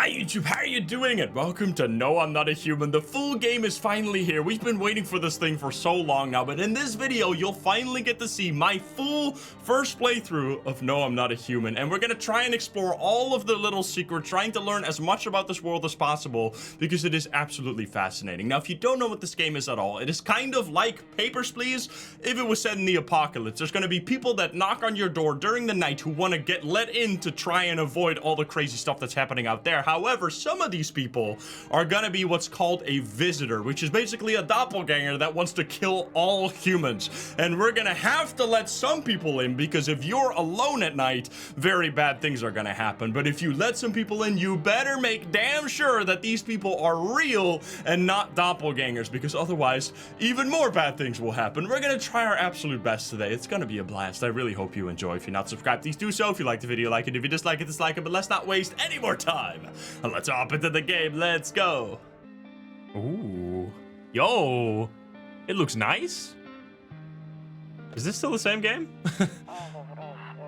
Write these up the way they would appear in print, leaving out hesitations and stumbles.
Hi YouTube, how are you doing? And welcome to No, I'm Not a Human. The full game is finally here. We've been waiting for this thing for so long now, but in this video, you'll finally get to see my full first playthrough of No, I'm Not a Human. And we're gonna try and explore all of the little secrets, trying to learn as much about this world as possible, because it is absolutely fascinating. Now, if you don't know what this game is at all, it is kind of like Papers, Please, if it was set in the apocalypse. There's gonna be people that knock on your door during the night who want to get let in to try and avoid all the crazy stuff that's happening out there. However, some of these people are gonna be what's called a visitor, which is basically a doppelganger that wants to kill all humans. And we're gonna have to let some people in, because if you're alone at night, very bad things are gonna happen. But if you let some people in, you better make damn sure that these people are real and not doppelgangers, because otherwise, even more bad things will happen. We're gonna try our absolute best today. It's gonna be a blast. I really hope you enjoy. If you're not subscribed, please do so. If you like the video, like it. If you dislike it, dislike it. But let's not waste any more time. Let's hop into the game. Let's go. Ooh. Yo. It looks nice. Is this still the same game?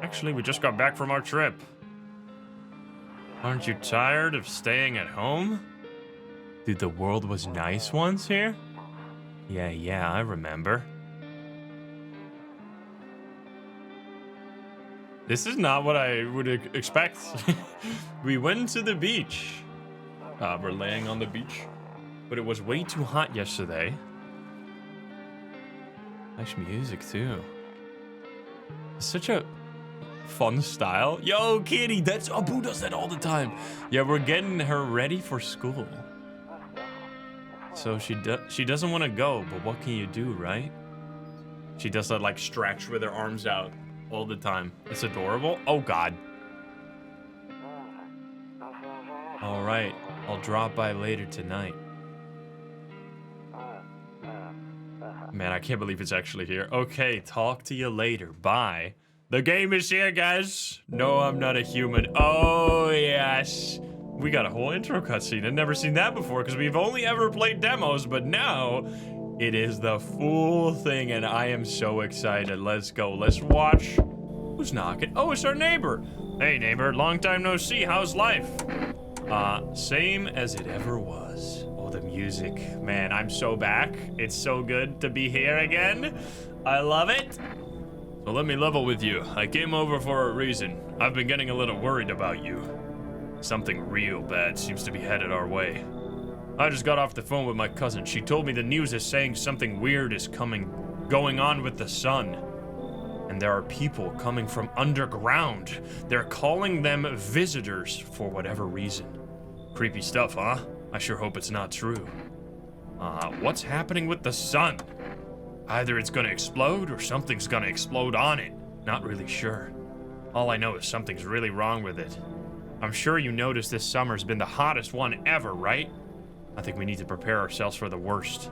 Actually, we just got back from our trip. Aren't you tired of staying at home? Dude, the world was nice once here? Yeah, I remember. This is not what I would expect. We went to the beach. We're laying on the beach. But it was way too hot yesterday. Nice music, too. It's such a fun style. Yo, kitty, that's Abu does that all the time. Yeah, we're getting her ready for school. So she doesn't want to go, but what can you do, right? She does that, like, stretch with her arms out all the time. It's adorable. Oh, God. All right, I'll drop by later tonight. Man, I can't believe it's actually here. Okay, talk to you later. Bye. The game is here, guys. No, I'm not a human. Oh, yes. We got a whole intro cutscene. I've never seen that before because we've only ever played demos, but now it is the full thing, and I am so excited. Let's go. Let's watch. Who's knocking? Oh, it's our neighbor. Hey, neighbor. Long time no see. How's life? Same as it ever was. Oh, the music. Man, I'm so back. It's so good to be here again. I love it. So let me level with you. I came over for a reason. I've been getting a little worried about you. Something real bad seems to be headed our way. I just got off the phone with my cousin. She told me the news is saying something weird is going on with the sun. And there are people coming from underground. They're calling them visitors for whatever reason. Creepy stuff, huh? I sure hope it's not true. What's happening with the sun? Either it's gonna explode or something's gonna explode on it. Not really sure. All I know is something's really wrong with it. I'm sure you noticed this summer's been the hottest one ever, right? I think we need to prepare ourselves for the worst.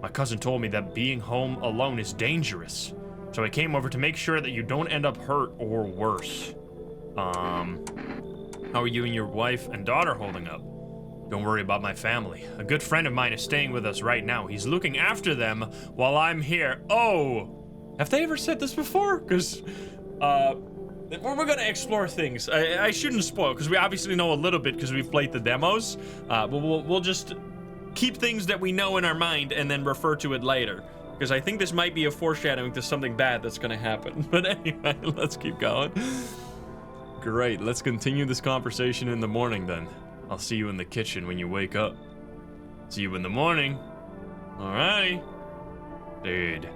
My cousin told me that being home alone is dangerous, so I came over to make sure that you don't end up hurt or worse. How are you and your wife and daughter holding up? Don't worry about my family. A good friend of mine is staying with us right now. He's looking after them while I'm here. Oh, have they ever said this before? Because, we're gonna explore things. I shouldn't spoil, because we obviously know a little bit because we've played the demos. But we'll just keep things that we know in our mind and then refer to it later. Because I think this might be a foreshadowing to something bad that's gonna happen. But anyway, let's keep going. Great, let's continue this conversation in the morning then. I'll see you in the kitchen when you wake up. See you in the morning. Alrighty. Dude,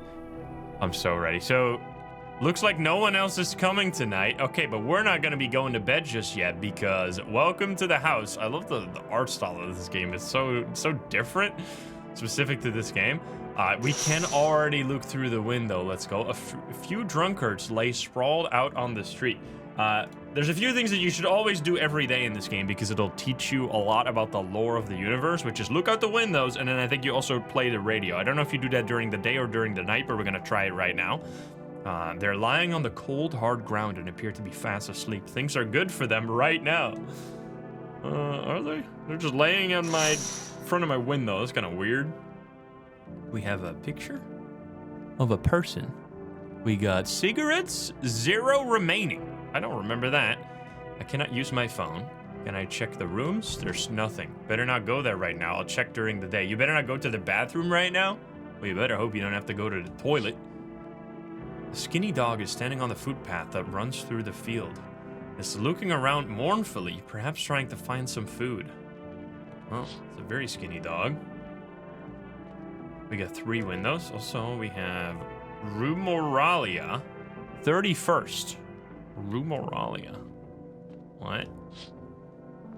I'm so ready. So, looks like no one else is coming tonight. Okay, but we're not gonna be going to bed just yet because welcome to the house. I love the art style of this game. It's so different, specific to this game. We can already look through the window. Let's go. A few drunkards lay sprawled out on the street. There's a few things that you should always do every day in this game because it'll teach you a lot about the lore of the universe, which is look out the windows, and then I think you also play the radio. I don't know if you do that during the day or during the night, but we're gonna try it right now. They're lying on the cold, hard ground and appear to be fast asleep. Things are good for them right now. Are they? They're just laying in front of my window. That's kind of weird. We have a picture of a person. We got cigarettes, 0 remaining. I don't remember that. I cannot use my phone. Can I check the rooms? There's nothing. Better not go there right now. I'll check during the day. You better not go to the bathroom right now? Well, you better hope you don't have to go to the toilet. A skinny dog is standing on the footpath that runs through the field. It's looking around mournfully, perhaps trying to find some food. Well, it's a very skinny dog. We got 3 windows. Also, we have Rumoralia 31st. Rumoralia. What?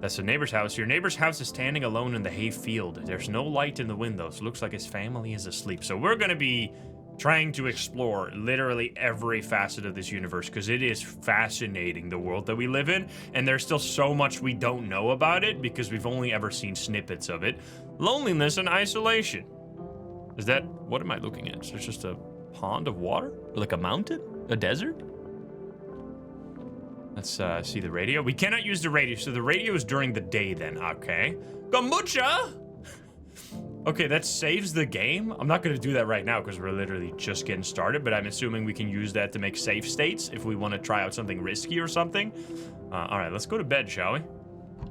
That's the neighbor's house. Your neighbor's house is standing alone in the hay field. There's no light in the windows. Looks like his family is asleep. So we're going to be trying to explore literally every facet of this universe because it is fascinating, the world that we live in, and there's still so much we don't know about it because we've only ever seen snippets of it. Loneliness and isolation. Is that, what am I looking at? Is there just a pond of water? Like a mountain? A desert? Let's see the radio. We cannot use the radio, so the radio is during the day then. Okay. Kombucha! Okay, that saves the game. I'm not going to do that right now because we're literally just getting started, but I'm assuming we can use that to make save states if we want to try out something risky or something. All right, let's go to bed, shall we?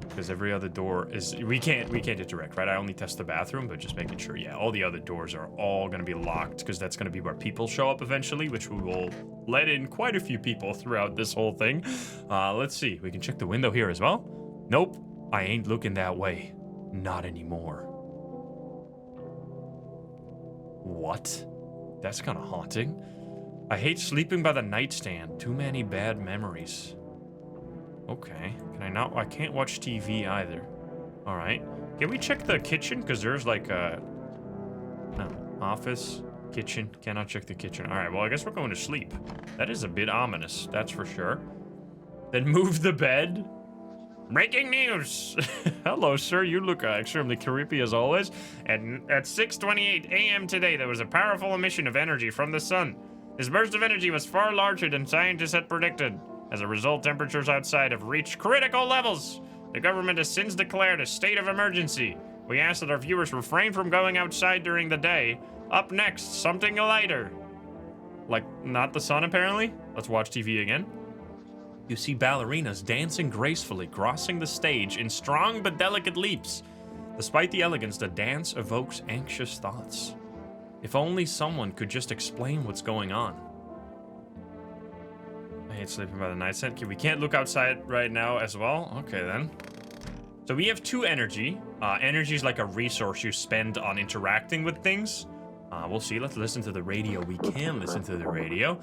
Because every other door is... We can't interact, right? I only test the bathroom, but just making sure, yeah, all the other doors are all going to be locked because that's going to be where people show up eventually, which we will let in quite a few people throughout this whole thing. Let's see. We can check the window here as well. Nope. I ain't looking that way. Not anymore. What? That's kind of haunting. I hate sleeping by the nightstand. Too many bad memories. Okay. Can I not? I can't watch TV either. All right. Can we check the kitchen? Because there's like a... No. Office. Kitchen. Cannot check the kitchen. All right. Well, I guess we're going to sleep. That is a bit ominous. That's for sure. Then move the bed. Breaking news! Hello, sir. You look extremely creepy as always. And at 6:28 a.m. today, there was a powerful emission of energy from the sun. This burst of energy was far larger than scientists had predicted. As a result, temperatures outside have reached critical levels. The government has since declared a state of emergency. We ask that our viewers refrain from going outside during the day. Up next, something lighter. Like, not the sun, apparently? Let's watch TV again. You see ballerinas dancing gracefully, crossing the stage in strong but delicate leaps. Despite the elegance, the dance evokes anxious thoughts. If only someone could just explain what's going on. I hate sleeping by the nightstand. Okay, we can't look outside right now as well. Okay, then. So we have 2 energy. Energy is like a resource you spend on interacting with things. We'll see. Let's listen to the radio. We can listen to the radio.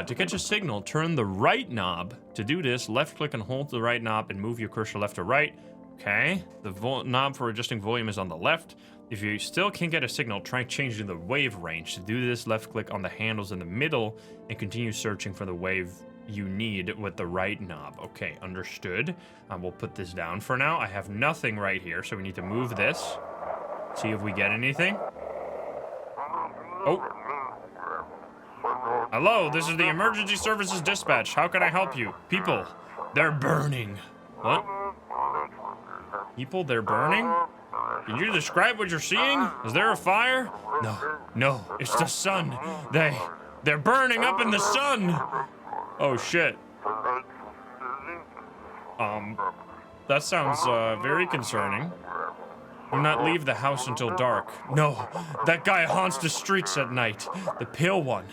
To catch a signal, turn the right knob. To do this, left click and hold the right knob and move your cursor left to right. Okay. The knob for adjusting volume is on the left. If you still can't get a signal, try changing the wave range. To do this, left click on the handles in the middle and continue searching for the wave you need with the right knob. Okay, understood. We'll put this down for now. I have nothing right here, so we need to move this. See if we get anything. Oh. Hello, this is the Emergency Services Dispatch. How can I help you? People, they're burning. What? People, they're burning? Can you describe what you're seeing? Is there a fire? No, it's the sun. They're burning up in the sun. Oh, shit. That sounds, very concerning. Do not leave the house until dark. No, that guy haunts the streets at night. The pale one.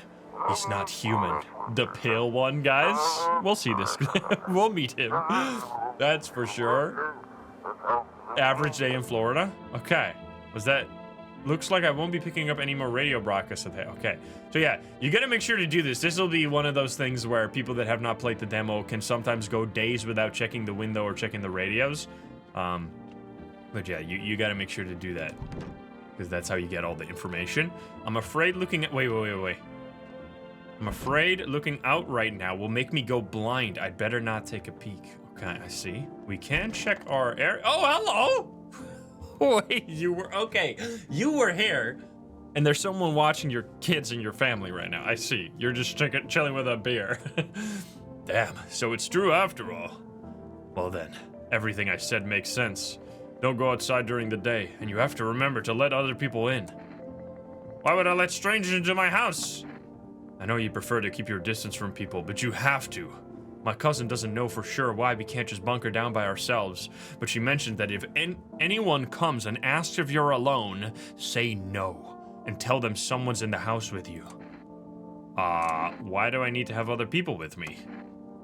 He's not human. The pale one, guys? We'll see this. We'll meet him. That's for sure. Average day in Florida. Okay. Was that... Looks like I won't be picking up any more radio broadcasts today. Okay. So yeah, you gotta make sure to do this. This will be one of those things where people that have not played the demo can sometimes go days without checking the window or checking the radios. But yeah, you gotta make sure to do that. Because that's how you get all the information. I'm afraid looking at... Wait. I'm afraid looking out right now will make me go blind. I'd better not take a peek. Okay, I see. We can check our area. Oh, hello! Wait, you were... Okay, you were here. And there's someone watching your kids and your family right now. I see. You're just chilling with a beer. Damn, so it's true after all. Well then, everything I said makes sense. Don't go outside during the day, and you have to remember to let other people in. Why would I let strangers into my house? I know you prefer to keep your distance from people, but you have to. My cousin doesn't know for sure why we can't just bunker down by ourselves, but she mentioned that if anyone comes and asks if you're alone, say no, and tell them someone's in the house with you. Why do I need to have other people with me?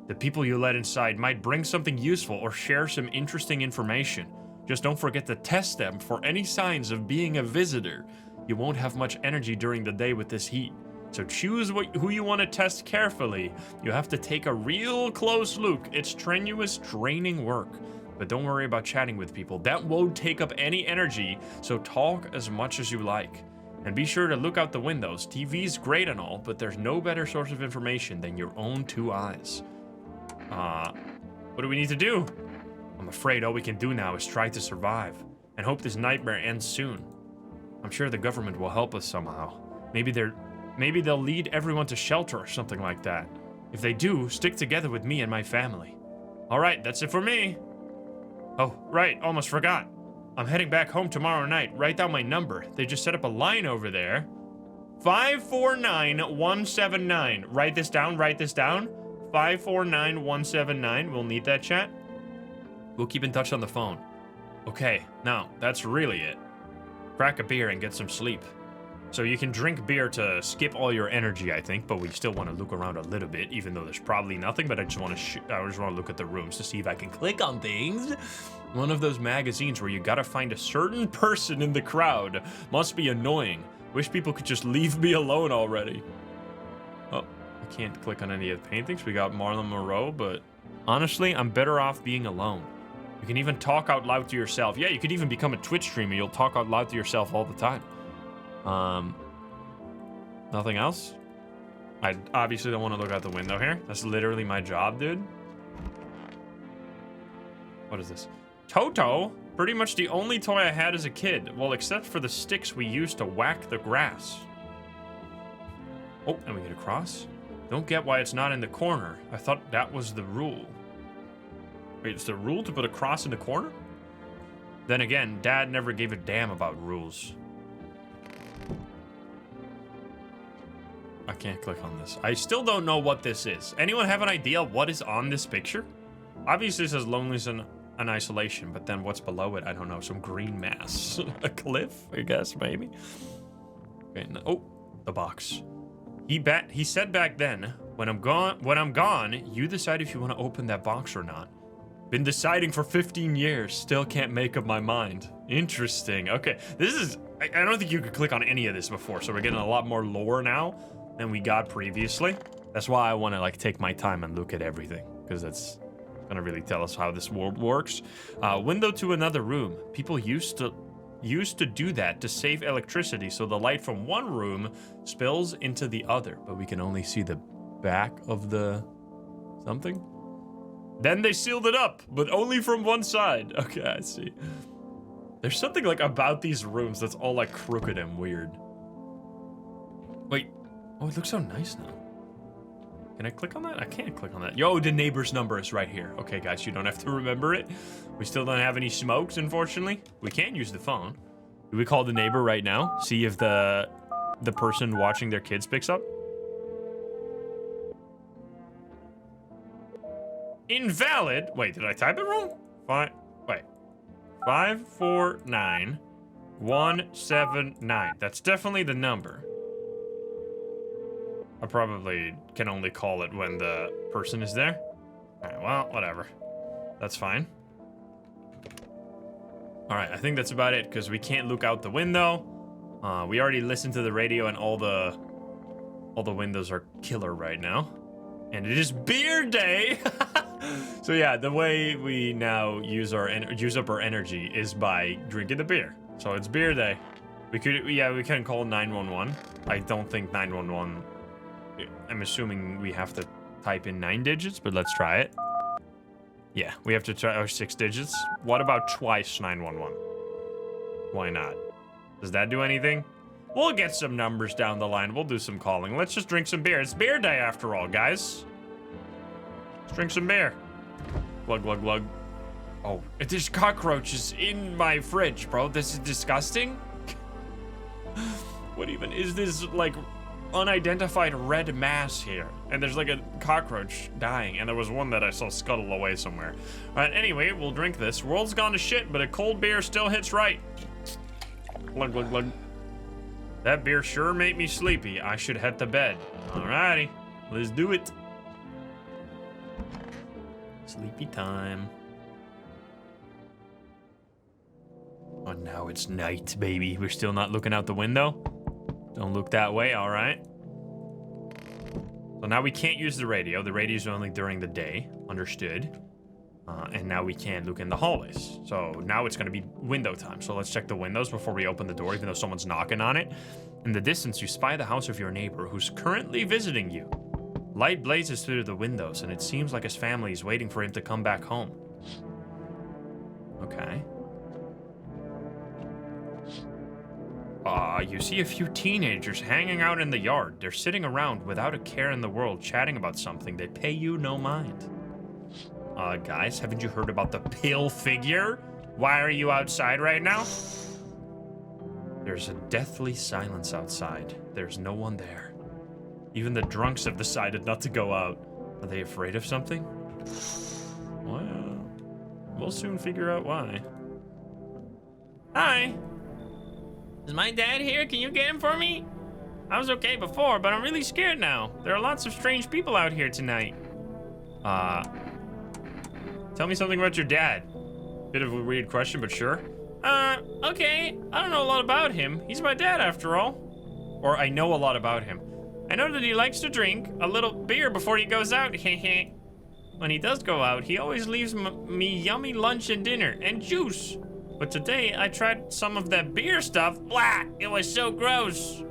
The people you let inside might bring something useful or share some interesting information. Just don't forget to test them for any signs of being a visitor. You won't have much energy during the day with this heat, so choose who you want to test carefully. You have to take a real close look. It's strenuous, draining work. But don't worry about chatting with people. That won't take up any energy, so talk as much as you like. And be sure to look out the windows. TV's great and all, but there's no better source of information than your own two eyes. What do we need to do? I'm afraid all we can do now is try to survive, and hope this nightmare ends soon. I'm sure the government will help us somehow. Maybe they'll lead everyone to shelter or something like that. If they do, stick together with me and my family. Alright, that's it for me. Oh, right, almost forgot. I'm heading back home tomorrow night. Write down my number. They just set up a line over there. 549179. Write this down, 549179. We'll need that, chat. We'll keep in touch on the phone. Okay, now, that's really it. Crack a beer and get some sleep. So you can drink beer to skip all your energy, I think, but we still want to look around a little bit, even though there's probably nothing, but I just want to look at the rooms to see if I can click on things. One of those magazines where you gotta find a certain person in the crowd. Must be annoying. Wish people could just leave me alone already. Oh, I can't click on any of the paintings. We got Marilyn Monroe, but honestly, I'm better off being alone. You can even talk out loud to yourself. Yeah, you could even become a Twitch streamer. You'll talk out loud to yourself all the time. Nothing else? I obviously don't want to look out the window here. That's literally my job, dude. What is this? Toto? Pretty much the only toy I had as a kid. Well, except for the sticks we used to whack the grass. Oh, and we get across? Don't get why it's not in the corner. I thought that was the rule. Wait, it's the rule to put a cross in the corner? Then again, Dad never gave a damn about rules. I can't click on this. I still don't know what this is. Anyone have an idea what is on this picture? Obviously it says loneliness and isolation, but then what's below it? I don't know. Some green mass. A cliff, I guess, maybe. Okay, no, oh, the box. He said back then, when I'm gone, you decide if you want to open that box or not. Been deciding for 15 years, still can't make up my mind. Interesting. Okay, this is, I don't think you could click on any of this before, so we're getting a lot more lore now than we got previously. That's why I want to like take my time and look at everything, because that's gonna really tell us how this world works. Window to another room. People used to do that to save electricity, so the light from one room spills into the other, but we can only see the back of the something. Then they sealed it up, but only from one side. Okay, I see. There's something like about these rooms that's all like crooked and weird. Wait. Oh, it looks so nice now. Can I click on that? I can't click on that. Yo, the neighbor's number is right here. Okay, guys, you don't have to remember it. We still don't have any smokes, unfortunately. We can't use the phone. Do we call the neighbor right now? See if the person watching their kids picks up? Invalid. Wait, did I type it wrong? 549179. That's definitely the number. I probably can only call it when the person is there. Alright, well, whatever. That's fine. Alright, I think that's about it, because we can't look out the window. We already listened to the radio, and all the windows are killer right now. And it is beer day! So yeah, the way we now use up our energy is by drinking the beer. So it's beer day. We can call 911. I don't think 911... I'm assuming we have to type in 9 digits, but let's try it. Yeah, we have to try our 6 digits. What about twice 911? Why not? Does that do anything? We'll get some numbers down the line. We'll do some calling. Let's just drink some beer. It's beer day after all, guys. Let's drink some beer. Glug, glug, glug. Oh, there's cockroaches in my fridge, bro. This is disgusting. What even is this, like... unidentified red mass here. And there's like a cockroach dying. And there was one that I saw scuttle away somewhere. All right, anyway, we'll drink this. World's gone to shit, but a cold beer still hits right. Glug, glug, glug. That beer sure made me sleepy. I should head to bed. Alrighty, let's do it. Sleepy time. Oh, now it's night, baby. We're still not looking out the window. Don't look that way, all right. So now we can't use the radio. The radio's only during the day, understood. And now we can look in the hallways. So now it's gonna be window time. So let's check the windows before we open the door, even though someone's knocking on it. In the distance, you spy the house of your neighbor who's currently visiting you. Light blazes through the windows, and it seems like his family is waiting for him to come back home. Okay. You see a few teenagers hanging out in the yard. They're sitting around without a care in the world, chatting about something. They pay you no mind. Guys, haven't you heard about the pale figure? Why are you outside right now? There's a deathly silence outside. There's no one there. Even the drunks have decided not to go out. Are they afraid of something? Well, we'll soon figure out why. Hi. Is my dad here? Can you get him for me? I was okay before, but I'm really scared now. There are lots of strange people out here tonight. Tell me something about your dad. Bit of a weird question, but sure. Okay. I don't know a lot about him. He's my dad after all. Or I know a lot about him. I know that he likes to drink a little beer before he goes out. When he does go out, he always leaves me yummy lunch and dinner and juice. But today, I tried some of that beer stuff. Blah! It was so gross.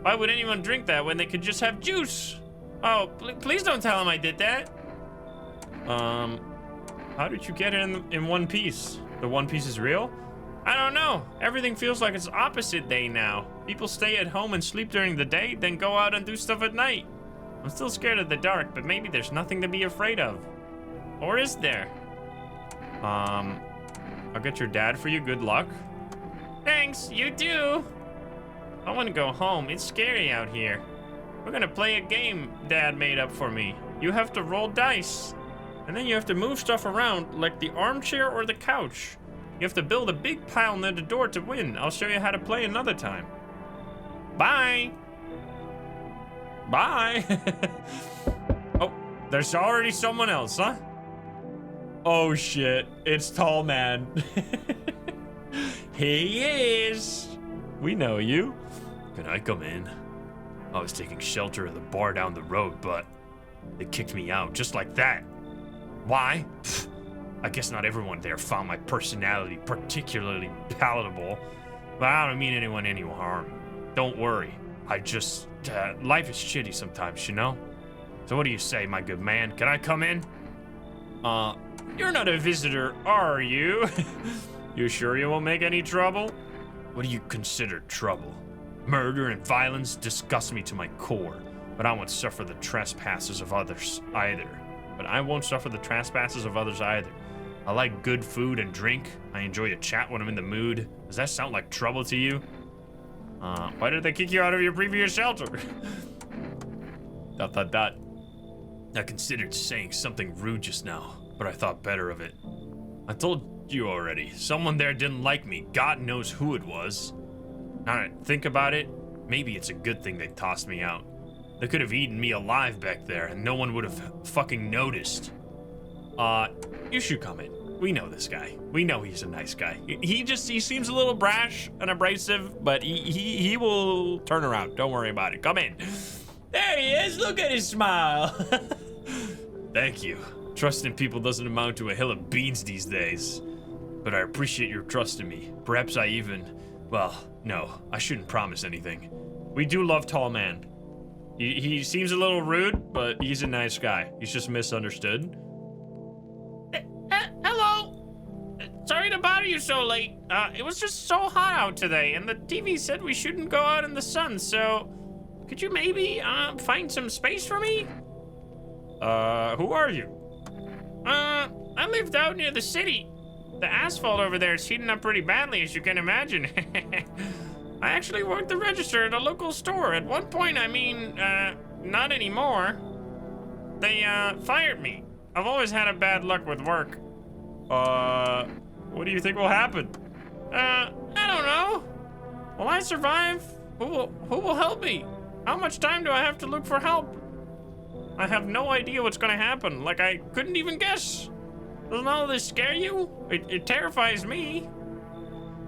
Why would anyone drink that when they could just have juice? Oh, please don't tell him I did that. How did you get it in one piece? The one piece is real? I don't know. Everything feels like it's opposite day now. People stay at home and sleep during the day, then go out and do stuff at night. I'm still scared of the dark, but maybe there's nothing to be afraid of. Or is there? I'll get your dad for you. Good luck. Thanks, you too. I want to go home. It's scary out here. We're gonna play a game Dad made up for me. You have to roll dice. And then you have to move stuff around like the armchair or the couch. You have to build a big pile near the door to win. I'll show you how to play another time. Bye. Bye. Oh, there's already someone else, huh? Oh shit, it's Tall Man. He is. We know you. Can I come in? I was taking shelter at the bar down the road, but they kicked me out just like that. Why? Pfft, I guess not everyone there found my personality particularly palatable, but I don't mean anyone any harm. Don't worry. I just, life is shitty sometimes, you know? So what do you say, my good man? Can I come in? You're not a visitor, are you? You sure you won't make any trouble? What do you consider trouble? Murder and violence disgust me to my core, but I won't suffer the trespasses of others either. I like good food and drink. I enjoy a chat when I'm in the mood. Does that sound like trouble to you? Why did they kick you out of your previous shelter? ... I considered saying something rude just now, but I thought better of it. I told you already, someone there didn't like me. God knows who it was. Now that I think about it, maybe it's a good thing they tossed me out. They could have eaten me alive back there and no one would have fucking noticed. You should come in. We know this guy. We know he's a nice guy. He seems a little brash and abrasive, but he will turn around. Don't worry about it. Come in. There he is. Look at his smile. Thank you. Trust in people doesn't amount to a hill of beans these days. But I appreciate your trust in me. Perhaps I even... Well, no. I shouldn't promise anything. We do love Tall Man. He seems a little rude, but he's a nice guy. He's just misunderstood. Hello. Sorry to bother you so late. It was just so hot out today, and the TV said we shouldn't go out in the sun, so... Could you maybe, find some space for me? Who are you? I lived out near the city. The asphalt over there is heating up pretty badly, as you can imagine. I actually worked the register at a local store. At one point, I mean, not anymore. They, fired me. I've always had a bad luck with work. What do you think will happen? I don't know. Will I survive? Who will help me? How much time do I have to look for help? I have no idea what's gonna happen. Like, I couldn't even guess. Doesn't all this scare you? It terrifies me.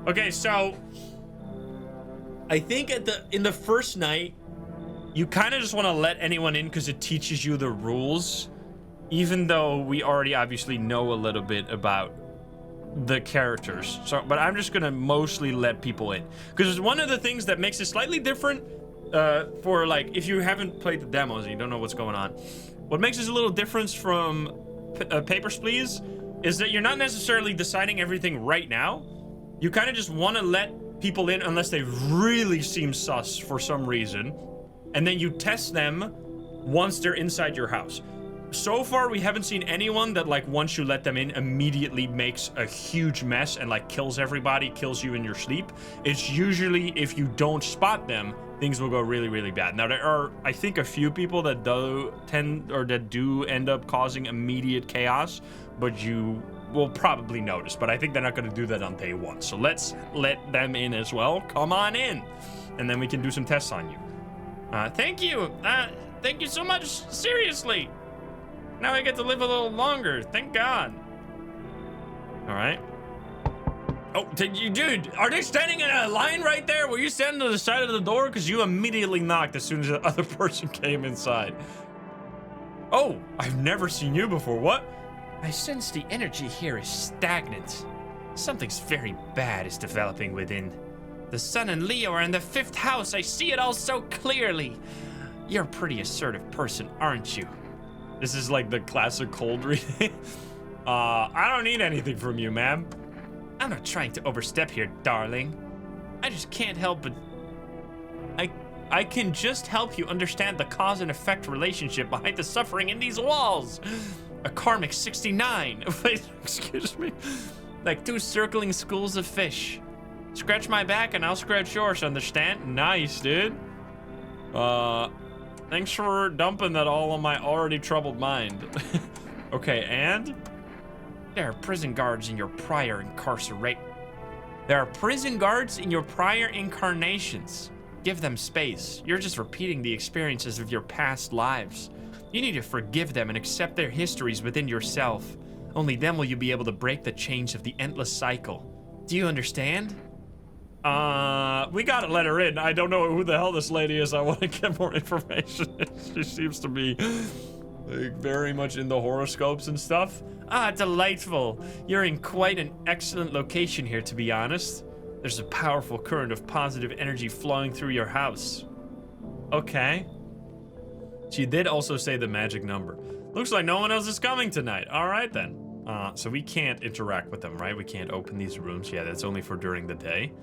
Okay, so I think in the first night, you kind of just want to let anyone in because it teaches you the rules, even though we already obviously know a little bit about the characters. So, but I'm just gonna mostly let people in because one of the things that makes it slightly different for like if you haven't played the demos and you don't know what's going on, what makes this a little different from Papers, Please is that you're not necessarily deciding everything right now. You kind of just want to let people in unless they really seem sus for some reason, and then you test them once they're inside your house. So far, we haven't seen anyone that, like, once you let them in, immediately makes a huge mess and, like, kills everybody, kills you in your sleep. It's usually, if you don't spot them, things will go really, really bad. Now, there are, I think, a few people that do end up causing immediate chaos, but you will probably notice. But I think they're not going to do that on day one. So let's let them in as well. Come on in. And then we can do some tests on you. Thank you. Thank you so much. Seriously. Now I get to live a little longer. Thank God. All right. Oh, dude, are they standing in a line right there? Were you standing to the side of the door? Because you immediately knocked as soon as the other person came inside. Oh, I've never seen you before. What? I sense the energy here is stagnant. Something's very bad is developing within. The Sun and Leo are in the 5th house. I see it all so clearly. You're a pretty assertive person, aren't you? This is like the classic cold reading. I don't need anything from you, ma'am. I'm not trying to overstep here, darling. I just can't help but... I can just help you understand the cause and effect relationship behind the suffering in these walls. A karmic 69. Wait, excuse me. Like 2 circling schools of fish. Scratch my back and I'll scratch yours, understand? Nice, dude. Thanks for dumping that all on my already troubled mind. Okay, and? There are prison guards in your prior incarceration. There are prison guards in your prior incarnations. Give them space. You're just repeating the experiences of your past lives. You need to forgive them and accept their histories within yourself. Only then will you be able to break the chains of the endless cycle. Do you understand? We gotta let her in. I don't know who the hell this lady is. I want to get more information. She seems to be like very much into horoscopes and stuff. Ah, delightful. You're in quite an excellent location here, to be honest. There's a powerful current of positive energy flowing through your house. Okay. She did also say the magic number. Looks like no one else is coming tonight. All right, then. So we can't interact with them, right? We can't open these rooms. Yeah, that's only for during the day.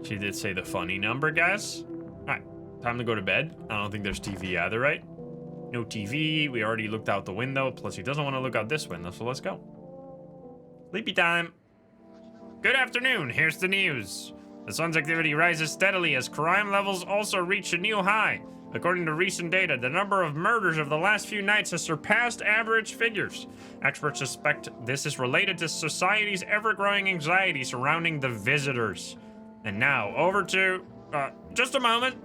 She did say the funny number, guys. All right, time to go to bed. I don't think there's TV either, right? No TV. We already looked out the window. Plus, he doesn't want to look out this window, so let's go. Sleepy time. Good afternoon. Here's the news. The sun's activity rises steadily as crime levels also reach a new high. According to recent data, the number of murders of the last few nights has surpassed average figures. Experts suspect this is related to society's ever-growing anxiety surrounding the visitors. And now, over to... just a moment. ...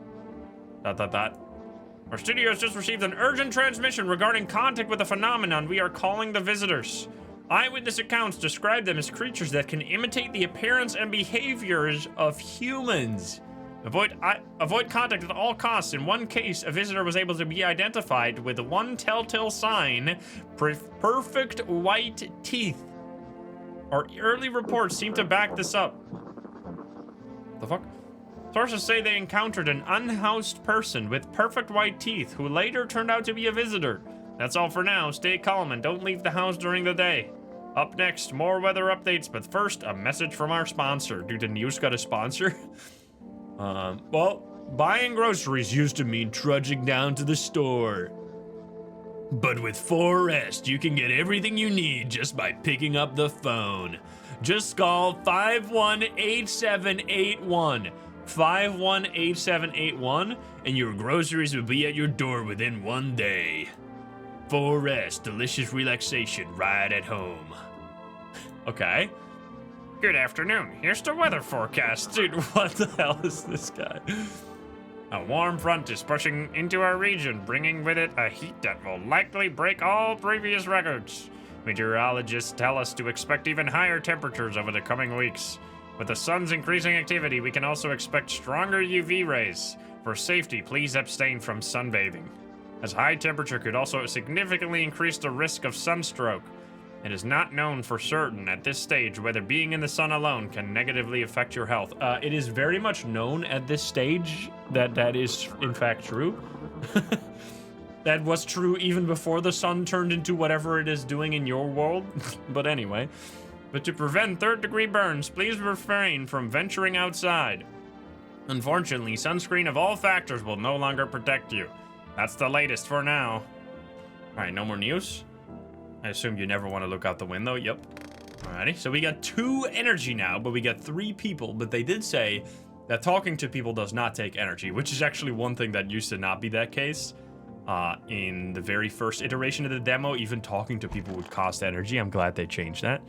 Our studio has just received an urgent transmission regarding contact with a phenomenon we are calling the visitors. Eyewitness accounts describe them as creatures that can imitate the appearance and behaviors of humans. Avoid contact at all costs. In one case, a visitor was able to be identified with one telltale sign, perfect white teeth. Our early reports seem to back this up. The fuck? Sources say they encountered an unhoused person with perfect white teeth who later turned out to be a visitor. That's all for now. Stay calm and don't leave the house during the day. Up next, more weather updates, but first, a message from our sponsor. Dude, the news got a sponsor? Well, buying groceries used to mean trudging down to the store. But with 4Rest, you can get everything you need just by picking up the phone. Just call 518781. 518781, and your groceries will be at your door within 1 day. 4Rest, delicious relaxation right at home. Okay. Good afternoon. Here's the weather forecast. Dude, what the hell is this guy? A warm front is pushing into our region, bringing with it a heat that will likely break all previous records. Meteorologists tell us to expect even higher temperatures over the coming weeks. With the sun's increasing activity, we can also expect stronger UV rays. For safety, please abstain from sunbathing, as high temperature could also significantly increase the risk of sunstroke. It is not known for certain at this stage whether being in the sun alone can negatively affect your health. It is very much known at this stage that that is in fact true. That was true even before the sun turned into whatever it is doing in your world. But anyway. But to prevent third-degree burns, please refrain from venturing outside. Unfortunately, sunscreen of all factors will no longer protect you. That's the latest for now. Alright, no more news? I assume you never want to look out the window. Yep. Alrighty, so we got 2 energy now, but we got 3 people. But they did say that talking to people does not take energy, which is actually one thing that used to not be that case. In the very first iteration of the demo, even talking to people would cost energy. I'm glad they changed that.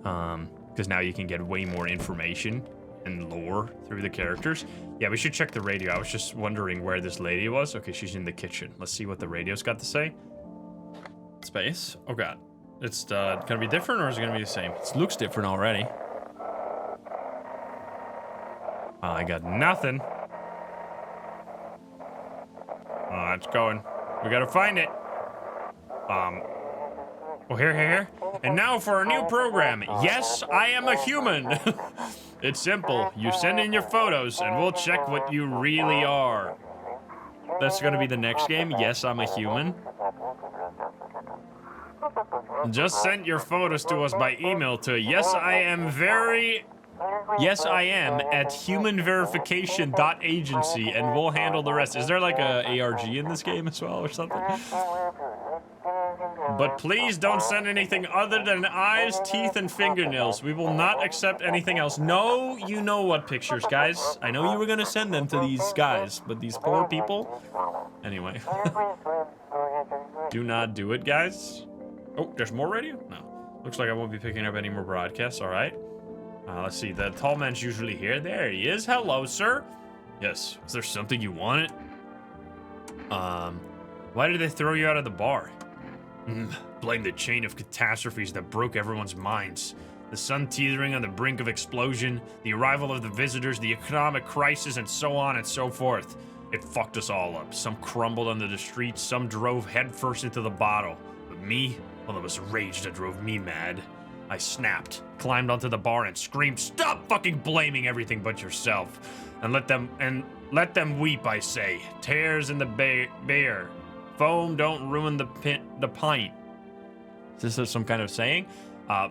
Because now you can get way more information and lore through the characters. Yeah, we should check the radio. I was just wondering where this lady was. Okay, she's in the kitchen. Let's see what the radio's got to say. Space. Oh god. It's gonna be different, or is it gonna be the same? It looks different already. I got nothing. Oh, it's going. We gotta find it. Oh, here. And now for our new program. Yes, I am a human. It's simple. You send in your photos, and we'll check what you really are. That's gonna be the next game. Yes, I'm a human. Just send your photos to us by email to yesIam@humanverification.agency, and we'll handle the rest. Is there like a ARG in this game as well or something? But please don't send anything other than eyes, teeth, and fingernails. We will not accept anything else. No, you know what pictures, guys. I know you were gonna send them to these guys, but these poor people. Anyway. Do not do it, guys. Oh, there's more radio? No. Looks like I won't be picking up any more broadcasts. All right. Let's see. The tall man's usually here. There he is. Hello, sir. Yes. Is there something you wanted? Why did they throw you out of the bar? Blame the chain of catastrophes that broke everyone's minds. The sun teetering on the brink of explosion, the arrival of the visitors, the economic crisis, and so on and so forth. It fucked us all up. Some crumbled under the streets, some drove headfirst into the bottle. But me? Well, it was rage that drove me mad. I snapped, climbed onto the bar, and screamed, "Stop fucking blaming everything but yourself! And let them weep, I say. Tears in the beer. Foam don't ruin the pint." Is this some kind of saying?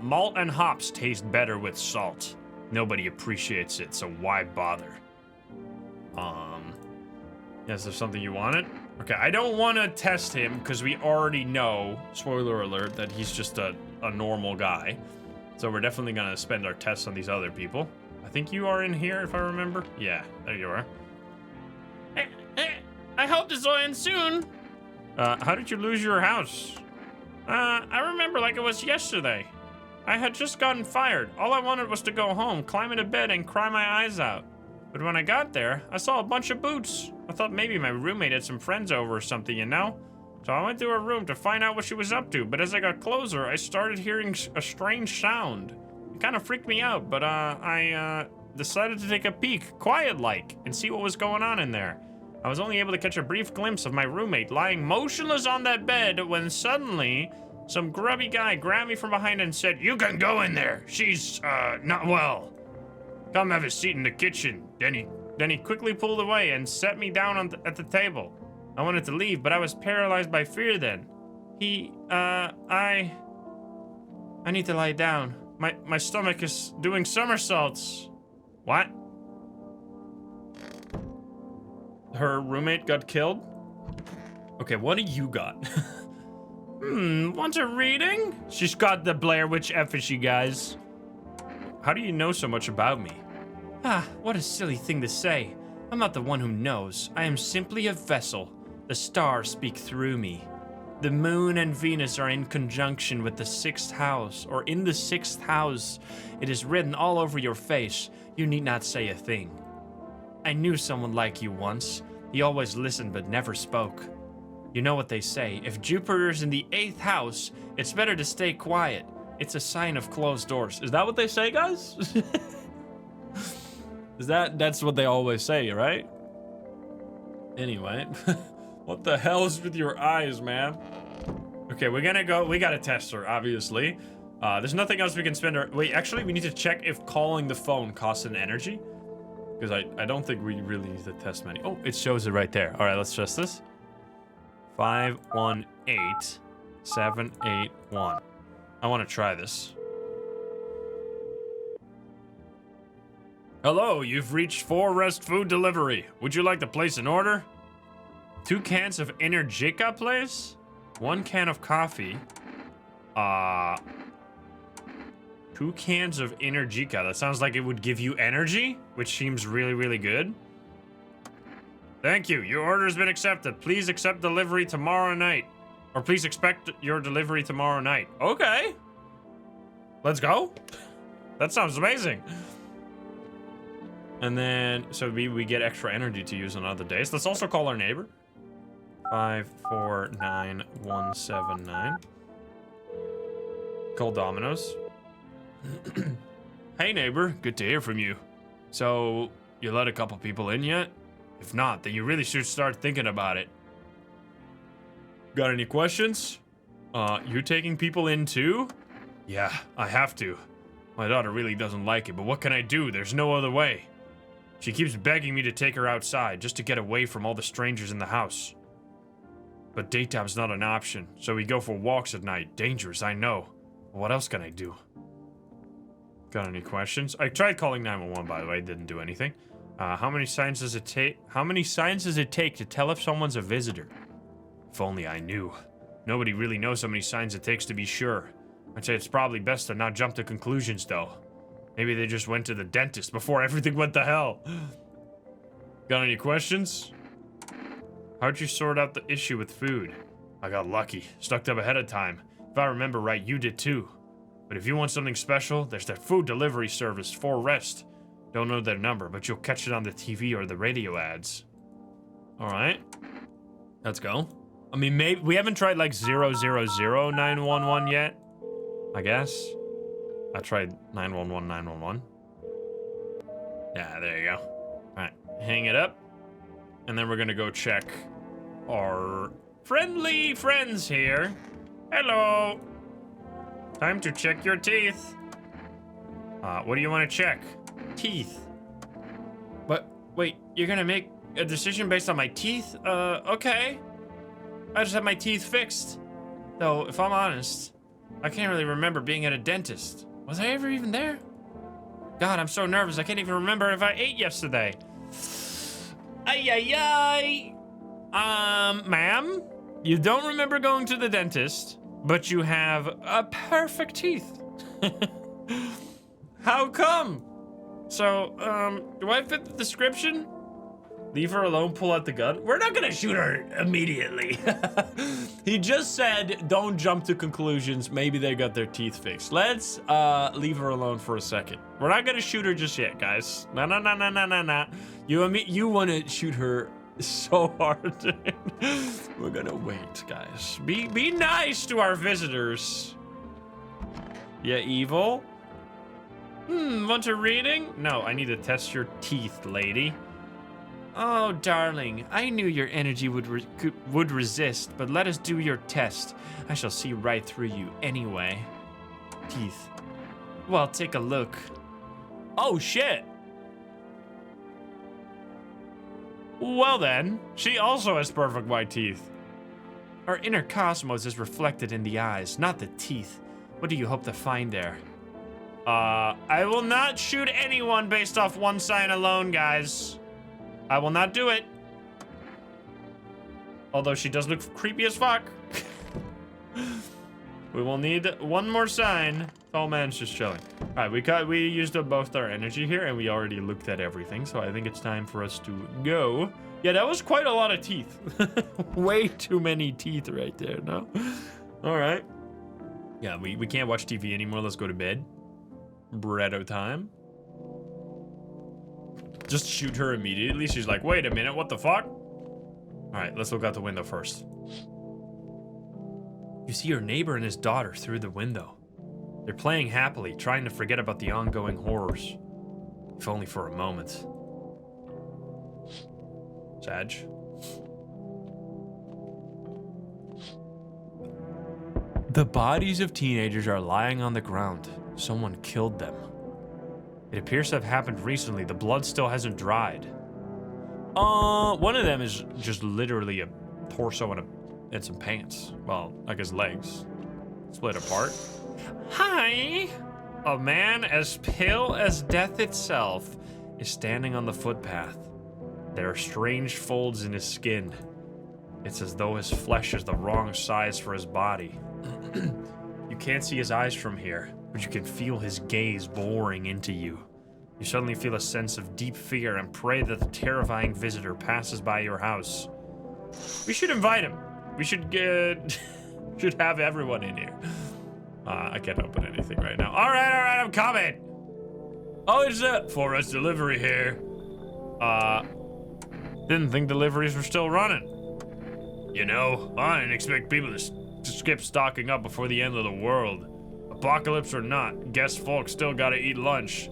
Malt and hops taste better with salt. Nobody appreciates it, so why bother? Is there something you wanted? Okay, I don't want to test him because we already know, spoiler alert, that he's just a normal guy. So we're definitely gonna spend our tests on these other people. I think you are in here, if I remember. Yeah, there you are. I hope this will end soon. How did you lose your house? I remember like it was yesterday. I had just gotten fired. All I wanted was to go home, climb into bed, and cry my eyes out. But when I got there, I saw a bunch of boots. I thought maybe my roommate had some friends over or something, you know? So I went to her room to find out what she was up to, but as I got closer, I started hearing a strange sound. It kind of freaked me out, but I decided to take a peek, quiet-like, and see what was going on in there. I was only able to catch a brief glimpse of my roommate lying motionless on that bed when suddenly some grubby guy grabbed me from behind and said, "You can go in there. She's, not well. Come have a seat in the kitchen." Then he quickly pulled away and set me down at the table. I wanted to leave, but I was paralyzed by fear then. I need to lie down. My stomach is doing somersaults. What? Her roommate got killed? Okay, what do you got? Want a reading? She's got the Blair Witch effigy, guys. How do you know so much about me? Ah, what a silly thing to say. I'm not the one who knows. I am simply a vessel. The stars speak through me. The moon and Venus are in conjunction with the 6th house, or in the 6th house. It is written all over your face. You need not say a thing. I knew someone like you once. He always listened but never spoke. You know what they say, if Jupiter's in the 8th house, it's better to stay quiet. It's a sign of closed doors. Is that what they say, guys? That's what they always say, right? Anyway, what the hell is with your eyes, man? Okay, we gotta test her, obviously. There's nothing else we can spend our, wait, actually, we need to check if calling the phone costs an energy. Because I don't think we really need to test many. Oh, it shows it right there. All right, let's test this. 518781. I want to try this. Hello, you've reached 4 Rest Food Delivery. Would you like to place an order? 2 cans of Energica, please. 1 can of coffee. 2 cans of Energica. That sounds like it would give you energy, which seems really, really good. Thank you. Your order has been accepted. Please accept delivery tomorrow night. Or please expect your delivery tomorrow night. Okay. Let's go. That sounds amazing. And then, so we get extra energy to use on other days. Let's also call our neighbor. 549179. Call Domino's. Hey neighbor, good to hear from you. So, you let a couple people in yet? If not, then you really should start thinking about it. Got any questions? You taking people in too? Yeah, I have to. My daughter really doesn't like it, but what can I do? There's no other way. She keeps begging me to take her outside, just to get away from all the strangers in the house. But daytime's not an option, so we go for walks at night. Dangerous, I know. But what else can I do? Got any questions? I tried calling 911, by the way, didn't do anything. How many signs does it take? How many signs does it take to tell if someone's a visitor? If only I knew. Nobody really knows how many signs it takes to be sure. I'd say it's probably best to not jump to conclusions, though. Maybe they just went to the dentist before everything went to hell. Got any questions? How'd you sort out the issue with food? I got lucky. Stocked up ahead of time. If I remember right, you did too. But if you want something special, there's that food delivery service, 4 Rest. Don't know their number, but you'll catch it on the TV or the radio ads. Alright. Let's go. I mean, maybe we haven't tried like 000911 yet. I guess. I tried 911. Yeah, there you go. Alright, hang it up. And then we're gonna go check our friendly friends here. Hello. Time to check your teeth. What do you want to check? Teeth. But wait, you're gonna make a decision based on my teeth? Okay. I just had my teeth fixed. Though, if I'm honest, I can't really remember being at a dentist. Was I ever even there? God, I'm so nervous. I can't even remember if I ate yesterday. Ay. Ma'am, you don't remember going to the dentist, but you have perfect teeth. How come? So, do I fit the description? Leave her alone, pull out the gun. We're not gonna shoot her immediately. He just said, don't jump to conclusions. Maybe they got their teeth fixed. Let's leave her alone for a second. We're not gonna shoot her just yet, guys. No. You wanna shoot her so hard. We're gonna wait, guys. Be nice to our visitors. Yeah, evil? Want a reading? No, I need to test your teeth, lady. Oh, darling, I knew your energy would resist, but let us do your test. I shall see right through you anyway. Teeth. Well, take a look. Oh, shit. Well then, she also has perfect white teeth. Our inner cosmos is reflected in the eyes, not the teeth. What do you hope to find there? I will not shoot anyone based off one sign alone, guys. I will not do it. Although she does look creepy as fuck. We will need one more sign. Tall man's just chilling. All right, we used up both our energy here, and we already looked at everything, so I think it's time for us to go. Yeah, that was quite a lot of teeth. Way too many teeth right there, no? All right. Yeah, we can't watch TV anymore. Let's go to bed. Bretto time. Just shoot her immediately. She's like, wait a minute, what the fuck? All right, let's look out the window first. You see your neighbor and his daughter through the window. They're playing happily, trying to forget about the ongoing horrors. If only for a moment. Sag. The bodies of teenagers are lying on the ground. Someone killed them. It appears to have happened recently. The blood still hasn't dried. One of them is just literally a torso and some pants. Well, like his legs. Split apart. Hi! A man as pale as death itself is standing on the footpath. There are strange folds in his skin. It's as though his flesh is the wrong size for his body. You can't see his eyes from here, but you can feel his gaze boring into you. You suddenly feel a sense of deep fear and pray that the terrifying visitor passes by your house. We should invite him. We should should have everyone in here. I can't open anything right now. All right, I'm coming. Oh, it's a for us delivery here. Didn't think deliveries were still running. You know, I didn't expect people to skip stocking up before the end of the world. Apocalypse or not, guess folks still gotta eat lunch.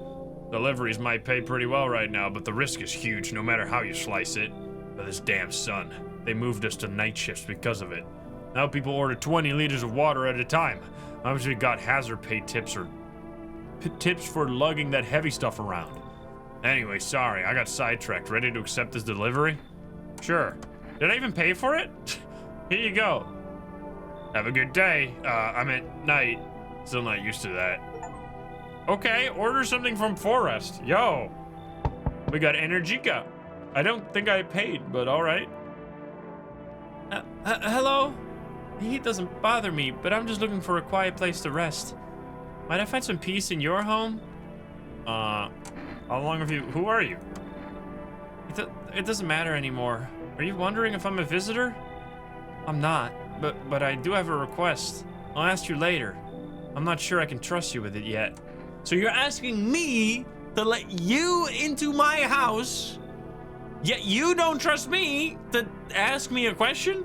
Deliveries might pay pretty well right now, but the risk is huge no matter how you slice it. But this damn sun, they moved us to night shifts because of it. Now people order 20 liters of water at a time. I'm sure we got hazard pay tips or tips for lugging that heavy stuff around. Anyway, sorry, I got sidetracked. Ready to accept this delivery? Sure. Did I even pay for it? Here you go. Have a good day. I'm at night. Still not used to that. Okay, order something from Forest. Yo. We got Energica. I don't think I paid, but all right. Hello? The heat doesn't bother me, but I'm just looking for a quiet place to rest. Might I find some peace in your home? How long have you... Who are you? It doesn't matter anymore. Are you wondering if I'm a visitor? I'm not, but I do have a request. I'll ask you later. I'm not sure I can trust you with it yet. So you're asking me to let you into my house, yet you don't trust me to ask me a question?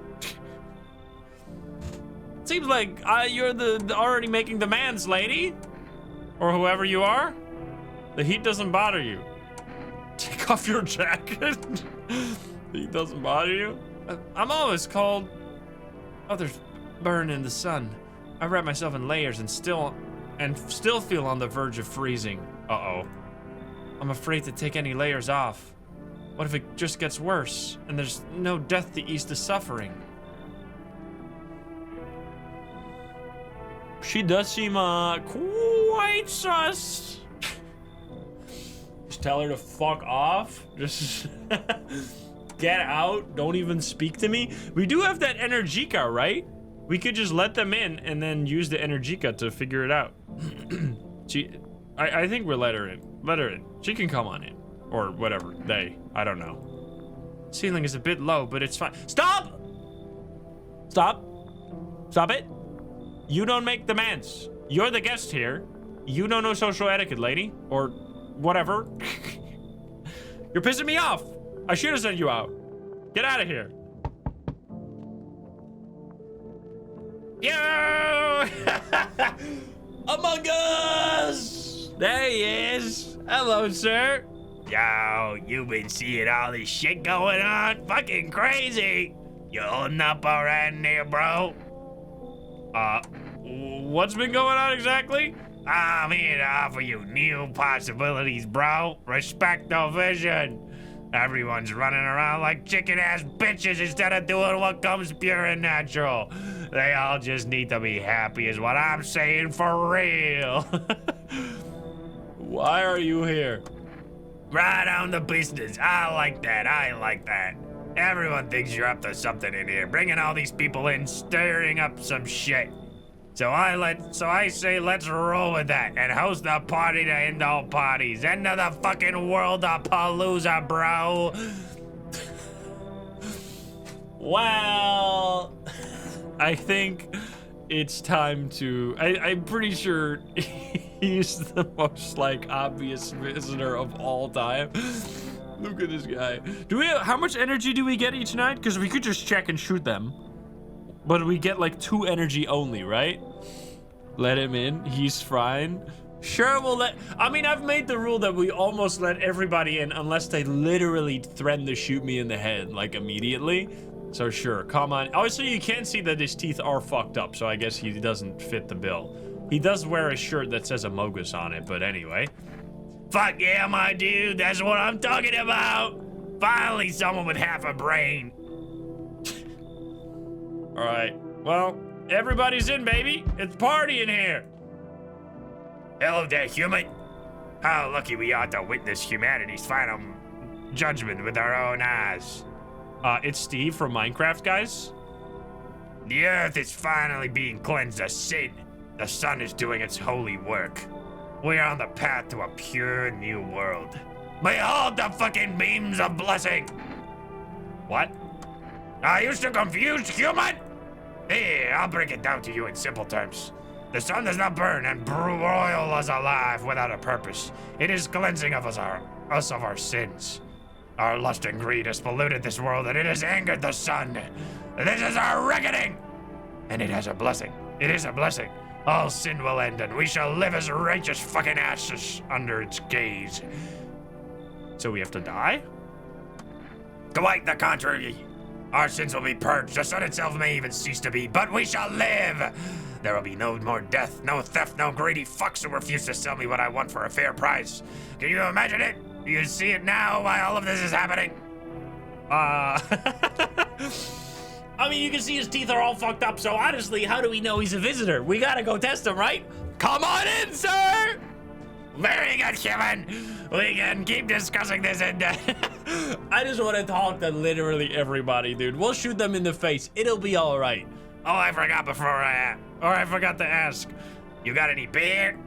Seems like you're the already making demands, lady. Or whoever you are. The heat doesn't bother you. Take off your jacket. The heat doesn't bother you? I'm always cold. Others burn in the sun. I wrap myself in layers and still feel on the verge of freezing. Uh-oh. I'm afraid to take any layers off. What if it just gets worse and there's no death to ease the suffering? She does seem quite sus. Just tell her to fuck off. Just get out. Don't even speak to me. We do have that Energica, right? We could just let them in and then use the Energica to figure it out. I think we'll let her in. Let her in. She can come on in. Or whatever. I don't know. Ceiling is a bit low, but it's fine. Stop! Stop. Stop it. You don't make demands. You're the guest here. You don't know social etiquette, lady. Or whatever. You're pissing me off. I should have sent you out. Get out of here. Yo! Among Us! There he is. Hello, sir. Yo, you been seeing all this shit going on? Fucking crazy. You holding up all right in there, bro? What's been going on exactly? I'm here to offer you new possibilities, bro. Respect the vision. Everyone's running around like chicken-ass bitches instead of doing what comes pure and natural. They all just need to be happy is what I'm saying for real. Why are you here? Right on the business. I like that. Everyone thinks you're up to something in here. Bringing all these people in, stirring up some shit. So I say let's roll with that and host the party to end all parties. End of the fucking world, a palooza, bro. Well, I think it's time to. I'm pretty sure he's the most like obvious visitor of all time. Look at this guy. How much energy do we get each night? Because we could just check and shoot them. But we get like 2 energy only, right? Let him in. He's fine. Sure, we'll let. I mean, I've made the rule that we almost let everybody in unless they literally threaten to shoot me in the head, like immediately. So sure, come on. Obviously, you can see that his teeth are fucked up, so I guess he doesn't fit the bill. He does wear a shirt that says Amogus on it, but anyway. Fuck yeah, my dude. That's what I'm talking about. Finally, someone with half a brain. All right, well, everybody's in, baby. It's partying here. Hello there, human. How lucky we are to witness humanity's final judgment with our own eyes. It's Steve from Minecraft, guys. The earth is finally being cleansed of sin. The sun is doing its holy work. We are on the path to a pure new world. Behold the fucking beams of blessing. What? Are you still confused, human? Here, I'll break it down to you in simple terms. The sun does not burn and broil us alive without a purpose. It is cleansing of us of our sins. Our lust and greed has polluted this world, and it has angered the sun. This is our reckoning, and it has a blessing. It is a blessing. All sin will end, and we shall live as righteous fucking asses under its gaze. So we have to die? Quite the contrary. Our sins will be purged. The sun itself may even cease to be, but we shall live. There will be no more death, no theft, no greedy fucks who refuse to sell me what I want for a fair price. Can you imagine it? Do you see it now while all of this is happening? I mean, you can see his teeth are all fucked up, so honestly, how do we know he's a visitor? We gotta go test him, right? Come on in, sir! Very good, human. We can keep discussing this in I just want to talk to literally everybody, dude. We'll shoot them in the face. It'll be all right. Oh, I forgot I forgot to ask. You got any beer?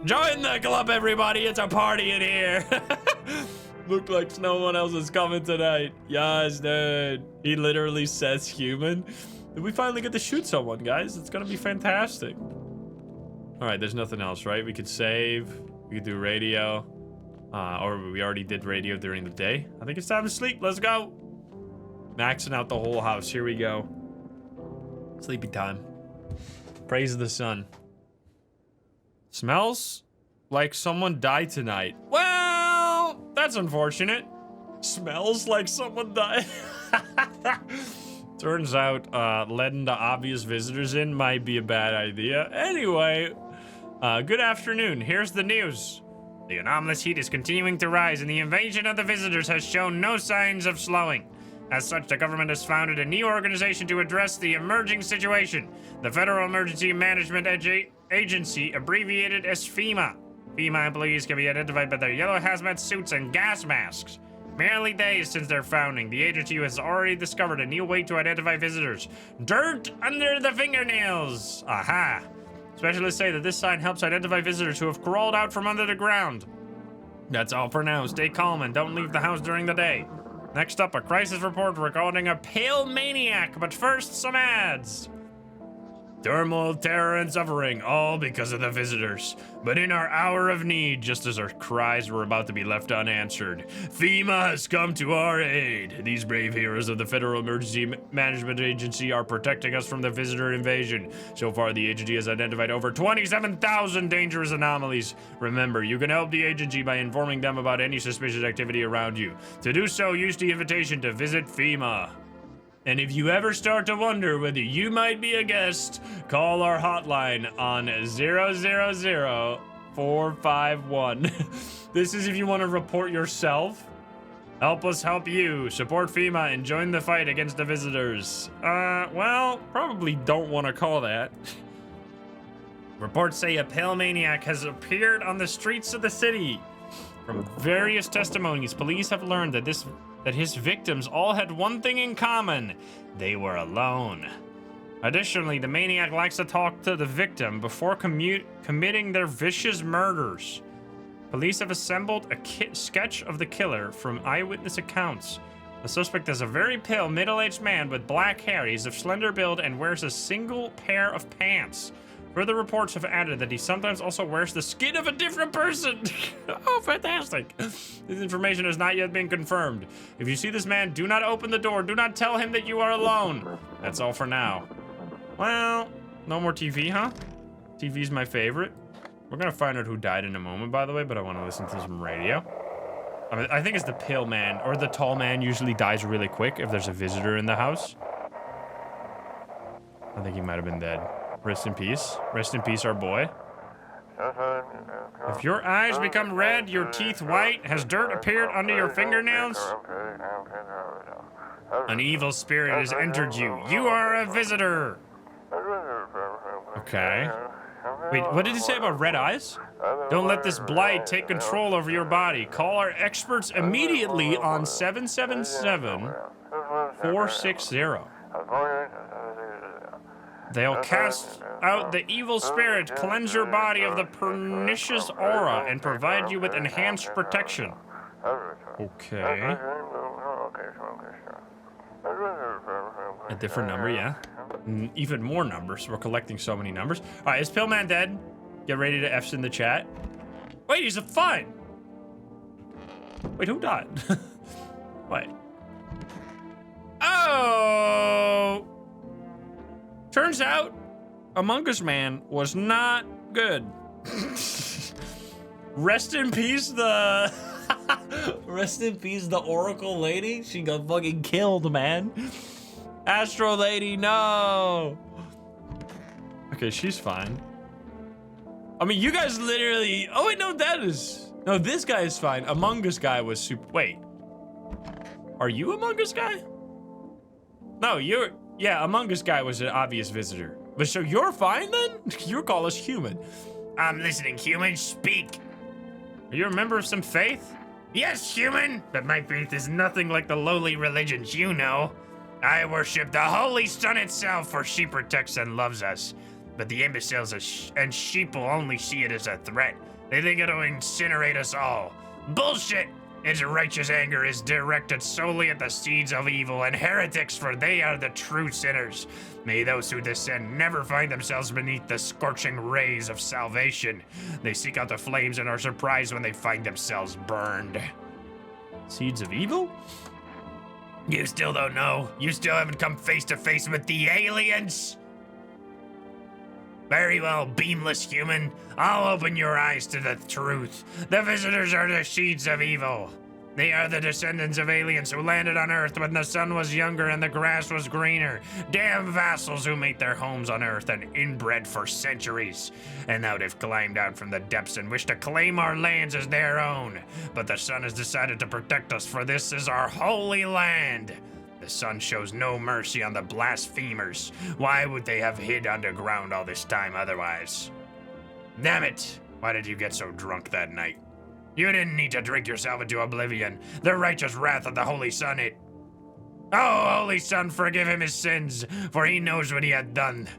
Join the club, everybody. It's a party in here. Look like no one else is coming tonight. Yes, dude. He literally says human. Did we finally get to shoot someone, guys? It's gonna be fantastic. All right, there's nothing else, right? We could save. We could do radio. Or we already did radio during the day. I think it's time to sleep. Let's go. Maxing out the whole house. Here we go. Sleepy time. Praise the sun. Smells like someone died tonight. Well, that's unfortunate. Smells like someone died. Turns out letting the obvious visitors in might be a bad idea. Anyway, good afternoon. Here's the news. The anomalous heat is continuing to rise, and the invasion of the visitors has shown no signs of slowing. As such, the government has founded a new organization to address the emerging situation, the Federal Emergency Management Agency, abbreviated as FEMA. FEMA employees can be identified by their yellow hazmat suits and gas masks. Merely days since their founding, the agency has already discovered a new way to identify visitors. Dirt under the fingernails! Aha! Specialists say that this sign helps identify visitors who have crawled out from under the ground. That's all for now. Stay calm and don't leave the house during the day. Next up, a crisis report regarding a pale maniac, but first, some ads. Turmoil, terror, and suffering, all because of the visitors. But in our hour of need, just as our cries were about to be left unanswered, FEMA has come to our aid. These brave heroes of the Federal Emergency Management Agency are protecting us from the visitor invasion. So far, the agency has identified over 27,000 dangerous anomalies. Remember, you can help the agency by informing them about any suspicious activity around you. To do so, use the invitation to visit FEMA. And if you ever start to wonder whether you might be a guest, call our hotline on 000-451. This is if you want to report yourself. Help us help you. Support FEMA and join the fight against the visitors. Well, probably don't want to call that. Reports say a pale maniac has appeared on the streets of the city. From various testimonies, police have learned that his victims all had one thing in common. They were alone. Additionally, the maniac likes to talk to the victim before committing their vicious murders. Police have assembled a sketch of the killer from eyewitness accounts. The suspect is a very pale, middle-aged man with black hair. He's of slender build and wears a single pair of pants. Further reports have added that he sometimes also wears the skin of a different person. Oh, fantastic. This information has not yet been confirmed. If you see this man, do not open the door. Do not tell him that you are alone. That's all for now. Well, no more TV, huh? TV's my favorite. We're gonna find out who died in a moment, by the way, but I want to listen to some radio. I mean, I think it's the pale man, or the tall man usually dies really quick if there's a visitor in the house. I think he might have been dead. Rest in peace. Rest in peace, our boy. If your eyes become red, your teeth white, has dirt appeared under your fingernails? An evil spirit has entered you. You are a visitor. Okay. Wait, what did he say about red eyes? Don't let this blight take control over your body. Call our experts immediately on 777-460. They'll cast out the evil spirit, cleanse your body of the pernicious aura, and provide you with enhanced protection. Okay. A different number, yeah. Even more numbers. We're collecting so many numbers. All right, is Pillman dead? Get ready to F's in the chat. Wait, he's fine. Wait, who died? Wait. Oh! Turns out, Among Us Man was not good. Rest in peace, the... Rest in peace, the Oracle lady. She got fucking killed, man. Astro lady, no. Okay, she's fine. I mean, you guys literally... Oh, wait, no, that is... No, this guy is fine. Among Us guy was super... Wait. Are you Among Us guy? No, you're... Yeah, Among Us guy was an obvious visitor. But so you're fine then? Your call is human. I'm listening, human. Speak. Are you a member of some faith? Yes, human. But my faith is nothing like the lowly religions you know. I worship the Holy Sun itself, for she protects and loves us. But the imbeciles and sheep will only see it as a threat. They think it'll incinerate us all. Bullshit! Its righteous anger is directed solely at the seeds of evil and heretics, for they are the true sinners. May those who descend never find themselves beneath the scorching rays of salvation. They seek out the flames and are surprised when they find themselves burned. Seeds of evil? You still don't know? You still haven't come face to face with the aliens? Very well, beamless human. I'll open your eyes to the truth. The visitors are the seeds of evil. They are the descendants of aliens who landed on Earth when the sun was younger and the grass was greener. Damn vassals who made their homes on Earth and inbred for centuries. And now they've climbed out from the depths and wish to claim our lands as their own. But the sun has decided to protect us, for this is our holy land. The sun shows no mercy on the blasphemers. Why would they have hid underground all this time otherwise? Damn it! Why did you get so drunk that night? You didn't need to drink yourself into oblivion. The righteous wrath of the Holy Sun, Oh, Holy Sun, forgive him his sins, for he knows what he had done.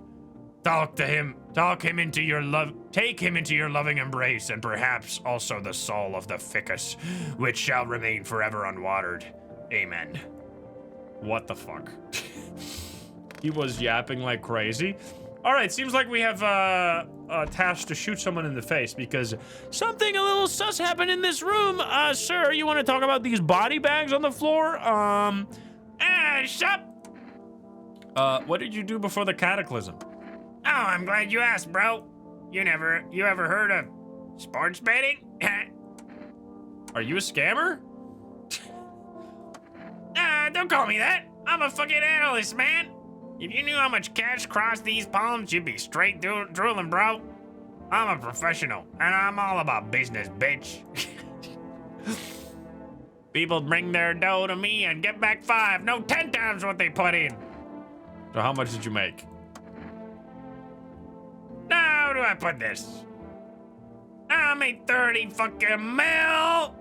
Take him into your loving embrace, and perhaps also the soul of the ficus, which shall remain forever unwatered. Amen. What the fuck? He was yapping like crazy. All right, seems like we have a task to shoot someone in the face because something a little sus happened in this room. Sir, you want to talk about these body bags on the floor? Shut. What did you do before the cataclysm? Oh, I'm glad you asked, bro. You ever heard of sports betting? Are you a scammer? Don't call me that. I'm a fucking analyst, man. If you knew how much cash crossed these palms, you'd be straight drooling, bro. I'm a professional, and I'm all about business, bitch. People bring their dough to me and get back 5, no 10 times what they put in. So how much did you make? Now, how do I put this? I made 30 fucking mil.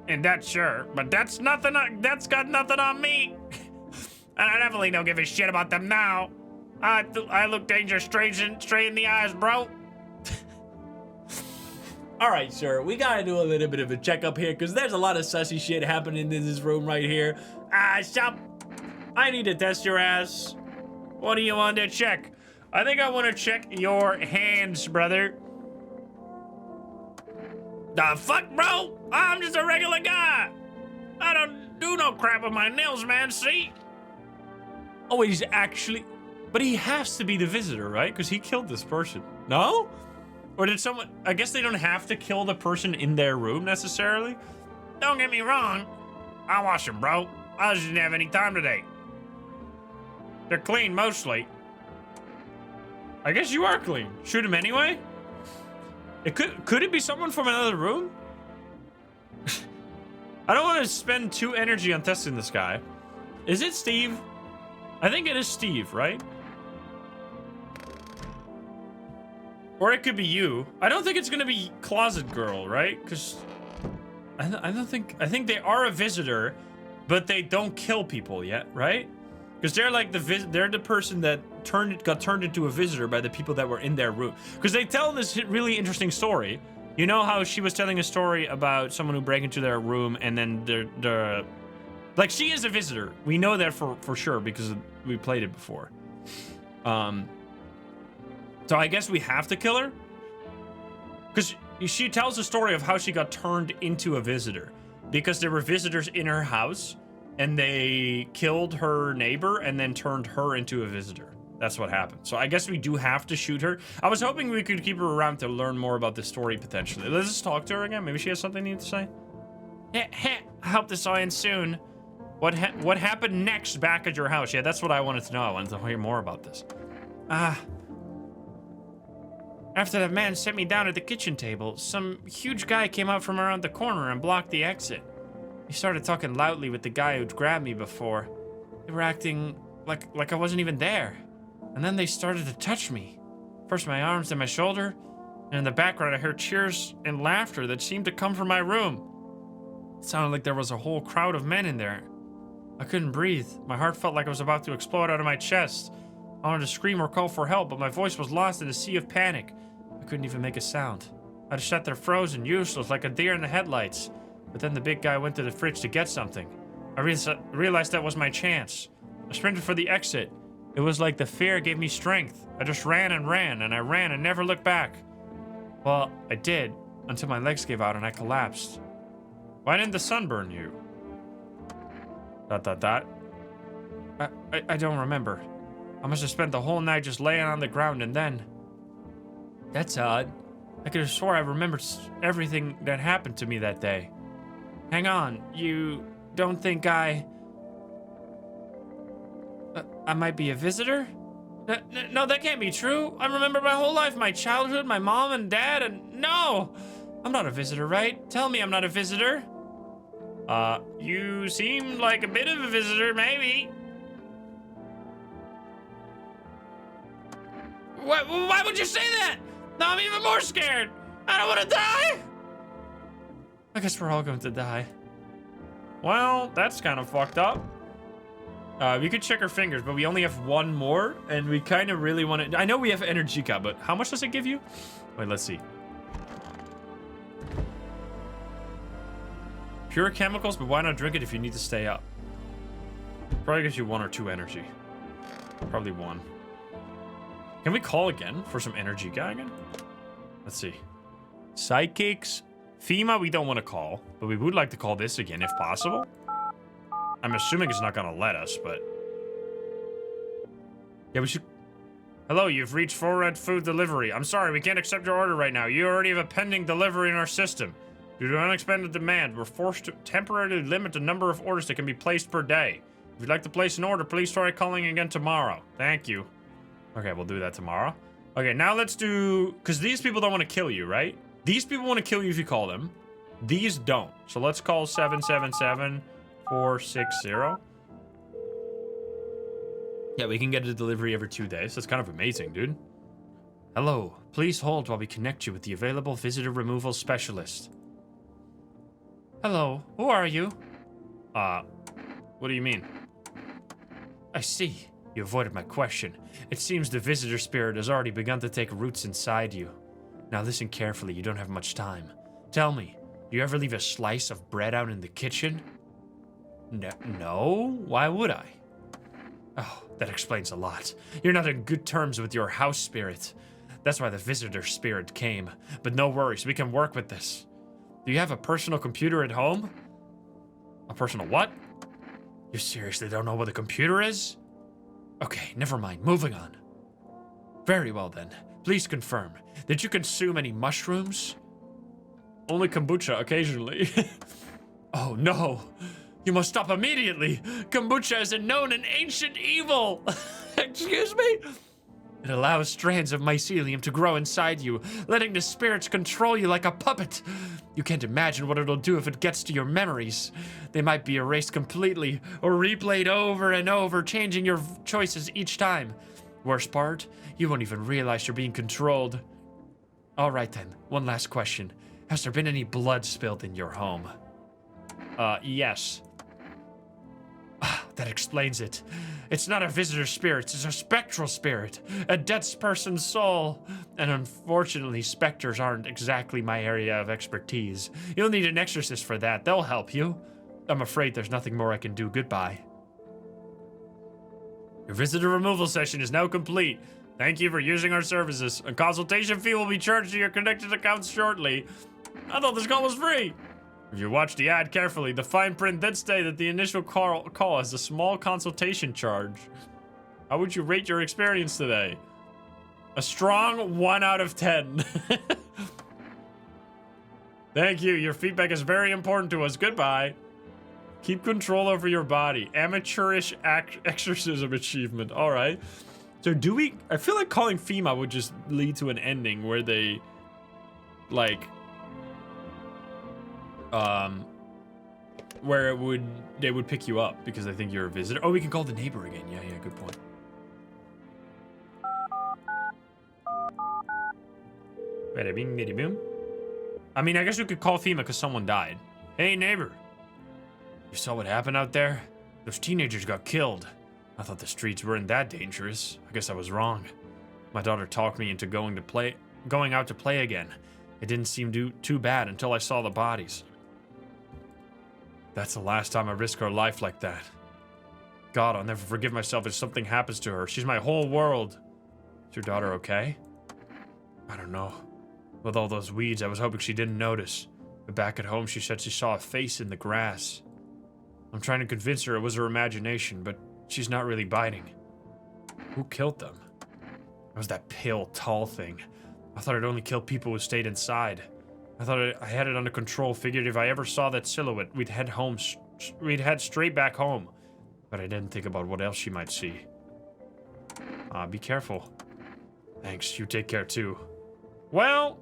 And that's sure, but that's got nothing on me. And I definitely don't give a shit about them now. I look dangerous straight in the eyes, bro. All right, sir, we gotta do a little bit of a checkup here because there's a lot of sussy shit happening in this room right here. Stop. I need to test your ass. What do you want to check? I think I want to check your hands, brother. The fuck, bro? I'm just a regular guy. I don't do no crap with my nails, man, see? Oh, he's actually... But he has to be the visitor, right? Because he killed this person. No? Or did someone... I guess they don't have to kill the person in their room, necessarily? Don't get me wrong. I'll wash them, bro. I just didn't have any time today. They're clean, mostly. I guess you are clean. Shoot him anyway? It could it be someone from another room? I don't want to spend 2 energy on testing this guy. Is it Steve? I think it is Steve, right? Or it could be you. I don't think it's gonna be Closet Girl, right? Because I think they are a visitor, but they don't kill people yet, right? Because they're like they're the person that got turned into a visitor by the people that were in their room. Because they tell this really interesting story. You know how she was telling a story about someone who break into their room and then they're like, she is a visitor. We know that for sure because we played it before. So I guess we have to kill her? Because she tells a story of how she got turned into a visitor. Because there were visitors in her house and they killed her neighbor and then turned her into a visitor. That's what happened. So I guess we do have to shoot her. I was hoping we could keep her around to learn more about the story potentially. Let's just talk to her again. Maybe she has something to say. I hope this will end soon. What happened next back at your house? Yeah, that's what I wanted to know. I wanted to hear more about this. After that man set me down at the kitchen table, some huge guy came out from around the corner and blocked the exit. He started talking loudly with the guy who'd grabbed me before. They were acting like I wasn't even there. And then they started to touch me. First my arms, then my shoulder. And in the background I heard cheers and laughter that seemed to come from my room. It sounded like there was a whole crowd of men in there. I couldn't breathe. My heart felt like it was about to explode out of my chest. I wanted to scream or call for help, but my voice was lost in a sea of panic. I couldn't even make a sound. I just sat there frozen, useless, like a deer in the headlights. But then the big guy went to the fridge to get something. I realized that was my chance. I sprinted for the exit. It was like the fear gave me strength. I just ran and ran, and I ran and never looked back. Well, I did, until my legs gave out and I collapsed. Why didn't the sun burn you? ... I don't remember. I must have spent the whole night just laying on the ground and then... That's odd. I could have swore I remembered everything that happened to me that day. Hang on, you don't think I might be a visitor? No, that can't be true. I remember my whole life, my childhood, my mom and dad, and no! I'm not a visitor, right? Tell me I'm not a visitor. You seem like a bit of a visitor, maybe. Why would you say that? Now I'm even more scared. I don't want to die. I guess we're all going to die. Well, that's kind of fucked up. We could check our fingers, but we only have one more, and we kind of really want to... I know we have Energica, but how much does it give you? Wait, let's see. Pure chemicals, but why not drink it if you need to stay up? Probably gives you 1 or 2 energy. Probably 1. Can we call again for some Energica again? Let's see. Psychics. FEMA, we don't want to call, but we would like to call this again if possible. I'm assuming it's not going to let us, but... Yeah, we should... Hello, you've reached Full Red Food Delivery. I'm sorry, we can't accept your order right now. You already have a pending delivery in our system. Due to unexpected demand, we're forced to temporarily limit the number of orders that can be placed per day. If you'd like to place an order, please try calling again tomorrow. Thank you. Okay, we'll do that tomorrow. Okay, now let's do... Because these people don't want to kill you, right? These people want to kill you if you call them. These don't. So let's call 777-460. Yeah, we can get a delivery every 2 days. That's kind of amazing, dude. Hello. Please hold while we connect you with the available visitor removal specialist. Hello. Who are you? What do you mean? I see. You avoided my question. It seems the visitor spirit has already begun to take roots inside you. Now listen carefully, you don't have much time. Tell me, do you ever leave a slice of bread out in the kitchen? No? Why would I? Oh, that explains a lot. You're not on good terms with your house spirit. That's why the visitor spirit came. But no worries, we can work with this. Do you have a personal computer at home? A personal what? You seriously don't know what a computer is? Okay, never mind, moving on. Very well then. Please confirm. Did you consume any mushrooms? Only kombucha occasionally. Oh no! You must stop immediately! Kombucha is a known and ancient evil! Excuse me? It allows strands of mycelium to grow inside you, letting the spirits control you like a puppet. You can't imagine what it'll do if it gets to your memories. They might be erased completely, or replayed over and over, changing your choices each time. Worst part, you won't even realize you're being controlled. Alright then, one last question. Has there been any blood spilled in your home? Yes. That explains it. It's not a visitor spirit, it's a spectral spirit. A dead person's soul. And unfortunately, specters aren't exactly my area of expertise. You'll need an exorcist for that, they'll help you. I'm afraid there's nothing more I can do, goodbye. Your visitor removal session is now complete. Thank you for using our services. A consultation fee will be charged to your connected accounts shortly. I thought this call was free. If you watch the ad carefully, the fine print did state that the initial call has a small consultation charge. How would you rate your experience today? A strong 1 out of 10. Thank you. Your feedback is very important to us. Goodbye. Keep control over your body. Amateurish exorcism achievement. All right. So do we... I feel like calling FEMA would just lead to an ending where they... like... where they would pick you up because they think you're a visitor. Oh, we can call the neighbor again. Yeah, good point. Bada bing, bada boom. I mean, I guess we could call FEMA because someone died. Hey, neighbor. You saw what happened out there? Those teenagers got killed. I thought the streets weren't that dangerous. I guess I was wrong. My daughter talked me into going out to play again. It didn't seem too bad until I saw the bodies. That's the last time I risk her life like that. God, I'll never forgive myself if something happens to her. She's my whole world. Is your daughter okay? I don't know. With all those weeds, I was hoping she didn't notice. But back at home, she said she saw a face in the grass. I'm trying to convince her it was her imagination, but she's not really biting. Who killed them? It was that pale, tall thing. I thought it only killed people who stayed inside. I thought I had it under control, figured if I ever saw that silhouette, we'd head straight back home. But I didn't think about what else she might see. Be careful. Thanks, you take care too. Well,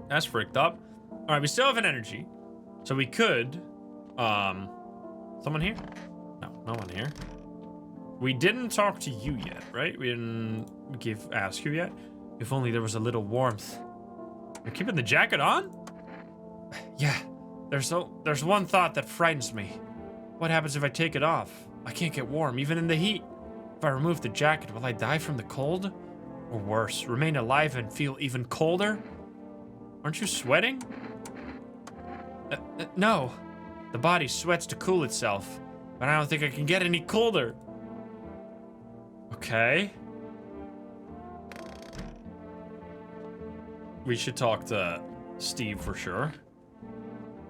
that's fricked up. Alright, we still have an energy. So we could, someone here? No, no one here. We didn't talk to you yet, right? We didn't ask you yet. If only there was a little warmth. You're keeping the jacket on? Yeah, there's one thought that frightens me. What happens if I take it off? I can't get warm, even in the heat. If I remove the jacket, will I die from the cold? Or worse, remain alive and feel even colder? Aren't you sweating? No. The body sweats to cool itself, but I don't think I can get any colder. Okay. We should talk to Steve for sure.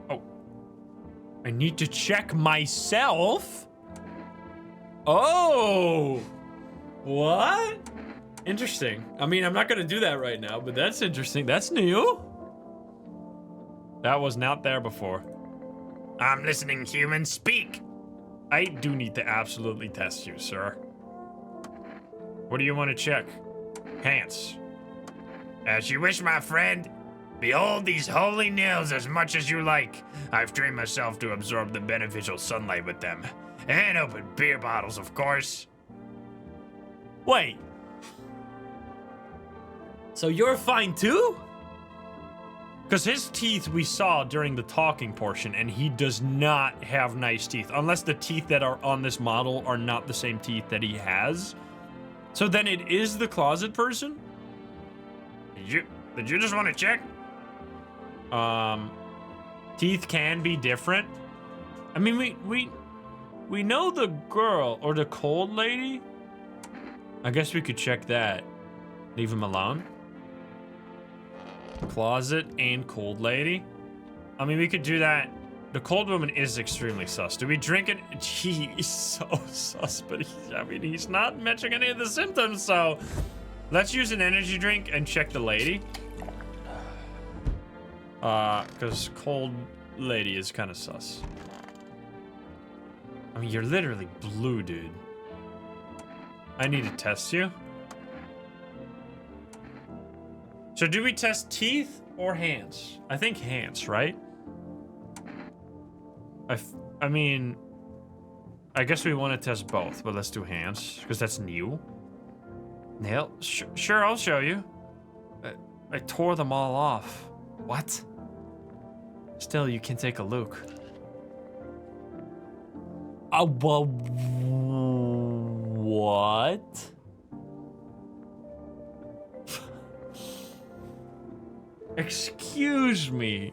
Oh. I need to check myself? Oh! What? Interesting. I mean, I'm not gonna do that right now, but that's interesting. That's new. That was not there before. I'm listening, human. Speak! I do need to absolutely test you, sir. What do you want to check? Pants. As you wish, my friend. Behold these holy nails as much as you like. I've trained myself to absorb the beneficial sunlight with them. And open beer bottles, of course. Wait. So you're fine too? Because his teeth we saw during the talking portion, and he does not have nice teeth. Unless the teeth that are on this model are not the same teeth that he has. So then it is the closet person? Did you just want to check? Teeth can be different. I mean, we know the girl or the cold lady. I guess we could check that. Leave him alone. Closet and cold lady. I mean, we could do that. The cold woman is extremely sus. Do we drink it? He is so sus, but he's not matching any of the symptoms, so let's use an energy drink and check the lady. Because cold lady is kind of sus. I mean, you're literally blue, dude. I need to test you. So do we test teeth or hands? I think hands, right? I mean, I guess we want to test both, but let's do hands because that's new. Nail? Sure, I'll show you. I tore them all off. What? Still, you can take a look. Well, what? Excuse me.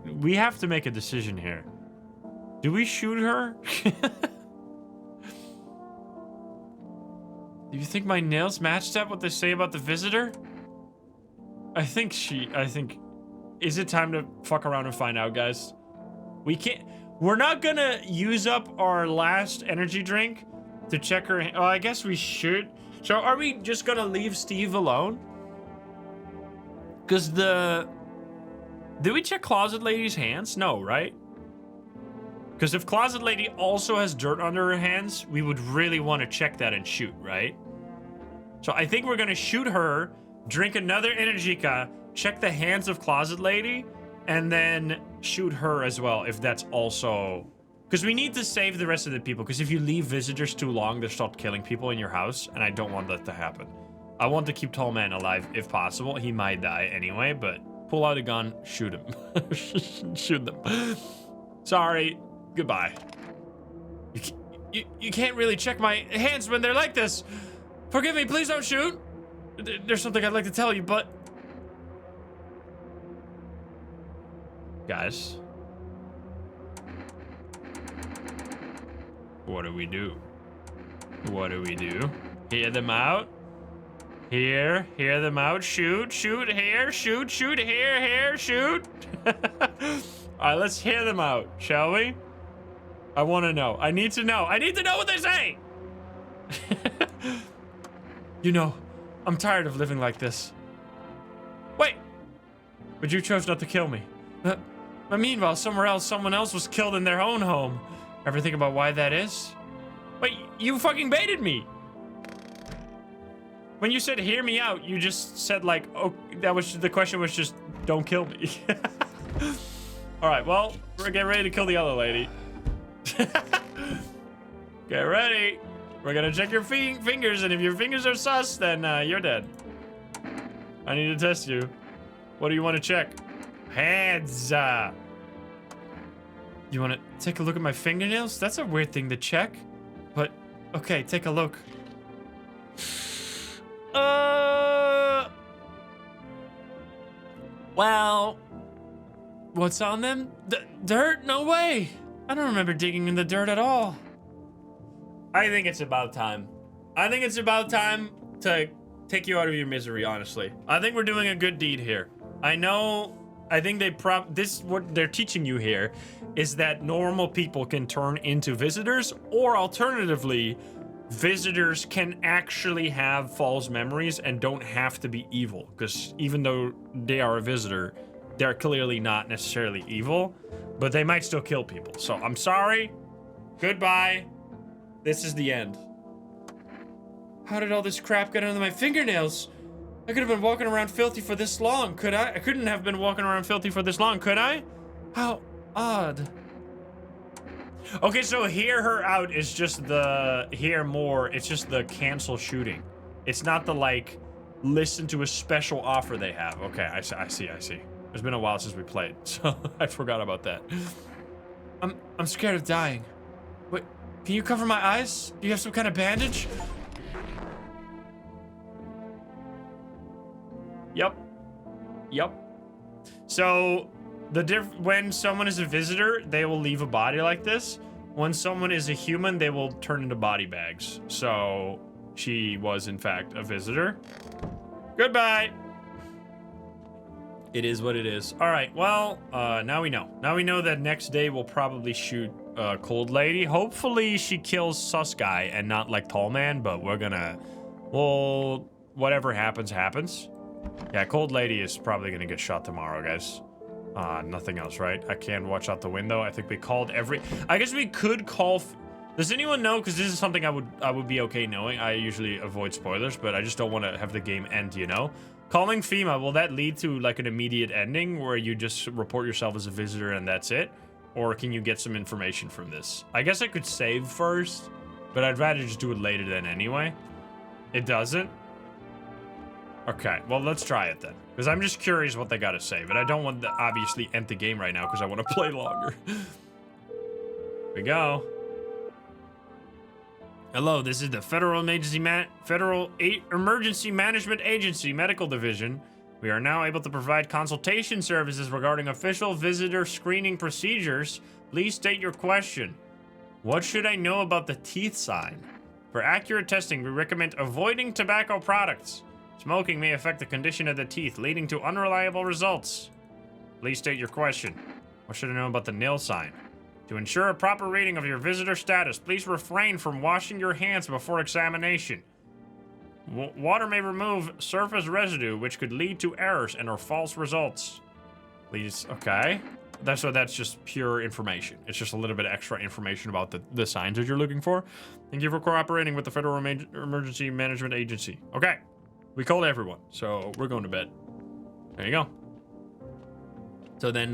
We have to make a decision here. Do we shoot her? Do you think my nails matched up what they say about the visitor? I think, is it time to fuck around and find out, guys? We're not gonna use up our last energy drink to check her. Oh, I guess we should. So are we just gonna leave Steve alone? Because did we check Closet Lady's hands? No, right? Because if Closet Lady also has dirt under her hands, we would really want to check that and shoot, right? So I think we're going to shoot her, drink another Energica, check the hands of Closet Lady, and then shoot her as well, if that's also... Because we need to save the rest of the people, because if you leave visitors too long, they'll start killing people in your house, and I don't want that to happen. I want to keep Tall Man alive if possible. He might die anyway, but pull out a gun, shoot him. Shoot them. Sorry. Goodbye. You can't really check my hands when they're like this. Forgive me, please don't shoot. There's something I'd like to tell you, but... Guys. What do we do? What do we do? Hear them out? Hear them out. Shoot, here, shoot, here, shoot. All right, let's hear them out, shall we? I want to know. I need to know. I need to know what they say. You know, I'm tired of living like this. Wait, but you chose not to kill me. But meanwhile, somewhere else, someone else was killed in their own home. Ever think about why that is? Wait, you fucking baited me. When you said hear me out, you just said like, oh, the question was just don't kill me. All right, well, we're getting ready to kill the other lady. Get ready. We're gonna check your fingers, and if your fingers are sus, then you're dead. I need to test you. What do you want to check? Hands. You want to take a look at my fingernails? That's a weird thing to check. But, okay, take a look. Well, what's on them? Dirt? No way. I don't remember digging in the dirt at all. I think it's about time. I think it's about time to take you out of your misery, honestly. I think we're doing a good deed here. I think what they're teaching you here is that normal people can turn into visitors, or alternatively, visitors can actually have false memories and don't have to be evil, because even though they are a visitor, they're clearly not necessarily evil, but they might still kill people. So I'm sorry. Goodbye. This is the end. How did all this crap get under my fingernails? I could have been walking around filthy for this long, could I? I couldn't have been walking around filthy for this long, could I? How odd. Okay, so hear her out is just the hear more. It's just the cancel shooting. It's not the like listen to a special offer they have. Okay, I see. It's been a while since we played, so I forgot about that. I'm scared of dying. Wait, can you cover my eyes? Do you have some kind of bandage? Yep. So when someone is a visitor, they will leave a body like this. When someone is a human, they will turn into body bags. So she was in fact a visitor. Goodbye. It is what it is. All right, well, now we know. Now we know that next day we'll probably shoot Cold Lady. Hopefully she kills Sus Guy and not like Tall Man, but well, whatever happens, happens. Yeah, Cold Lady is probably gonna get shot tomorrow, guys. Nothing else, right? I can't watch out the window. I think we called I guess we could call... Does anyone know? Because this is something I would be okay knowing. I usually avoid spoilers, but I just don't want to have the game end, you know? Calling FEMA, will that lead to like an immediate ending where you just report yourself as a visitor and that's it? Or can you get some information from this? I guess I could save first, but I'd rather just do it later than anyway. It doesn't? Okay, well, let's try it then. Because I'm just curious what they gotta say, but I don't want to obviously end the game right now because I want to play longer. Here we go. Hello, this is the Federal Emergency Management Agency Medical Division. We are now able to provide consultation services regarding official visitor screening procedures. Please state your question. What should I know about the teeth sign? For accurate testing, we recommend avoiding tobacco products. Smoking may affect the condition of the teeth, leading to unreliable results. Please state your question. What should I know about the nil sign? To ensure a proper reading of your visitor status, please refrain from washing your hands before examination. Water may remove surface residue, which could lead to errors and or false results. Please, okay. That's just pure information. It's just a little bit extra information about the signs that you're looking for. Thank you for cooperating with the Federal Emergency Management Agency. Okay. We called everyone, so we're going to bed. There you go. So then,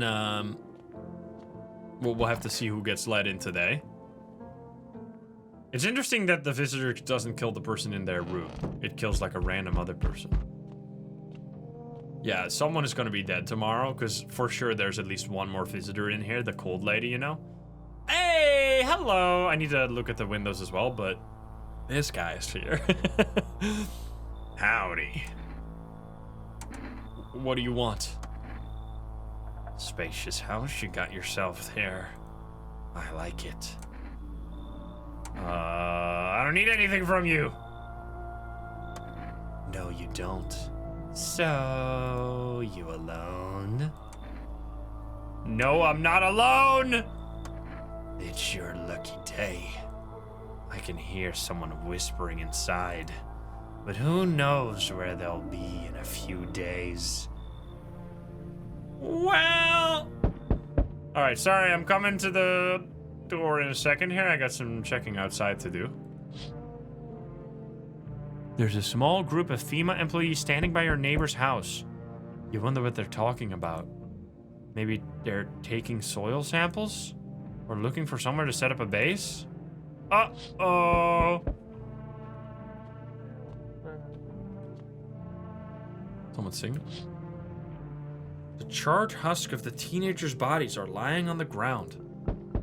we'll have to see who gets let in today. It's interesting that the visitor doesn't kill the person in their room. It kills like a random other person. Yeah, someone is going to be dead tomorrow, because for sure there's at least one more visitor in here, the Cold Lady, you know? Hey, hello! I need to look at the windows as well, but this guy is here. Howdy. What do you want? Spacious house you got yourself there. I like it. I don't need anything from you. No, you don't. So, you alone? No, I'm not alone! It's your lucky day. I can hear someone whispering inside. But who knows where they'll be in a few days. Well... Alright, sorry, I'm coming to the door in a second here. I got some checking outside to do. There's a small group of FEMA employees standing by your neighbor's house. You wonder what they're talking about. Maybe they're taking soil samples? Or looking for somewhere to set up a base? Uh-oh. Someone singing? The charred husk of the teenagers' bodies are lying on the ground.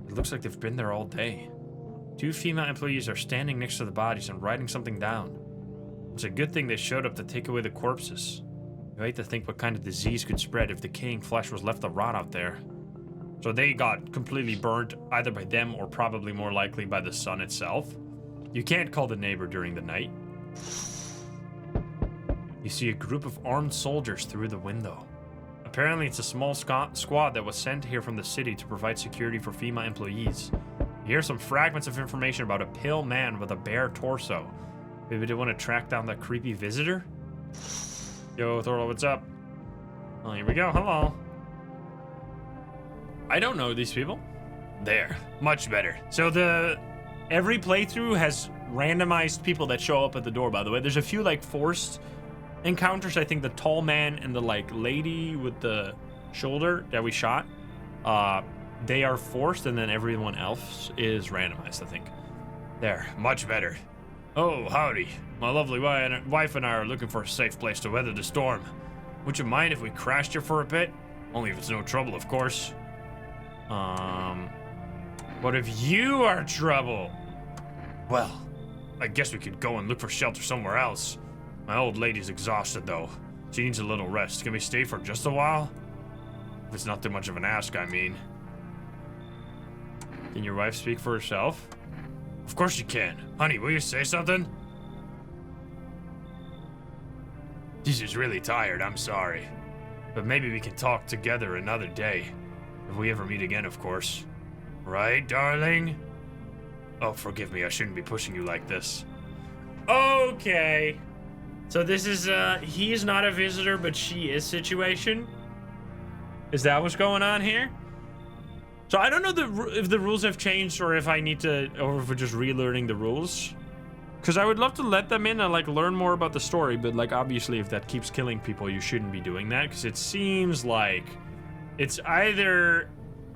It looks like they've been there all day. 2 FEMA employees are standing next to the bodies and writing something down. It's a good thing they showed up to take away the corpses. You hate to think what kind of disease could spread if decaying flesh was left to rot out there. So they got completely burnt, either by them or probably more likely by the sun itself. You can't call the neighbor during the night. You see a group of armed soldiers through the window. Apparently it's a small squad that was sent here from the city to provide security for FEMA employees. You hear some fragments of information about a pale man with a bare torso. Maybe they want to track down that creepy visitor? Yo, Thorlo, what's up? Oh, here we go. Hello. I don't know these people. There. Much better. So every playthrough has randomized people that show up at the door, by the way. There's a few, like, forced encounters. I think the tall man and the, like, lady with the shoulder that we shot, they are forced, and then everyone else is randomized, I think. There. Much better. Oh, howdy. My lovely wife and I are looking for a safe place to weather the storm. Would you mind if we crashed here for a bit? Only if it's no trouble, of course. What if you are trouble? Well, I guess we could go and look for shelter somewhere else. My old lady's exhausted, though. She needs a little rest. Can we stay for just a while? If it's not too much of an ask, I mean. Can your wife speak for herself? Of course you can. Honey, will you say something? She's really tired, I'm sorry. But maybe we can talk together another day. If we ever meet again, of course. Right, darling? Oh, forgive me, I shouldn't be pushing you like this. Okay. So this is, he is not a visitor, but she is situation? Is that what's going on here? So I don't know if the rules have changed or if I need to, or if we're just relearning the rules. Because I would love to let them in and, like, learn more about the story, but, like, obviously if that keeps killing people, you shouldn't be doing that, because it seems like it's either...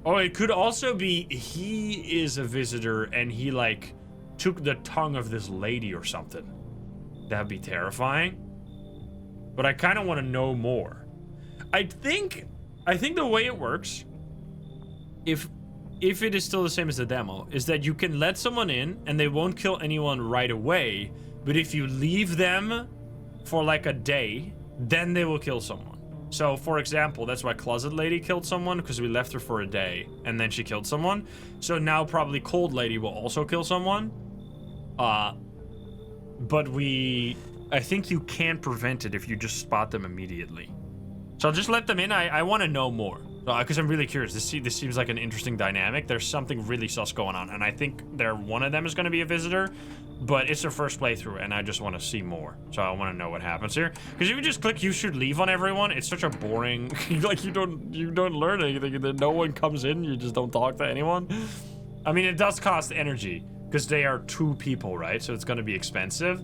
Oh, it could also be he is a visitor and he, like, took the tongue of this lady or something. That'd be terrifying. But I kind of want to know more. I think the way it works, if it is still the same as the demo, is that you can let someone in and they won't kill anyone right away, but if you leave them for like a day, then they will kill someone. So, for example, that's why Closet Lady killed someone, because we left her for a day, and then she killed someone. So now probably Cold Lady will also kill someone. But I think you can prevent it if you just spot them immediately. So I'll just let them in. I want to know more. Because I'm really curious. This seems like an interesting dynamic. There's something really sus going on, and I think one of them is going to be a visitor, but it's their first playthrough, and I just want to see more. So I want to know what happens here. Because if you just click "You should leave" on everyone, it's such a boring. Like you don't learn anything, and then no one comes in. You just don't talk to anyone. I mean, it does cost energy because they are 2 people, right? So it's going to be expensive.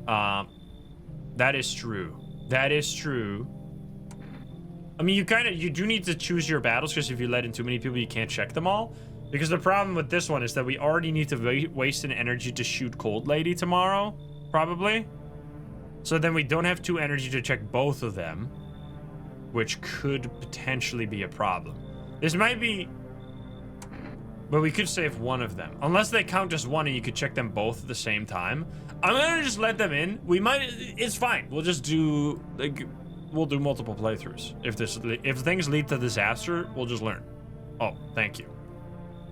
That is true. That is true. I mean, you do need to choose your battles, because if you let in too many people, you can't check them all. Because the problem with this one is that we already need to waste an energy to shoot Cold Lady tomorrow, probably. So then we don't have 2 energy to check both of them, which could potentially be a problem. This might be... But we could save one of them. Unless they count as one and you could check them both at the same time. I'm gonna just let them in. It's fine. We'll just do... like, we'll do multiple playthroughs. If things lead to disaster, we'll just learn. Oh, thank you.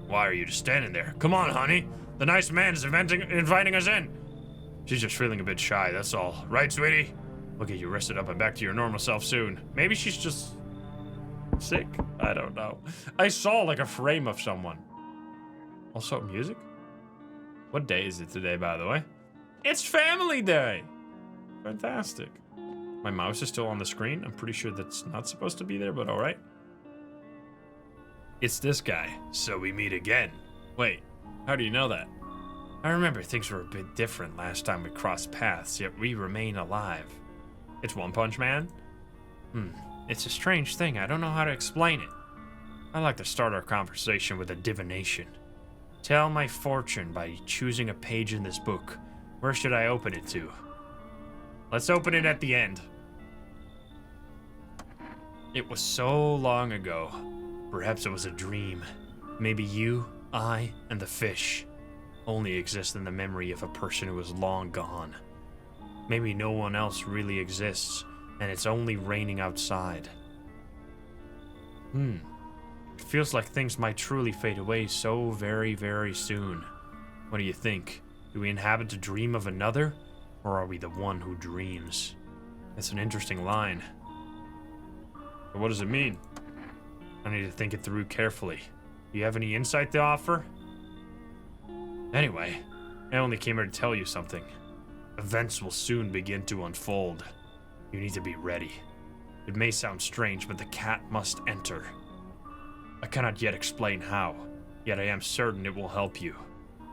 Why are you just standing there? Come on, honey. The nice man is inviting us in. She's just feeling a bit shy, that's all. Right, sweetie? We'll get you rested up and back to your normal self soon. Maybe she's just sick? I don't know. I saw like a frame of someone. Also, music? What day is it today, by the way? It's Family Day! Fantastic. My mouse is still on the screen. I'm pretty sure that's not supposed to be there, but alright. It's this guy. So we meet again. Wait, how do you know that? I remember things were a bit different last time we crossed paths, yet we remain alive. It's One Punch Man? It's a strange thing. I don't know how to explain it. I like to start our conversation with a divination. Tell my fortune by choosing a page in this book. Where should I open it to? Let's open it at the end. It was so long ago. Perhaps it was a dream. Maybe you, I, and the fish only exist in the memory of a person who is long gone. Maybe no one else really exists, and it's only raining outside. It feels like things might truly fade away so very, very soon. What do you think? Do we inhabit a dream of another? Or are we the one who dreams? That's an interesting line. But what does it mean? I need to think it through carefully. Do you have any insight to offer? Anyway, I only came here to tell you something. Events will soon begin to unfold. You need to be ready. It may sound strange, but the cat must enter. I cannot yet explain how, yet I am certain it will help you.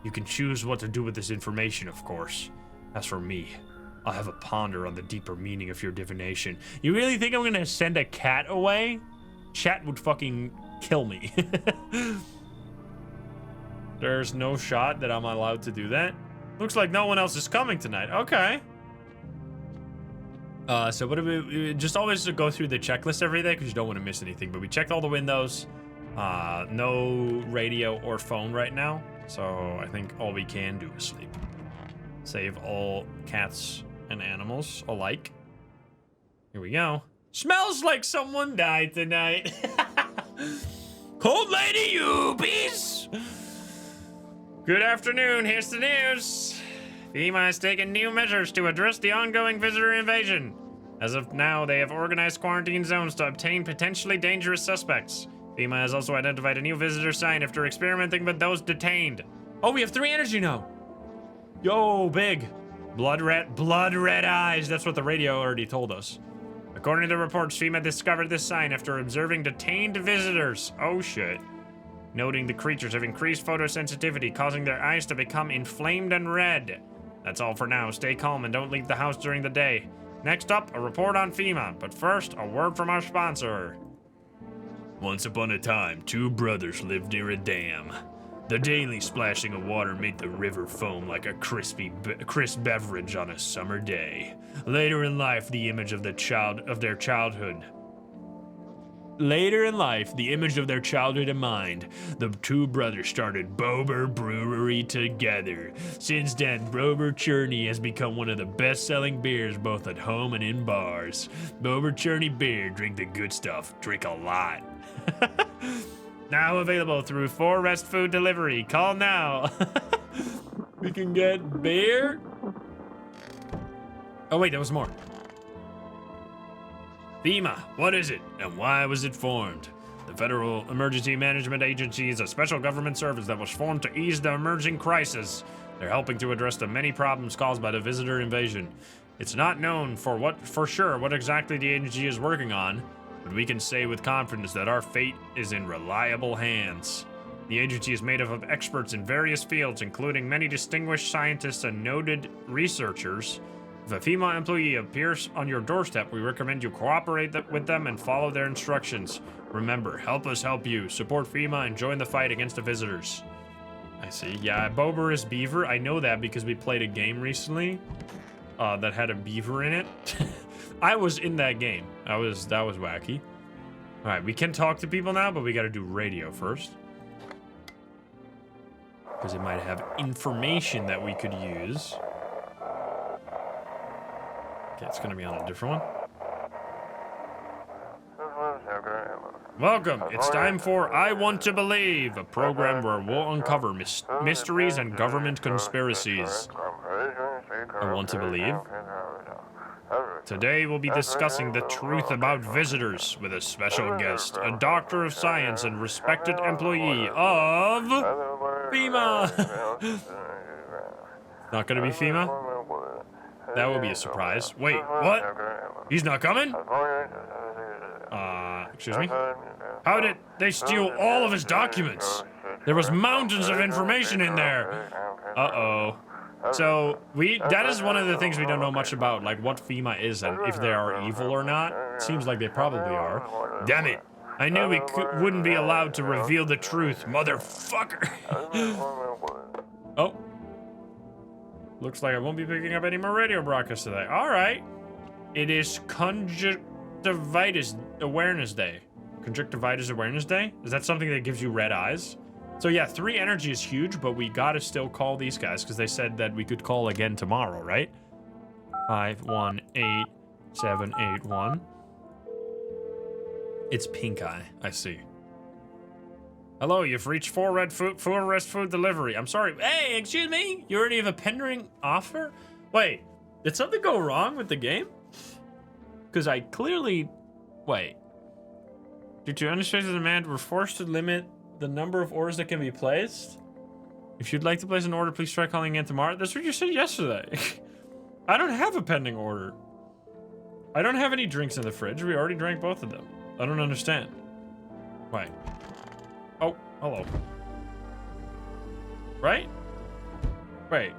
You can choose what to do with this information, of course. As for me, I'll have a ponder on the deeper meaning of your divination. You really think I'm gonna send a cat away? Chat would fucking kill me. There's no shot that I'm allowed to do that. Looks like no one else is coming tonight. Okay. So what do we just always go through the checklist every day because you don't want to miss anything. But we checked all the windows. No radio or phone right now. So I think all we can do is sleep. Save all cats and animals alike. Here we go. Smells like someone died tonight. Cold lady, you peace. Good afternoon. Here's the news. FEMA has taken new measures to address the ongoing visitor invasion. As of now, they have organized quarantine zones to obtain potentially dangerous suspects. FEMA has also identified a new visitor sign after experimenting with those detained. Oh, we have 3 energy now. Yo, big. Blood red eyes. That's what the radio already told us. According to reports, FEMA discovered this sign after observing detained visitors. Oh, shit. Noting the creatures have increased photosensitivity, causing their eyes to become inflamed and red. That's all for now. Stay calm and don't leave the house during the day. Next up, a report on FEMA. But first, a word from our sponsor. Once upon a time, 2 brothers lived near a dam. The daily splashing of water made the river foam like a crisp beverage on a summer day. Later in life, the image of their childhood in mind, the 2 brothers started Bober Brewery together. Since then, Bober Churney has become one of the best-selling beers both at home and in bars. Bober Churney beer, drink the good stuff, drink a lot. Now available through 4 Rest Food Delivery. Call now. We can get beer. Oh wait, there was more. FEMA, what is it, and why was it formed? The Federal Emergency Management Agency is a special government service that was formed to ease the emerging crisis. They're helping to address the many problems caused by the visitor invasion. It's not known for sure what exactly the agency is working on, but we can say with confidence that our fate is in reliable hands. The agency is made up of experts in various fields, including many distinguished scientists and noted researchers. If a FEMA employee appears on your doorstep, we recommend you cooperate with them and follow their instructions. Remember, help us help you. Support FEMA and join the fight against the visitors. I see. Yeah, Bober is beaver. I know that because we played a game recently that had a beaver in it. I was in that game. That was wacky. All right, we can talk to people now, but we got to do radio first. Because it might have information that we could use. Okay, it's gonna be on a different one. Welcome, it's time for I Want to Believe, a program where we'll uncover mysteries and government conspiracies. I want to believe. Today we'll be discussing the truth about visitors with a special guest, a doctor of science and respected employee of FEMA. Not gonna be FEMA? That will be a surprise. Wait, what? He's not coming? Excuse me? How did they steal all of his documents? There was mountains of information in there. Uh-oh. So, that is one of the things we don't know much about, like what FEMA is and if they are evil or not. It seems like they probably are. Damn it. I knew we wouldn't be allowed to reveal the truth, motherfucker. Oh. Looks like I won't be picking up any more radio broadcasts today. All right. It is Conjunctivitis Awareness Day. Conjunctivitis Awareness Day? Is that something that gives you red eyes? So yeah, 3 energy is huge, but we gotta still call these guys because they said that we could call again tomorrow, right? 518781. It's pink eye. I see. Hello, you've reached 4 Rest Food Delivery. I'm sorry. Hey, excuse me? You already have a pending offer? Wait, did something go wrong with the game? Because I clearly... Wait. Due to unrestricted demand, we're forced to limit the number of orders that can be placed. If you'd like to place an order, please try calling again tomorrow. That's what you said yesterday. I don't have a pending order. I don't have any drinks in the fridge. We already drank both of them. I don't understand. Wait. Oh, hello. Right? Wait.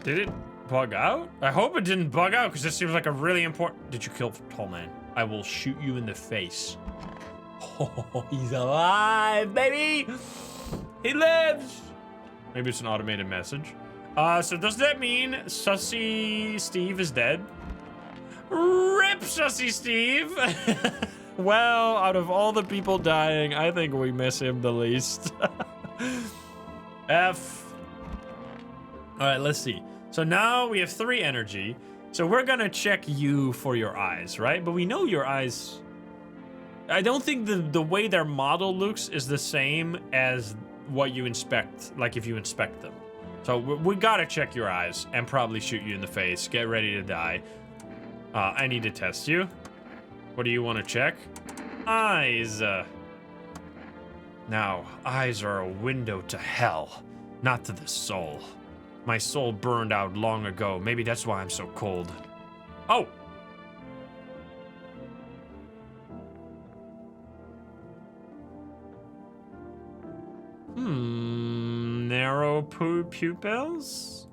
Did it bug out? I hope it didn't bug out because this seems like a really important... Did you kill Tall Man? I will shoot you in the face. Oh, he's alive, baby! He lives! Maybe it's an automated message. So does that mean Sussy Steve is dead? Rip, Sussy Steve. Well, out of all the people dying, I think we miss him the least. F. All right, let's see. So now we have 3 energy. So we're gonna check you for your eyes, right? But we know your eyes. I don't think the way their model looks is the same as what you inspect, like if you inspect them. So we gotta check your eyes and probably shoot you in the face. Get ready to die. I need to test you. What do you want to check? Eyes. Now, eyes are a window to hell, not to the soul. My soul burned out long ago. Maybe that's why I'm so cold. Oh! Narrow pupils?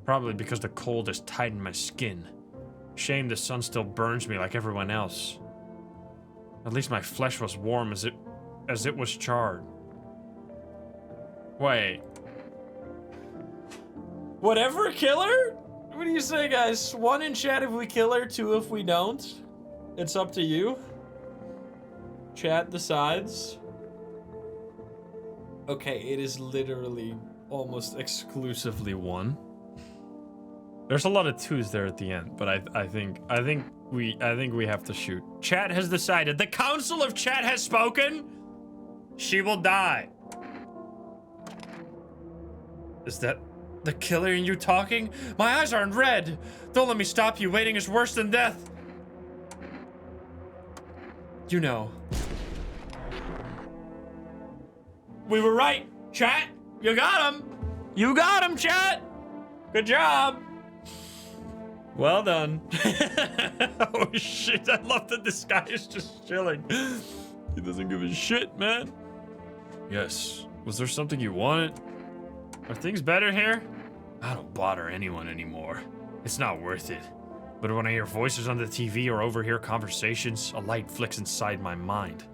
Probably because the cold has tightened my skin. Shame the sun still burns me like everyone else. At least my flesh was warm as it was charred. Wait. Whatever, killer? What do you say, guys? 1 in chat if we kill her, 2 if we don't. It's up to you. Chat decides. Okay, it is literally almost exclusively 1. There's a lot of 2s there at the end, but I think we have to shoot. Chat has decided. The Council of Chat has spoken. She will die. Is that the killer in you talking? My eyes aren't red. Don't let me stop you. Waiting is worse than death. You know. We were right, chat. You got him. You got him, chat. Good job. Well done. Oh shit, I love that this guy is just chilling. He doesn't give a shit, man. Yes. Was there something you wanted? Are things better here? I don't bother anyone anymore. It's not worth it. But when I hear voices on the TV or overhear conversations, a light flicks inside my mind.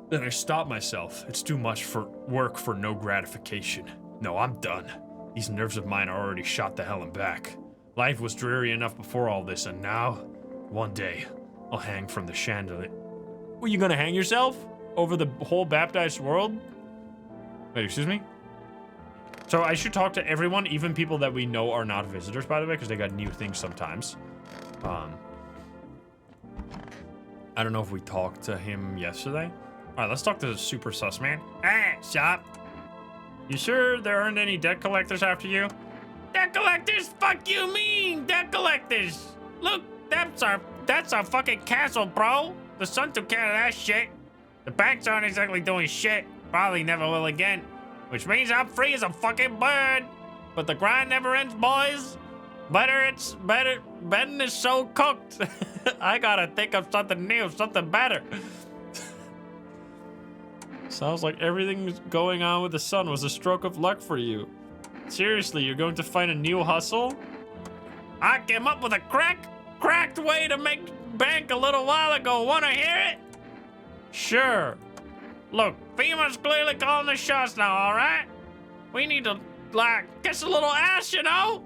Then I stop myself. It's too much for work for no gratification. No, I'm done. These nerves of mine are already shot the hell and back. Life was dreary enough before all this, and now, one day, I'll hang from the chandelier. Were you gonna hang yourself? Over the whole baptized world? Wait, excuse me? So I should talk to everyone, even people that we know are not visitors, by the way, because they got new things sometimes. I don't know if we talked to him yesterday. All right, let's talk to the super sus man. Hey, shop. You sure there aren't any debt collectors after you? Debt collectors? Fuck you mean, debt collectors? Look, that's our fucking castle, bro. The sun took care of that shit. The banks aren't exactly doing shit. Probably never will again. Which means I'm free as a fucking bird. But the grind never ends, boys. Betting is so cooked. I gotta think of something new, something better. Sounds like everything going on with the sun was a stroke of luck for you. Seriously, you're going to find a new hustle? I came up with a cracked way to make bank a little while ago. Wanna hear it? Sure. Look, FEMA's clearly calling the shots now, alright? We need to, like, kiss a little ass, you know?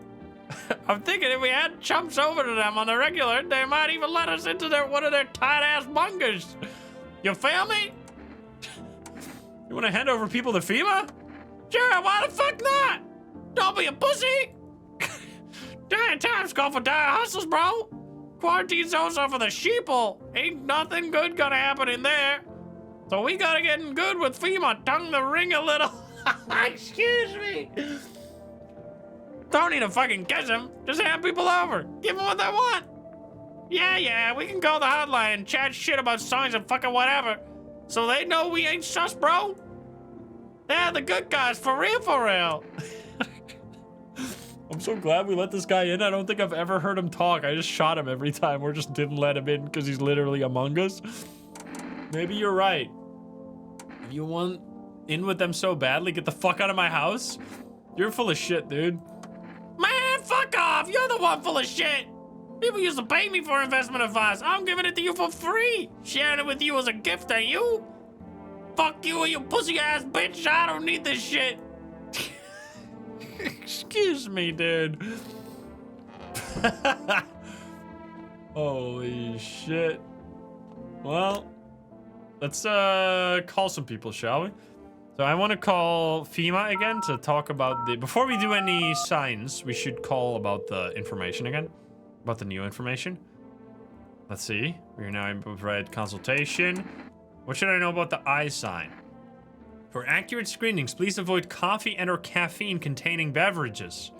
I'm thinking if we had chumps over to them on the regular, they might even let us into one of their tight-ass bungers. You feel me? You wanna hand over people to FEMA? Sure, why the fuck not? Don't be a pussy! Dire times call for dire hustles, bro! Quarantine zones are for the sheeple. Ain't nothing good gonna happen in there. So we gotta get in good with FEMA, tongue the ring a little. Excuse me. Don't need to fucking kiss them. Just hand people over. Give them what they want. Yeah, we can call the hotline and chat shit about songs and fucking whatever. So they know we ain't sus, bro. They're the good guys, for real. I'm so glad we let this guy in. I don't think I've ever heard him talk. I just shot him every time or just didn't let him in because he's literally among us. Maybe you're right. If you want in with them so badly, get the fuck out of my house. You're full of shit, dude. Man, fuck off. You're the one full of shit. People used to pay me for investment advice. I'm giving it to you for free. Sharing it with you as a gift, ain't you? Fuck you, you pussy ass bitch. I don't need this shit. Excuse me, dude. Holy shit. Well, let's call some people, shall we? So I want to call FEMA again to talk about the... Before we do any signs, we should call about the information again. About the new information. Let's see. We are now able to provide consultation. What should I know about the eye sign? For accurate screenings, please avoid coffee and or caffeine containing beverages.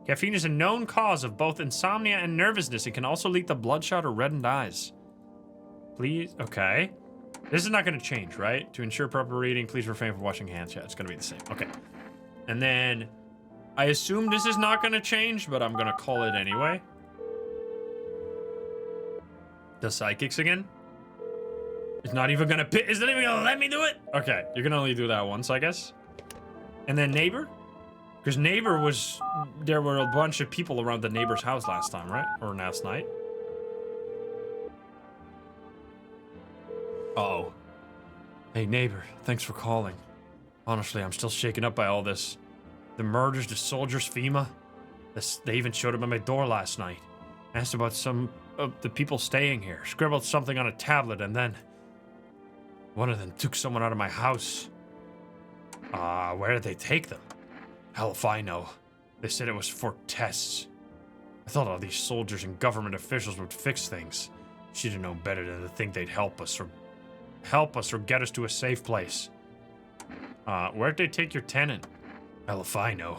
Caffeine is a known cause of both insomnia and nervousness. It can also lead to bloodshot or reddened eyes. Please, okay. This is not going to change, right? To ensure proper reading, please refrain from washing hands. Yeah, it's going to be the same. Okay. And then, I assume this is not going to change, but I'm going to call it anyway. The psychics again? It's not even going to... Is it even going to let me do it? Okay, you can only do that once, I guess. And then neighbor? Because neighbor was... There were a bunch of people around the neighbor's house last time, right? Or last night. Uh-oh. Hey, neighbor. Thanks for calling. Honestly, I'm still shaken up by all this. The murders, the soldiers, FEMA. They even showed up at my door last night. Asked about some of the people staying here. Scribbled something on a tablet, and then... One of them took someone out of my house. Where did they take them? Hell if I know. They said it was for tests. I thought all these soldiers and government officials would fix things. Should have known better than to think they'd help us or get us to a safe place. Where'd they take your tenant? Hell if I know.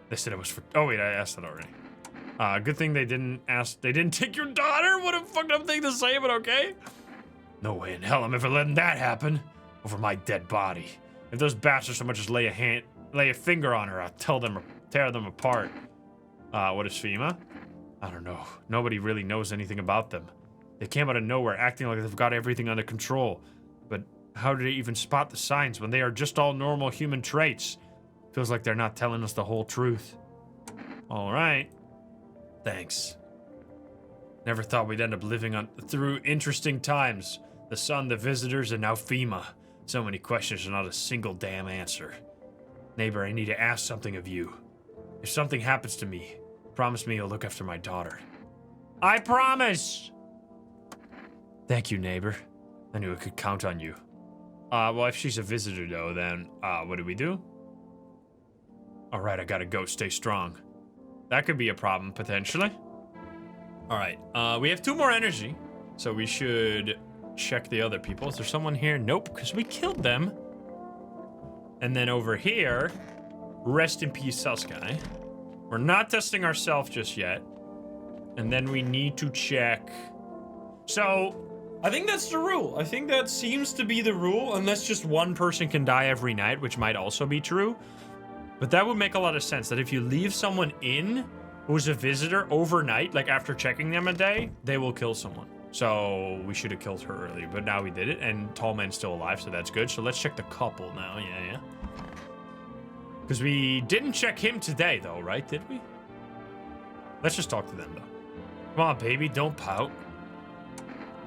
They said it was for... Oh wait, I asked that already. Good thing they didn't take your daughter? What a fucked up thing to say, but okay. No way in hell I'm ever letting that happen. Over my dead body. If those bastards so much as lay a finger on her, I'll tear them apart. What is FEMA? I don't know. Nobody really knows anything about them. They came out of nowhere, acting like they've got everything under control. But how do they even spot the signs when they are just all normal human traits? Feels like they're not telling us the whole truth. All right. Thanks. Never thought we'd end up living through interesting times. The sun, the visitors, and now FEMA. So many questions and not a single damn answer. Neighbor, I need to ask something of you. If something happens to me, promise me you'll look after my daughter. I promise! Thank you, neighbor. I knew I could count on you. Well, if she's a visitor, though, then, what do we do? Alright, I gotta go. Stay strong. That could be a problem, potentially. Alright, we have 2 more energy, so we should check the other people. Is there someone here? Nope, because we killed them. And then over here, rest in peace, Sasuke. We're not testing ourselves just yet. And then we need to check. So, I think that's the rule. I think that seems to be the rule, unless just one person can die every night, which might also be true. But that would make a lot of sense, that if you leave someone in who's a visitor overnight, like after checking them a day, they will kill someone. So we should have killed her earlier, but now we did it, and Tall Man's still alive, so that's good. So let's check the couple now, yeah. Because we didn't check him today, though, right? Did we? Let's just talk to them, though. Come on, baby, don't pout.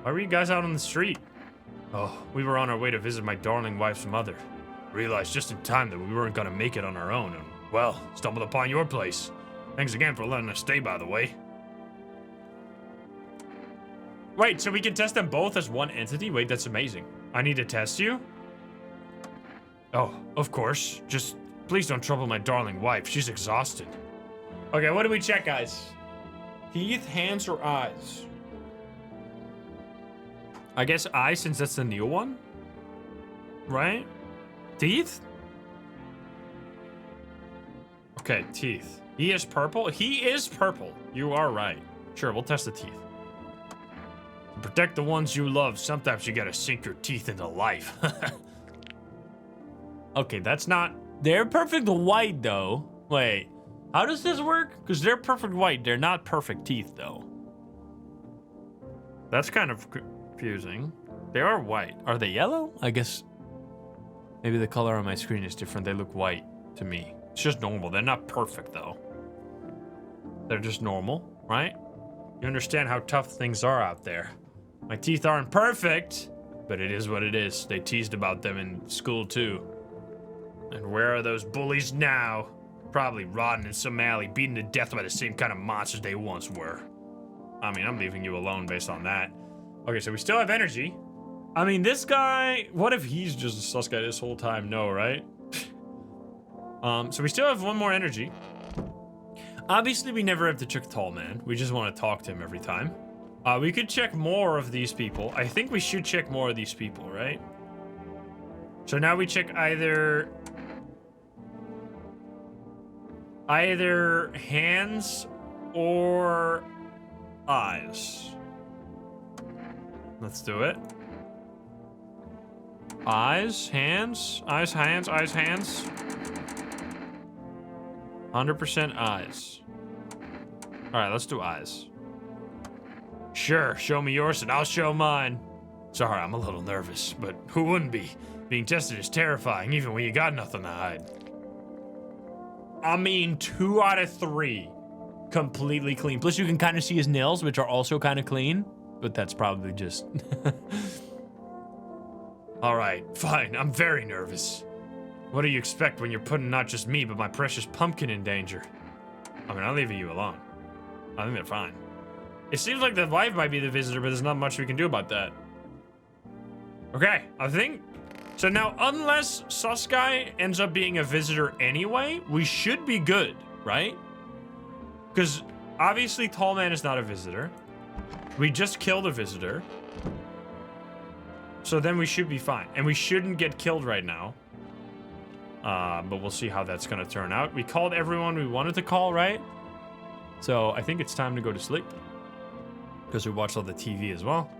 Why were you guys out on the street? Oh, we were on our way to visit my darling wife's mother. Realized just in time that we weren't gonna make it on our own, and, well, stumbled upon your place. Thanks again for letting us stay, by the way. Wait, so we can test them both as one entity? Wait, that's amazing. I need to test you? Oh, of course. Just please don't trouble my darling wife. She's exhausted. Okay, what do we check, guys? Teeth, hands, or eyes? I guess eyes, since that's the new one. Right? Teeth? Okay, teeth. He is purple? He is purple. You are right. Sure, we'll test the teeth. To protect the ones you love, sometimes you gotta sink your teeth into life. Okay, that's not... They're perfect white, though. Wait, how does this work? Because they're perfect white. They're not perfect teeth, though. That's kind of confusing. They are white. Are they yellow? I guess... Maybe the color on my screen is different. They look white to me. It's just normal. They're not perfect, though. They're just normal, right? You understand how tough things are out there. My teeth aren't perfect, but it is what it is. They teased about them in school, too. And where are those bullies now? Probably rotting in some alley, beaten to death by the same kind of monsters they once were. I mean, I'm leaving you alone based on that. Okay, so we still have energy. I mean, this guy, what if he's just a sus guy this whole time? No, right? So we still have one more energy. Obviously, we never have to check Tall Man. We just want to talk to him every time. We could check more of these people. I think we should check more of these people, right? So now we check either hands or eyes. Let's do it. Eyes, hands, eyes, hands, eyes, hands. 100% eyes. All right, let's do eyes. Sure, show me yours and I'll show mine. Sorry, I'm a little nervous, but who wouldn't be? Being tested is terrifying, even when you got nothing to hide. I mean, 2 out of 3. Completely clean. Plus, you can kind of see his nails, which are also kind of clean. But that's probably just... All right, fine. I'm very nervous. What do you expect when you're putting not just me, but my precious pumpkin in danger? I mean, I'm leaving you alone. I think they're fine. It seems like the wife might be the visitor, but there's not much we can do about that. Okay, I think... So now, unless sus guy ends up being a visitor anyway, we should be good, right? Because obviously Tall Man is not a visitor. We just killed a visitor. So then we should be fine. And we shouldn't get killed right now. But we'll see how that's going to turn out. We called everyone we wanted to call, right? So I think it's time to go to sleep. Because we watched all the TV as well.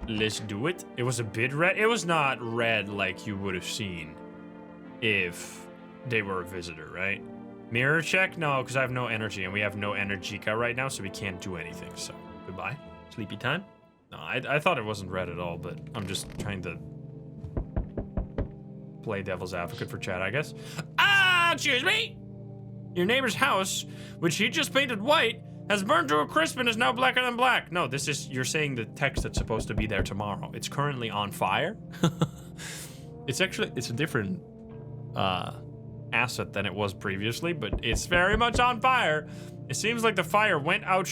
Let's do it. It was a bit red. It was not red like you would have seen if they were a visitor, right? Mirror check? No, because I have no energy, and we have no Energica right now, so we can't do anything. So, goodbye. Sleepy time? No, I thought it wasn't red at all, but I'm just trying to play devil's advocate for chat, I guess. Ah, excuse me! Your neighbor's house, which he just painted white, has burned to a crisp and is now blacker than black. No, this is, you're saying the text that's supposed to be there tomorrow. It's currently on fire. It's a different asset than it was previously, but it's very much on fire. It seems like the fire went out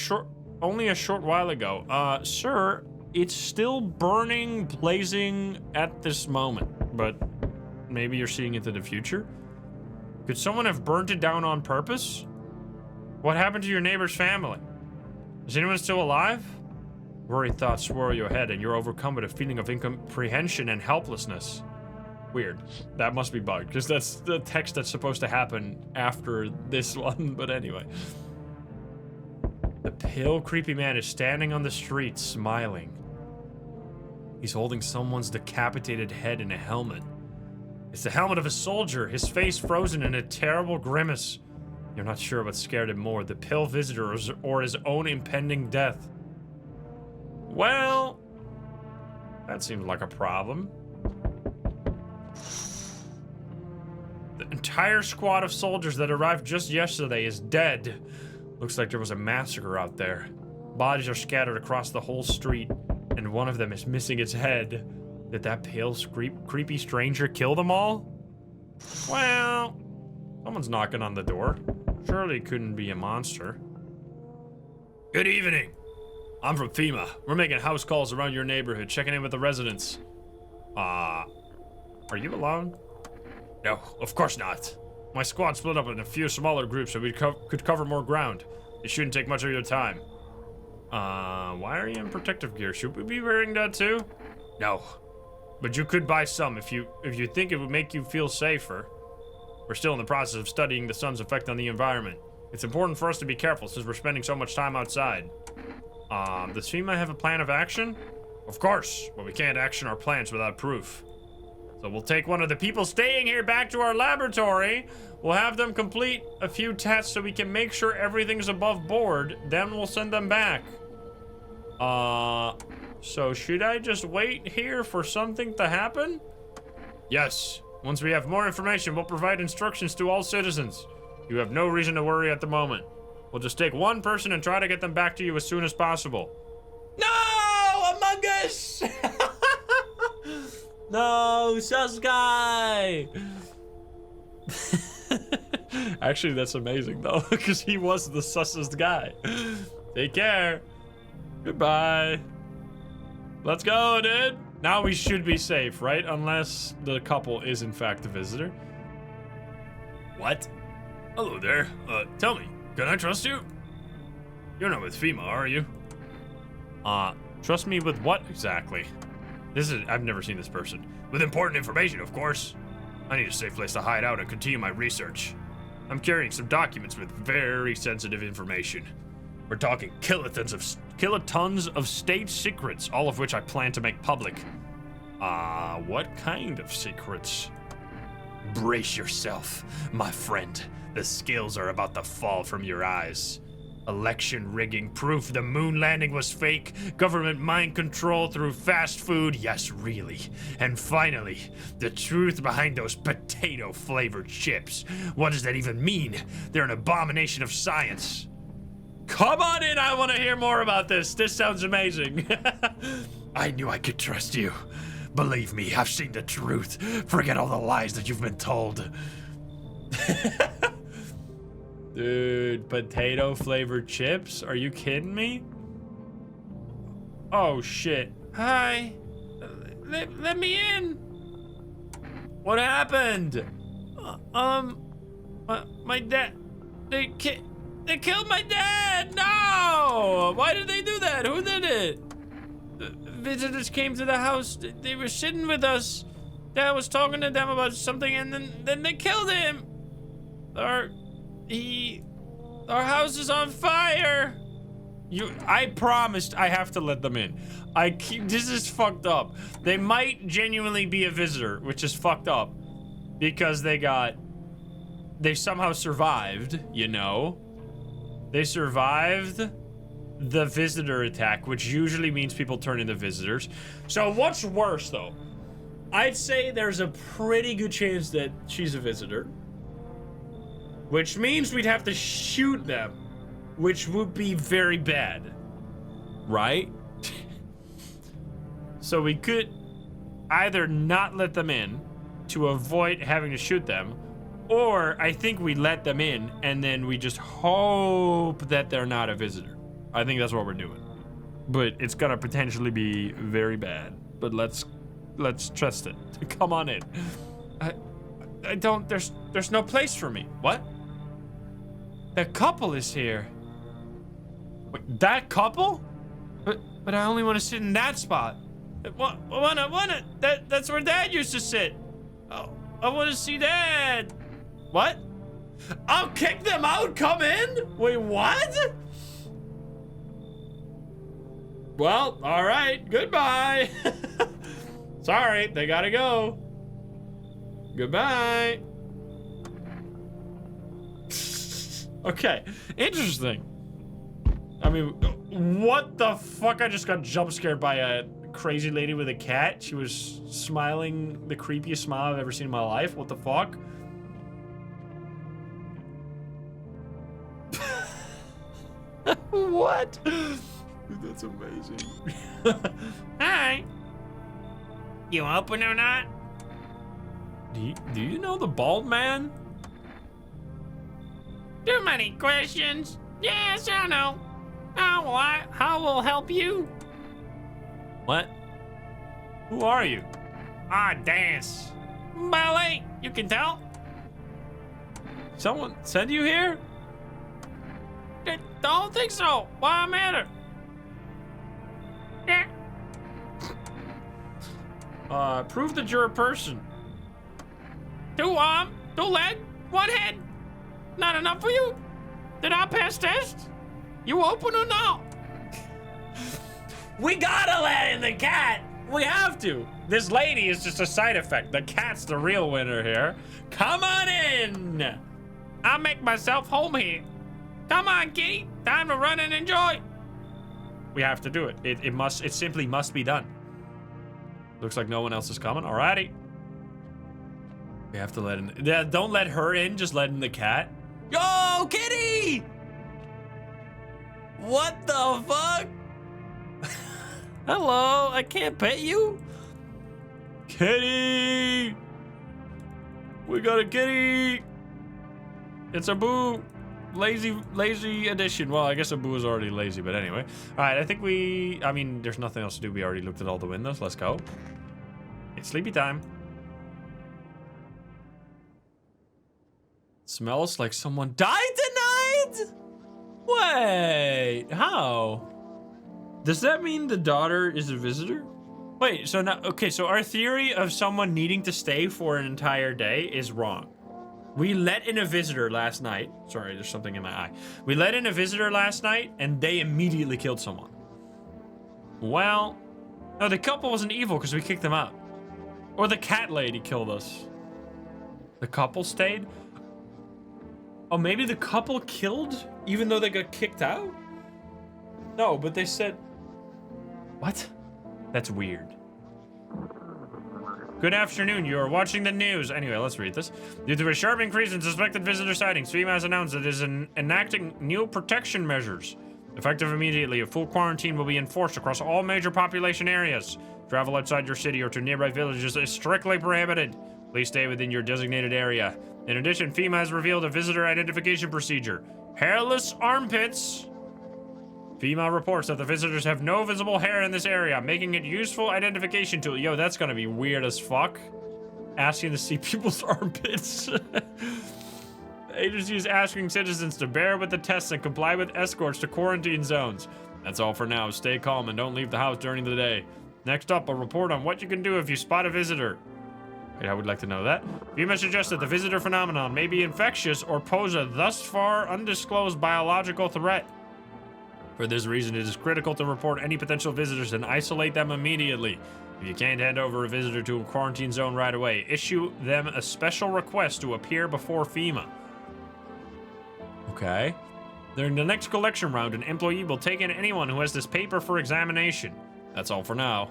only a short while ago. Sir, it's still burning, blazing at this moment, but maybe you're seeing into the future? Could someone have burnt it down on purpose? What happened to your neighbor's family? Is anyone still alive? Worried thoughts swirl your head and you're overcome with a feeling of incomprehension and helplessness. Weird. That must be bugged, because that's the text that's supposed to happen after this one, but anyway. The pale, creepy man is standing on the street, smiling. He's holding someone's decapitated head in a helmet. It's the helmet of a soldier, his face frozen in a terrible grimace. You're not sure what scared him more, the pale visitor or his own impending death. Well, that seems like a problem. The entire squad of soldiers that arrived just yesterday is dead. Looks like there was a massacre out there. Bodies are scattered across the whole street, and one of them is missing its head. Did that pale, creepy stranger kill them all? Well, someone's knocking on the door. Surely it couldn't be a monster. Good evening. I'm from FEMA. We're making house calls around your neighborhood, checking in with the residents. Are you alone? No, of course not. My squad split up in a few smaller groups so we could cover more ground. It shouldn't take much of your time. Why are you in protective gear? Should we be wearing that too? No. But you could buy some if you think it would make you feel safer. We're still in the process of studying the sun's effect on the environment. It's important for us to be careful since we're spending so much time outside. Does FEMA have a plan of action? Of course, but we can't action our plans without proof. So we'll take one of the people staying here back to our laboratory. We'll have them complete a few tests so we can make sure everything's above board. Then we'll send them back. So should I just wait here for something to happen? Yes. Once we have more information, we'll provide instructions to all citizens. You have no reason to worry at the moment. We'll just take one person and try to get them back to you as soon as possible. No! Among Us! No, sus guy! Actually, that's amazing, though, because he was the sussest guy. Take care. Goodbye. Let's go, dude. Now we should be safe, right? Unless the couple is in fact a visitor. What? Hello there. Tell me, can I trust you? You're not with FEMA, are you? Trust me with what exactly? I've never seen this person. With important information, of course. I need a safe place to hide out and continue my research. I'm carrying some documents with very sensitive information. We're talking kilotons of state secrets, all of which I plan to make public. What kind of secrets? Brace yourself, my friend. The scales are about to fall from your eyes. Election rigging, proof the moon landing was fake, government mind control through fast food, yes, really. And finally, the truth behind those potato-flavored chips. What does that even mean? They're an abomination of science. Come on in, I want to hear more about this. This sounds amazing. I knew I could trust you. Believe me, I've seen the truth. Forget all the lies that you've been told. Dude, potato flavored chips? Are you kidding me? Oh shit. Hi. Let me in. What happened? My dad. They killed my dad. No. Why did they do that? Who did it? The visitors came to the house. They were sitting with us. Dad was talking to them about something, and then they killed him. Our house is on fire. I promised I have to let them in. This is fucked up. They might genuinely be a visitor, which is fucked up. Because they somehow survived, you know? They survived the visitor attack, which usually means people turn into visitors. So what's worse, though? I'd say there's a pretty good chance that she's a visitor. Which means we'd have to shoot them, which would be very bad, right? So we could either not let them in to avoid having to shoot them, or I think we let them in and then we just hope that they're not a visitor. I think that's what we're doing. But it's gonna potentially be very bad. But let's trust it. Come on in. I don't, there's no place for me. What? The couple is here. Wait, that couple? But I only want to sit in that spot. That's where Dad used to sit. Oh, I want to see Dad. What? I'll kick them out. Come in. Wait, what? Well, all right. Goodbye. Sorry, they gotta go. Goodbye. Okay, interesting. I mean, what the fuck? I just got jump scared by a crazy lady with a cat. She was smiling the creepiest smile I've ever seen in my life. What the fuck? What? Dude, that's amazing. Hi. You open or not? Do you know the bald man? Too many questions. Yes, I know. How will help you? What? Who are you? Dance. Ballet, you can tell. Someone sent you here? Don't think so. Why matter? Yeah. Prove that you're a person. 2 arm, 2 leg, 1 head. Not enough for you? Did I pass test? You open or no? We gotta let in the cat. We have to. This lady is just a side effect. The cat's the real winner here. Come on in. I'll make myself home here. Come on, kitty. Time to run and enjoy. We have to do it. It simply must be done. Looks like no one else is coming. Alrighty. We have to let in. Yeah, don't let her in. Just let in the cat. Yo, kitty! What the fuck? Hello, I can't pet you? Kitty! We got a kitty! It's a boo! lazy addition. Well, I guess Abu was already lazy, but anyway. All right, I think I mean, there's nothing else to do. We already looked at all the windows. Let's go. It's sleepy time. Smells like someone died tonight? Wait, how? Does that mean the daughter is a visitor? Wait, so now, okay, so our theory of someone needing to stay for an entire day is wrong. We let in a visitor last night. Sorry, there's something in my eye. We let in a visitor last night, and they immediately killed someone. Well, no, the couple wasn't evil because we kicked them out. Or the cat lady killed us. The couple stayed? Oh, maybe the couple killed even though they got kicked out? No, but they said... What? That's weird. Good afternoon, you are watching the news. Anyway, let's read this. Due to a sharp increase in suspected visitor sightings, FEMA has announced it is enacting new protection measures. Effective immediately, a full quarantine will be enforced across all major population areas. Travel outside your city or to nearby villages is strictly prohibited. Please stay within your designated area. In addition, FEMA has revealed a visitor identification procedure. Hairless armpits. FEMA reports that the visitors have no visible hair in this area, making it useful identification tool. Yo, that's gonna be weird as fuck. Asking to see people's armpits. The agency is asking citizens to bear with the tests and comply with escorts to quarantine zones. That's all for now. Stay calm and don't leave the house during the day. Next up, a report on what you can do if you spot a visitor. Wait, I would like to know that. FEMA suggests that the visitor phenomenon may be infectious or pose a thus far undisclosed biological threat. For this reason, it is critical to report any potential visitors and isolate them immediately. If you can't hand over a visitor to a quarantine zone right away, issue them a special request to appear before FEMA. Okay. During the next collection round, an employee will take in anyone who has this paper for examination. That's all for now.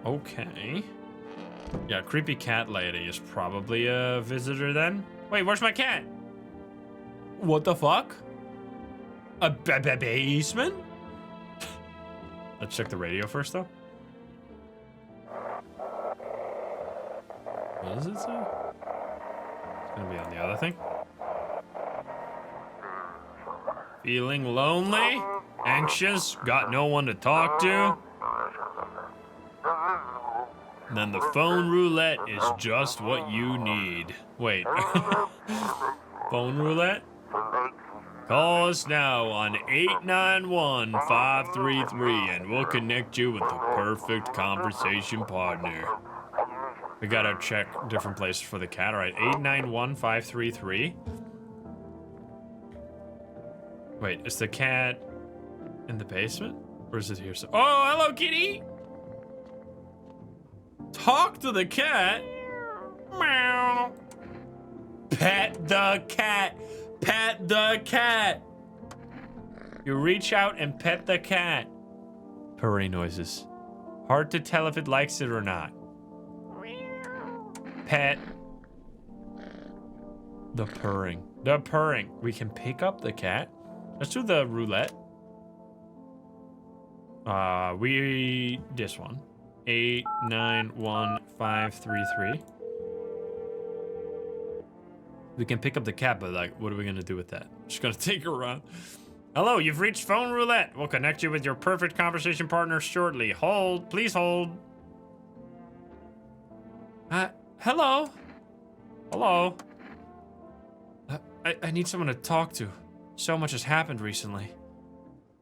Okay. Yeah, creepy cat lady is probably a visitor then. Wait, where's my cat? What the fuck? A basement? Let's check the radio first, though. What does it say? It's gonna be on the other thing. Feeling lonely? Anxious? Got no one to talk to? Then the phone roulette is just what you need. Wait. Phone roulette? Call us now on 891-533 and we'll connect you with the perfect conversation partner. We gotta check different places for the cat. All right, 891-533. Wait, is the cat in the basement? Or is it here? Oh, hello, kitty! Talk to the cat? Meow. Pet the cat! Pet the cat! You reach out and pet the cat. Purring noises. Hard to tell if it likes it or not. Pet. The purring. The purring. We can pick up the cat. Let's do the roulette. This one. 891-533. We can pick up the cat, but like, what are we gonna do with that? Just gonna take her around. Hello, you've reached phone roulette. We'll connect you with your perfect conversation partner shortly. Hold, please hold. Hello? Hello? I need someone to talk to. So much has happened recently.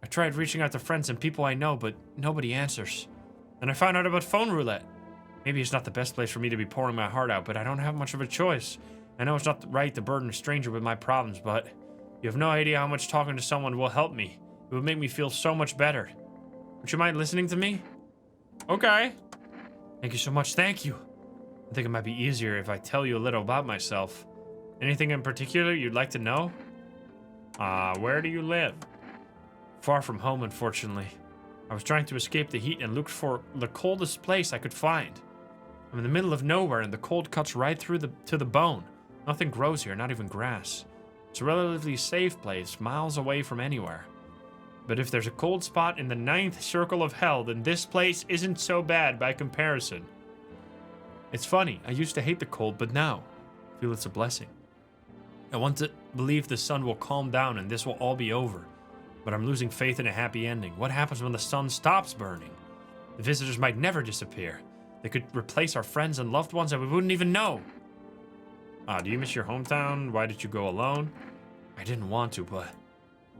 I tried reaching out to friends and people I know, but nobody answers. And I found out about phone roulette. Maybe it's not the best place for me to be pouring my heart out, but I don't have much of a choice. I know it's not right to burden a stranger with my problems, but you have no idea how much talking to someone will help me. It would make me feel so much better. Would you mind listening to me? Okay. Thank you so much. Thank you. I think it might be easier if I tell you a little about myself. Anything in particular you'd like to know? Where do you live? Far from home, unfortunately. I was trying to escape the heat and looked for the coldest place I could find. I'm in the middle of nowhere and the cold cuts right through to the bone. Nothing grows here, not even grass. It's a relatively safe place, miles away from anywhere. But if there's a cold spot in the 9th circle of hell, then this place isn't so bad by comparison. It's funny, I used to hate the cold, but now I feel it's a blessing. I want to believe the sun will calm down and this will all be over. But I'm losing faith in a happy ending. What happens when the sun stops burning? The visitors might never disappear. They could replace our friends and loved ones and we wouldn't even know. Do you miss your hometown? Why did you go alone? I didn't want to, but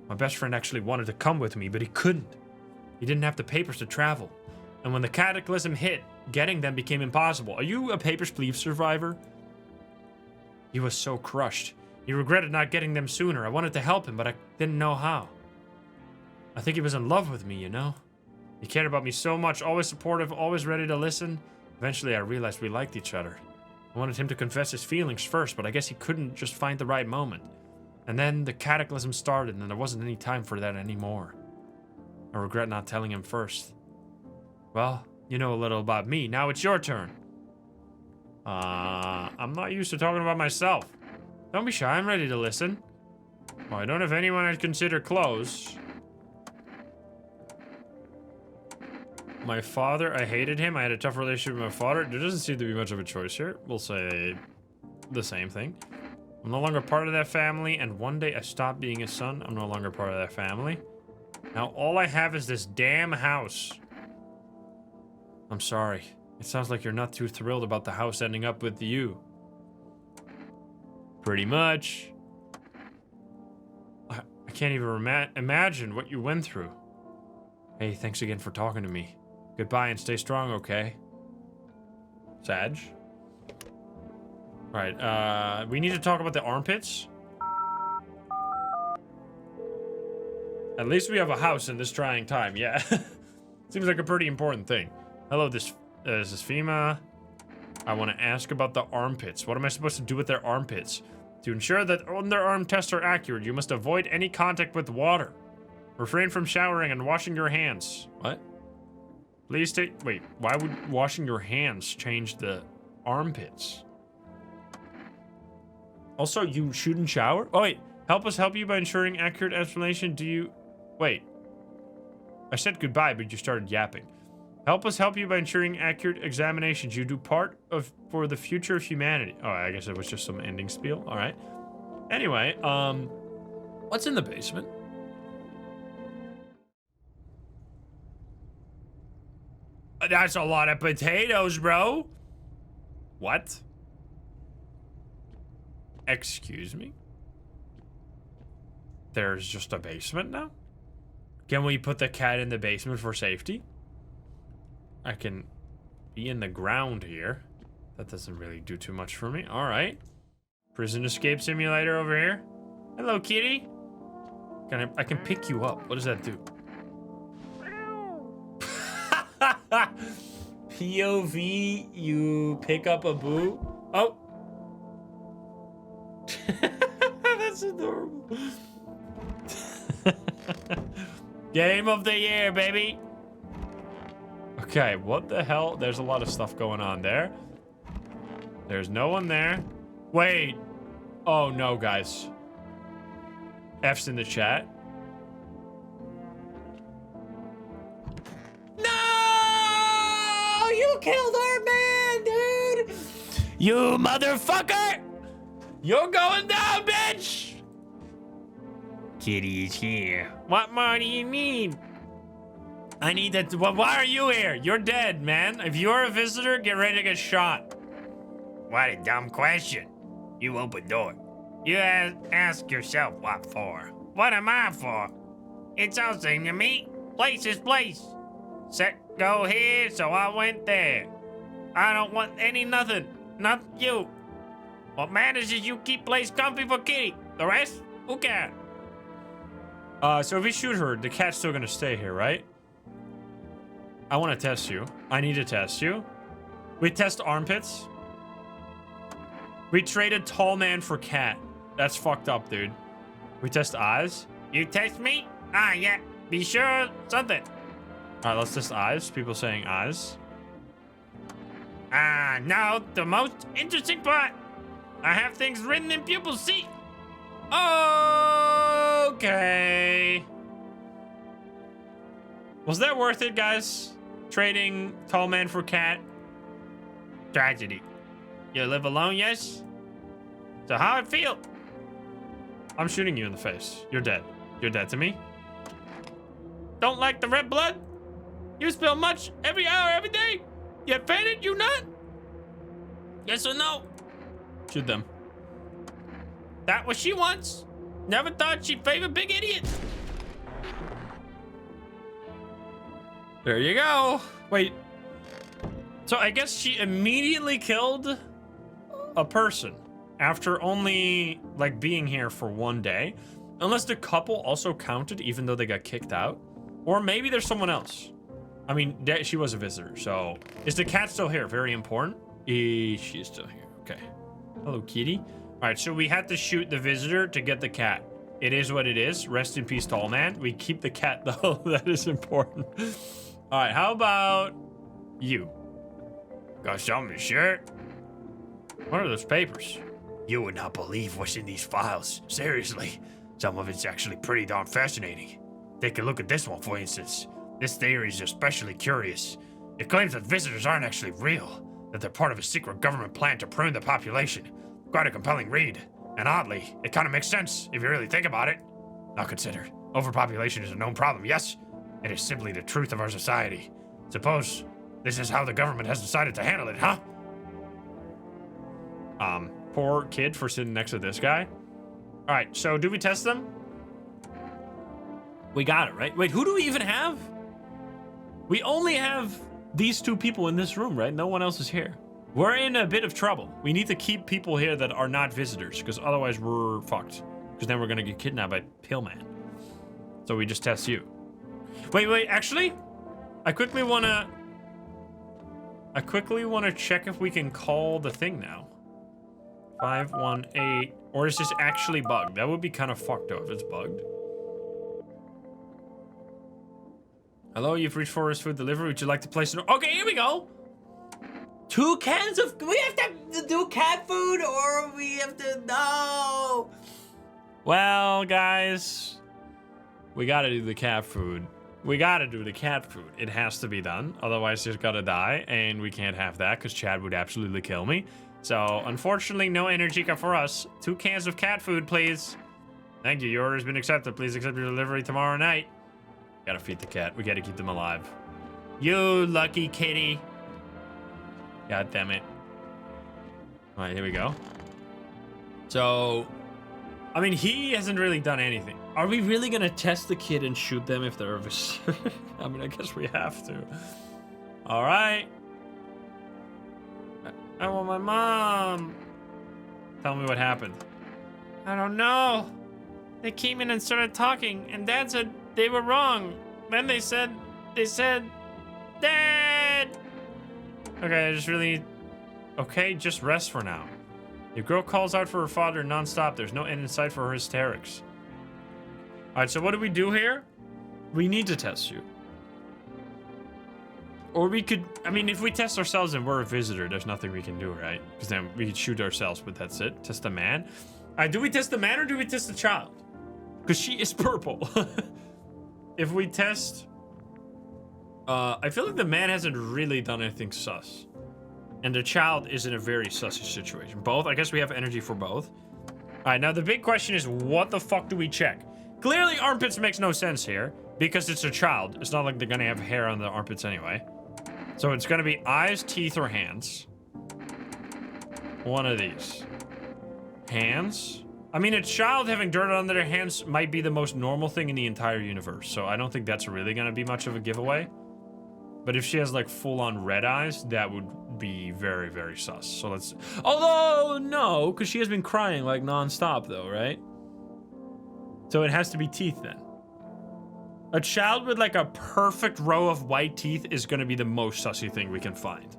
my best friend actually wanted to come with me, but he couldn't. He didn't have the papers to travel. And when the cataclysm hit, getting them became impossible. Are you a Papers, Please survivor? He was so crushed. He regretted not getting them sooner. I wanted to help him, but I didn't know how. I think he was in love with me, you know? He cared about me so much, always supportive, always ready to listen. Eventually, I realized we liked each other. I wanted him to confess his feelings first, but I guess he couldn't just find the right moment. And then the cataclysm started, and there wasn't any time for that anymore. I regret not telling him first. Well, you know a little about me. Now it's your turn. I'm not used to talking about myself. Don't be shy, I'm ready to listen. Well, I don't have anyone I'd consider close. My father, I hated him. I had a tough relationship with my father. There doesn't seem to be much of a choice here. We'll say the same thing. I'm no longer part of that family, and one day I stopped being his son. I'm no longer part of that family. Now all I have is this damn house. I'm sorry. It sounds like you're not too thrilled about the house ending up with you. Pretty much. I can't even imagine what you went through. Hey, thanks again for talking to me. Goodbye and stay strong, okay? Sag. Alright, we need to talk about the armpits. At least we have a house in this trying time, yeah. Seems like a pretty important thing. Hello, this is FEMA. I want to ask about the armpits. What am I supposed to do with their armpits? To ensure that underarm tests are accurate, you must avoid any contact with water. Refrain from showering and washing your hands. What? Please take... Wait, why would washing your hands change the armpits? Also, you shouldn't shower? Oh, wait. Help us help you by ensuring accurate explanation. Do you... Wait. I said goodbye, but you started yapping. Help us help you by ensuring accurate examinations. You do part of... for the future of humanity. Oh, I guess it was just some ending spiel. All right. Anyway, what's in the basement? That's a lot of potatoes, bro. What? Excuse me? There's just a basement now? Can we put the cat in the basement for safety? I can be in the ground here. That doesn't really do too much for me. All right. Prison escape simulator over here. Hello, kitty. I can pick you up. What does that do? POV, you pick up a boo. Oh. That's adorable. Game of the year, baby. Okay, what the hell? There's a lot of stuff going on there. There's no one there. Wait. Oh, no, guys. F's in the chat. You killed our man, dude! You motherfucker! You're going down, bitch! Kitty is here. What more do you need? I need that. Why are you here? You're dead, man. If you're a visitor, get ready to get shot. What a dumb question. You open door. You ask yourself what for. What am I for? It's all same to me. Place is place. Set, go here, so I went there. I don't want any nothing. Not you. What matters is you keep place comfy for Kitty. The rest, who cares? So if we shoot her, the cat's still gonna stay here, right? I want to test you. I need to test you. We test armpits. We traded tall man for cat. That's fucked up, dude. We test eyes. You test me? Ah, yeah. Be sure something. All right, let's test eyes. People saying eyes. Now the most interesting part. I have things written in pupils. See? Okay. Was that worth it, guys? Trading tall man for cat? Tragedy. You live alone, yes? So how it feel? I'm shooting you in the face. You're dead. You're dead to me. Don't like the red blood? You spill much every hour, every day. You fainted, you not? Yes or no? Shoot them. That what she wants. Never thought she'd favor big idiot. There you go. Wait. So I guess she immediately killed a person after only like being here for 1 day. Unless the couple also counted even though they got kicked out. Or maybe there's someone else. I mean, she was a visitor, so... Is the cat still here? Very important. She is still here. Okay. Hello, kitty. All right, so we had to shoot the visitor to get the cat. It is what it is. Rest in peace, tall man. We keep the cat, though. That is important. All right, how about you? Got something to share? What are those papers? You would not believe what's in these files. Seriously. Some of it's actually pretty darn fascinating. Take a look at this one, for instance. This theory is especially curious. It claims that visitors aren't actually real, that they're part of a secret government plan to prune the population. Quite a compelling read. And oddly, it kind of makes sense if you really think about it. Now consider, overpopulation is a known problem, yes? It is simply the truth of our society. Suppose this is how the government has decided to handle it, huh? Poor kid for sitting next to this guy. All right, so do we test them? We got it, right? Wait, who do we even have? We only have these two people in this room, right? No one else is here. We're in a bit of trouble. We need to keep people here that are not visitors, because otherwise we're fucked. Because then we're gonna get kidnapped by Pillman. So we just test you. Wait, actually, I quickly wanna check if we can call the thing now. 518, or is this actually bugged? That would be kind of fucked though if it's bugged. Hello, you've reached Forest Food Delivery. Would you like to place an... Okay, here we go. 2 cans of... We have to do cat food, or we have to... No. Well, guys, we gotta do the cat food. We gotta do the cat food. It has to be done. Otherwise, she's gotta die, and we can't have that, because Chad would absolutely kill me. So, unfortunately, no Energica for us. 2 cans of cat food, please. Thank you. Your order has been accepted. Please accept your delivery tomorrow night. Gotta feed the cat. We gotta keep them alive. You lucky kitty. God damn it. All right, here we go. So, I mean, he hasn't really done anything. Are we really gonna test the kid and shoot them if they're I mean, I guess we have to. All right. I want my mom. Tell me what happened. I don't know. They came in and started talking, and Dad said they were wrong. Then they said, Dad! Okay, I just really... Okay, just rest for now. Your girl calls out for her father nonstop. There's no end in sight for her hysterics. Alright, so what do we do here? We need to test you. Or we could... I mean, if we test ourselves and we're a visitor, there's nothing we can do, right? Because then we could shoot ourselves, but that's it. Test the man. Alright, do we test the man or do we test the child? Because she is purple. If we test... I feel like the man hasn't really done anything sus. And the child is in a very sussy situation. Both? I guess we have energy for both. Alright, now the big question is, what the fuck do we check? Clearly, armpits makes no sense here. Because it's a child. It's not like they're gonna have hair on the armpits anyway. So it's gonna be eyes, teeth, or hands. One of these. Hands? I mean, a child having dirt on their hands might be the most normal thing in the entire universe, so I don't think that's really gonna be much of a giveaway. But if she has, like, full-on red eyes, that would be very, very sus. So let's... Although, no, because she has been crying, like, non-stop, though, right? So it has to be teeth, then. A child with, like, a perfect row of white teeth is gonna be the most sussy thing we can find.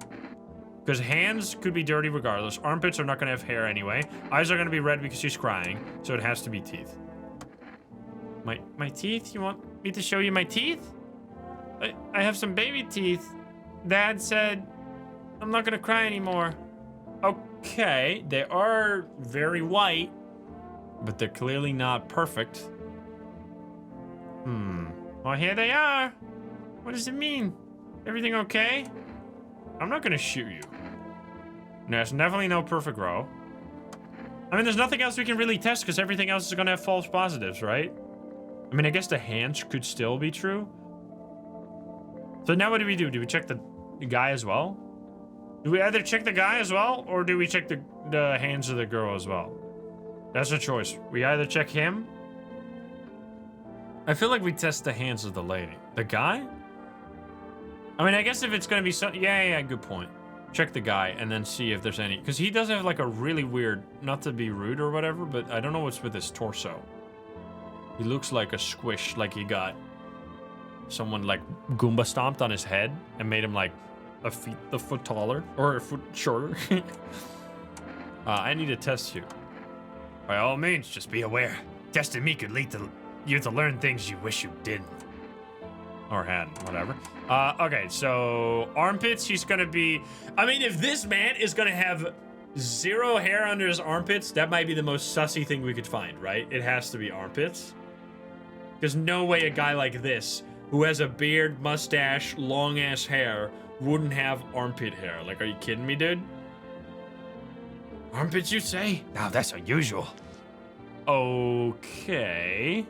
Because hands could be dirty regardless. Armpits are not gonna have hair anyway. Eyes are gonna be red because she's crying, so it has to be teeth. My teeth? You want me to show you my teeth? I have some baby teeth. Dad said I'm not gonna cry anymore. Okay, they are very white, but they're clearly not perfect. Well, here they are. What does it mean? Everything okay? I'm not gonna shoot you. There's definitely no perfect row. I mean, there's nothing else we can really test because everything else is gonna have false positives, right? I mean, I guess the hands could still be true. So now what do we do? Do we check the guy as well? Do we either check the guy as well, or do we check the hands of the girl as well? That's a choice. We either check him. I feel like we test the hands of the lady. The guy? I mean, I guess if it's gonna be so... Yeah, good point. Check the guy and then see if there's any... Because he does have like a really weird... Not to be rude or whatever, but I don't know what's with his torso. He looks like a squish, like he got... Someone like Goomba stomped on his head and made him like a foot taller or a foot shorter. I need to test you. By all means, just be aware. Testing me could lead to you to learn things you wish you didn't. Or hadn't, whatever. Okay, so armpits, he's gonna be... I mean, if this man is gonna have 0 hair under his armpits, that might be the most sussy thing we could find, right? It has to be armpits. There's no way a guy like this, who has a beard, mustache, long-ass hair, wouldn't have armpit hair. Like, are you kidding me, dude? Armpits, you say? Now, that's unusual. Okay.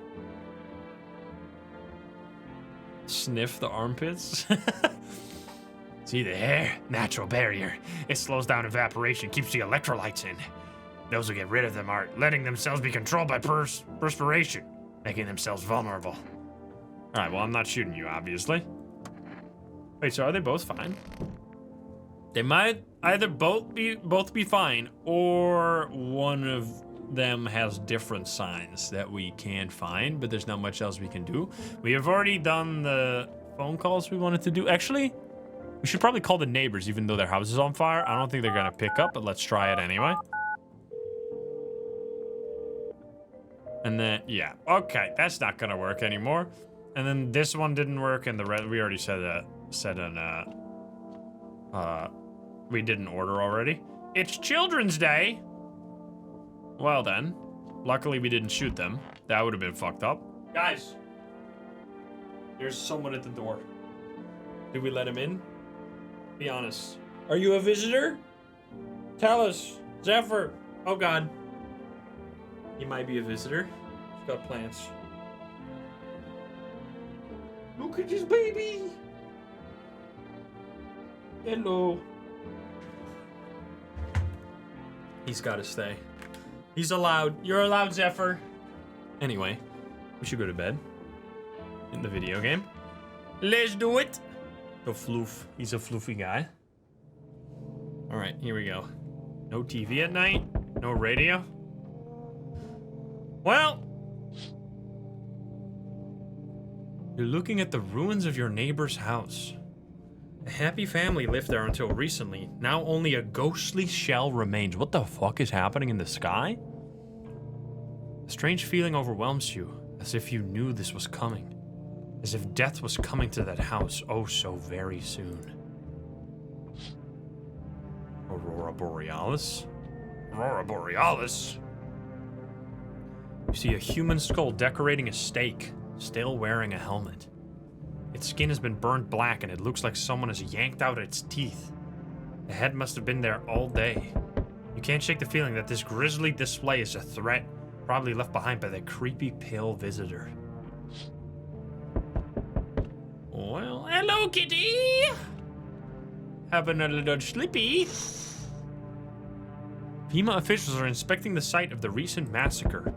Sniff the armpits? See the hair? Natural barrier. It slows down evaporation, keeps the electrolytes in. Those who get rid of them are letting themselves be controlled by perspiration, making themselves vulnerable. Alright, well, I'm not shooting you, obviously. Wait, so are they both fine? They might either both be fine, or one of them has different signs that we can't find, but there's not much else we can do. We have already done the phone calls we wanted to do. Actually, we should probably call the neighbors, even though their house is on fire. I don't think they're gonna pick up, but let's try it anyway. And then, yeah, okay, that's not gonna work anymore. And then this one didn't work, and the red, we already we did an order already. It's Children's Day. Well then, luckily we didn't shoot them. That would have been fucked up. Guys, there's someone at the door. Did we let him in? Be honest. Are you a visitor? Tell us, Zephyr. Oh God. He might be a visitor. He's got plants. Look at this baby. Hello. He's got to stay. He's allowed. You're allowed, Zephyr. Anyway, we should go to bed. In the video game. Let's do it. The floof. He's a floofy guy. Alright, here we go. No TV at night. No radio. Well. You're looking at the ruins of your neighbor's house. A happy family lived there until recently. Now only a ghostly shell remains. What the fuck is happening in the sky? A strange feeling overwhelms you, as if you knew this was coming. As if death was coming to that house oh so very soon. Aurora Borealis? Aurora Borealis? You see a human skull decorating a stake, still wearing a helmet. Its skin has been burned black and it looks like someone has yanked out its teeth. The head must have been there all day. You can't shake the feeling that this grisly display is a threat, probably left behind by the creepy pale visitor. Well, hello, kitty! Having a little sleepy? FEMA officials are inspecting the site of the recent massacre.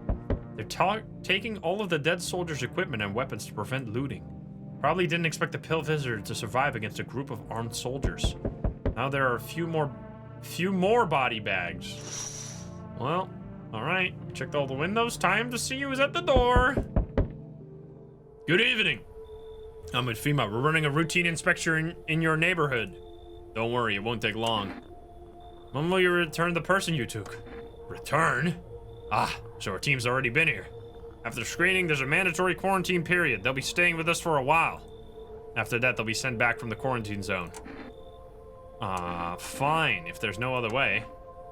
They're taking all of the dead soldiers' equipment and weapons to prevent looting. Probably didn't expect the pale visitor to survive against a group of armed soldiers. Now there are a few more body bags. Well, alright. Checked all the windows. Time to see who's at the door. Good evening. I'm with FEMA. We're running a routine inspection in your neighborhood. Don't worry, it won't take long. When will you return the person you took? Return? Ah, so our team's already been here. After screening, there's a mandatory quarantine period. They'll be staying with us for a while. After that, they'll be sent back from the quarantine zone. Fine, if there's no other way.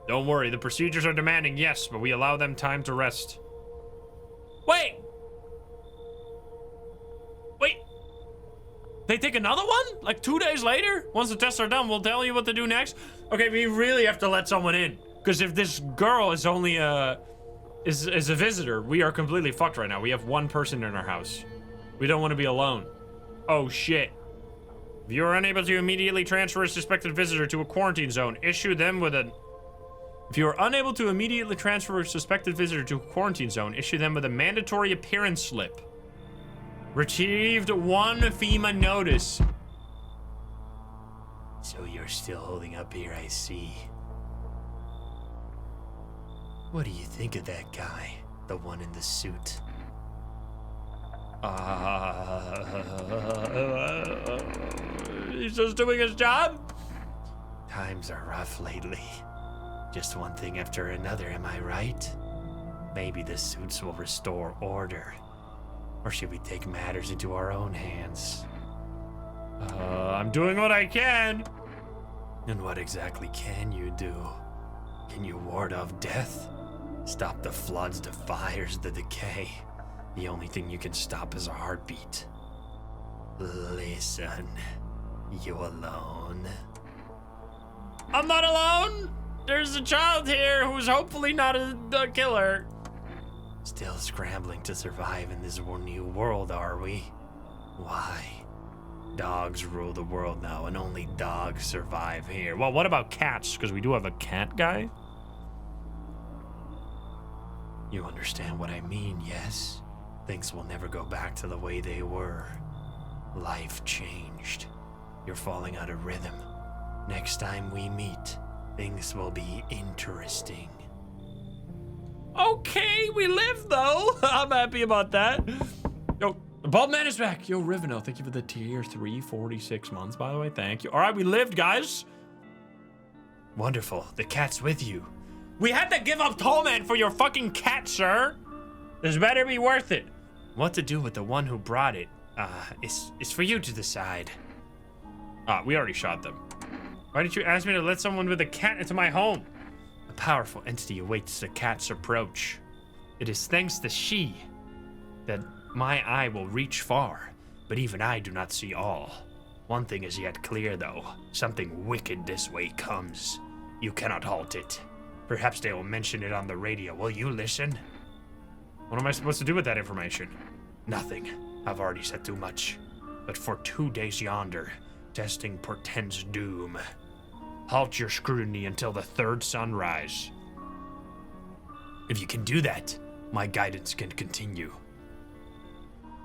Don't worry, the procedures are demanding, yes, but we allow them time to rest. Wait! Wait! They take another one? Like 2 days later? Once the tests are done, we'll tell you what to do next? Okay, we really have to let someone in. Because if this girl is only is a visitor, we are completely fucked right now. We have one person in our house. We don't want to be alone. Oh shit. If you are unable to immediately transfer a suspected visitor to a quarantine zone, issue them with a... If you are unable to immediately transfer a suspected visitor to a quarantine zone, issue them with a mandatory appearance slip. Retrieved 1 FEMA notice. So you're still holding up here, I see. What do you think of that guy? The one in the suit? He's just doing his job? Times are rough lately. Just one thing after another, am I right? Maybe the suits will restore order. Or should we take matters into our own hands? I'm doing what I can. And what exactly can you do? Can you ward off death? Stop the floods, the fires, the decay. The only thing you can stop is a heartbeat. Listen, you alone? I'm not alone! There's a child here who's hopefully not a killer. Still scrambling to survive in this new world, are we? Why? Dogs rule the world now, and only dogs survive here. Well, what about cats? Because we do have a cat guy. You understand what I mean, yes? Things will never go back to the way they were. Life changed. You're falling out of rhythm. Next time we meet, things will be interesting. Okay, we live though. I'm happy about that. Yo, the bald man is back. Yo, Riveno, thank you for the tier 3, 46 months, by the way. Thank you. All right, we lived, guys. Wonderful. The cat's with you. We had to give up Tallman for your fucking cat, sir. This better be worth it. What to do with the one who brought it, is for you to decide. We already shot them. Why did you ask me to let someone with a cat into my home? A powerful entity awaits the cat's approach. It is thanks to she that my eye will reach far, but even I do not see all. One thing is yet clear, though. Something wicked this way comes. You cannot halt it. Perhaps they will mention it on the radio. Will you listen? What am I supposed to do with that information? Nothing. I've already said too much. But for 2 days yonder, testing portends doom. Halt your scrutiny until the 3rd sunrise. If you can do that, my guidance can continue.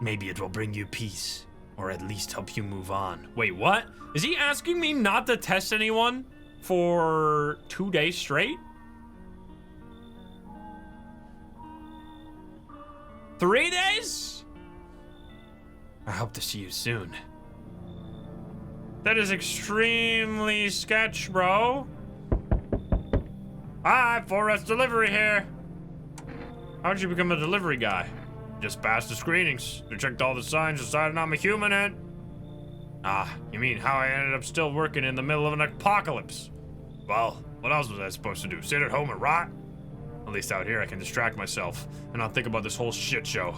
Maybe it will bring you peace, or at least help you move on. Wait, what? Is he asking me not to test anyone for 2 days straight? 3 days? I hope to see you soon. That is extremely sketch, bro. Hi, Forest Delivery here. How'd you become a delivery guy? Just passed the screenings. They checked all the signs, decided I'm a human and... you mean how I ended up still working in the middle of an apocalypse? Well, what else was I supposed to do? Sit at home and rot? At least out here I can distract myself and not think about this whole shit show.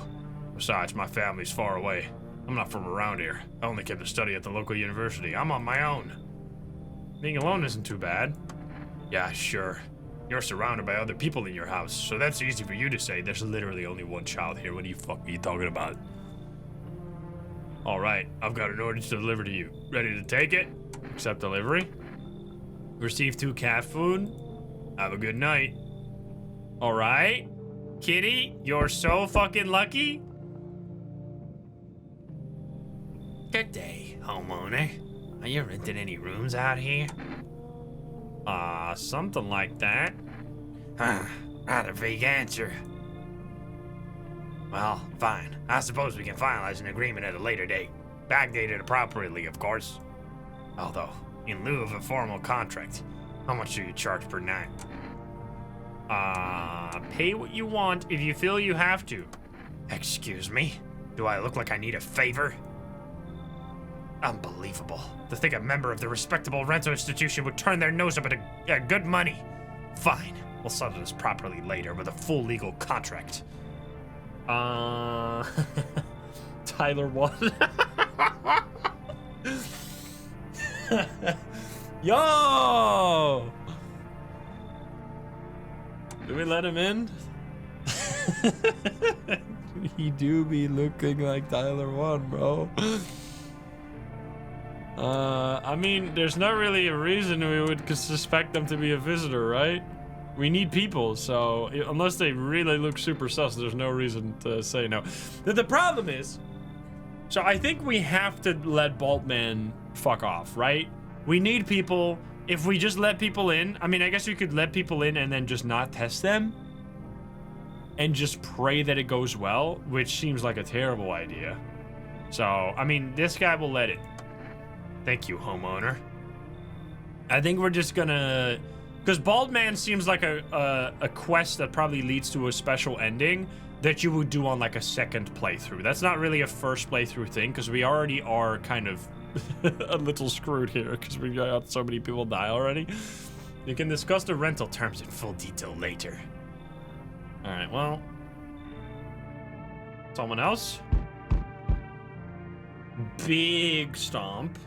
Besides, my family's far away. I'm not from around here. I only came to study at the local university. I'm on my own. Being alone isn't too bad. Yeah, sure. You're surrounded by other people in your house, so that's easy for you to say. There's literally only one child here. What the fuck are you talking about? Alright, I've got an order to deliver to you. Ready to take it? Accept delivery. Receive 2 cat food. Have a good night. Alright. Kitty, you're so fucking lucky. Good day, homeowner. Are you renting any rooms out here? Something like that. Not a vague answer. Well, fine. I suppose we can finalize an agreement at a later date. Backdated appropriately, of course. Although, in lieu of a formal contract, how much do you charge per night? Pay what you want if you feel you have to. Excuse me? Do I look like I need a favor? Unbelievable. To think a member of the respectable rental institution would turn their nose up at good money. Fine. We'll settle this properly later with a full legal contract. Tyler won. Yo! Do we let him in? He do be looking like Tyler 1, bro. I mean, there's not really a reason we would suspect them to be a visitor, right? We need people, so unless they really look super sus, there's no reason to say no. The problem is, so I think we have to let Boltman fuck off, right? We need people. If we just let people in, I mean, I guess we could let people in and then just not test them and just pray that it goes well, which seems like a terrible idea. So, I mean, this guy will let it. Thank you, homeowner. I think we're just gonna... Because Baldman seems like a quest that probably leads to a special ending that you would do on like a second playthrough. That's not really a first playthrough thing, because we already are kind of a little screwed here, because we got so many people die already. You can discuss the rental terms in full detail later. Alright, well... Someone else? Big stomp.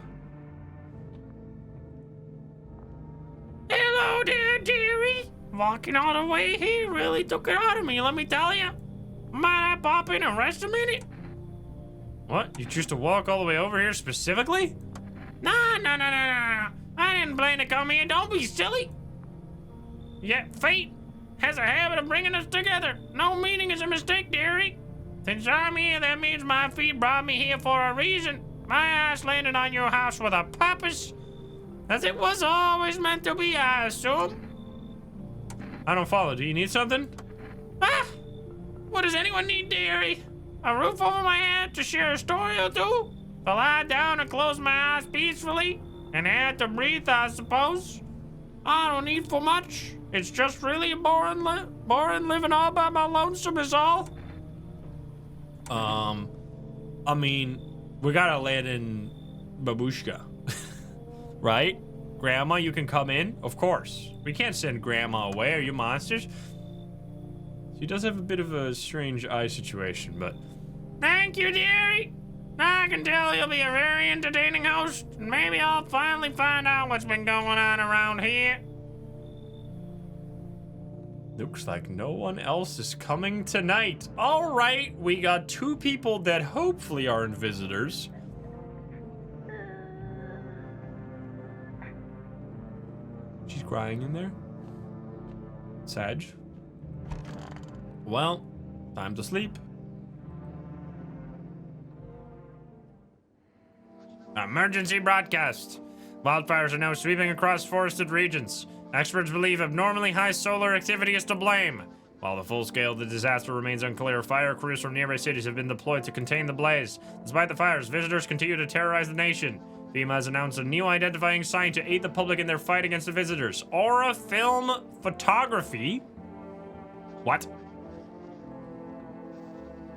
Hello there, dearie. Walking all the way here really took it out of me, let me tell you. Might I pop in and rest a minute? What? You choose to walk all the way over here specifically? No. I didn't plan to come here. Don't be silly. Yet fate has a habit of bringing us together. No meaning is a mistake, dearie. Since I'm here, that means my feet brought me here for a reason. My ass landed on your house with a purpose. As it was always meant to be, I assume. I don't follow. Do you need something? Ah! What does anyone need, dearie? A roof over my head to share a story or two? To lie down and close my eyes peacefully? And air to breathe, I suppose? I don't need for much. It's just really boring living all by my lonesome is all. I mean, we gotta land in Babushka. Right? Grandma, you can come in? Of course. We can't send Grandma away, are you monsters? She does have a bit of a strange eye situation, but... Thank you, dearie. I can tell you'll be a very entertaining host, and maybe I'll finally find out what's been going on around here. Looks like no one else is coming tonight. All right, we got 2 people that hopefully aren't visitors. She's crying in there. Sag. Well, time to sleep. Emergency broadcast. Wildfires are now sweeping across forested regions. Experts believe abnormally high solar activity is to blame. While the full scale of the disaster remains unclear, fire crews from nearby cities have been deployed to contain the blaze. Despite the fires, visitors continue to terrorize the nation. FEMA has announced a new identifying sign to aid the public in their fight against the visitors. Aura film photography? What?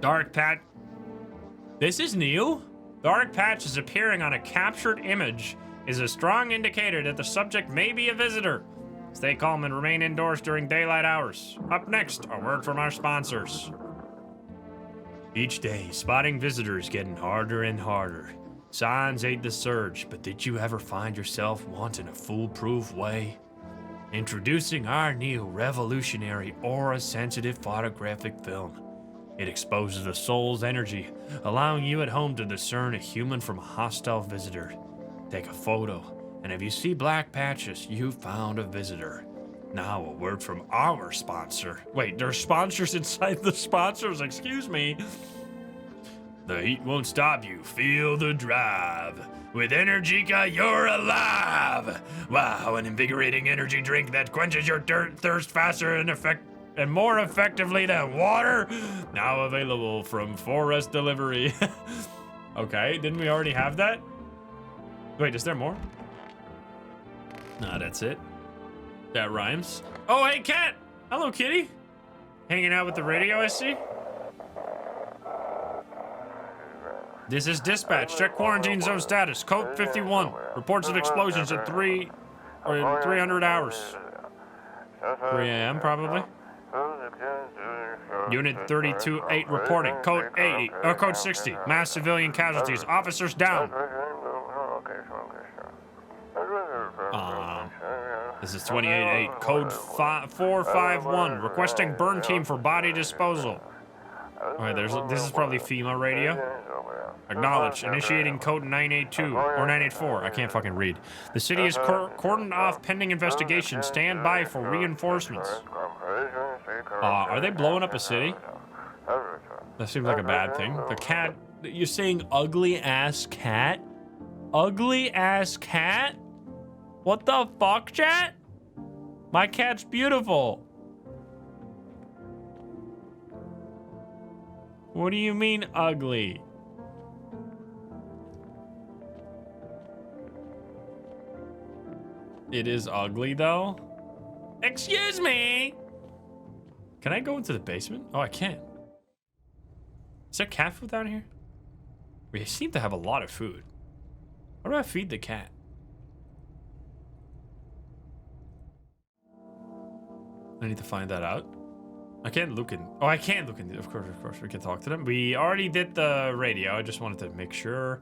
Dark patch. This is new? Dark patches appearing on a captured image is a strong indicator that the subject may be a visitor. Stay calm and remain indoors during daylight hours. Up next, a word from our sponsors. Each day, spotting visitors getting harder and harder. Signs aid the search, but did you ever find yourself wanting a foolproof way? Introducing our new revolutionary aura-sensitive photographic film. It exposes the soul's energy, allowing you at home to discern a human from a hostile visitor. Take a photo, and if you see black patches, you found a visitor. Now a word from our sponsor. Wait, there's sponsors inside the sponsors, excuse me. The heat won't stop you, feel the drive. With Energica, you're alive! Wow, an invigorating energy drink that quenches your thirst faster and more effectively than water. Now available from Forest Delivery. Okay, didn't we already have that? Wait, is there more? No, that's it. That rhymes. Oh, hey, cat! Hello, kitty. Hanging out with the radio, I see. This is dispatch. Check quarantine zone status. Code 51. Reports of explosions at 300 hours. 3 a.m. probably. Unit 32-8 reporting. Code 80. Code 60. Mass civilian casualties. Officers down. This is 28-8, code 451, requesting burn team for body disposal. Alright, this is probably FEMA radio. Acknowledge, initiating code 982, or 984, I can't fucking read. The city is cordoned off pending investigation, stand by for reinforcements. Are they blowing up a city? That seems like a bad thing. The cat, you're saying ugly ass cat? Ugly ass cat? What the fuck, chat? My cat's beautiful. What do you mean ugly? It is ugly though? Excuse me! Can I go into the basement? Oh, I can. Is there cat food down here? We seem to have a lot of food. How do I feed the cat? I need to find that out. I can't look in. Oh, I can look in. Of course, we can talk to them. We already did the radio. I just wanted to make sure.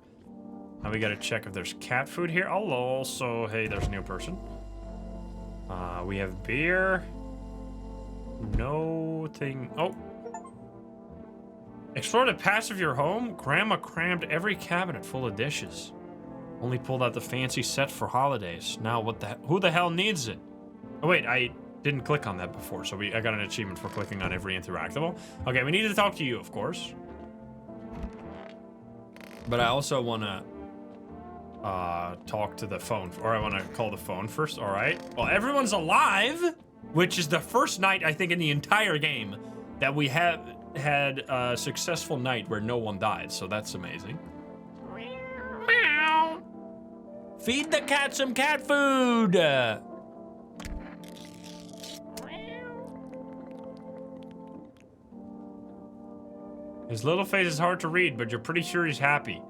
Now we gotta check if there's cat food here. I'll also, hey, there's a new person. We have beer. No thing. Oh. Explore the past of your home. Grandma crammed every cabinet full of dishes. Only pulled out the fancy set for holidays. Now who the hell needs it? Oh wait, I didn't click on that before, so I got an achievement for clicking on every interactable. Okay, we need to talk to you, of course. But I also wanna talk to the phone, or I wanna call the phone first, all right? Well, everyone's alive, which is the first night, I think, in the entire game that we have had a successful night where no one died, so that's amazing. Meow. Feed the cat some cat food! His little face is hard to read, but you're pretty sure he's happy.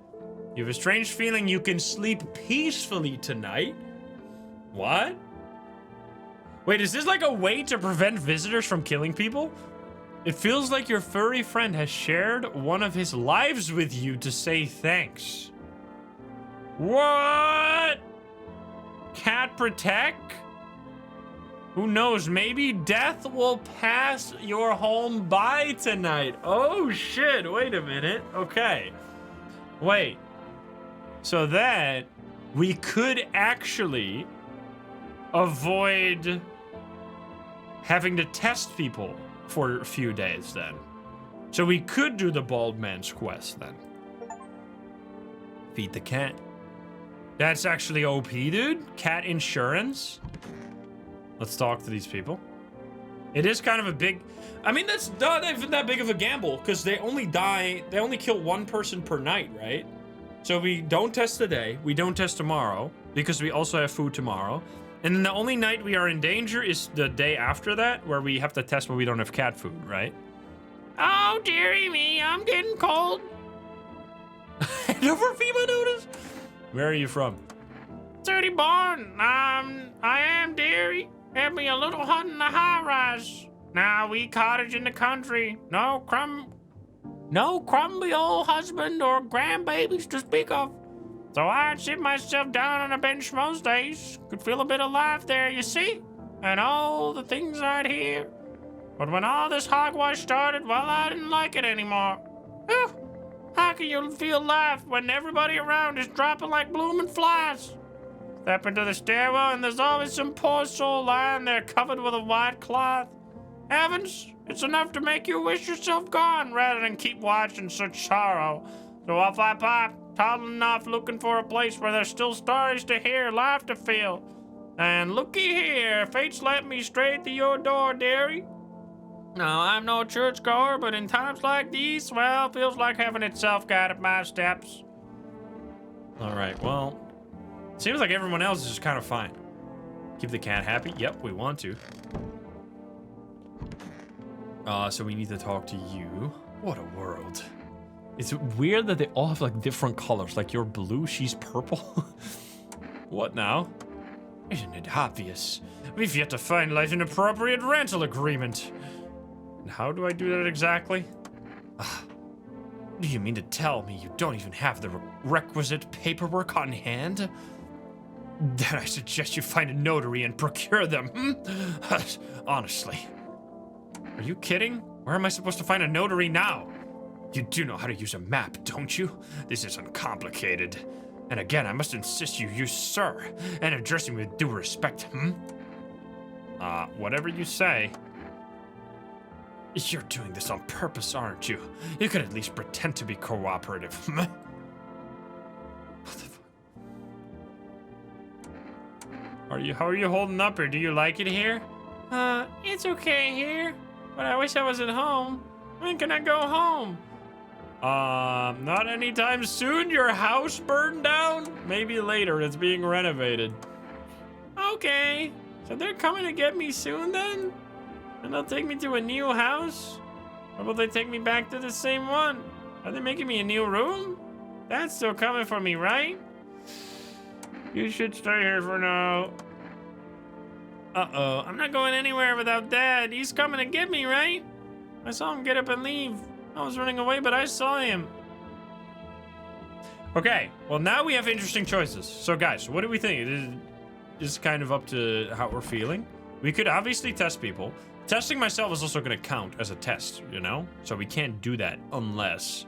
You have a strange feeling you can sleep peacefully tonight. What? Wait, is this like a way to prevent visitors from killing people? It feels like your furry friend has shared one of his lives with you to say thanks. What? Cat protect? Who knows, maybe death will pass your home by tonight. Oh shit, wait a minute. Okay. Wait. So that we could actually avoid having to test people for a few days then. So we could do the bald man's quest then. Feed the cat. That's actually OP, dude. Cat insurance. Let's talk to these people. It is kind of a big... I mean, that's not even that big of a gamble, because they only kill one person per night, right? So we don't test today, we don't test tomorrow, because we also have food tomorrow. And then the only night we are in danger is the day after that, where we have to test when we don't have cat food, right? Oh, dearie me, I'm getting cold. Hand over FEMA notice? Where are you from? Dirty barn. I am dearie. Have me a little hut in the high rise. Now we cottage in the country. No crumbly old husband or grandbabies to speak of. So I'd sit myself down on a bench most days. Could feel a bit of life there, you see? And all the things I'd hear. But when all this hogwash started, well, I didn't like it anymore. Whew. How can you feel life when everybody around is dropping like blooming flies? Step into the stairwell and there's always some poor soul lying there covered with a white cloth. Heavens, it's enough to make you wish yourself gone rather than keep watching such sorrow. So off I pop, toddling off looking for a place where there's still stories to hear, life to feel. And looky here, fate's led me straight to your door, dearie. No, I'm no churchgoer, but in times like these, well, feels like heaven itself guided my steps. All right, well, seems like everyone else is just kind of fine. Keep the cat happy? Yep, we want to. So we need to talk to you. What a world. It's weird that they all have like different colors. Like you're blue, she's purple. What now? Isn't it obvious? We've yet to finalize an appropriate rental agreement. And how do I do that exactly? Do you mean to tell me you don't even have the requisite paperwork on hand? Then I suggest you find a notary and procure them. Honestly. Are you kidding? Where am I supposed to find a notary now? You do know how to use a map, don't you? This isn't complicated. And again, I must insist you use sir and address me with due respect, whatever you say. You're doing this on purpose, aren't you? You could at least pretend to be cooperative. What the fuck? How are you holding up here? Do you like it here? It's okay here, but I wish I was at home. When can I go home? Not anytime soon. Your house burned down? Maybe later. It's being renovated. Okay. So they're coming to get me soon then? And they'll take me to a new house? Or will they take me back to the same one? Are they making me a new room? That's still coming for me, right? You should stay here for now. Uh-oh. I'm not going anywhere without Dad. He's coming to get me, right? I saw him get up and leave. I was running away, but I saw him. Okay, well now we have interesting choices. So guys, what do we think? It is kind of up to how we're feeling. We could obviously test people. Testing myself is also going to count as a test, you know? So we can't do that unless...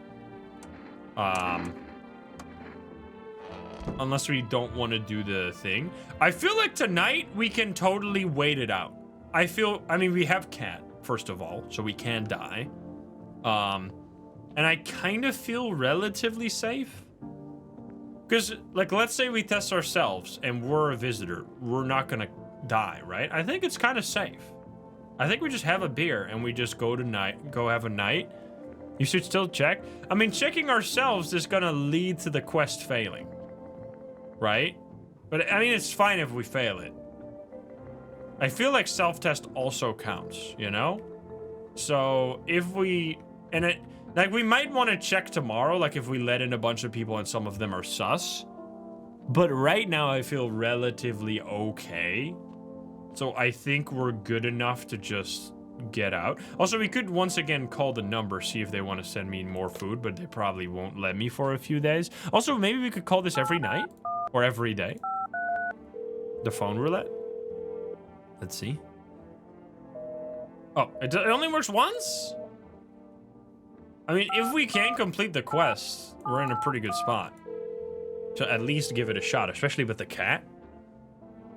unless we don't want to do the thing. I feel like tonight we can totally wait it out. I mean, we have Cat, first of all, so we can die. And I kind of feel relatively safe. Because, like, let's say we test ourselves and we're a visitor. We're not gonna die, right? I think it's kind of safe. I think we just have a beer and we just go have a night. You should still check. I mean, checking ourselves is gonna lead to the quest failing. Right? But, I mean, it's fine if we fail it. I feel like self-test also counts, you know? So, if we... like, we might want to check tomorrow, like, if we let in a bunch of people and some of them are sus. But right now, I feel relatively okay. So, I think we're good enough to just get out. Also, we could once again call the number, see if they want to send me more food, but they probably won't let me for a few days. Also, maybe we could call this every night? Or every day? The phone roulette? Let's see. Oh, it only works once? I mean, if we can complete the quest, we're in a pretty good spot. To at least give it a shot, especially with the cat.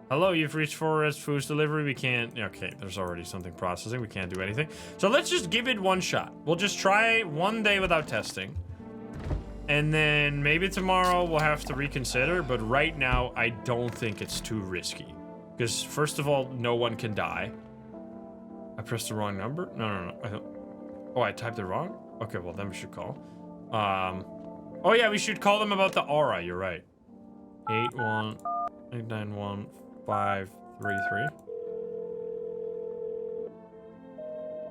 Hello, you've reached Forest Foods Delivery. We can't... Okay, there's already something processing. We can't do anything. So let's just give it one shot. We'll just try one day without testing. And then maybe tomorrow we'll have to reconsider. But right now, I don't think it's too risky. Because first of all, no one can die. I pressed the wrong number? No. Oh, I typed it wrong? Okay, well, then we should call. Oh, yeah, we should call them about the aura. You're right. 81891-533.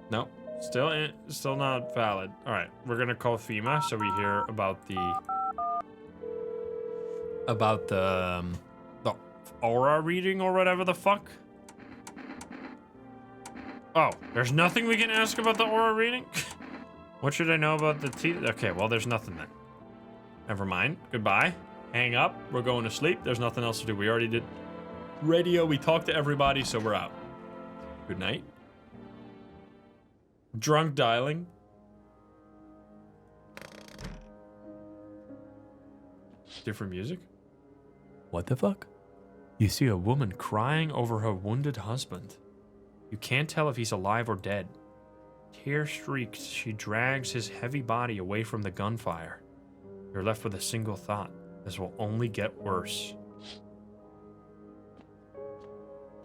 No, still not valid. All right, we're gonna call FEMA so we hear about the aura reading or whatever the fuck. Oh, there's nothing we can ask about the aura reading? What should I know about the teeth? Okay, well, there's nothing then. Never mind. Goodbye. Hang up. We're going to sleep. There's nothing else to do. We already did radio. We talked to everybody, so we're out. Good night. Drunk dialing. Different music. What the fuck? You see a woman crying over her wounded husband. You can't tell if he's alive or dead. Tear-streaked, she drags his heavy body away from the gunfire. You're left with a single thought. This will only get worse.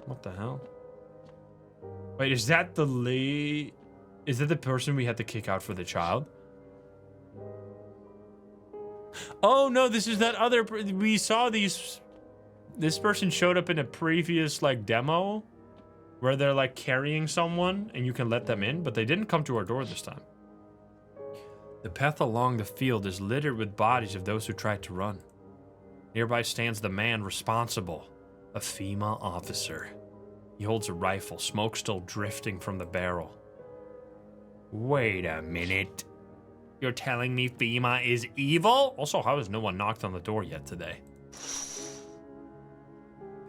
What the hell? Wait, is that the Is that the person we had to kick out for the child? Oh no, this is that other... We saw these... This person showed up in a previous, like, demo where they're, like, carrying someone and you can let them in, but they didn't come to our door this time. The path along the field is littered with bodies of those who tried to run. Nearby stands the man responsible, a FEMA officer. He holds a rifle, smoke still drifting from the barrel. Wait a minute. You're telling me FEMA is evil? Also, how has no one knocked on the door yet today?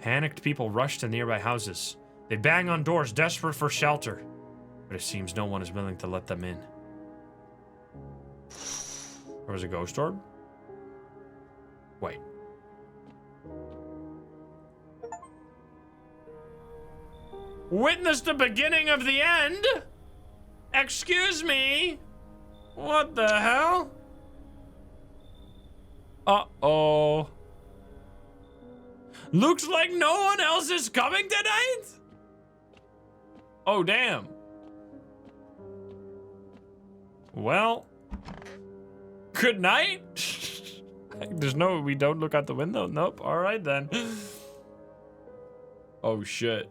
Panicked people rush to nearby houses. They bang on doors, desperate for shelter. But it seems no one is willing to let them in. There was a ghost orb? Wait. Witness the beginning of the end? Excuse me? What the hell? Uh-oh. Looks like no one else is coming tonight? Oh, damn. Well, good night. There's no, we don't look out the window. Nope. All right, then. Oh, shit.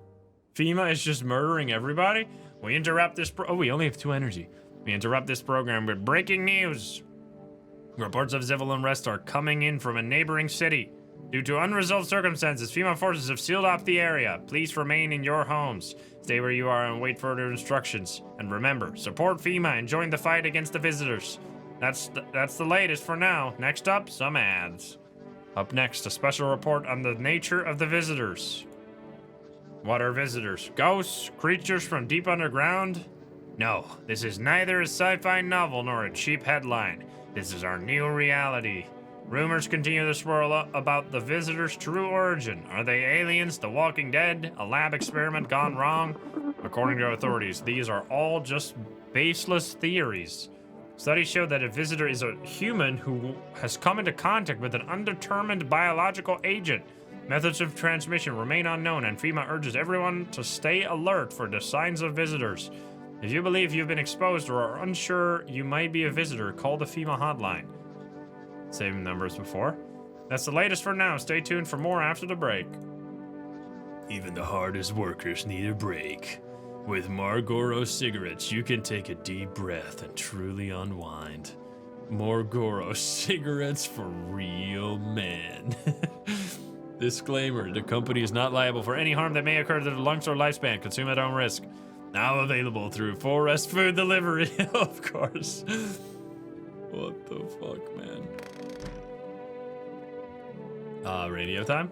FEMA is just murdering everybody? We interrupt this oh, we only have 2 energy. We interrupt this program with breaking news. Reports of civil unrest are coming in from a neighboring city. Due to unresolved circumstances, FEMA forces have sealed off the area. Please remain in your homes. Stay where you are and wait for further instructions. And remember, support FEMA and join the fight against the visitors. That's the latest for now. Next up, some ads. Up next, a special report on the nature of the visitors. What are visitors? Ghosts? Creatures from deep underground? No, this is neither a sci-fi novel nor a cheap headline. This is our new reality. Rumors continue to swirl about the visitors' true origin. Are they aliens, the Walking Dead, a lab experiment gone wrong? According to authorities, these are all just baseless theories. Studies show that a visitor is a human who has come into contact with an undetermined biological agent. Methods of transmission remain unknown, and FEMA urges everyone to stay alert for the signs of visitors. If you believe you've been exposed or are unsure you might be a visitor, call the FEMA hotline. Same number as before. That's the latest for now. Stay tuned for more after the break. Even the hardest workers need a break. With Marlboro cigarettes, you can take a deep breath and truly unwind. Marlboro cigarettes for real men. Disclaimer, the company is not liable for any harm that may occur to the lungs or lifespan. Consume at own risk. Now available through Forest Food Delivery, of course. What the fuck, man? Radio time?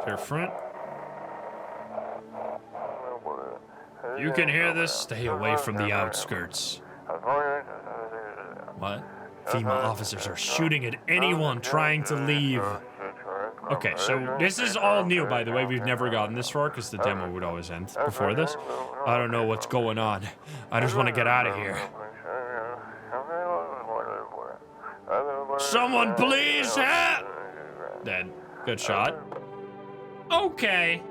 Different. You can hear this? Stay away from the outskirts. What? FEMA officers are shooting at anyone trying to leave. Okay, so this is all new, by the way. We've never gotten this far because the demo would always end before this. I don't know what's going on. I just want to get out of here. Someone please help! Dead. Good shot. Okay.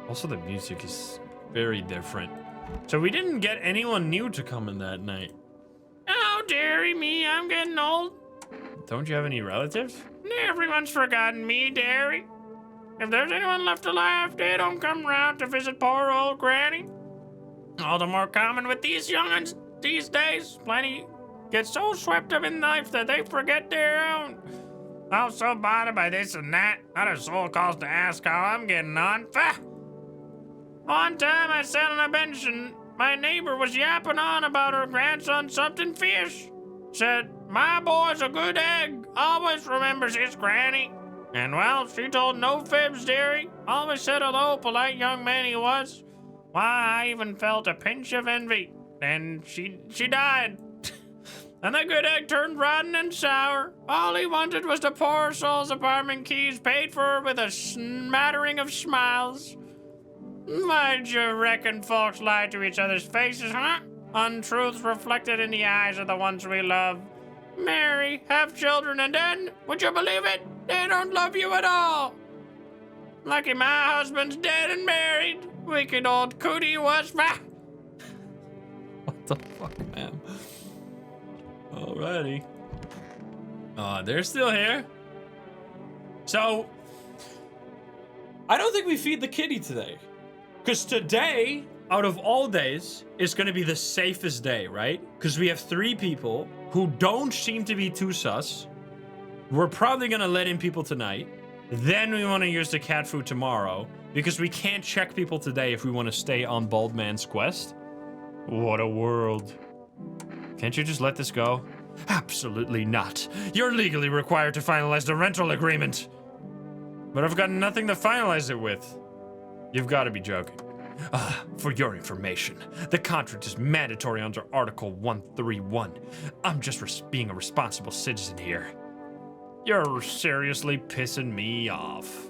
Also, the music is very different. So we didn't get anyone new to come in that night. Oh, dearie me, I'm getting old. Don't you have any relatives? Everyone's forgotten me, dearie. If there's anyone left alive, they don't come round to visit poor old granny. All the more common with these young'uns these days. Plenty get so swept up in life that they forget their own. I'm so bothered by this and that. Not a soul calls to ask how I'm getting on. Bah! One time I sat on a bench and my neighbor was yapping on about her grandson something fierce. Said, my boy's a good egg, always remembers his granny. And well, she told no fibs, dearie. Always said hello, polite young man he was. Why, I even felt a pinch of envy. And she died. And the good egg turned rotten and sour. All he wanted was the poor soul's apartment keys paid for with a smattering of smiles. Why'd you reckon folks lie to each other's faces, huh? Untruths reflected in the eyes of the ones we love. Marry, have children, and then, would you believe it? They don't love you at all. Lucky my husband's dead and married. Wicked old cootie he was. Bah! What the fuck, man? Alrighty. They're still here. So, I don't think we feed the kitty today. Because today, out of all days, is going to be the safest day, right? Because we have 3 people who don't seem to be too sus. We're probably going to let in people tonight. Then we want to use the cat food tomorrow. Because we can't check people today if we want to stay on Bald Man's quest. What a world. Can't you just let this go? Absolutely not. You're legally required to finalize the rental agreement. But I've got nothing to finalize it with. You've got to be joking. For your information, the contract is mandatory under Article 131. I'm just being a responsible citizen here. You're seriously pissing me off.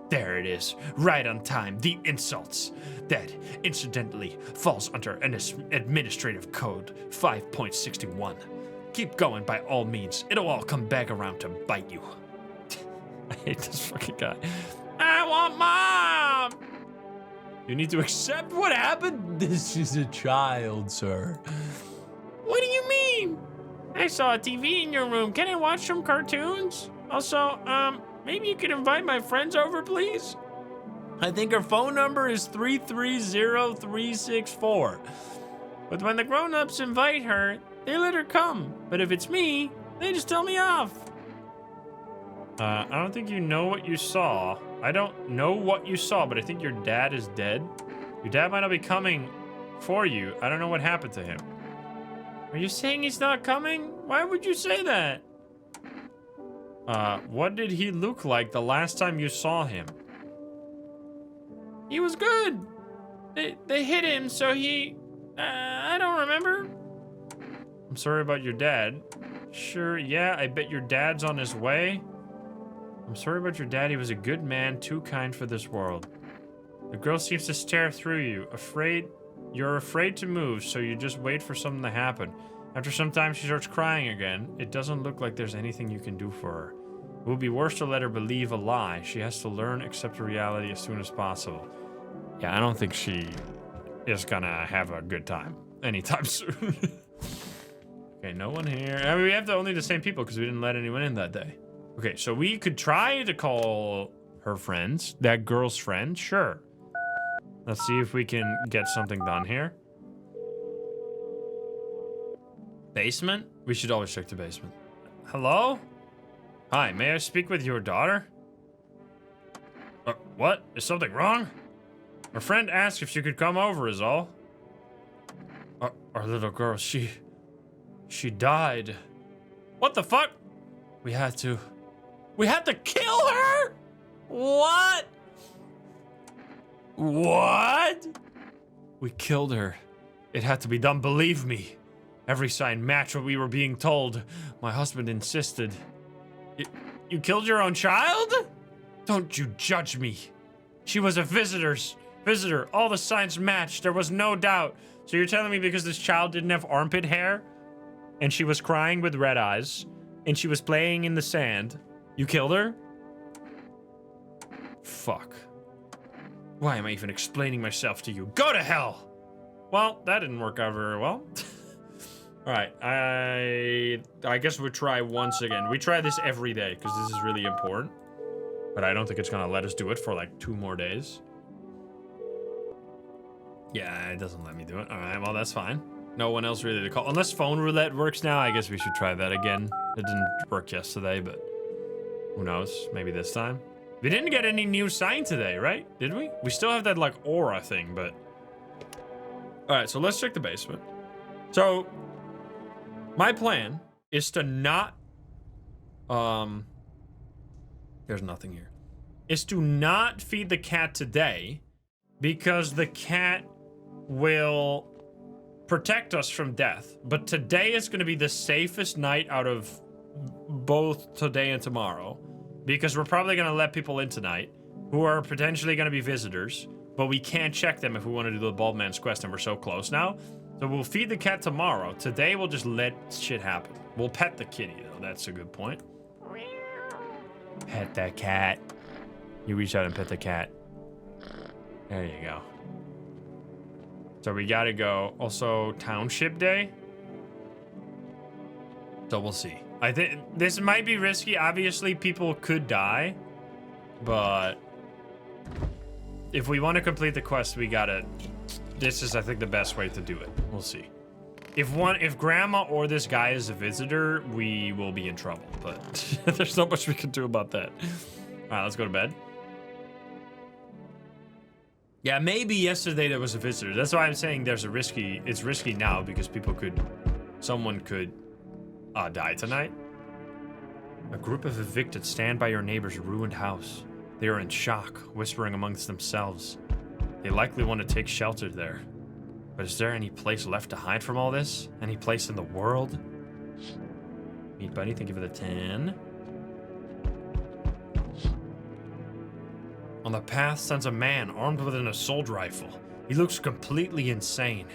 There it is, right on time, the insults. That, incidentally, falls under an administrative code 5.61. Keep going by all means. It'll all come back around to bite you. I hate this fucking guy. I want Mom! You need to accept what happened? This is a child, sir. What do you mean? I saw a TV in your room. Can I watch some cartoons? Also, maybe you could invite my friends over, please? I think her phone number is 330364. But when the grown-ups invite her, they let her come. But if it's me, they just tell me off. I don't think you know what you saw. I don't know what you saw, but I think your dad is dead. Your dad might not be coming for you. I don't know what happened to him. Are you saying he's not coming? Why would you say that? What did he look like the last time you saw him? He was good. They hit him, so he... I don't remember. I'm sorry about your dad. Sure, yeah, I bet your dad's on his way. I'm sorry about your dad. He was a good man, too kind for this world. The girl seems to stare through you, you're afraid to move, so you just wait for something to happen. After some time, she starts crying again. It doesn't look like there's anything you can do for her. It would be worse to let her believe a lie. She has to learn, accept the reality as soon as possible. Yeah, I don't think she is gonna have a good time anytime soon. Okay, no one here. I mean, we have only the same people because we didn't let anyone in that day. Okay, so we could try to call her friends, that girl's friend, sure. Let's see if we can get something done here. Basement? We should always check the basement. Hello? Hi, may I speak with your daughter? What? Is something wrong? Our friend asked if she could come over is all. Our little girl, she died. What the fuck? We had to kill her? What? What? We killed her. It had to be done, believe me. Every sign matched what we were being told. My husband insisted. You killed your own child? Don't you judge me. She was a visitor. All the signs matched. There was no doubt. So you're telling me because this child didn't have armpit hair, and she was crying with red eyes, and she was playing in the sand, you killed her? Fuck. Why am I even explaining myself to you? Go to hell! Well, that didn't work out very well. Alright, I guess we'll try once again. We try this every day, because this is really important. But I don't think it's gonna let us do it for like 2 more days. Yeah, it doesn't let me do it. Alright, well, that's fine. No one else really to call. Unless phone roulette works now, I guess we should try that again. It didn't work yesterday, but who knows? Maybe this time. We didn't get any new sign today, right? Did we? We still have that, like, aura thing, but... Alright, so let's check the basement. So, my plan is to not... There's nothing here. Is to not feed the cat today, because the cat will protect us from death. But today is going to be the safest night out of both today and tomorrow, because we're probably going to let people in tonight who are potentially going to be visitors, but we can't check them if we want to do the bald man's quest, and we're so close now. So we'll feed the cat tomorrow. Today we'll just let shit happen. We'll pet the kitty though. That's a good point. Pet that cat. You reach out and pet the cat. There you go. So we gotta go. Also, Township Day. So we'll see. I think this might be risky. Obviously, people could die. But if we want to complete the quest, we gotta... This is, I think, the best way to do it. We'll see. If Grandma or this guy is a visitor, we will be in trouble. But there's not much we can do about that. All right, let's go to bed. Yeah, maybe yesterday there was a visitor. That's why I'm saying it's risky now, because people could someone could die tonight. A group of evicted stand by your neighbor's ruined house. They are in shock, whispering amongst themselves. They likely want to take shelter there. But is there any place left to hide from all this? Any place in the world? Meat Buddy, thank you for the 10. On the path stands a man armed with an assault rifle. He looks completely insane.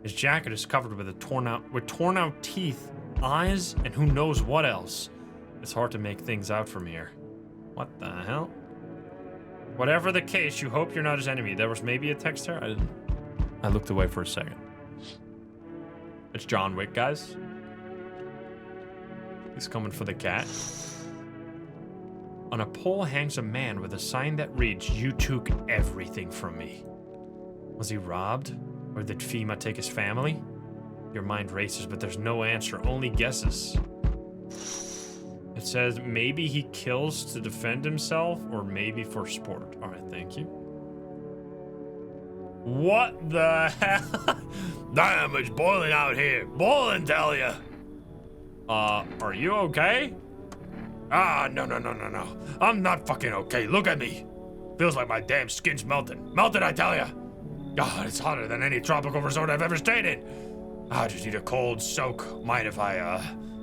His jacket is covered with torn out teeth, eyes, and who knows what else. It's hard to make things out from here. What the hell? Whatever the case, you hope you're not his enemy. There was maybe a text there? I looked away for a second. It's John Wick, guys. He's coming for the cat. On a pole hangs a man with a sign that reads, "You took everything from me." Was he robbed? Or did FEMA take his family? Your mind races, but there's no answer, only guesses. It says maybe he kills to defend himself, or maybe for sport. All right, thank you. What the hell? Damn, it's boiling out here. Boiling, tell ya. Are you okay? Ah, no. I'm not fucking okay. Look at me. Feels like my damn skin's melting. Melted, I tell ya. God, it's hotter than any tropical resort I've ever stayed in. I just need a cold soak. Mind if I,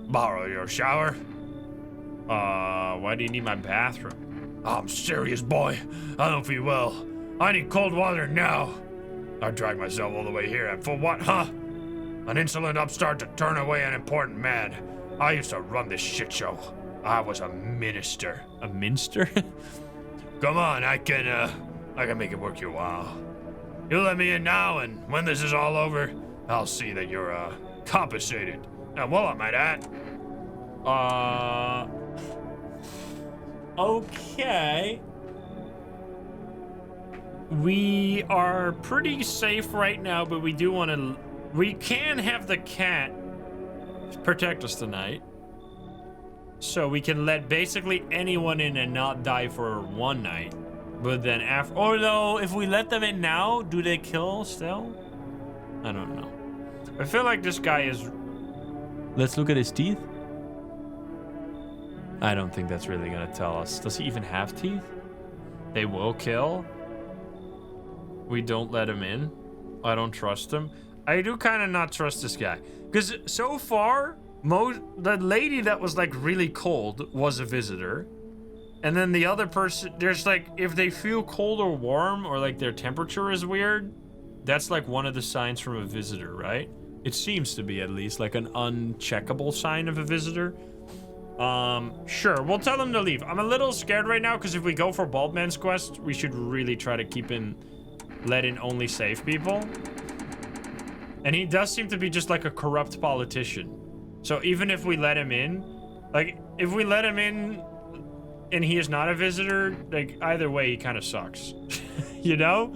borrow your shower? Why do you need my bathroom? I'm serious, boy. I don't feel well. I need cold water now. I dragged myself all the way here, and for what, huh? An insolent upstart to turn away an important man. I used to run this shit show. I was a minister. A minster? Come on, I can make it worth your while. You let me in now, and when this is all over, I'll see that you're, compensated. And while I'm at that, okay. We are pretty safe right now, but we do want to... We can have the cat protect us tonight. So we can let basically anyone in and not die for one night. But then after... Oh no, if we let them in now, do they kill still? I don't know. I feel like this guy is... Let's look at his teeth. I don't think that's really gonna tell us. Does he even have teeth? They will kill. We don't let him in. I don't trust him. I do kind of not trust this guy. Because so far, the lady that was like really cold was a visitor. And then the other person, there's like, if they feel cold or warm or like their temperature is weird, that's like one of the signs from a visitor, right? It seems to be at least like an uncheckable sign of a visitor. Sure, we'll tell them to leave. I'm a little scared right now because if we go for Baldman's quest, we should really try to let in only safe people. And he does seem to be just like a corrupt politician. So even if we let him in, like if we let him in and he is not a visitor, like either way he kind of sucks. You know?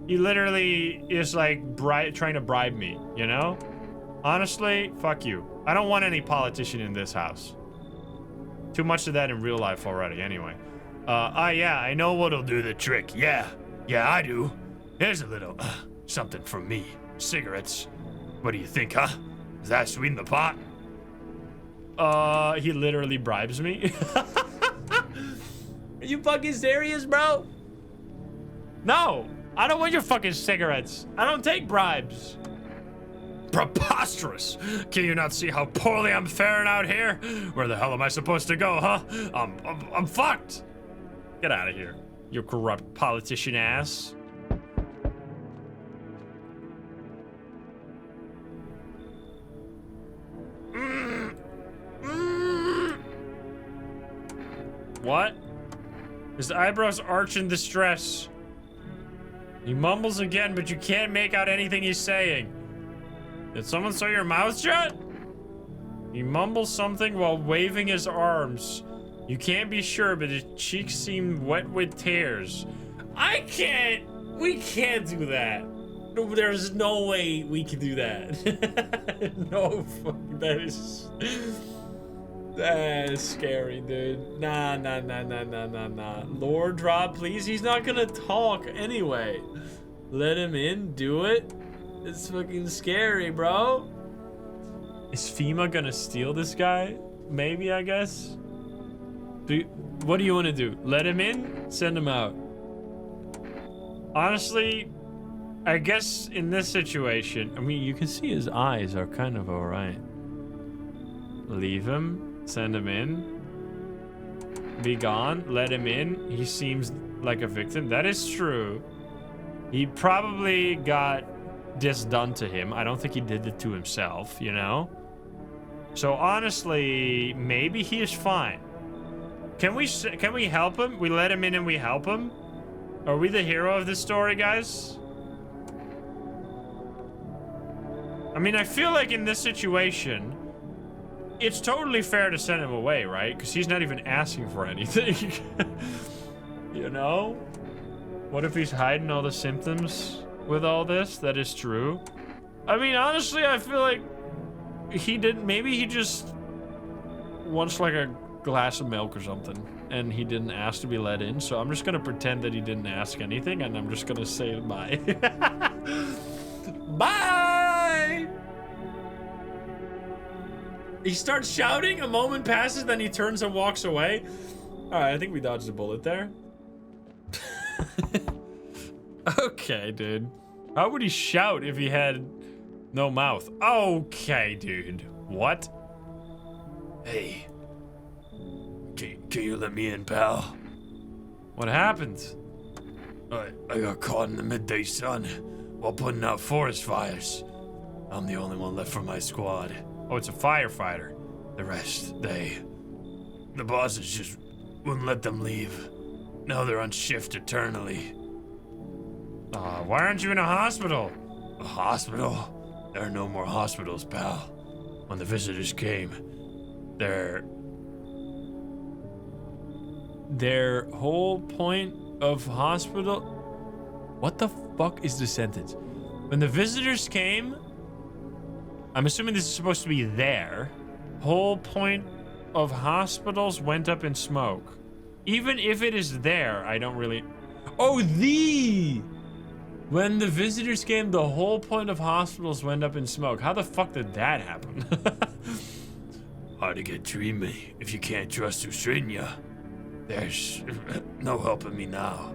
He literally is like trying to bribe me, you know? Honestly, fuck you. I don't want any politician in this house. Too much of that in real life already, anyway. Yeah, I know what'll do the trick. Yeah, I do. Here's a little, something from me. Cigarettes. What do you think, huh? Does that sweeten the pot? He literally bribes me. Are you fucking serious, bro? No, I don't want your fucking cigarettes. I don't take bribes. Preposterous! Can you not see how poorly I'm faring out here? Where the hell am I supposed to go, huh? I'm fucked! Get out of here, you corrupt politician ass. What? His eyebrows arch in distress. He mumbles again, but you can't make out anything he's saying. Did someone sew your mouth shut? He mumbles something while waving his arms. You can't be sure, but his cheeks seem wet with tears. We can't do that. No, there's no way we can do that. No, fuck, that is scary, dude. Nah. Lord Rob, please, he's not gonna talk anyway. Let him in, do it. It's fucking scary, bro. Is FEMA gonna steal this guy? Maybe, I guess. What do you want to do? Let him in? Send him out? Honestly, I guess in this situation, I mean, you can see his eyes are kind of alright. Leave him, send him in, be gone, let him in. He seems like a victim. That is true. He probably got this done to him. I don't think he did it to himself, you know? So honestly, maybe he is fine. Can we help him? We let him in and we help him? Are we the hero of this story, guys? I mean, I feel like in this situation, it's totally fair to send him away, right? Because he's not even asking for anything. You know? What if he's hiding all the symptoms with all this? That is true. I mean, honestly, I feel like he didn't. Maybe he just wants like a glass of milk or something, and he didn't ask to be let in. So I'm just gonna pretend that he didn't ask anything, and I'm just gonna say bye. Bye! He starts shouting, a moment passes, then he turns and walks away. Alright, I think we dodged a bullet there. Okay, dude. How would he shout if he had no mouth? Okay, dude. What? Hey. Can you let me in, pal? What happened? I got caught in the midday sun while putting out forest fires. I'm the only one left from my squad. Oh, it's a firefighter. The rest, the bosses just wouldn't let them leave. Now they're on shift eternally. Why aren't you in a hospital? A hospital? There are no more hospitals, pal. When the visitors came, their whole point of hospital... What the fuck is the sentence? When the visitors came... I'm assuming this is supposed to be their whole point of hospitals went up in smoke. Even if it is there, I don't really... Oh, when the visitors came, the whole point of hospitals went up in smoke. How the fuck did that happen? Hard to get treatment if you can't trust who's treating you. There's no helping me now.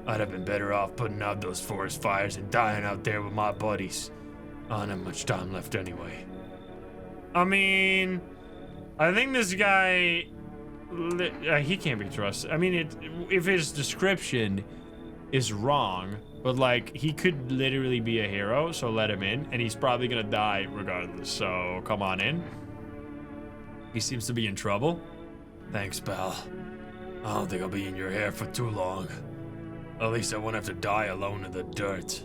I'd have been better off putting out those forest fires and dying out there with my buddies. I don't have much time left anyway. I mean, I think this guy, he can't be trusted. I mean, if his description is wrong, but like, he could literally be a hero, so let him in, and he's probably gonna die regardless, so come on in. He seems to be in trouble. Thanks, pal. I don't think I'll be in your hair for too long. At least I won't have to die alone in the dirt.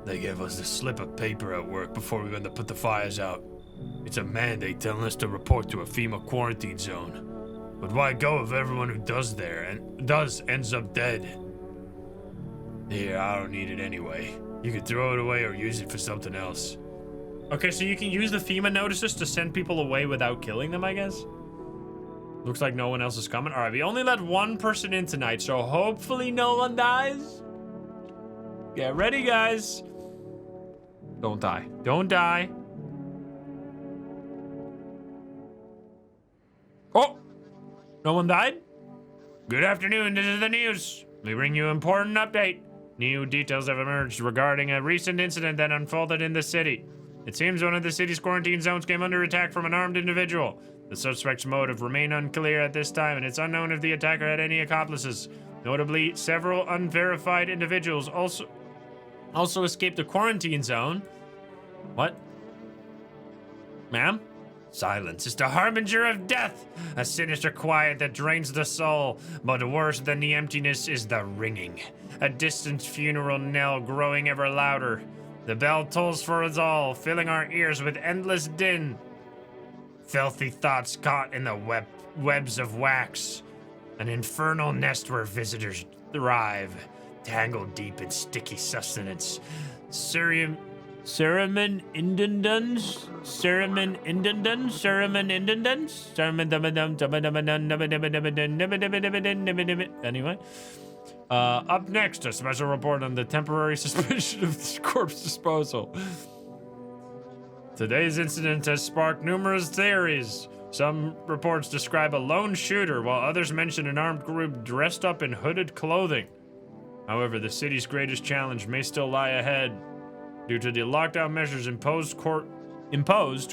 They gave us this slip of paper at work before we went to put the fires out. It's a mandate telling us to report to a FEMA quarantine zone. But why go if everyone who ends up dead? Here, I don't need it anyway. You can throw it away or use it for something else. Okay, so you can use the FEMA notices to send people away without killing them, I guess? Looks like no one else is coming. All right, we only let one person in tonight, so hopefully no one dies. Get ready, guys. Don't die. Don't die. Oh! No one died? Good afternoon, this is the news. We bring you an important update. New details have emerged regarding a recent incident that unfolded in the city. It seems one of the city's quarantine zones came under attack from an armed individual. The suspect's motive remain unclear at this time, and it's unknown if the attacker had any accomplices. Notably, several unverified individuals also escaped the quarantine zone. What? Ma'am? Silence is the harbinger of death, a sinister quiet that drains the soul. But worse than the emptiness is the ringing, a distant funeral knell growing ever louder. The bell tolls for us all, filling our ears with endless din. Filthy thoughts caught in the webs of wax, an infernal nest where visitors thrive, tangled deep in sticky sustenance. Cereman indendans? Anyway. Up next, a special report on the temporary suspension of corpse disposal. Today's incident has sparked numerous theories. Some reports describe a lone shooter, while others mention an armed group dressed up in hooded clothing. However, the city's greatest challenge may still lie ahead. Due to the lockdown measures imposed,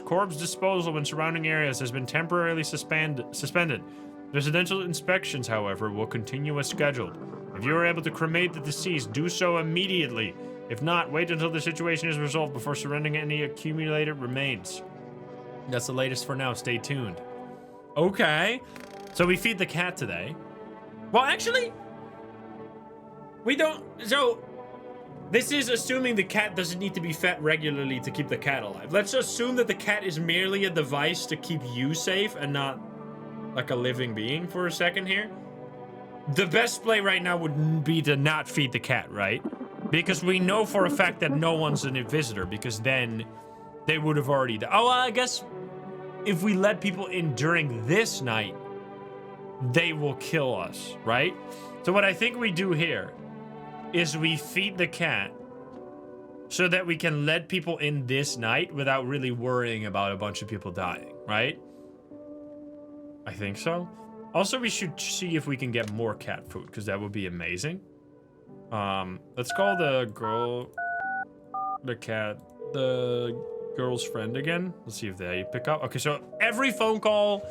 corpse disposal in surrounding areas has been temporarily suspended. Residential inspections, however, will continue as scheduled. If you are able to cremate the deceased, do so immediately. If not, wait until the situation is resolved before surrendering any accumulated remains. That's the latest for now. Stay tuned. Okay. So we feed the cat today. Well, actually, we don't. So this is assuming the cat doesn't need to be fed regularly to keep the cat alive. Let's assume that the cat is merely a device to keep you safe and not like a living being for a second here. The best play right now would be to not feed the cat, right? Because we know for a fact that no one's a visitor, because then they would have already died. Oh, well, I guess if we let people in during this night, they will kill us, right? So what I think we do here is we feed the cat so that we can let people in this night without really worrying about a bunch of people dying, right? I think so. Also, we should see if we can get more cat food, because that would be amazing. Let's call the girl's friend again. Let's see if they pick up. Okay, so every phone call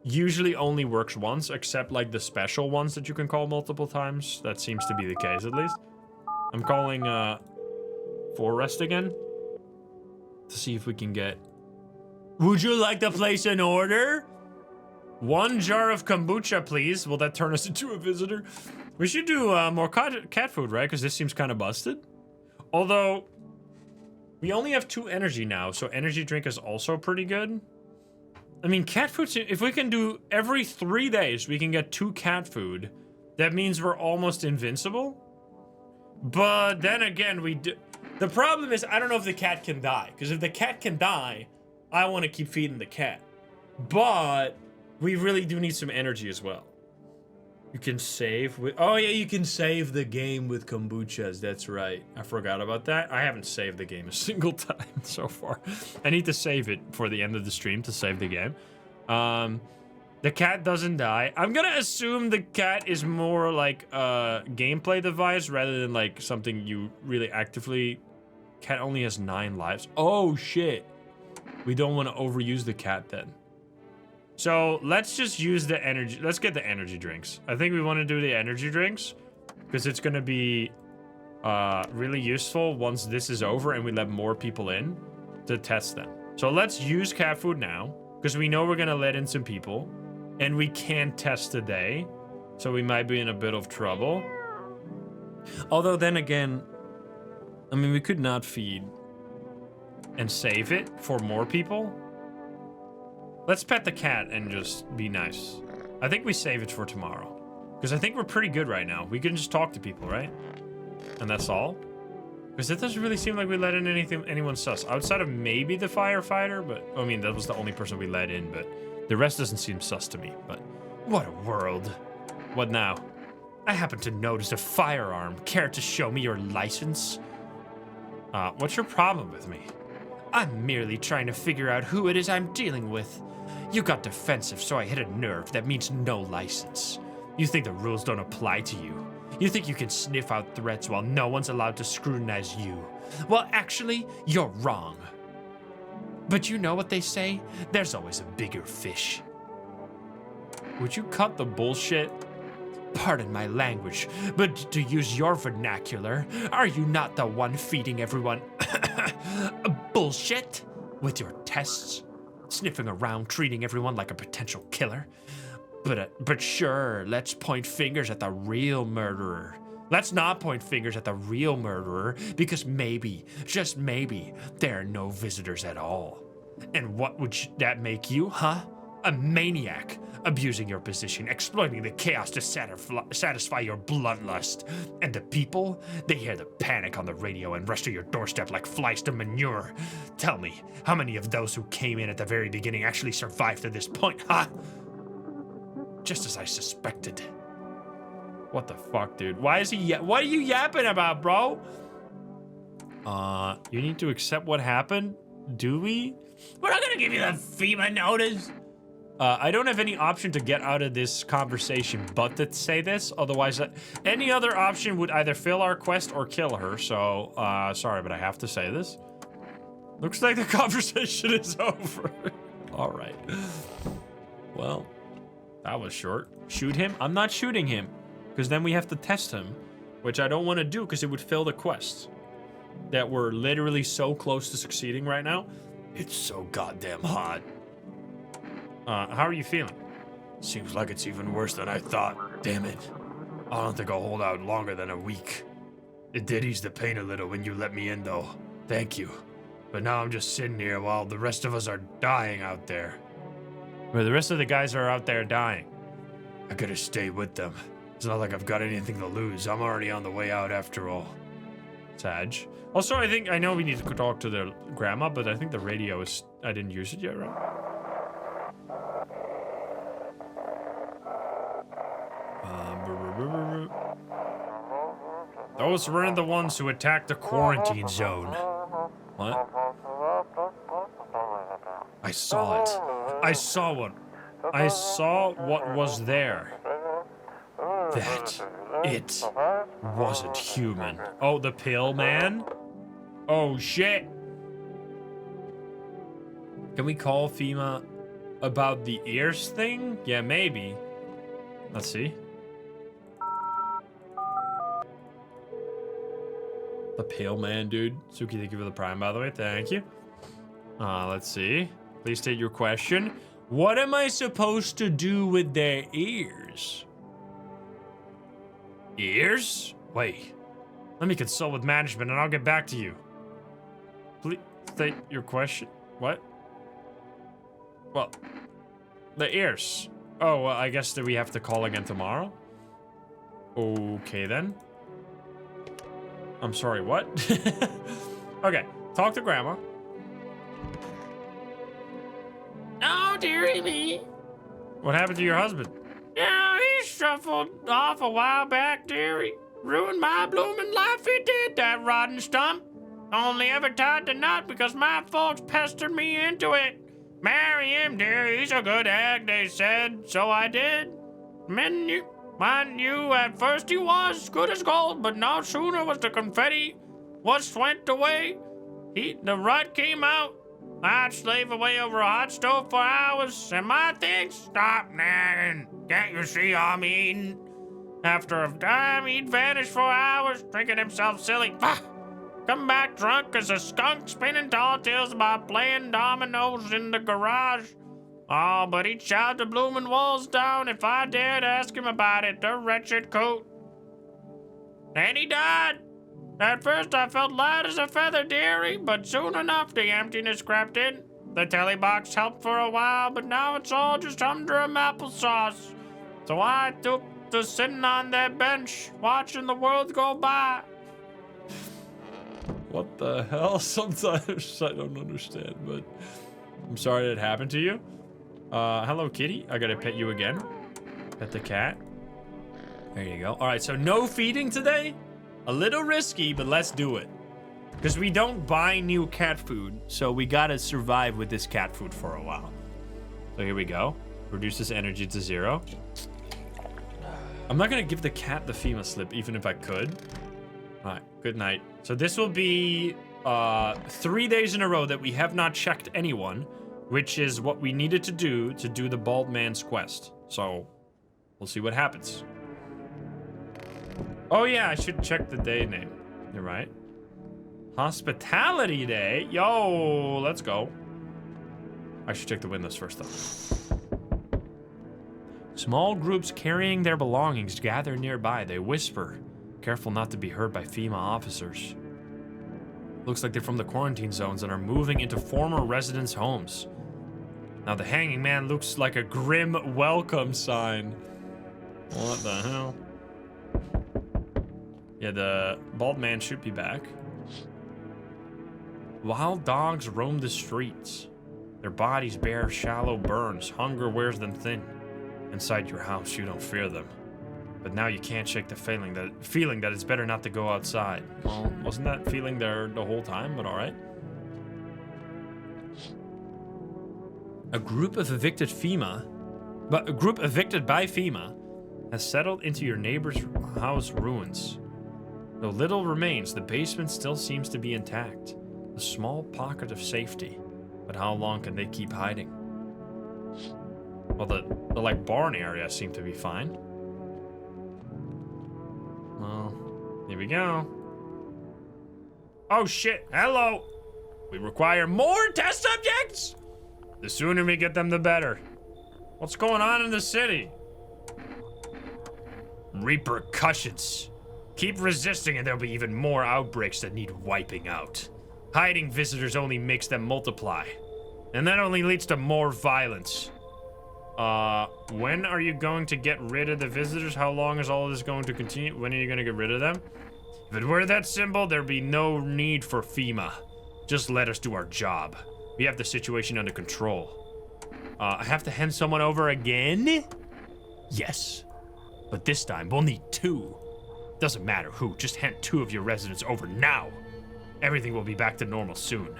usually only works once, except like the special ones that you can call multiple times. That seems to be the case, at least. I'm calling, Forrest again to see if we can get... Would you like to place an order? 1 jar of kombucha, please. Will that turn us into a visitor? We should do more cat food, right? Because this seems kind of busted. Although, we only have 2 energy now, so energy drink is also pretty good. I mean, cat food, if we can do every 3 days, we can get 2 cat food. That means we're almost invincible. But then again, the problem is, I don't know if the cat can die. Because if the cat can die, I want to keep feeding the cat. But we really do need some energy as well. You can save with... Oh, yeah, you can save the game with kombuchas. That's right. I forgot about that. I haven't saved the game a single time so far. I need to save it for the end of the stream to save the game. The cat doesn't die. I'm gonna assume the cat is more like a gameplay device rather than like something you really actively... Cat only has 9 lives. Oh, shit. We don't want to overuse the cat then. So let's just use the energy. Let's get the energy drinks. I think we want to do the energy drinks because it's going to be really useful once this is over and we let more people in to test them. So let's use cat food now because we know we're going to let in some people and we can't test today. So we might be in a bit of trouble. Although then again, I mean, we could not feed and save it for more people. Let's pet the cat and just be nice. I think we save it for tomorrow. Because I think we're pretty good right now. We can just talk to people, right? And that's all? Because it doesn't really seem like we let in anyone sus. Outside of maybe the firefighter, but... I mean, that was the only person we let in, but... The rest doesn't seem sus to me, but... What a world. What now? I happen to notice a firearm. Care to show me your license? What's your problem with me? I'm merely trying to figure out who it is I'm dealing with. You got defensive, so I hit a nerve. That means no license. You think the rules don't apply to you. You think you can sniff out threats while no one's allowed to scrutinize you. Well, actually, you're wrong. But you know what they say? There's always a bigger fish. Would you cut the bullshit? Pardon my language, but to use your vernacular, are you not the one feeding everyone bullshit with your tests? Sniffing around, treating everyone like a potential killer? But sure, let's point fingers at the real murderer. Let's not point fingers at the real murderer, because maybe, just maybe, there are no visitors at all. And what would that make you, huh? A maniac, abusing your position, exploiting the chaos to satisfy your bloodlust. And the people, they hear the panic on the radio and rush to your doorstep like flies to manure. Tell me, how many of those who came in at the very beginning actually survived to this point, huh? Just as I suspected. What the fuck, dude? Why is he what are you yapping about, bro? You need to accept what happened? Do we? We're not gonna give you that FEMA notice. I don't have any option to get out of this conversation but to say this. Otherwise, any other option would either fail our quest or kill her. So, sorry, but I have to say this. Looks like the conversation is over. All right. Well, that was short. Shoot him? I'm not shooting him. Because then we have to test him. Which I don't want to do because it would fail the quest. That we're literally so close to succeeding right now. It's so goddamn hot. How are you feeling? Seems like it's even worse than I thought. Damn it. I don't think I'll hold out longer than a week. It did ease the pain a little when you let me in, though. Thank you. But now I'm just sitting here while the rest of us are dying out there. Well, the rest of the guys are out there dying. I gotta stay with them. It's not like I've got anything to lose. I'm already on the way out after all. Sag. Also, I know we need to talk to the grandma, but I think the radio is... I didn't use it yet, right? Those weren't the ones who attacked the quarantine zone. What? I saw it. I saw one. I saw what was there. That it wasn't human. Oh, the pill man? Oh, shit. Can we call FEMA about the ears thing? Yeah, maybe. Let's see. The pale man, dude. Suki, thank you for the prime, by the way. Thank you. Let's see. Please state your question. What am I supposed to do with their ears? Ears? Wait. Let me consult with management and I'll get back to you. Please state your question. What? Well, the ears. Oh, well, I guess that we have to call again tomorrow? Okay, then. I'm sorry, what? Okay, talk to Grandma. Oh, dearie me. What happened to your husband? Yeah, he shuffled off a while back, dearie. Ruined my blooming life, he did, that rotten stump. Only ever tied the knot because my folks pestered me into it. Marry him, dearie, he's a good egg, they said, so I did. Mind you, at first he was good as gold, but no sooner was the confetti went away, the rut came out. I'd slave away over a hot stove for hours, and my things stop nagging. Can't you see I'm eating? After a time, he'd vanish for hours, drinking himself silly. Come back drunk as a skunk, spinning tall tales about playing dominoes in the garage. Oh, but he'd shout the blooming walls down if I dared ask him about it, the wretched coot. And he died. At first I felt light as a feather, dearie, but soon enough the emptiness crept in. The telly box helped for a while, but now it's all just humdrum applesauce. So I took to sitting on that bench, watching the world go by. What the hell? Sometimes I don't understand, but I'm sorry it happened to you. Hello, kitty. I gotta pet you again. Pet the cat. There you go. All right, so no feeding today. A little risky, but let's do it. Because we don't buy new cat food, so we gotta survive with this cat food for a while. So here we go. Reduces energy to 0. I'm not gonna give the cat the FEMA slip, even if I could. All right, good night. So this will be 3 days in a row that we have not checked anyone, which is what we needed to do the bald man's quest. So we'll see what happens. Oh yeah, I should check the day name. You're right. Hospitality Day? Yo, let's go. I should check the windows first though. Small groups carrying their belongings gather nearby. They whisper, careful not to be heard by FEMA officers. Looks like they're from the quarantine zones and are moving into former residents' homes. Now the hanging man looks like a grim welcome sign. What the hell? Yeah, the bald man should be back. Wild dogs roam the streets. Their bodies bear shallow burns. Hunger wears them thin. Inside your house, you don't fear them. But now you can't shake the feeling that it's better not to go outside. Well, wasn't that feeling there the whole time, but all right. A group evicted by FEMA has settled into your neighbor's house ruins. Though little remains, the basement still seems to be intact. A small pocket of safety. But how long can they keep hiding? Well, the like barn area seemed to be fine. Well, here we go. Oh shit, hello! We require more test subjects? The sooner we get them, the better. What's going on in the city? Repercussions. Keep resisting and there'll be even more outbreaks that need wiping out. Hiding visitors only makes them multiply. And that only leads to more violence. When are you going to get rid of the visitors? How long is all of this going to continue? When are you going to get rid of them? If it were that simple, there'd be no need for FEMA. Just let us do our job. We have the situation under control. I have to hand someone over again? Yes. But this time, we'll need 2. Doesn't matter who, just hand 2 of your residents over now. Everything will be back to normal soon.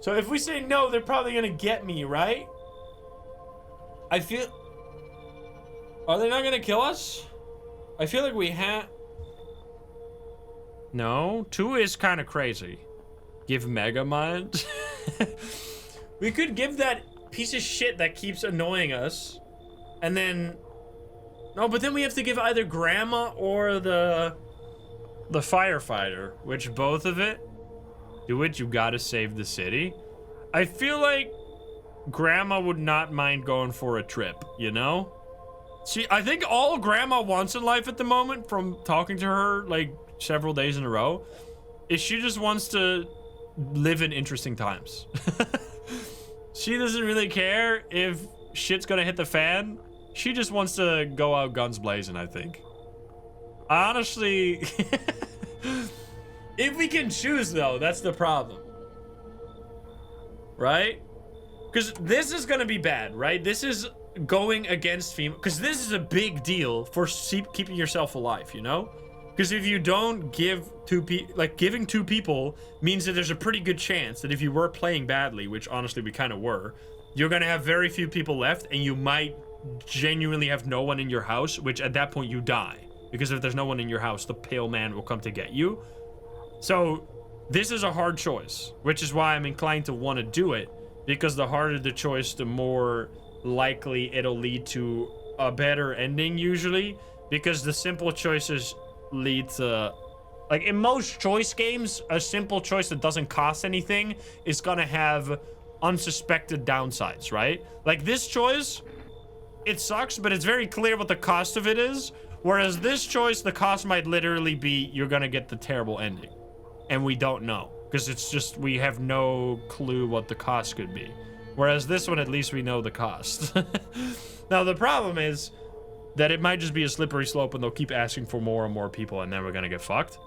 So if we say no, they're probably gonna get me, right? I feel... Are they not gonna kill us? I feel like we have... No, 2 is kind of crazy. Give Megamind. We could give that piece of shit that keeps annoying us. And then... No, but then we have to give either Grandma or the firefighter. Which both of it? Do it, you gotta save the city. I feel like Grandma would not mind going for a trip, you know? I think all Grandma wants in life at the moment, from talking to her like several days in a row, is she just wants to live in interesting times. She doesn't really care if shit's gonna hit the fan. She just wants to go out guns blazing, I think. Honestly, if we can choose though, that's the problem. Right? Because this is gonna be bad, right? This is going against FEMA, because this is a big deal for keeping yourself alive, you know? Because if you don't give 2 people, like giving 2 people means that there's a pretty good chance that if you were playing badly, which honestly we kind of were, you're gonna have very few people left and you might genuinely have no one in your house, which at that point you die. Because if there's no one in your house, the pale man will come to get you. So this is a hard choice, which is why I'm inclined to want to do it, because the harder the choice, the more likely it'll lead to a better ending usually, because the simple choices lead to, like in most choice games, a simple choice that doesn't cost anything is gonna have unsuspected downsides, right? Like this choice, it sucks, but it's very clear what the cost of it is. Whereas this choice, the cost might literally be you're gonna get the terrible ending. And we don't know. Because it's just, we have no clue what the cost could be. Whereas this one, at least we know the cost. Now, the problem is that it might just be a slippery slope and they'll keep asking for more and more people and then we're gonna get fucked.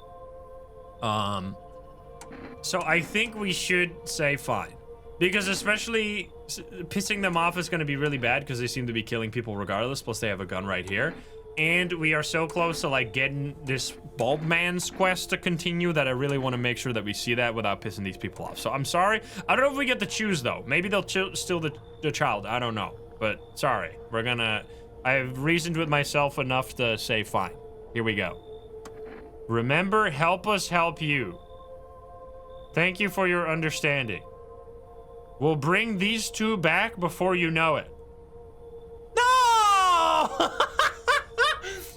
So I think we should say fine. Because especially pissing them off is gonna be really bad because they seem to be killing people regardless, plus they have a gun right here. And we are so close to like getting this Bulb Man's quest to continue that I really want to make sure that we see that without pissing these people off. So I'm sorry. I don't know if we get to choose though. Maybe they'll steal the child. I don't know. But sorry. I've reasoned with myself enough to say fine. Here we go. Remember, help us help you. Thank you for your understanding. We'll bring these 2 back before you know it. No!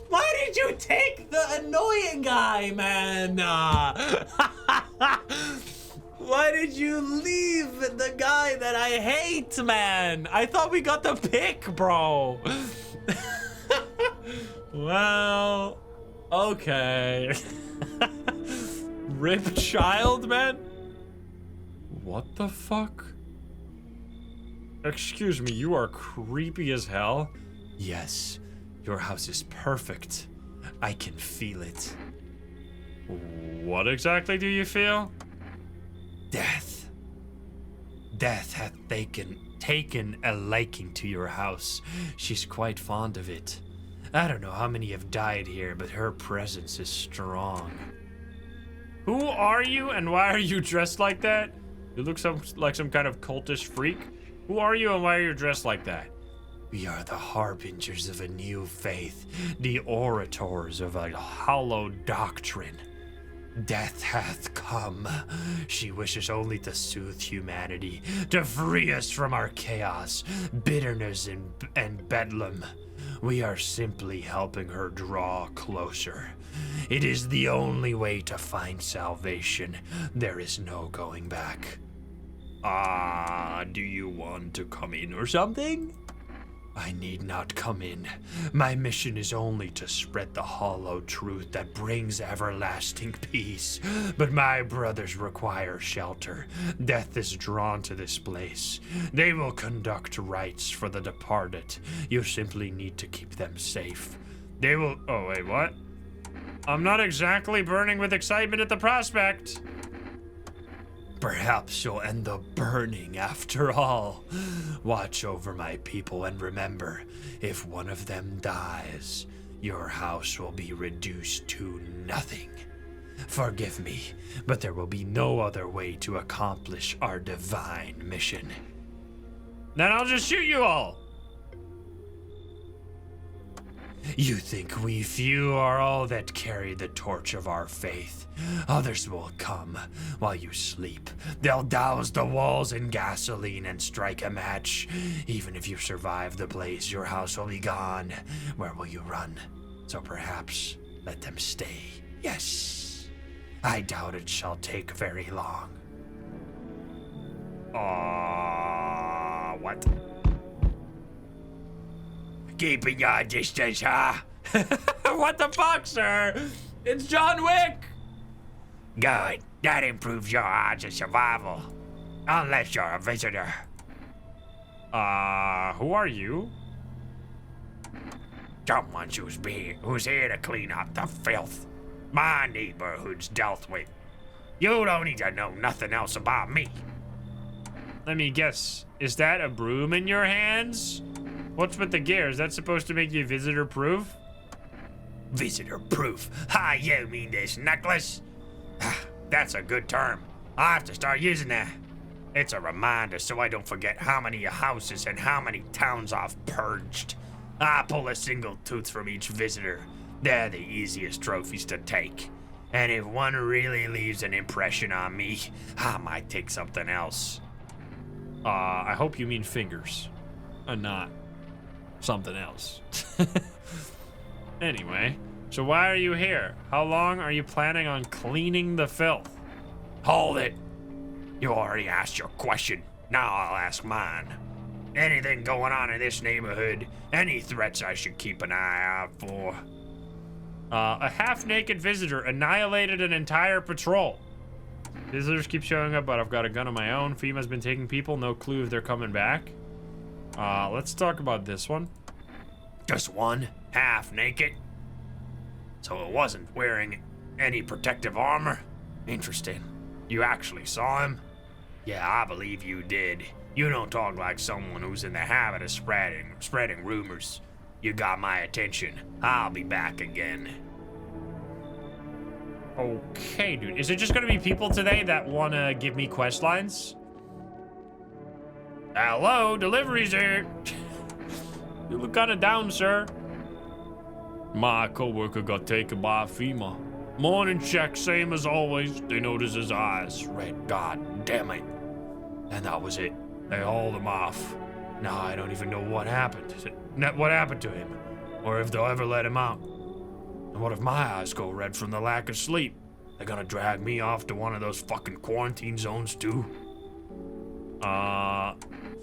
Why did you take the annoying guy, man? Why did you leave the guy that I hate, man? I thought we got the pick, bro. Well, okay. Rip child, man? What the fuck? Excuse me, you are creepy as hell. Yes. Your house is perfect. I can feel it. What exactly do you feel? Death. Death hath taken a liking to your house. She's quite fond of it. I don't know how many have died here, but her presence is strong. Who are you and why are you dressed like that? You look like some kind of cultist freak. Who are you and why are you dressed like that? We are the harbingers of a new faith, the orators of a hollow doctrine. Death hath come. She wishes only to soothe humanity, to free us from our chaos, bitterness, and bedlam. We are simply helping her draw closer. It is the only way to find salvation. There is no going back. Do you want to come in or something? I need not come in. My mission is only to spread the hollow truth that brings everlasting peace. But my brothers require shelter. Death is drawn to this place. They will conduct rites for the departed. You simply need to keep them safe. They will. Oh, wait, what? I'm not exactly burning with excitement at the prospect. Perhaps you'll end up burning after all. Watch over my people and remember, if one of them dies, your house will be reduced to nothing. Forgive me, but there will be no other way to accomplish our divine mission. Then I'll just shoot you all. You think we few are all that carry the torch of our faith. Others will come while you sleep. They'll douse the walls in gasoline and strike a match. Even if you survive the blaze, your house will be gone. Where will you run? So perhaps let them stay. Yes, I doubt it shall take very long. What? Keeping your distance, huh? What the fuck, sir? It's John Wick! Good. That improves your odds of survival. Unless you're a visitor. Who are you? Someone who's here to clean up the filth my neighborhood's dealt with. You don't need to know nothing else about me. Let me guess. Is that a broom in your hands? What's with the gear? Is that supposed to make you visitor-proof? Visitor-proof? Ha, you mean this necklace? That's a good term. I'll have to start using that. It's a reminder so I don't forget how many houses and how many towns I've purged. I pull a single tooth from each visitor. They're the easiest trophies to take. And if one really leaves an impression on me, I might take something else. I hope you mean fingers. Not something else. Anyway, so why are you here? How long are you planning on cleaning the filth? Hold it. You already asked your question. Now I'll ask mine. Anything going on in this neighborhood? Any threats I should keep an eye out for? A half-naked visitor annihilated an entire patrol. Visitors keep showing up, but I've got a gun of my own. FEMA's been taking people. No clue if they're coming back. Let's talk about this one. Just one? Half naked? So it wasn't wearing any protective armor? Interesting. You actually saw him? Yeah, I believe you did. You don't talk like someone who's in the habit of spreading rumors. You got my attention. I'll be back again. Okay, dude. Is it just gonna be people today that wanna give me quest lines? Hello, deliveries here. You look kinda down, sir. My coworker got taken by FEMA. Morning check, same as always. They noticed his eyes. Red, God damn it. And that was it. They hauled him off. Now I don't even know what happened. What happened to him? Or if they'll ever let him out. And what if my eyes go red from the lack of sleep? They're gonna drag me off to one of those fucking quarantine zones too?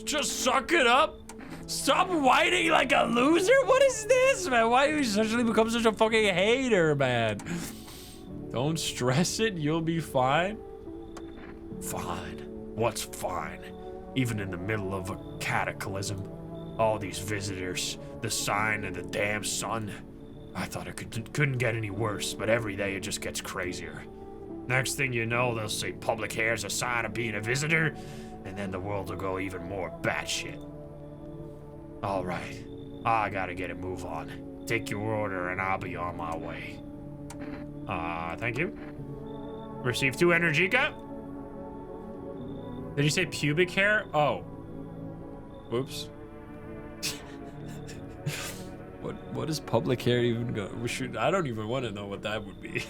Just suck it up. Stop whining like a loser. What is this, man? Why do you suddenly become such a fucking hater, man? Don't stress it. You'll be fine. Fine. What's fine? Even in the middle of a cataclysm. All these visitors. The sign of the damn sun. I thought it couldn't get any worse, but every day it just gets crazier. Next thing you know, they'll say public hair's a sign of being a visitor, and then the world will go even more batshit. All right, I gotta get a move on. Take your order and I'll be on my way. Thank you. Receive 2 Energica. Did you say pubic hair? Oh. Whoops. What is public hair even go? I don't even want to know what that would be.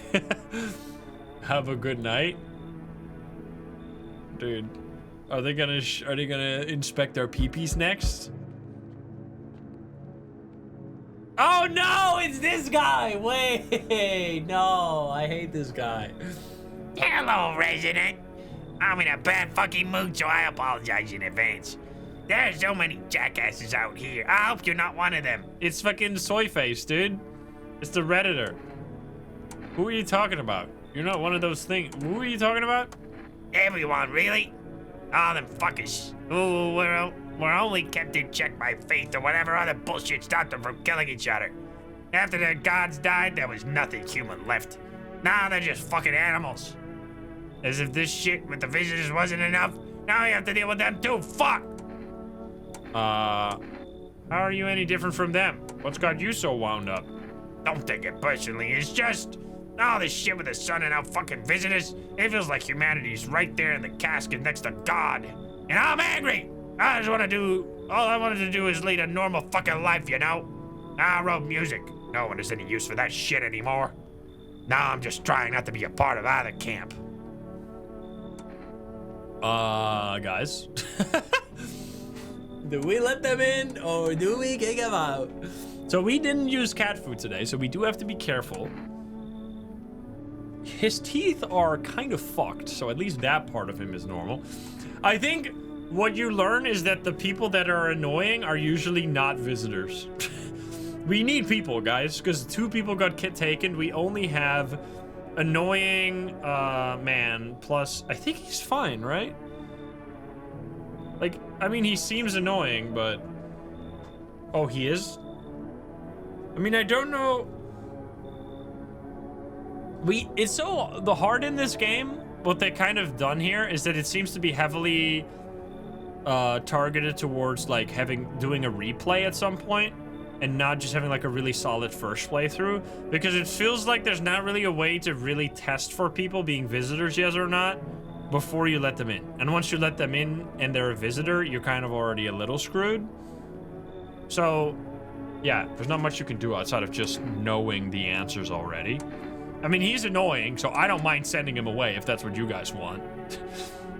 Have a good night. Dude, are they gonna inspect our peepees next? Oh no, it's this guy! Wait, no, I hate this guy. Hello, resident. I'm in a bad fucking mood, so I apologize in advance. There's so many jackasses out here. I hope you're not one of them. It's fucking soy face, dude. It's the Redditor. Who are you talking about? You're not one of those things. Who are you talking about? Everyone, really? All them fuckers. Ooh, we're only kept in check by faith or whatever other bullshit stopped them from killing each other. After their gods died, there was nothing human left. Now they're just fucking animals. As if this shit with the visitors wasn't enough, now we have to deal with them too. Fuck! How are you any different from them? What's got you so wound up? Don't take it personally, it's just all this shit with the sun and now fucking visitors. It feels like humanity's right there in the casket next to God. And I'm angry! All I wanted to do is lead a normal fucking life, you know? I wrote music. No one has any use for that shit anymore. Now I'm just trying not to be a part of either camp. Guys. Do we let them in or do we kick them out? So we didn't use cat food today, so we do have to be careful. His teeth are kind of fucked, so at least that part of him is normal. I think what you learn is that the people that are annoying are usually not visitors. We need people, guys, because 2 people got taken. We only have annoying man plus, I think he's fine, right? Like, I mean, he seems annoying, but... Oh, he is? I mean, I don't know... It's so... The hard in this game, what they kind of done here is that it seems to be heavily targeted towards, like, doing a replay at some point, and not just having, like, a really solid first playthrough, because it feels like there's not really a way to really test for people being visitors, yes or not, before you let them in. And once you let them in and they're a visitor, you're kind of already a little screwed. So, yeah, there's not much you can do outside of just knowing the answers already. I mean, he's annoying, so I don't mind sending him away if that's what you guys want.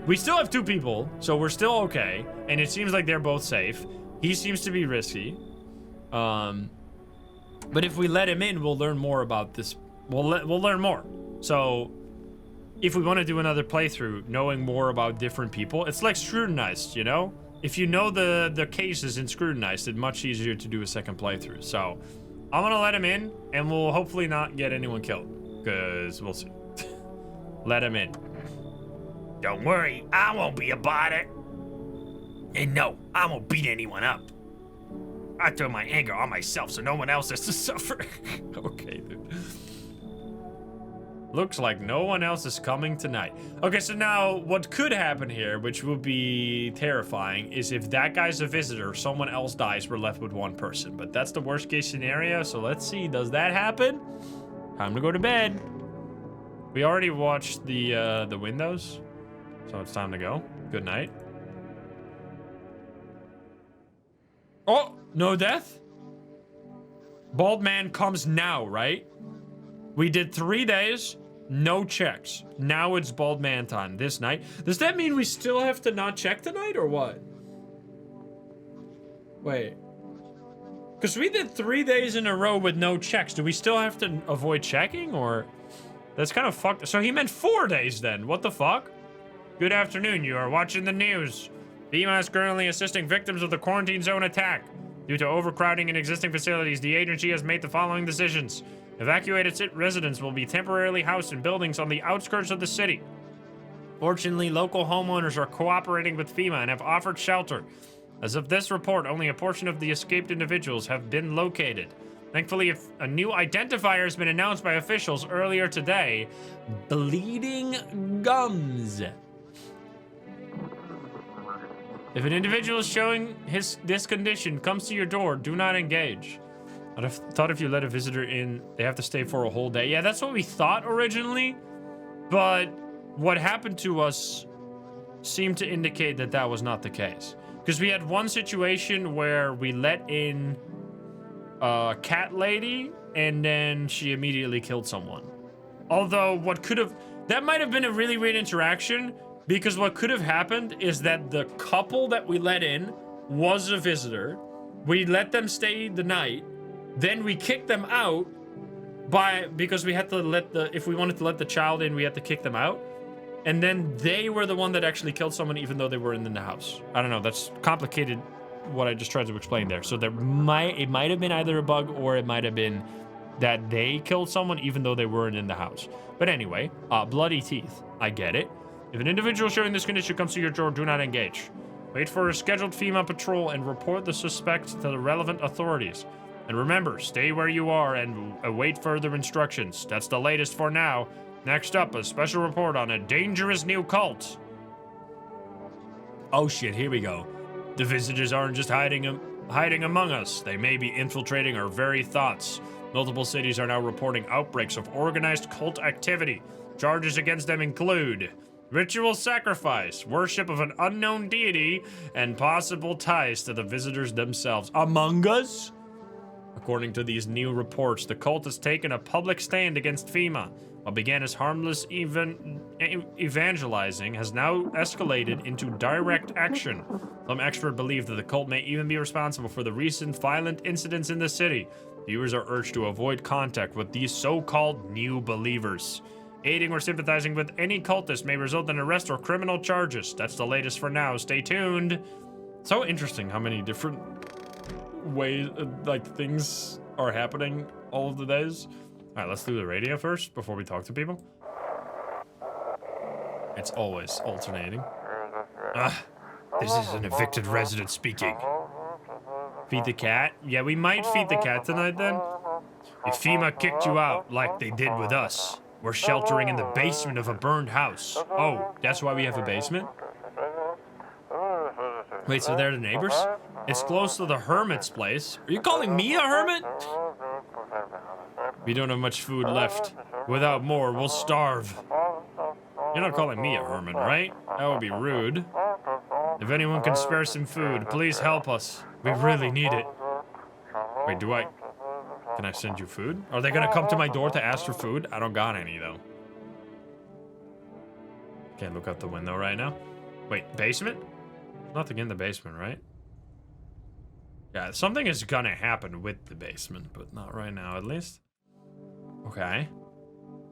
We still have 2 people, so we're still okay, and it seems like they're both safe. He seems to be risky. But if we let him in, we'll learn more about this. We'll learn more. So, if we want to do another playthrough, knowing more about different people, it's like Scrutinized, you know? If you know the cases in Scrutinized, it's much easier to do a second playthrough. So, I'm gonna let him in, and we'll hopefully not get anyone killed, because we'll see. Let him in. Don't worry, I won't be about it. And no, I won't beat anyone up. I throw my anger on myself so no one else has to suffer. Okay, dude. Looks like no one else is coming tonight. Okay, so now what could happen here, which would be terrifying, is if that guy's a visitor, someone else dies, we're left with 1 person. But that's the worst case scenario, so let's see. Does that happen? Time to go to bed. We already watched the windows, so it's time to go. Good night. Oh, no death? Bald man comes now, right? We did 3 days, no checks. Now it's bald man time this night. Does that mean we still have to not check tonight or what? Wait. Because we did 3 days in a row with no checks. Do we still have to avoid checking or? That's kind of fucked. So he meant 4 days then. What the fuck? Good afternoon. You are watching the news. FEMA is currently assisting victims of the quarantine zone attack. Due to overcrowding in existing facilities, the agency has made the following decisions. Evacuated residents will be temporarily housed in buildings on the outskirts of the city. Fortunately, local homeowners are cooperating with FEMA and have offered shelter. As of this report, only a portion of the escaped individuals have been located. Thankfully, a new identifier has been announced by officials earlier today. Bleeding gums. If an individual is showing this condition comes to your door, do not engage. I'd have thought if you let a visitor in, they have to stay for a whole day. Yeah, that's what we thought originally. But what happened to us seemed to indicate that that was not the case. Because we had one situation where we let in a cat lady, and then she immediately killed someone. Although, that might have been a really weird interaction, because what could have happened is that the couple that we let in was a visitor. We let them stay the night, then we kicked them out because we had to if we wanted to let the child in, we had to kick them out. And then they were the one that actually killed someone even though they were in the house. I don't know, that's complicated what I just tried to explain there. So it might have been either a bug or it might have been that they killed someone even though they weren't in the house. But anyway, bloody teeth. I get it. If an individual showing this condition comes to your door, do not engage. Wait for a scheduled FEMA patrol and report the suspect to the relevant authorities. And remember, stay where you are and await further instructions. That's the latest for now. Next up, a special report on a dangerous new cult. Oh shit, here we go. The visitors aren't just hiding among us. They may be infiltrating our very thoughts. Multiple cities are now reporting outbreaks of organized cult activity. Charges against them include ritual sacrifice, worship of an unknown deity, and possible ties to the visitors themselves. Among Us? According to these new reports, the cult has taken a public stand against FEMA. What began as harmless evangelizing has now escalated into direct action. Some experts believe that the cult may even be responsible for the recent violent incidents in the city. Viewers are urged to avoid contact with these so-called new believers. Aiding or sympathizing with any cultist may result in arrest or criminal charges. That's the latest for now. Stay tuned. So interesting how many different ways, things are happening all of the days. All right, let's do the radio first before we talk to people. It's always alternating. This is an evicted resident speaking. Feed the cat? Yeah, we might feed the cat tonight then. If FEMA kicked you out like they did with us, we're sheltering in the basement of a burned house. Oh, that's why we have a basement? Wait, so they're the neighbors? It's close to the hermit's place. Are you calling me a hermit? We don't have much food left. Without more, we'll starve. You're not calling me a hermit, right? That would be rude. If anyone can spare some food, please help us. We really need it. Wait, can I send you food? Are they gonna come to my door to ask for food? I don't got any, though. Can't look out the window right now. Wait, basement? Nothing in the basement, right? Yeah, something is gonna happen with the basement, but not right now, at least. Okay.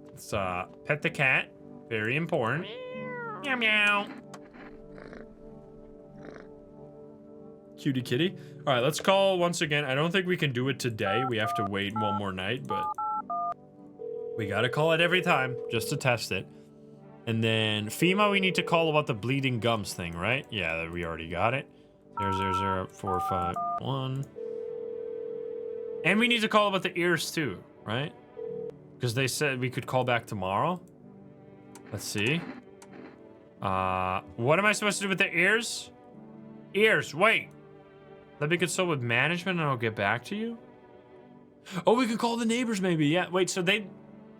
Let's, pet the cat. Very important. Meow, meow. Cutie kitty. All right, let's call once again. I don't think we can do it today. We have to wait one more night, but we gotta call it every time just to test it. And then FEMA, we need to call about the bleeding gums thing, right? Yeah, we already got it. 00451. And we need to call about the ears too, right? Because they said we could call back tomorrow. Let's see. What am I supposed to do with the ears? Ears, wait. Let me consult with management and I'll get back to you. Oh, we could call the neighbors maybe. Yeah, wait, so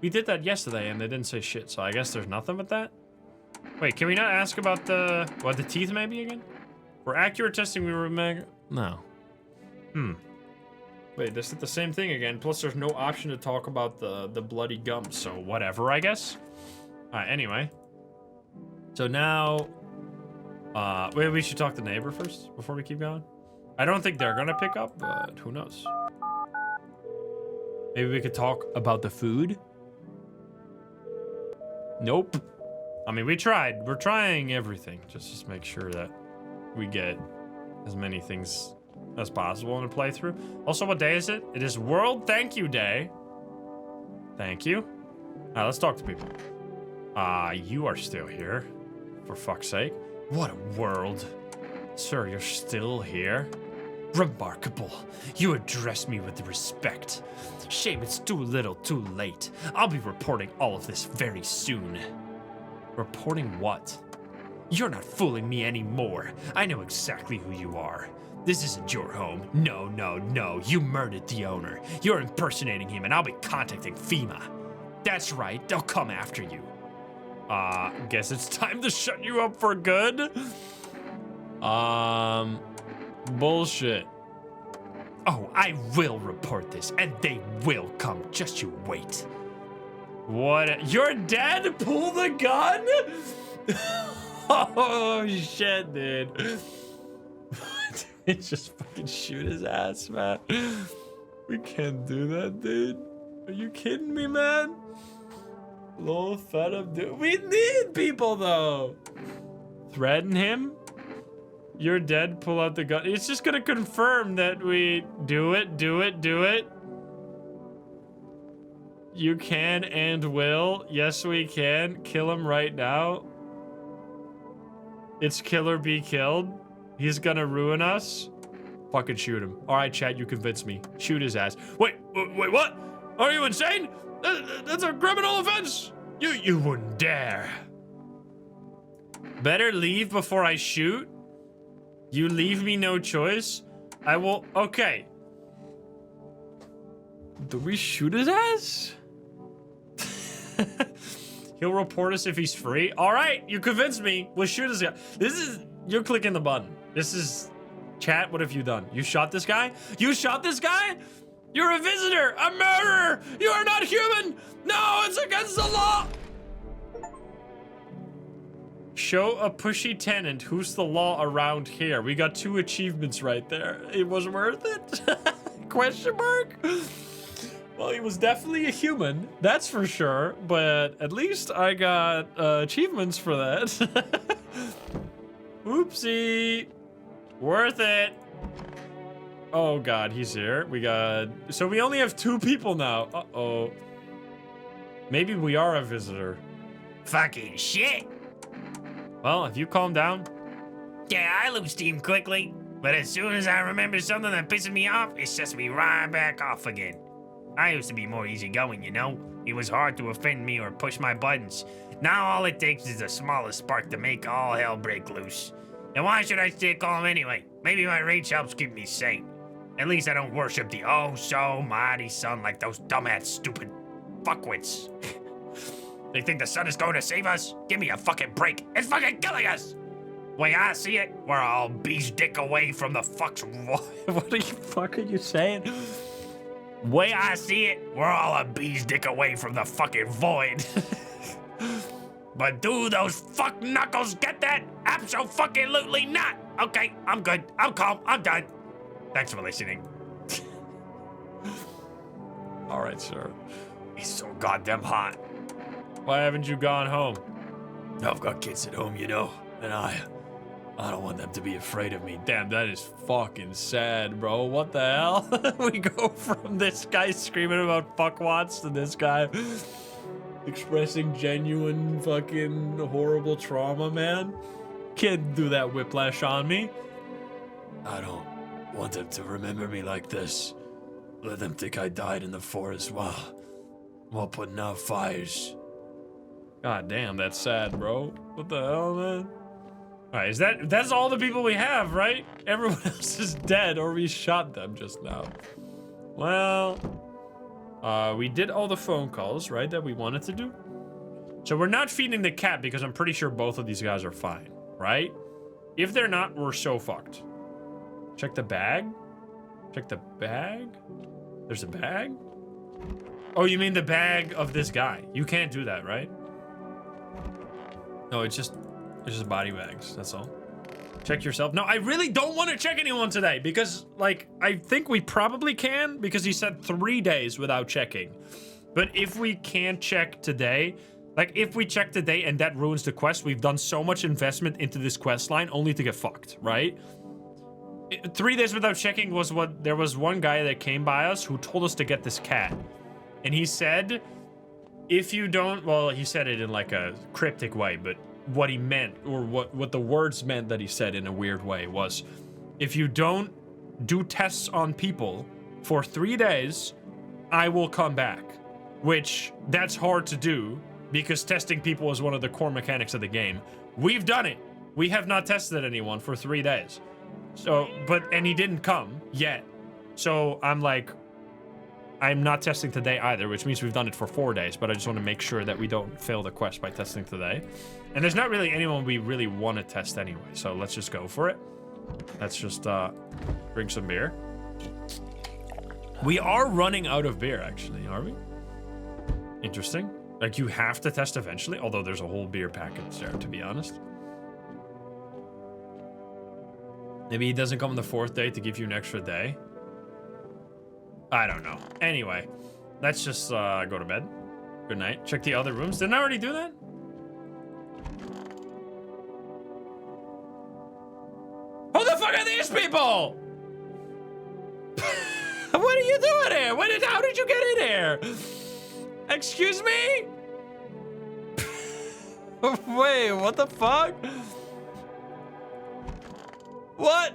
we did that yesterday and they didn't say shit, so I guess there's nothing with that? Wait, can we not ask about the teeth maybe again? For accurate testing, we were no. Wait, this is the same thing again, plus there's no option to talk about the bloody gums, so whatever, I guess. Alright, anyway. So now, wait, we should talk to the neighbor first before we keep going. I don't think they're gonna pick up, but who knows? Maybe we could talk about the food? Nope. I mean, we tried. We're trying everything just to make sure that we get as many things as possible in a playthrough. Also, what day is it? It is World Thank You Day. Thank you. All right, let's talk to people. You are still here. For fuck's sake. What a world. Sir, you're still here? Remarkable. You address me with respect. Shame it's too little, too late. I'll be reporting all of this very soon. Reporting what? You're not fooling me anymore. I know exactly who you are. This isn't your home. No, no, no. You murdered the owner. You're impersonating him and I'll be contacting FEMA. That's right. They'll come after you. Guess it's time to shut you up for good. Bullshit. Oh, I will report this, and they will come. Just you wait. What? You're dead? Pull the gun? Oh, shit, dude. Just fucking shoot his ass, man. We can't do that, dude. Are you kidding me, man? Little fed up dude. We need people, though. Threaten him? You're dead, pull out the gun. It's just gonna confirm that we do it. You can and will. Yes, we can. Kill him right now. It's kill or be killed. He's gonna ruin us. Fucking shoot him. All right, chat, you convinced me. Shoot his ass. Wait, what? Are you insane? That's a criminal offense. You wouldn't dare. Better leave before I shoot. You leave me no choice. I will. Okay. Do we shoot his ass? He'll report us if he's free. All right, you convinced me. We'll shoot his guy. You're clicking the button. This is, chat, what have you done? You shot this guy? You shot this guy? You're a visitor, a murderer. You are not human. No, it's against the law. Show a pushy tenant who's the law around here. We got 2 achievements right there. It was worth it? Question mark? Well, he was definitely a human, that's for sure, but at least I got achievements for that. Oopsie. Worth it. Oh god, he's here. So we only have 2 people now. Uh-oh. Maybe we are a visitor. Fucking shit. Well, if you calm down. Yeah, I lose steam quickly, but as soon as I remember something that pisses me off, it sets me right back off again. I used to be more easygoing, you know? It was hard to offend me or push my buttons. Now all it takes is the smallest spark to make all hell break loose. And why should I stay calm anyway? Maybe my rage helps keep me sane. At least I don't worship the oh-so-mighty sun like those dumbass stupid fuckwits. They think the sun is going to save us? Give me a fucking break. It's fucking killing us! Way I see it, we're all bee's dick away from the fuck's... What the fuck are you saying? Way I see it, we're all a bee's dick away from the fucking void. But do those fuck knuckles get that? Abso-fucking-lutely not! Okay, I'm good. I'm calm. I'm done. Thanks for listening. All right, sir. It's so goddamn hot. Why haven't you gone home? I've got kids at home, you know, and I don't want them to be afraid of me. Damn, that is fucking sad, bro. What the hell? We go from this guy screaming about fuckwats to this guy expressing genuine fucking horrible trauma, man. Can't do that whiplash on me. I don't want them to remember me like this. Let them think I died in the forest while putting out fires. God damn, that's sad, bro. What the hell, man? All right, that's all the people we have, right? Everyone else is dead, or we shot them just now. Well, we did all the phone calls, right, that we wanted to do. So we're not feeding the cat because I'm pretty sure both of these guys are fine, right? If they're not, we're so fucked. Check the bag. Check the bag. There's a bag. Oh, you mean the bag of this guy? You can't do that, right? No, it's just body bags. That's all. Check yourself. No, I really don't want to check anyone today because, like, I think we probably can because he said 3 days without checking. But if we can't check today, like, if we check today and that ruins the quest, we've done so much investment into this quest line only to get fucked, right? 3 days without checking was what, there was one guy that came by us who told us to get this cat. And he said, if you don't, well, he said it in like a cryptic way, but what he meant, or what the words meant that he said in a weird way was, if you don't do tests on people for 3 days, I will come back. Which, that's hard to do, because testing people is one of the core mechanics of the game. We've done it. We have not tested anyone for 3 days. So, and he didn't come yet. So I'm like, I'm not testing today either, which means we've done it for 4 days, but I just want to make sure that we don't fail the quest by testing today. And there's not really anyone we really want to test anyway, so let's just go for it. Let's just drink some beer. We are running out of beer, actually, are we? Interesting. Like, you have to test eventually, although there's a whole beer package there, to be honest. Maybe he doesn't come on the 4th day to give you an extra day. I don't know. Anyway, let's just go to bed. Good night. Check the other rooms. Didn't I already do that? Who the fuck are these people? What are you doing here? How did you get in here? Excuse me? Wait, what the fuck? What?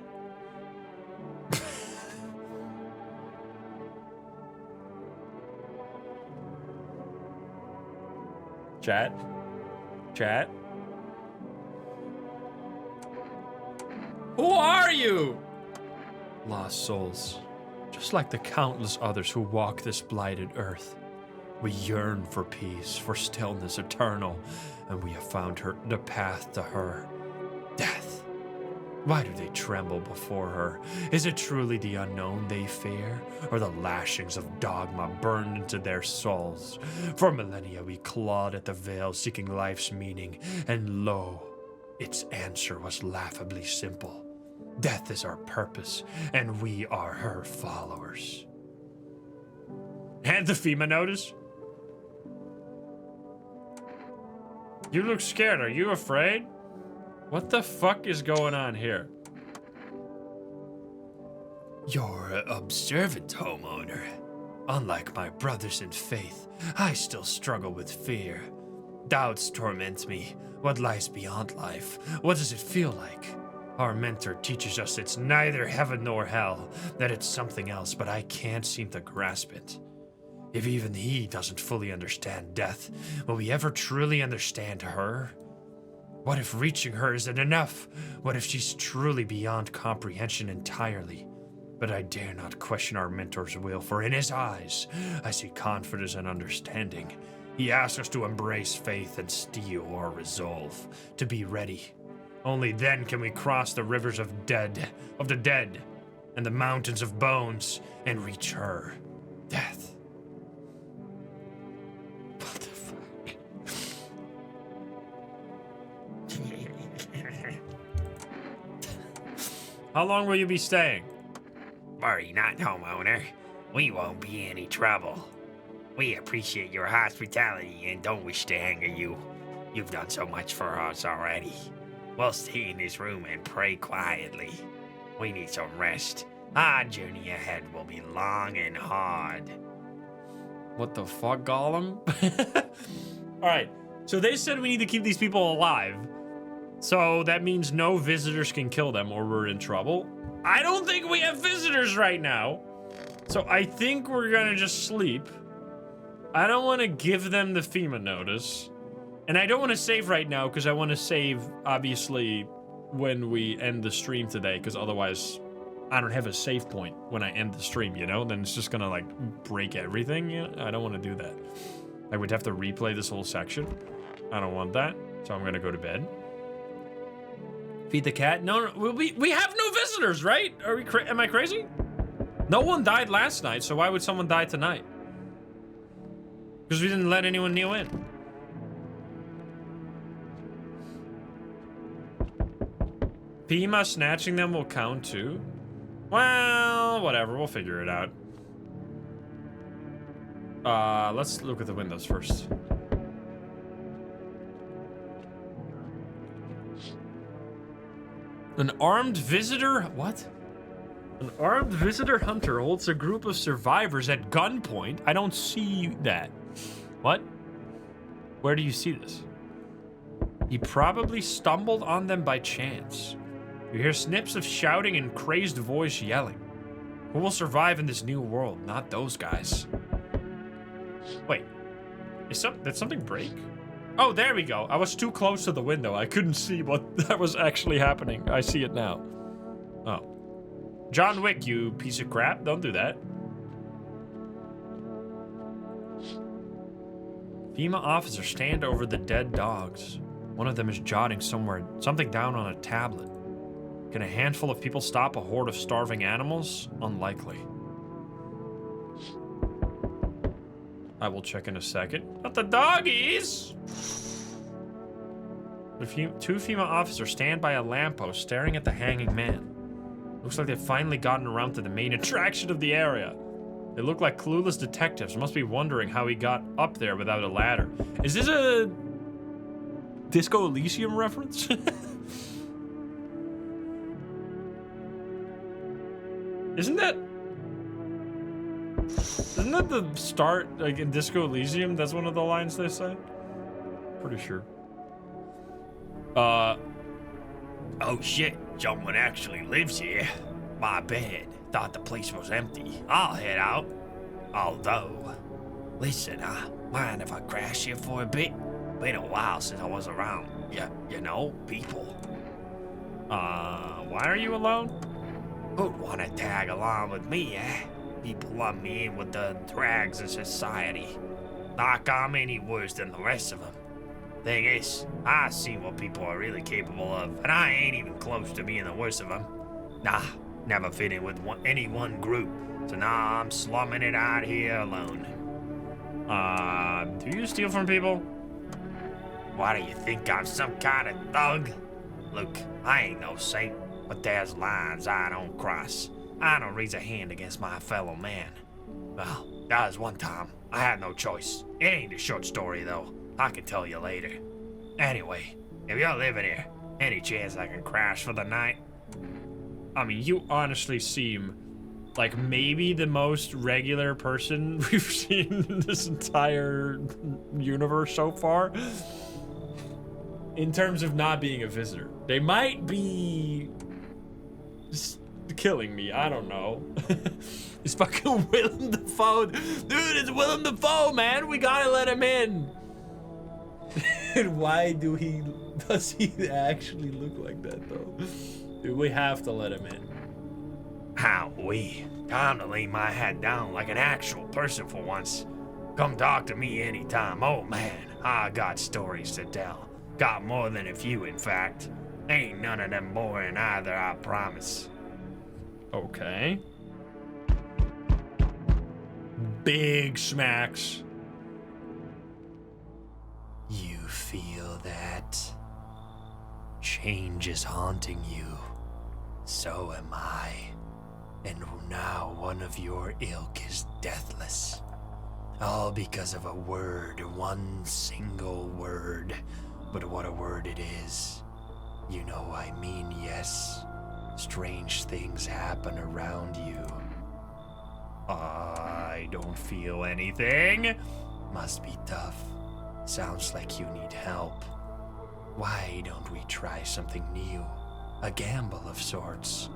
Chat? Chat? Who are you? Lost souls. Just like the countless others who walk this blighted earth. We yearn for peace, for stillness eternal, and we have found the path to her. Death. Why do they tremble before her? Is it truly the unknown they fear, or the lashings of dogma burned into their souls? For millennia we clawed at the veil, seeking life's meaning, and lo, its answer was laughably simple. Death is our purpose, and we are her followers. Hand the FEMA notice. You look scared. Are you afraid? What the fuck is going on here? You're an observant homeowner. Unlike my brothers in faith, I still struggle with fear. Doubts torment me. What lies beyond life? What does it feel like? Our mentor teaches us it's neither heaven nor hell, that it's something else, but I can't seem to grasp it. If even he doesn't fully understand death, will we ever truly understand her? What if reaching her isn't enough? What if she's truly beyond comprehension entirely? But I dare not question our mentor's will, for in his eyes, I see confidence and understanding. He asks us to embrace faith and steel our resolve, to be ready. Only then can we cross the rivers of the dead, and the mountains of bones, and reach her, death. What the fuck? How long will you be staying? Worry not, homeowner. We won't be any trouble. We appreciate your hospitality and don't wish to anger you. You've done so much for us already. We'll stay in this room and pray quietly. We need some rest. Our journey ahead will be long and hard. What the fuck, Gollum? Alright, so they said we need to keep these people alive. So that means no visitors can kill them or we're in trouble. I don't think we have visitors right now. So I think we're gonna just sleep. I don't want to give them the FEMA notice. And I don't want to save right now because I want to save, obviously, when we end the stream today. Because otherwise, I don't have a save point when I end the stream, you know? Then it's just gonna, like, break everything. You know? I don't want to do that. I would have to replay this whole section. I don't want that. So I'm gonna go to bed. Feed the cat? No, we have no visitors, right? Are we am I crazy? No one died last night, so why would someone die tonight? Because we didn't let anyone kneel in. FEMA snatching them will count too? Well, whatever, we'll figure it out. Let's look at the windows first. An armed visitor? What? An armed visitor hunter holds a group of survivors at gunpoint. I don't see that. What? Where do you see this? He probably stumbled on them by chance. You hear snips of shouting and crazed voice yelling. Who will survive in this new world? Not those guys. Wait. Did something break? Oh, there we go. I was too close to the window. I couldn't see what that was actually happening. I see it now. Oh. John Wick, you piece of crap. Don't do that. FEMA officers stand over the dead dogs. One of them is jotting something down on a tablet. Can a handful of people stop a horde of starving animals? Unlikely. I will check in a second. But the doggies! Two FEMA officers stand by a lamppost staring at the hanging man. Looks like they've finally gotten around to the main attraction of the area. They look like clueless detectives, must be wondering how he got up there without a ladder. Is this a Disco Elysium reference? Isn't that the start, like in Disco Elysium? That's one of the lines they say? Pretty sure. Oh shit, someone actually lives here. My bad. Thought the place was empty. I'll head out. Although, listen, mind if I crash here for a bit? Been a while since I was around. You know, people. Why are you alone? Who'd want to tag along with me, eh? People lump me in with the drags of society. Like I'm any worse than the rest of them. Thing is, I see what people are really capable of, and I ain't even close to being the worst of them. Nah, never fit in with any one group, so now I'm slumming it out here alone. Do you steal from people? Why do you think I'm some kind of thug? Look, I ain't no saint, but there's lines I don't cross. I don't raise a hand against my fellow man. Well, that was one time. I had no choice. It ain't a short story, though. I can tell you later. Anyway, if you're living here, any chance I can crash for the night? I mean, you honestly seem like maybe the most regular person we've seen in this entire universe so far. In terms of not being a visitor. They might be just killing me, I don't know. It's fucking Willem Dafoe. Dude, it's Willem Dafoe, man. We gotta let him in. And why does he actually look like that, though? Dude, we have to let him in. Time to lay my head down like an actual person for once. Come talk to me anytime. Oh man, I got stories to tell. Got more than a few, in fact. Ain't none of them boring either, I promise. Okay. Big smacks. You feel that? Change is haunting you. So am I. And now one of your ilk is deathless. All because of a word, one single word. But what a word it is. You know I mean, yes. Strange things happen around you. I don't feel anything. Must be tough. Sounds like you need help. Why don't we try something new? A gamble of sorts.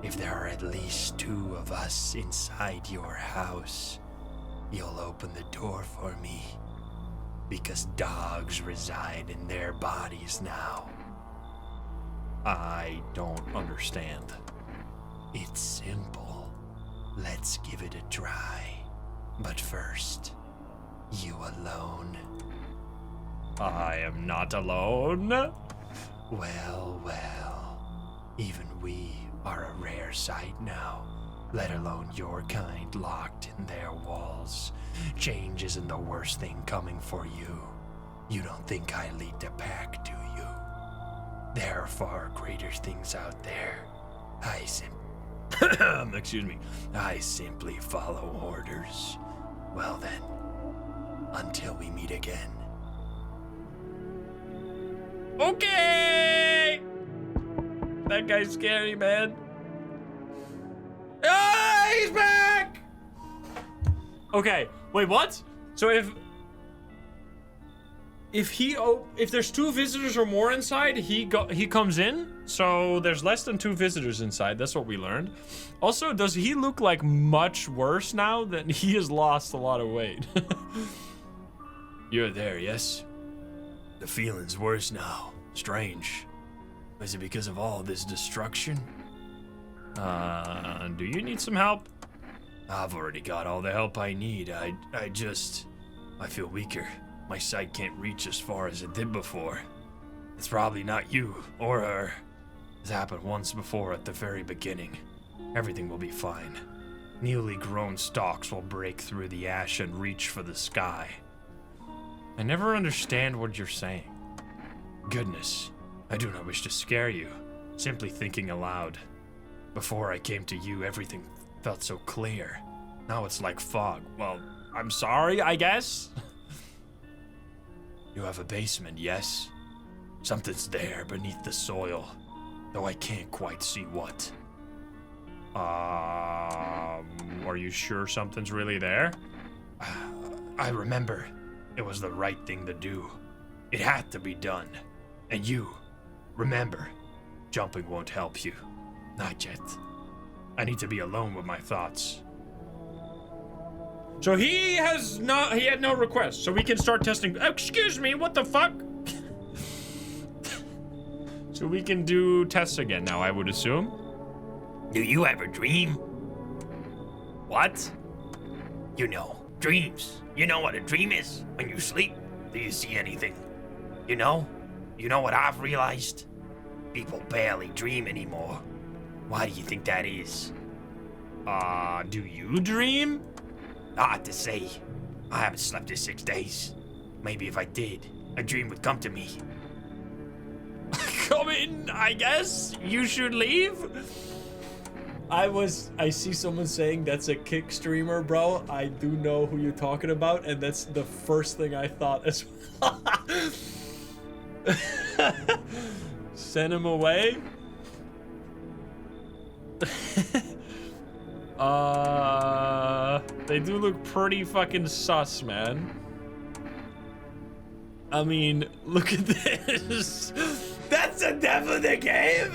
If there are at least 2 of us inside your house, you'll open the door for me. Because dogs reside in their bodies now. I don't understand. It's simple. Let's give it a try. But first, you alone? I am not alone. Well. Even we are a rare sight now, let alone your kind locked in their walls. Change isn't the worst thing coming for you. You don't think I lead the pack, do you? There are far greater things out there. Excuse me. I simply follow orders. Well then, until we meet again. Okay! That guy's scary, man. Ah, he's back! Okay, wait, what? So if there's 2 visitors or more inside, he comes in. So there's less than 2 visitors inside. That's what we learned. Also, does he look like much worse now that he has lost a lot of weight? You're there, yes? The feeling's worse now. Strange. Is it because of all this destruction? Do you need some help? I've already got all the help I need. I feel weaker. my sight can't reach as far as it did before. It's probably not you or her. It's happened once before at the very beginning. Everything will be fine. Newly grown stalks will break through the ash and reach for the sky. I never understand what you're saying. Goodness, I do not wish to scare you. Simply thinking aloud. Before I came to you, everything felt so clear. Now it's like fog. Well, I'm sorry, I guess. You have a basement, yes? Something's there beneath the soil, though I can't quite see what. Are you sure something's really there? I remember it was the right thing to do. It had to be done. And you, remember, jumping won't help you. Not yet. I need to be alone with my thoughts. So he had no request, so we can start testing. Excuse me, what the fuck? So we can do tests again now, I would assume. Do you ever dream? What? You know, dreams. You know what a dream is when you sleep? Do you see anything? You know? You know what I've realized? People barely dream anymore. Why do you think that is? Do you dream? Hard to say. I haven't slept in 6 days. Maybe if I did, a dream would come to me. Come in, I guess. You should leave. I see someone saying that's a kick streamer, bro. I do know who you're talking about, and that's the first thing I thought as well. Send him away. They do look pretty fucking sus, man. I mean, look at this. That's the death of the game.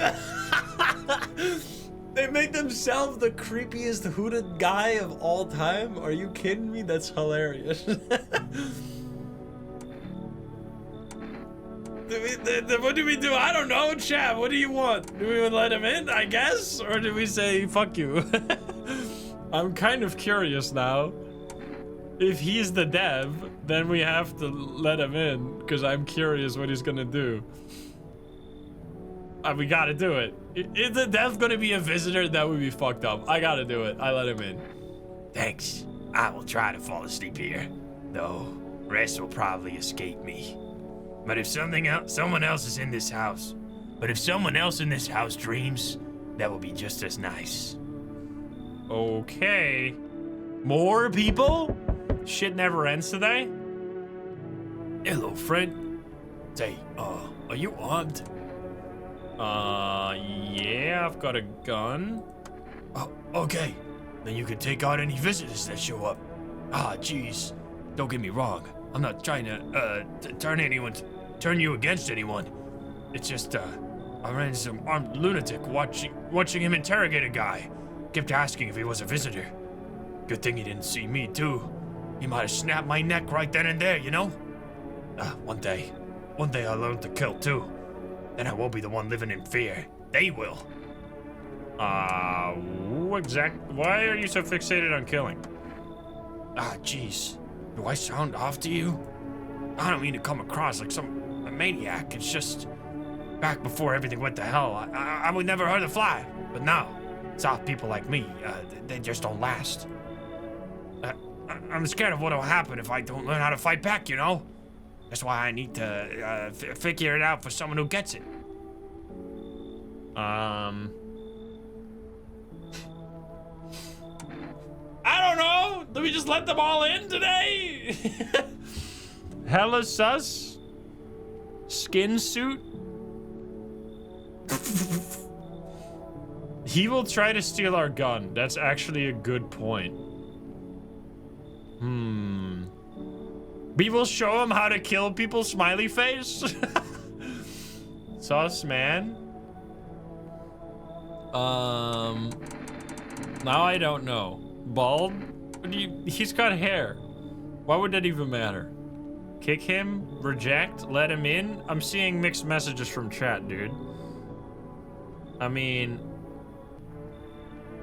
They make themselves the creepiest hooded guy of all time. Are you kidding me? That's hilarious. What do we do? I don't know, chat. What do you want? Do we let him in, I guess? Or do we say, fuck you? I'm kind of curious now. If he's the dev, then we have to let him in, because I'm curious what he's gonna do. We gotta do it. Is the dev gonna be a visitor? That would be fucked up. I gotta do it. I let him in. Thanks. I will try to fall asleep here, though rest will probably escape me. But if someone else is in this house, dreams, that will be just as nice. Okay. More people? Shit never ends today? Hello, friend. Say, are you armed? Yeah, I've got a gun. Oh, okay. Then you can take out any visitors that show up. Jeez. Don't get me wrong. I'm not trying to, turn you against anyone. It's just, I ran into some armed lunatic watching him interrogate a guy. Kept asking if he was a visitor. Good thing he didn't see me, too. He might have snapped my neck right then and there, you know? One day I'll learn to kill, too. Then I won't be the one living in fear. They will. Why are you so fixated on killing? Jeez. Do I sound off to you? I don't mean to come across like a maniac. It's just, back before everything went to hell, I would never hurt a fly. But now, soft people like me, they just don't last. I'm scared of what'll happen if I don't learn how to fight back, you know? That's why I need to figure it out for someone who gets it. I don't know. Do we just let them all in today? Hella sus. Skin suit. He will try to steal our gun. That's actually a good point. We will show him how to kill people, smiley face. Sus, man. Now I don't know. Bald? He's got hair. Why would that even matter? Kick him? Reject? Let him in? I'm seeing mixed messages from chat, dude. I mean,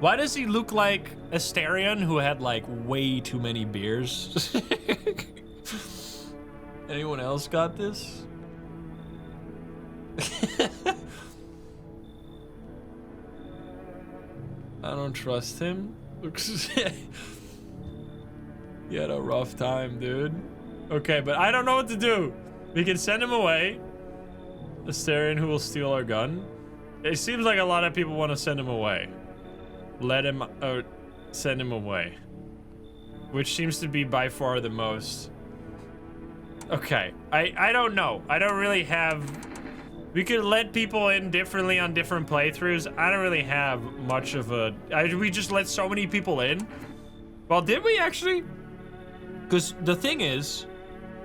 why does he look like Asterion who had like way too many beers? Anyone else got this? I don't trust him. He had a rough time, dude. Okay, but I don't know what to do. We can send him away. Astarion who will steal our gun. It seems like a lot of people want to send him away. Let him, send him away. Which seems to be by far the most. Okay, I don't know. I don't really have... We could let people in differently on different playthroughs. I don't really have much of a... we just let so many people in. Well, did we actually? Because the thing is,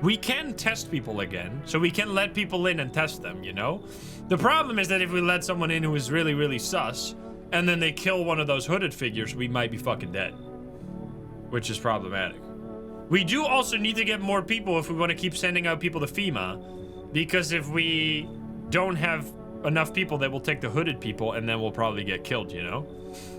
we can test people again. So we can let people in and test them, you know? The problem is that if we let someone in who is really, really sus, and then they kill one of those hooded figures, we might be fucking dead. Which is problematic. We do also need to get more people if we want to keep sending out people to FEMA. Because if we don't have enough people, that will take the hooded people, and then we'll probably get killed, you know?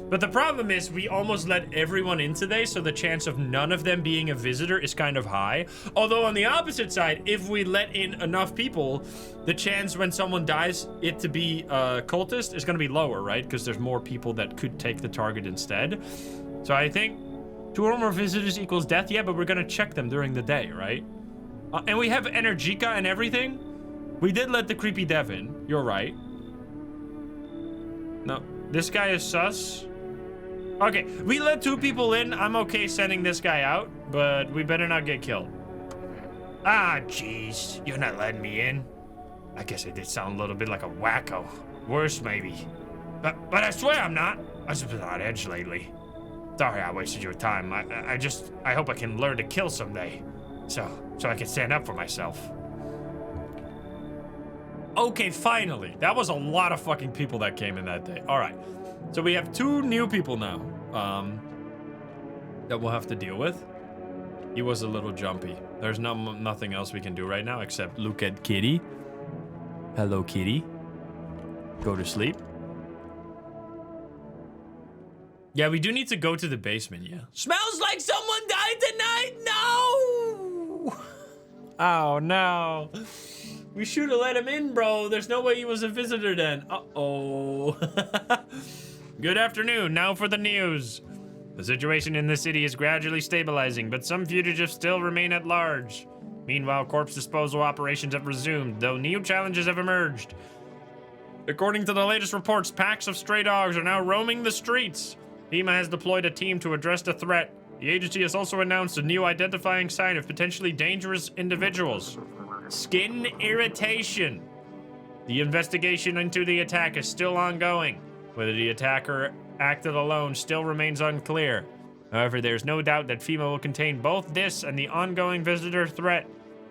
But the problem is, we almost let everyone in today, so the chance of none of them being a visitor is kind of high. Although on the opposite side, if we let in enough people, the chance when someone dies, it to be a cultist is gonna be lower, right? Because there's more people that could take the target instead. So I think 2 or more visitors equals death, yeah, but we're gonna check them during the day, right? And we have Energica and everything. We did let the creepy dev in, you're right. No, this guy is sus. Okay, we let 2 people in. I'm okay sending this guy out, but we better not get killed. Ah, jeez, you're not letting me in. I guess I did sound a little bit like a wacko. Worse, maybe. But I swear I'm not. I've just been on edge lately. Sorry I wasted your time. I hope I can learn to kill someday. So I can stand up for myself. Okay, finally. That was a lot of fucking people that came in that day. All right. So we have 2 new people now, that we'll have to deal with. He was a little jumpy. There's nothing else we can do right now except look at Kitty. Hello, Kitty. Go to sleep. Yeah, we do need to go to the basement, yeah. Smells like someone died tonight! No! Oh, no. We should have let him in, bro. There's no way he was a visitor then. Uh-oh. Good afternoon. Now for the news. The situation in the city is gradually stabilizing, but some fugitives still remain at large. Meanwhile, corpse disposal operations have resumed, though new challenges have emerged. According to the latest reports, packs of stray dogs are now roaming the streets. FEMA has deployed a team to address the threat. The agency has also announced a new identifying sign of potentially dangerous individuals. Skin irritation. The investigation into the attack is still ongoing. Whether the attacker acted alone still remains unclear. However, there's no doubt that FEMA will contain both this and the ongoing visitor threat.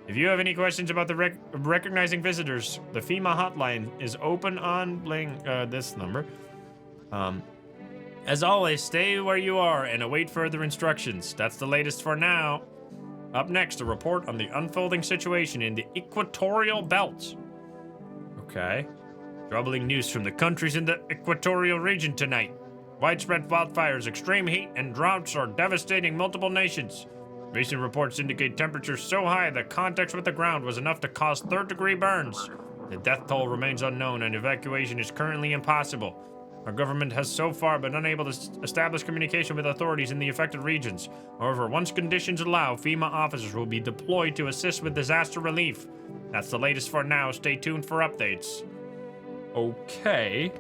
If you have any questions about the recognizing visitors, the FEMA hotline is open on this number. As always, stay where you are and await further instructions. That's the latest for now. Up next, a report on the unfolding situation in the equatorial belt. Okay. Troubling news from the countries in the equatorial region tonight. Widespread wildfires, extreme heat, and droughts are devastating multiple nations. Recent reports indicate temperatures so high that contact with the ground was enough to cause third-degree burns. The death toll remains unknown and evacuation is currently impossible. Our government has so far been unable to establish communication with authorities in the affected regions. However, once conditions allow, FEMA officers will be deployed to assist with disaster relief. That's the latest for now. Stay tuned for updates. Okay.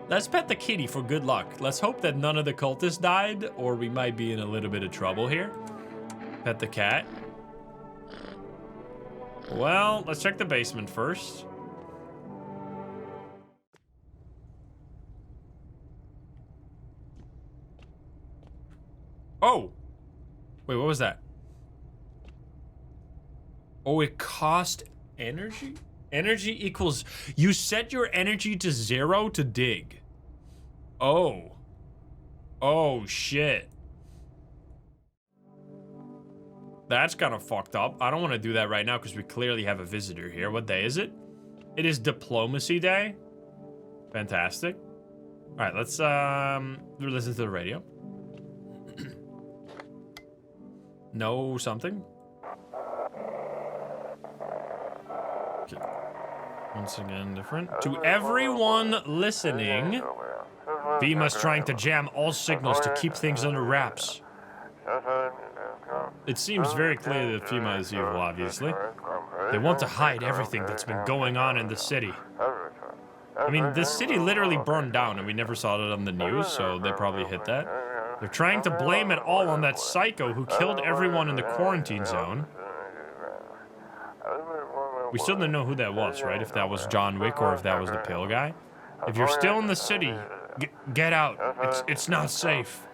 Let's pet the kitty for good luck. Let's hope that none of the cultists died, or we might be in a little bit of trouble here. Pet the cat. Well, let's check the basement first. Oh! Wait, what was that? Oh, it cost energy? Energy equals... You set your energy to 0 to dig. Oh. Oh, shit. That's kind of fucked up. I don't want to do that right now because we clearly have a visitor here. What day is it? It is Diplomacy Day. Fantastic. All right, let's listen to the radio. No something? Okay. Once again, different. To everyone listening, FEMA's trying to jam all signals to keep things under wraps. It seems very clear that FEMA is evil, obviously. They want to hide everything that's been going on in the city. I mean, the city literally burned down and we never saw it on the news, so they probably hit that. They're trying to blame it all on that psycho who killed everyone in the quarantine zone. We still don't know who that was, right? If that was John Wick or if that was the pill guy. If you're still in the city, get out. It's not safe.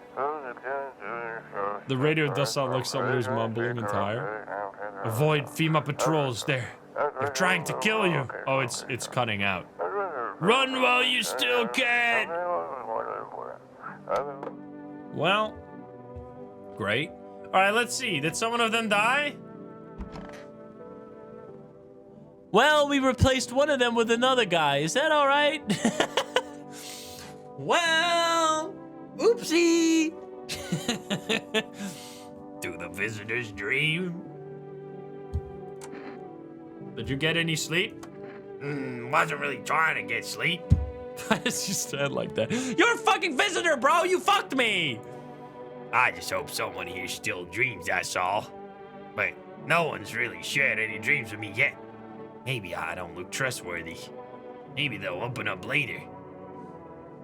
The radio does sound like someone who's mumbling and tired. Avoid FEMA patrols. They're trying to kill you. Oh, it's cutting out. Run while you still can. Well, great. All right, let's see. Did someone of them die? Well, we replaced one of them with another guy. Is that all right? Well, oopsie. To the visitor's dream. Did you get any sleep? Wasn't really trying to get sleep. Why does you stand like that? You're a fucking visitor, bro. You fucked me. I just hope someone here still dreams, that's all. But no one's really shared any dreams with me yet. Maybe I don't look trustworthy. Maybe they'll open up later.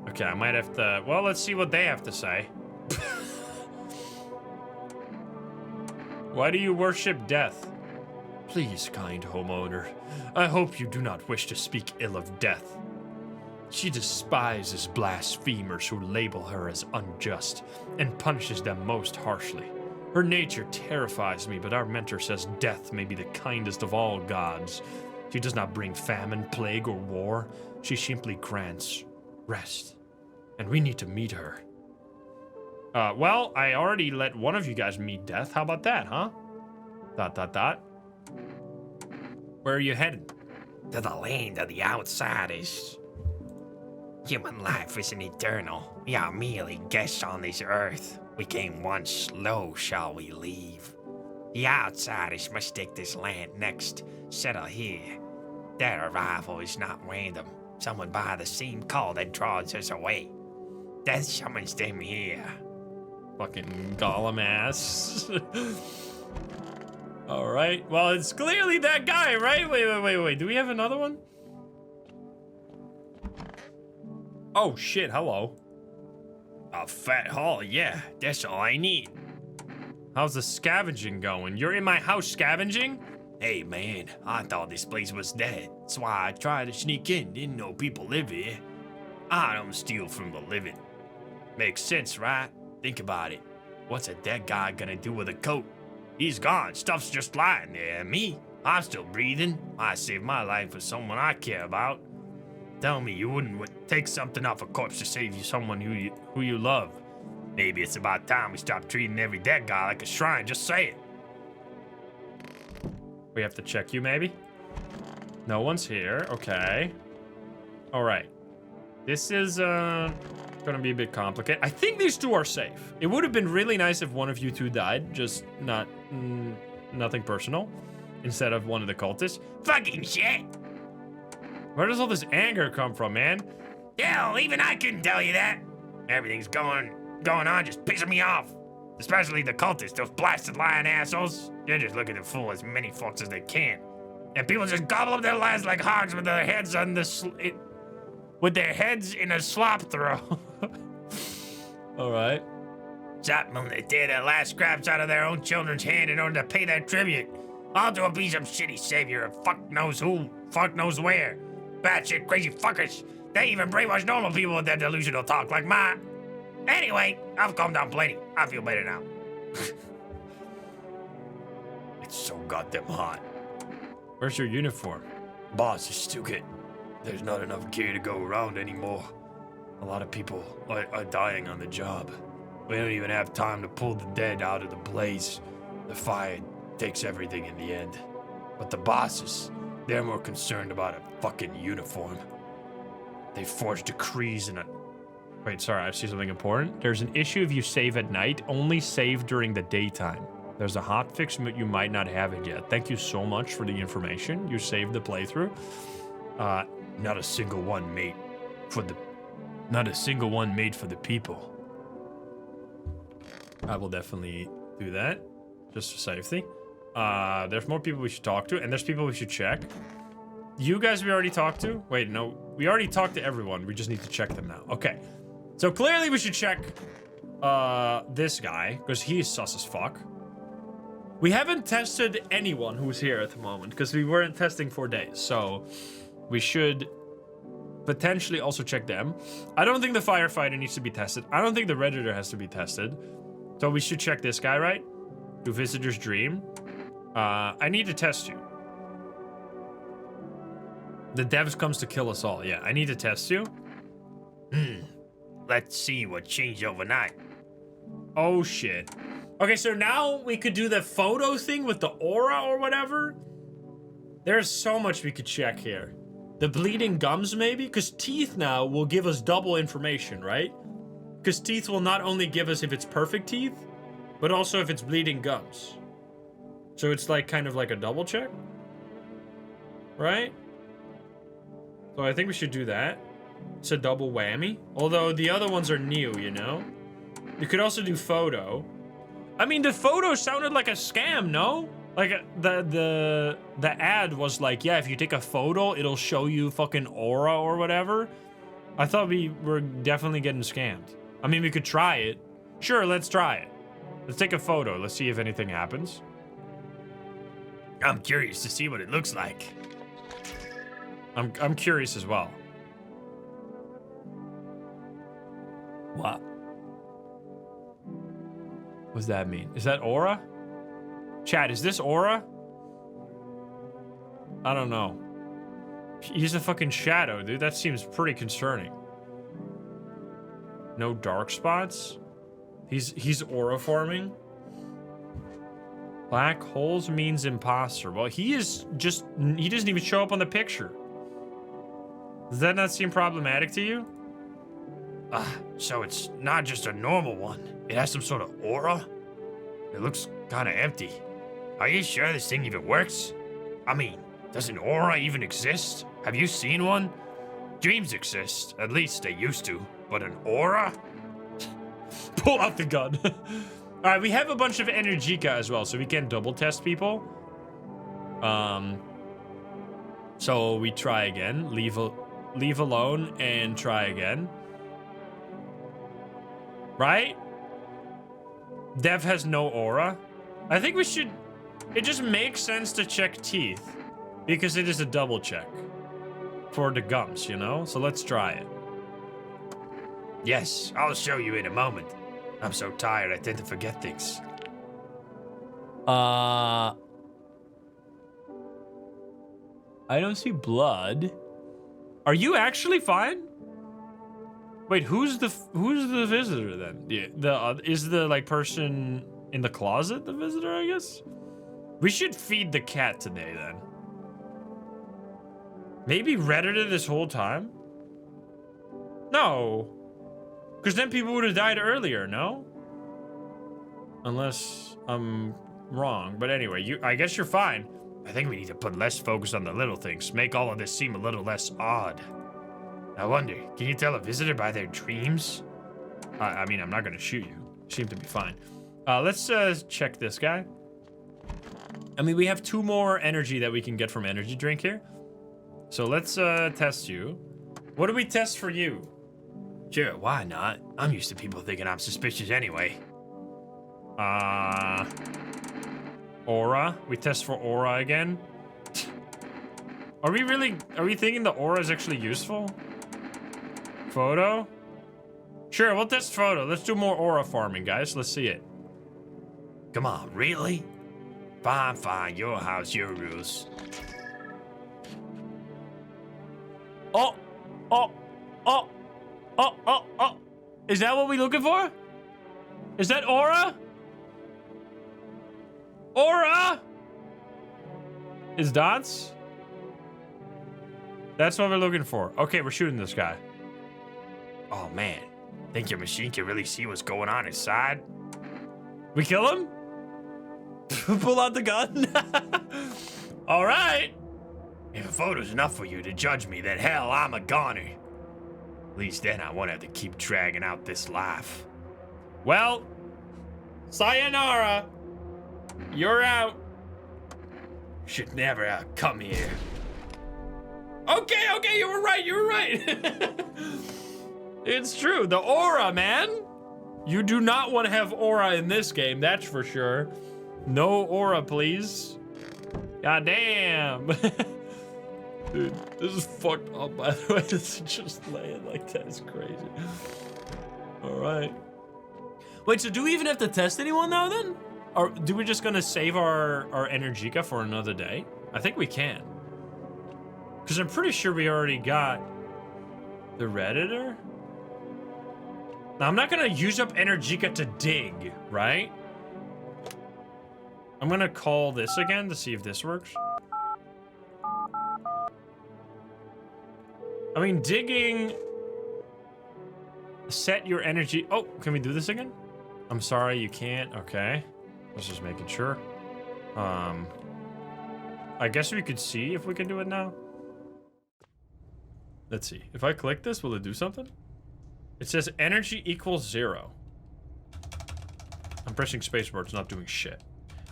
Okay, I might have to... Well, let's see what they have to say. Why do you worship death? Please, kind homeowner, I hope you do not wish to speak ill of death. She despises blasphemers who label her as unjust and punishes them most harshly. Her nature terrifies me, but our mentor says death may be the kindest of all gods. She does not bring famine, plague, or war. She simply grants rest. And we need to meet her. Well, I already let one of you guys meet death. How about that, huh? ... Where are you headed? To the land of the outsiders. Human life isn't eternal. We are merely guests on this earth. We came once, slow shall we leave. The outsiders must take this land next, settle here. Their arrival is not random. Someone by the same call that draws us away. Death summons them here. Fucking Gollum ass. Alright, well, it's clearly that guy, right? Wait. Do we have another one? Oh, shit, hello. A fat haul, yeah, that's all I need. How's the scavenging going? You're in my house scavenging? Hey, man, I thought this place was dead. That's why I tried to sneak in. Didn't know people live here. I don't steal from the living. Makes sense, right? Think about it. What's a dead guy gonna do with a coat? He's gone. Stuff's just lying there. Me, I'm still breathing. I saved my life for someone I care about. Tell me you wouldn't take something off a corpse to save you someone who you love. Maybe it's about time we stop treating every dead guy like a shrine. Just say it. We have to check you, maybe? No one's here. Okay. All right. This is gonna be a bit complicated. I think these two are safe. It would have been really nice if one of you two died, just nothing personal, instead of one of the cultists. Fucking shit! Where does all this anger come from, man? Hell, even I couldn't tell you that. Everything's going on just pissing me off. Especially the cultists, those blasted lying assholes. They're just looking to fool as many folks as they can. And people just gobble up their lives like hogs with their heads on the with their heads in a slop throw. All right. Some of them that tear their last scraps out of their own children's hand in order to pay their tribute. All to be some shitty savior of fuck knows who, fuck knows where. Batshit crazy fuckers. They even brainwash normal people with their delusional talk like mine. Anyway, I've calmed down plenty. I feel better now. It's so goddamn hot. Where's your uniform? Boss, just took it. There's not enough gear to go around anymore. A lot of people are dying on the job. We don't even have time to pull the dead out of the blaze. The fire takes everything in the end. But the bosses, they're more concerned about a fucking uniform. They forge decrees and Wait, sorry, I see something important. There's an issue if you save at night. Only save during the daytime. There's a hotfix, but you might not have it yet. Thank you so much for the information. You saved the playthrough. Not a single one made for the people. I will definitely do that, just for safety. There's more people we should talk to, and there's people we should check. You guys we already talked to? Wait, no. We already talked to everyone. We just need to check them now. Okay. So clearly we should check this guy, because he's sus as fuck. We haven't tested anyone who's here at the moment, because we weren't testing for days. So we should potentially also check them. I don't think the firefighter needs to be tested. I don't think the Redditor has to be tested. So we should check this guy, right? Do Visitor's Dream. I need to test you. The devs comes to kill us all. Yeah, I need to test you. Let's see what changed overnight. Oh, shit. Okay, so now we could do the photo thing with the aura or whatever. There's so much we could check here. The bleeding gums, maybe? Because teeth now will give us double information, right? Because teeth will not only give us if it's perfect teeth, but also if it's bleeding gums. So it's like kind of like a double check. Right? So I think we should do that. It's a double whammy. Although the other ones are new, you know? You could also do photo. I mean, the photo sounded like a scam, no? Like, the ad was like, yeah, if you take a photo, it'll show you fucking aura or whatever. I thought we were definitely getting scammed. I mean, we could try it. Sure, let's try it. Let's take a photo. Let's see if anything happens. I'm curious to see what it looks like. I'm curious as well. What? What's that mean? Is that aura? Chat, is this aura? I don't know. He's a fucking shadow, dude. That seems pretty concerning. No dark spots? He's aura forming? Black holes means imposter. Well, he doesn't even show up on the picture. Does that not seem problematic to you? So it's not just a normal one. It has some sort of aura? It looks kind of empty. Are you sure this thing even works? I mean, does an aura even exist? Have you seen one? Dreams exist. At least they used to. But an aura? Pull out the gun. Alright, we have a bunch of Energica as well, so we can double test people. So we try again. Leave alone and try again. Right? Dev has no aura. I think we should... It just makes sense to check teeth. Because it is a double check. For the gums, you know? So let's try it. Yes, I'll show you in a moment. I'm so tired I tend to forget things. I don't see blood. Are you actually fine? Wait, who's the visitor then? Yeah, is the like person in the closet the visitor, I guess? We should feed the cat today then. Maybe Redditor this whole time? No. Because then people would have died earlier, no? Unless I'm wrong. But anyway, I guess you're fine. I think we need to put less focus on the little things. Make all of this seem a little less odd. I wonder, can you tell a visitor by their dreams? I mean, I'm not going to shoot you. You seem to be fine. Let's check this guy. I mean, we have 2 more energy that we can get from energy drink here. So let's test you. What do we test for you? Sure, why not? I'm used to people thinking I'm suspicious anyway. Aura. We test for aura again. Are we thinking the aura is actually useful? Photo? Sure, we'll test photo. Let's do more aura farming, guys. Let's see it. Come on, really? Fine, your house, your rules. Oh! Is that what we looking for? Is that aura? Aura! Is dots? That's what we're looking for. Okay, we're shooting this guy. Oh man, think your machine can really see what's going on inside? We kill him? Pull out the gun. All right. If a photo's enough for you to judge me, then hell, I'm a goner. At least then I won't have to keep dragging out this life. Well, sayonara. You're out. Should never have come here. Okay, you were right. It's true. The aura, man. You do not want to have aura in this game, that's for sure. No aura, please. God damn. Dude, this is fucked up, by the way. This is just laying like that is crazy. All right. Wait, so do we even have to test anyone now then? Or do we just gonna save our Energica for another day? I think we can. Because I'm pretty sure we already got the Redditor. Now, I'm not gonna use up Energica to dig, right? I'm gonna call this again to see if this works. I mean, digging... Set your energy... Oh, can we do this again? I'm sorry, you can't. Okay. I was just making sure. I guess we could see if we can do it now. Let's see. If I click this, will it do something? It says energy equals 0. I'm pressing spacebar, it's not doing shit.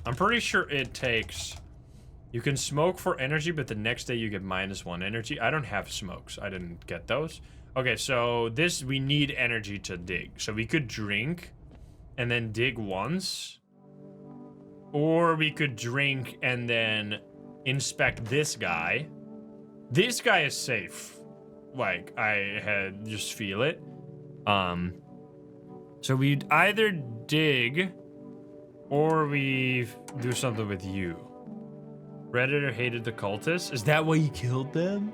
I'm pretty sure it takes... You can smoke for energy, but the next day you get -1 energy. I don't have smokes. I didn't get those. Okay, so this, we need energy to dig. So we could drink and then dig once. Or we could drink and then inspect this guy. This guy is safe. Like, I had just feel it. So we'd either dig or we do something with you. Redditor hated the cultists. Is that why he killed them?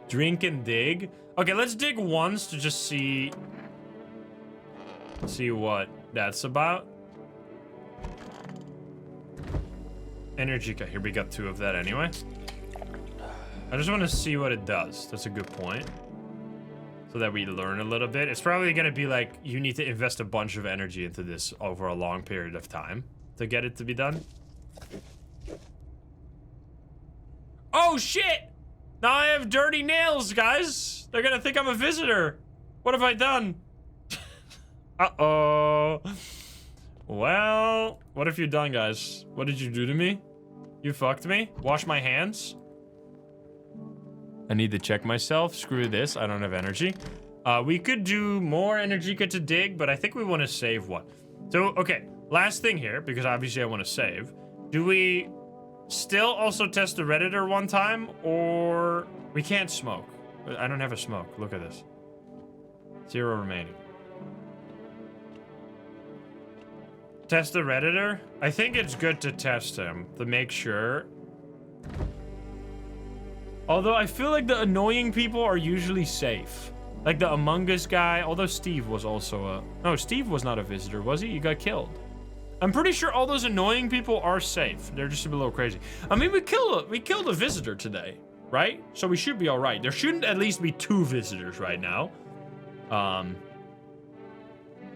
Drink and dig. Okay, let's dig once to just see what that's about. Energica. Here, we got 2 of that anyway. I just want to see what it does. That's a good point. So that we learn a little bit. It's probably going to be like, you need to invest a bunch of energy into this over a long period of time to get it to be done. Oh, shit! Now I have dirty nails, guys. They're going to think I'm a visitor. What have I done? Uh-oh. Well, what have you done, guys? What did you do to me? You fucked me? Wash my hands? I need to check myself. Screw this. I don't have energy. We could do more Energica to dig, but I think we want to save one. So, okay. Last thing here, because obviously I want to save. Do we still also test the Redditor one time, or... We can't smoke. I don't have a smoke. Look at this. 0 remaining. Test the Redditor? I think it's good to test him to make sure. Although I feel like the annoying people are usually safe. Like the Among Us guy, although Steve was also a... No, Steve was not a visitor, was he? He got killed. I'm pretty sure all those annoying people are safe. They're just a little crazy. I mean, we killed a visitor today, right? So we should be all right. There shouldn't at least be 2 visitors right now.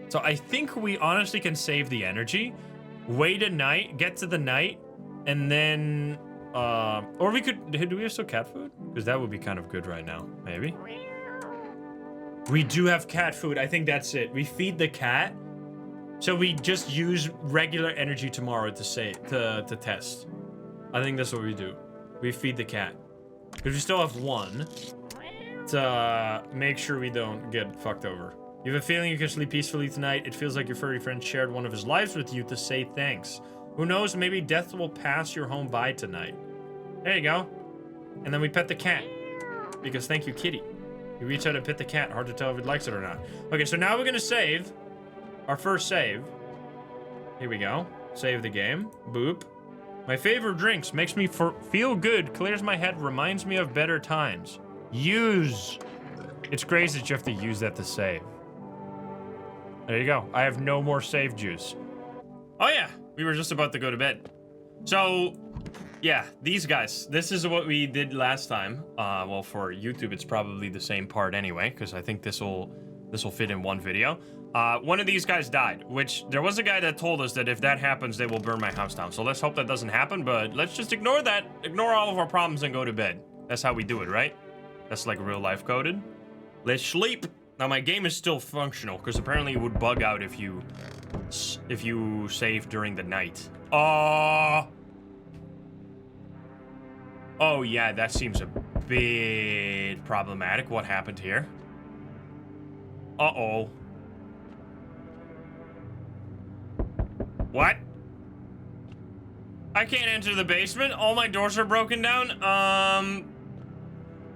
So I think we honestly can save the energy, wait a night, get to the night, and then, or we could, do we have still cat food? Because that would be kind of good right now, maybe. We do have cat food. I think that's it. We feed the cat. So we just use regular energy tomorrow to test. I think that's what we do. We feed the cat. Because we still have 1 to make sure we don't get fucked over. You have a feeling you can sleep peacefully tonight. It feels like your furry friend shared one of his lives with you to say thanks. Who knows, maybe death will pass your home by tonight. There you go. And then we pet the cat. Because thank you, kitty. You reach out and pet the cat. Hard to tell if it likes it or not. Okay, so now we're gonna save. Our first save. Here we go. Save the game. Boop. My favorite drinks. Makes me feel good. Clears my head. Reminds me of better times. Use. It's crazy that you have to use that to save. There you go. I have no more save juice. Oh yeah, we were just about to go to bed. So, yeah, these guys. This is what we did last time. Well, for YouTube, it's probably the same part anyway, because I think this will fit in one video. One of these guys died, which there was a guy that told us that if that happens, they will burn my house down. So let's hope that doesn't happen, but let's just ignore that. Ignore all of our problems and go to bed. That's how we do it, right? That's like real life coded. Let's sleep. Now my game is still functional because apparently it would bug out if you save during the night. Oh yeah, that seems a bit problematic. What happened here? Uh-oh. What? I can't enter the basement. All my doors are broken down. I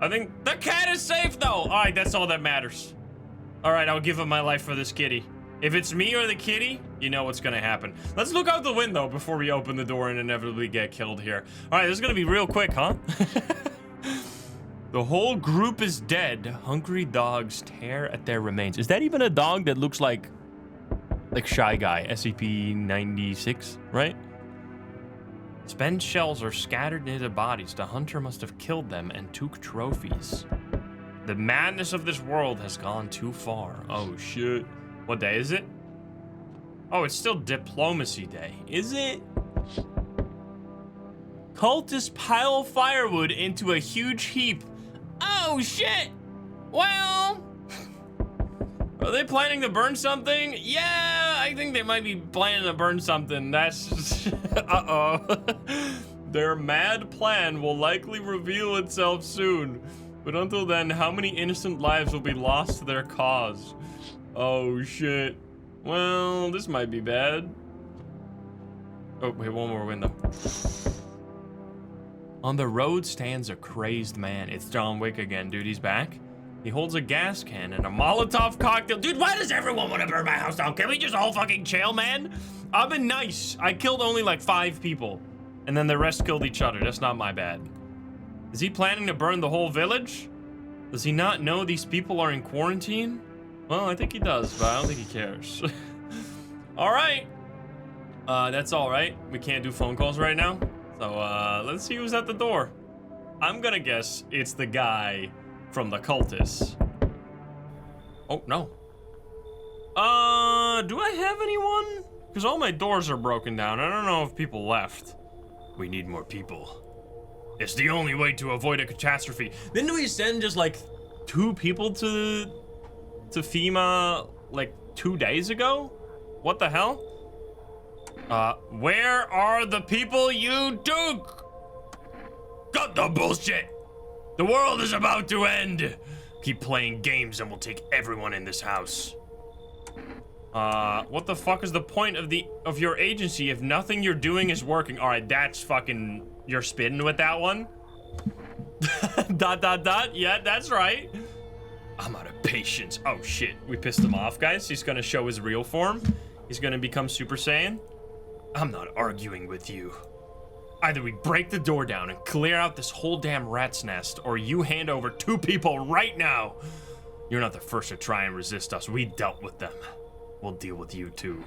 think the cat is safe though. All right, that's all that matters. All right, I'll give up my life for this kitty. If it's me or the kitty, you know what's gonna happen. Let's look out the window before we open the door and inevitably get killed here. All right, this is gonna be real quick, huh? The whole group is dead. Hungry dogs tear at their remains. Is that even a dog that looks like Shy Guy, SCP-96, right? Spent shells are scattered near the bodies. The hunter must have killed them and took trophies. The madness of this world has gone too far. Oh, shit. What day is it? Oh, it's still Diplomacy Day. Is it? Cultists pile firewood into a huge heap. Oh, shit. Well... Are they planning to burn something? Yeah, I think they might be planning to burn something. That's... Uh-oh. Their mad plan will likely reveal itself soon. But until then, how many innocent lives will be lost to their cause? Oh, shit. Well, this might be bad. Oh, wait, one more window. On the road stands a crazed man. It's John Wick again, dude. He's back. He holds a gas can and a Molotov cocktail. Dude, why does everyone want to burn my house down? Can we just all fucking chill, man? I've been nice. I killed only like 5 people. And then the rest killed each other. That's not my bad. Is he planning to burn the whole village? Does he not know these people are in quarantine? Well, I think he does, but I don't think he cares. All right. That's all right. We can't do phone calls right now. So let's see who's at the door. I'm gonna guess it's the guy from the cultists. Oh, no. Do I have anyone? Because all my doors are broken down. I don't know if people left. We need more people. It's the only way to avoid a catastrophe. Didn't we send just like 2 people to FEMA like 2 days ago? What the hell? Where are the people you took? Cut the bullshit. The world is about to end. Keep playing games and we'll take everyone in this house. What the fuck is the point of your agency if nothing you're doing is working? All right, that's fucking, you're spitting with that one. ... Yeah, that's right. I'm out of patience. Oh shit, we pissed him off, guys. He's gonna show his real form. He's gonna become Super Saiyan. I'm not arguing with you. Either we break the door down and clear out this whole damn rat's nest, or you hand over 2 people right now. You're not the first to try and resist us. We dealt with them. We'll deal with you too.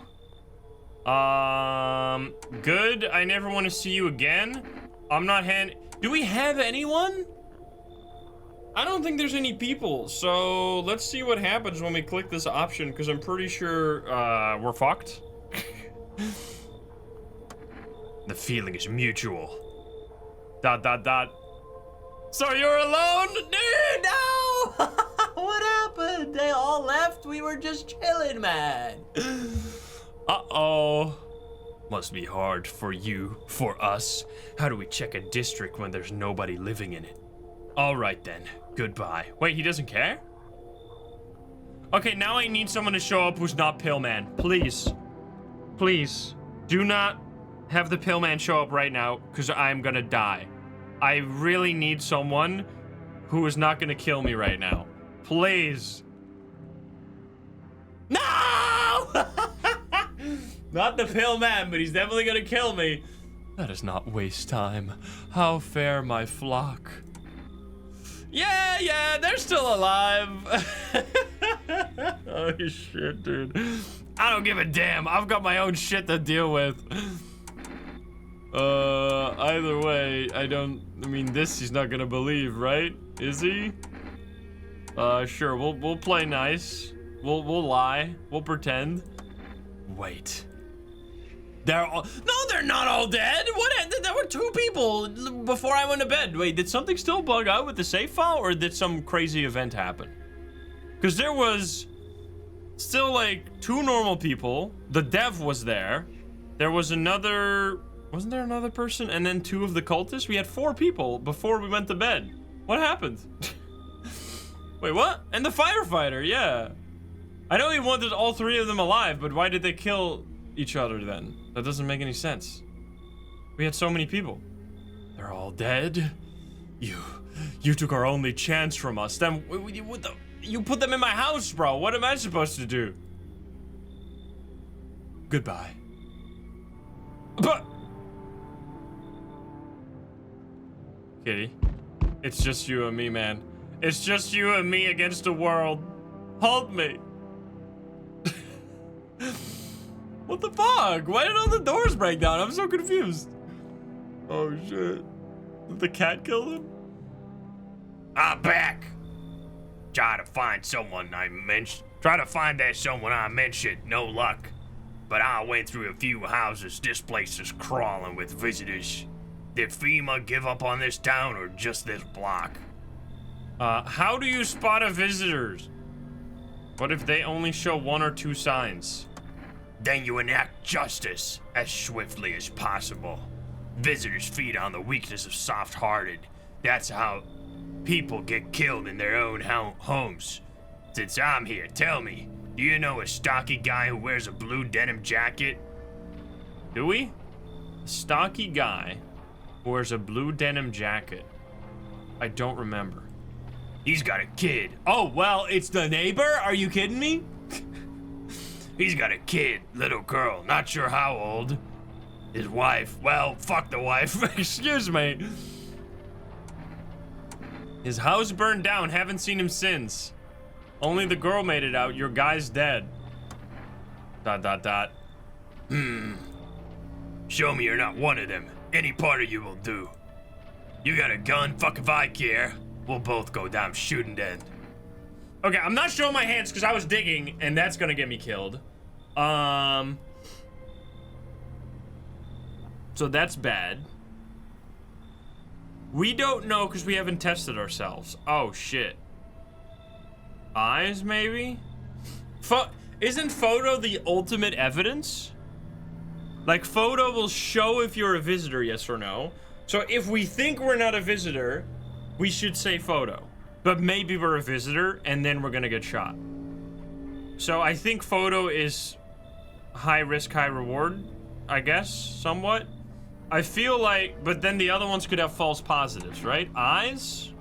Good. I never want to see you again. I'm not Do we have anyone? I don't think there's any people, so let's see what happens when we click this option, because I'm pretty sure we're fucked. The feeling is mutual. ... So you're alone? Dude, no! What happened? They all left? We were just chilling, man. Uh-oh. Must be hard for you, for us. How do we check a district when there's nobody living in it? All right then, goodbye. Wait, he doesn't care? Okay, now I need someone to show up who's not Pillman. Please. Please, do not have the Pillman show up right now, because I'm gonna die. I really need someone who is not gonna kill me right now. Please. No! Not the Pillman, but he's definitely gonna kill me. Let us not waste time. How fare my flock? Yeah, they're still alive. Oh shit, dude. I don't give a damn. I've got my own shit to deal with. Either way, I mean, this he's not gonna believe, right? Is he? Sure, we'll play nice. We'll lie. We'll pretend. Wait. They're all... No, they're not all dead. What? There were 2 people before I went to bed. Wait, did something still bug out with the save file, or did some crazy event happen? Because there was still like 2 normal people. The dev was there. There was another... Wasn't there another person? And then 2 of the cultists? We had 4 people before we went to bed. What happened? Wait, what? And the firefighter, yeah. I know he wanted all 3 of them alive, but why did they kill each other then? That doesn't make any sense. We had so many people. They're all dead? You took our only chance from us. Then you put them in my house, bro. What am I supposed to do? Goodbye. But Kitty, it's just you and me, man. It's just you and me against the world. Help me. What the fuck? Why did all the doors break down? I'm so confused. Oh shit. Did the cat kill him? I'm back. Try to find someone I mentioned. Try to find that someone I mentioned. No luck. But I went through a few houses. This place is crawling with visitors. Did FEMA give up on this town or just this block? How do you spot a visitors? What if they only show 1 or 2 signs? Then you enact justice as swiftly as possible. Visitors feed on the weakness of soft-hearted. That's how people get killed in their own homes. Since I'm here, tell me, do you know a stocky guy who wears a blue denim jacket? Do we? A stocky guy who wears a blue denim jacket. I don't remember. He's got a kid. Oh, well, it's the neighbor? Are you kidding me? He's got a kid, little girl, not sure how old. His wife, well, fuck the wife. Excuse me. His house burned down, haven't seen him since. Only the girl made it out, your guy's dead. ... Show me you're not one of them. Any part of you will do. You got a gun? Fuck if I care. We'll both go down shooting dead. Okay, I'm not showing my hands because I was digging, and that's gonna get me killed. So that's bad. We don't know because we haven't tested ourselves. Oh, shit. Eyes, maybe? Isn't photo the ultimate evidence? Like, photo will show if you're a visitor, yes or no. So if we think we're not a visitor, we should say photo. But maybe we're a visitor, and then we're gonna get shot. So I think photo is high risk, high reward, I guess, somewhat. I feel like, but then the other ones could have false positives, right? Eyes?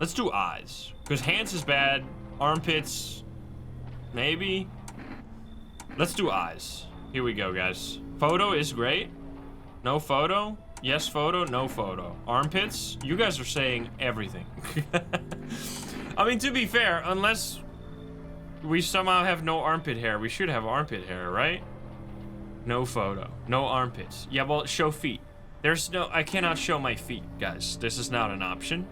Let's do eyes. Because hands is bad, armpits, maybe. Let's do eyes. Here we go, guys. Photo is great. No photo. Yes photo, no photo. Armpits, you guys are saying everything. I mean, to be fair, unless we somehow have no armpit hair, we should have armpit hair, right? No photo, no armpits. Yeah, well, show feet. I cannot show my feet, guys. This is not an option.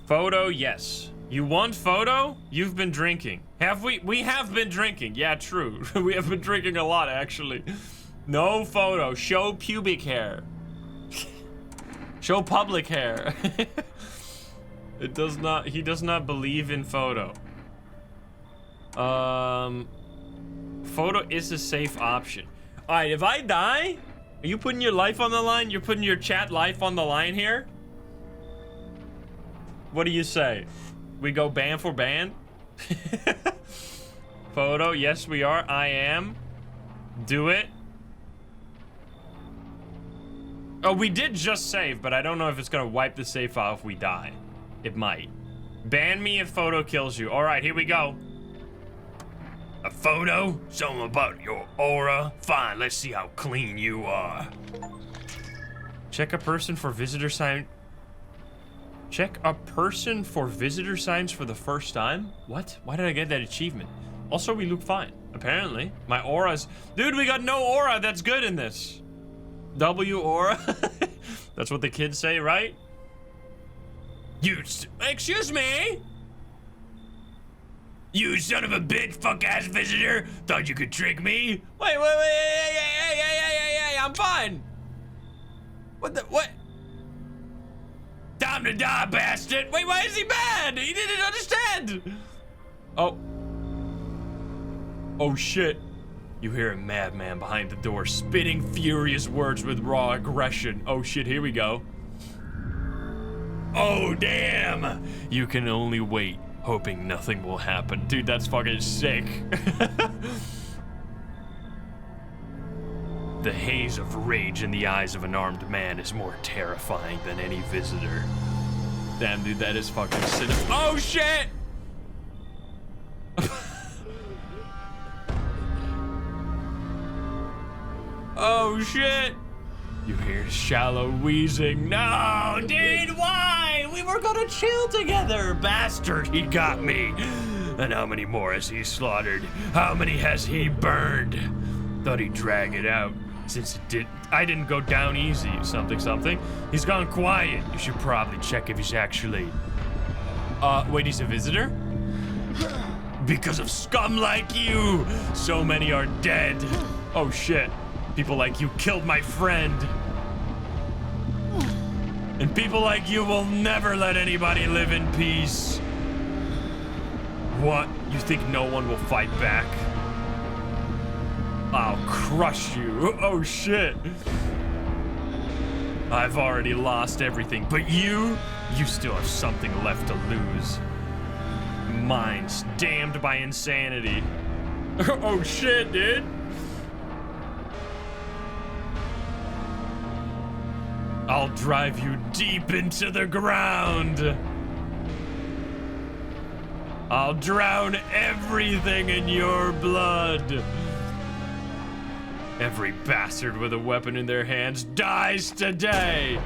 Photo, yes. You want photo? You've been drinking. Have we? We have been drinking. Yeah, true. We have been drinking a lot, actually. No photo. Show pubic hair. Show public hair. It does not. He does not believe in photo. Photo is a safe option. All right, if I die, are you putting your life on the line? You're putting your chat life on the line here? What do you say? We go ban for ban? Photo, yes we are. I am. Do it. Oh, we did just save, but I don't know if it's gonna wipe the save file if we die. It might. Ban me if photo kills you. All right, here we go. A photo? Something about your aura? Fine, let's see how clean you are. Check a person for visitor sign. Check a person for visitor signs for the first time? What? Why did I get that achievement? Also, we look fine, apparently. My aura's... Dude, we got no aura. That's good in this. W aura? That's what the kids say, right? You... Excuse me? You son of a bitch, fuck-ass visitor! Thought you could trick me? Wait, hey, I'm fine. What? Time to die, bastard! Wait, why is he mad? He didn't understand. Oh shit. You hear a madman behind the door spitting furious words with raw aggression. Oh shit, here we go. Oh, damn! You can only wait, hoping nothing will happen. Dude, that's fucking sick. The haze of rage in the eyes of an armed man is more terrifying than any visitor. Damn, dude, that is fucking sinister. Oh, shit! Oh, shit! You hear shallow wheezing. No, dude, why? We were gonna chill together. Bastard, he got me. And how many more has he slaughtered? How many has he burned? Thought he'd drag it out. Since I didn't go down easy, something. He's gone quiet. You should probably check if he's actually... Wait, he's a visitor? Because of scum like you, so many are dead. Oh shit. People like you killed my friend. And people like you will never let anybody live in peace. What? You think no one will fight back? I'll crush you. Oh shit. I've already lost everything, but you still have something left to lose. Minds damned by insanity. Oh shit, dude. I'll drive you deep into the ground. I'll drown everything in your blood. Every bastard with a weapon in their hands dies today.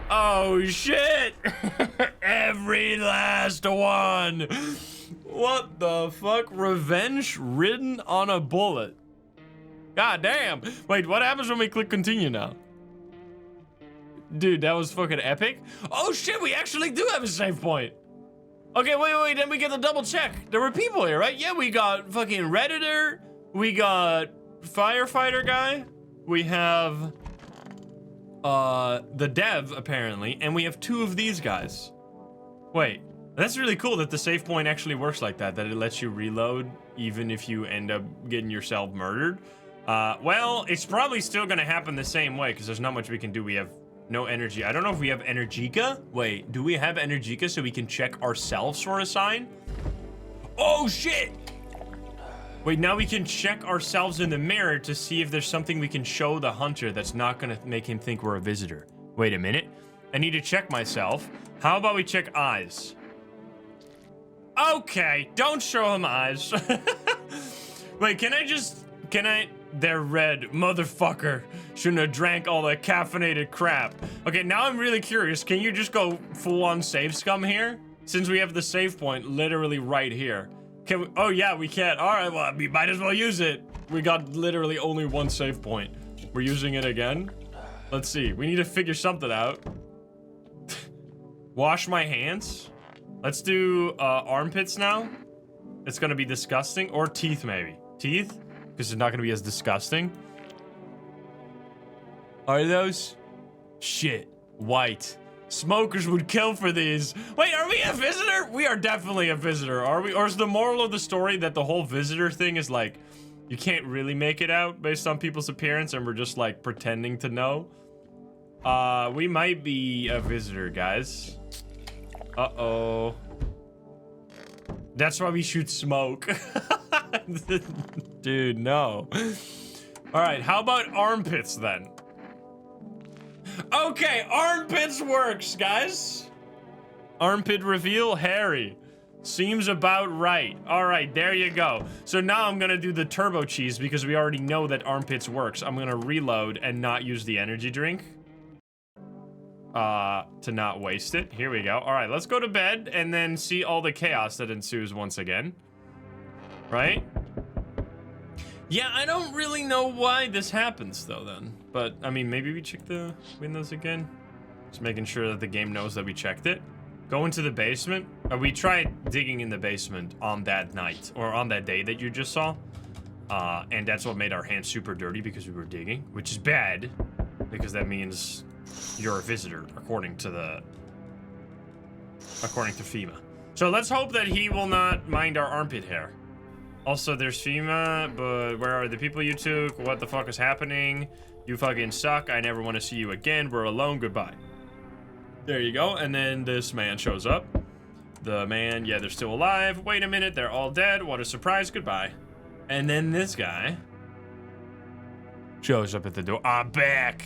Oh shit! Every last one. What the fuck? Revenge ridden on a bullet. God damn. Wait, what happens when we click continue now? Dude, that was fucking epic. Oh shit, we actually do have a save point. Okay, wait, then we get the double check. There were people here, right? Yeah, we got fucking Redditor. We got firefighter guy. We have the dev apparently, and we have two of these guys. Wait, that's really cool that the save point actually works like that it lets you reload even if you end up getting yourself murdered. Well, it's probably still gonna happen the same way because there's not much we can do. We have no energy. I don't know if we have Energica. Wait, do we have Energica so we can check ourselves for a sign? Oh shit! Wait, now we can check ourselves in the mirror to see if there's something we can show the hunter that's not gonna make him think we're a visitor. Wait a minute. I need to check myself. How about we check eyes? Okay, don't show him eyes. Wait, they're red, motherfucker. Shouldn't have drank all that caffeinated crap. Okay, now I'm really curious. Can you just go full on save scum here? Since we have the save point literally right here. Can we? Oh yeah, we can. All right, well, we might as well use it. We got literally only one save point. We're using it again. Let's see. We need to figure something out. Wash my hands. Let's do armpits now. It's gonna be disgusting. Or teeth, maybe. Teeth? Because it's not gonna be as disgusting. Are those? Shit. White. Smokers would kill for these. Wait, are we a visitor? We are definitely a visitor, are we? Or is the moral of the story that the whole visitor thing is like, you can't really make it out based on people's appearance and we're just like pretending to know? We might be a visitor, guys. Uh-oh. That's why we shoot smoke. Dude, no. All right, how about armpits then? Okay, armpits works, guys. Armpit reveal, hairy. Seems about right. All right, there you go. So now I'm gonna do the turbo cheese because we already know that armpits works. I'm gonna reload and not use the energy drink. To not waste it. Here we go. All right, let's go to bed and then see all the chaos that ensues once again. Right? Yeah, I don't really know why this happens though then. But, I mean, maybe we check the windows again. Just making sure that the game knows that we checked it. Go into the basement. We tried digging in the basement on that night, or on that day that you just saw. And that's what made our hands super dirty because we were digging, which is bad, because that means you're a visitor, according to FEMA. So let's hope that he will not mind our armpit hair. Also, there's FEMA, but where are the people you took? What the fuck is happening? You fucking suck. I never want to see you again. We're alone. Goodbye. There you go. And then this man shows up. The man, yeah, they're still alive. Wait a minute, they're all dead. What a surprise. Goodbye. And then this guy shows up at the door. I'm back.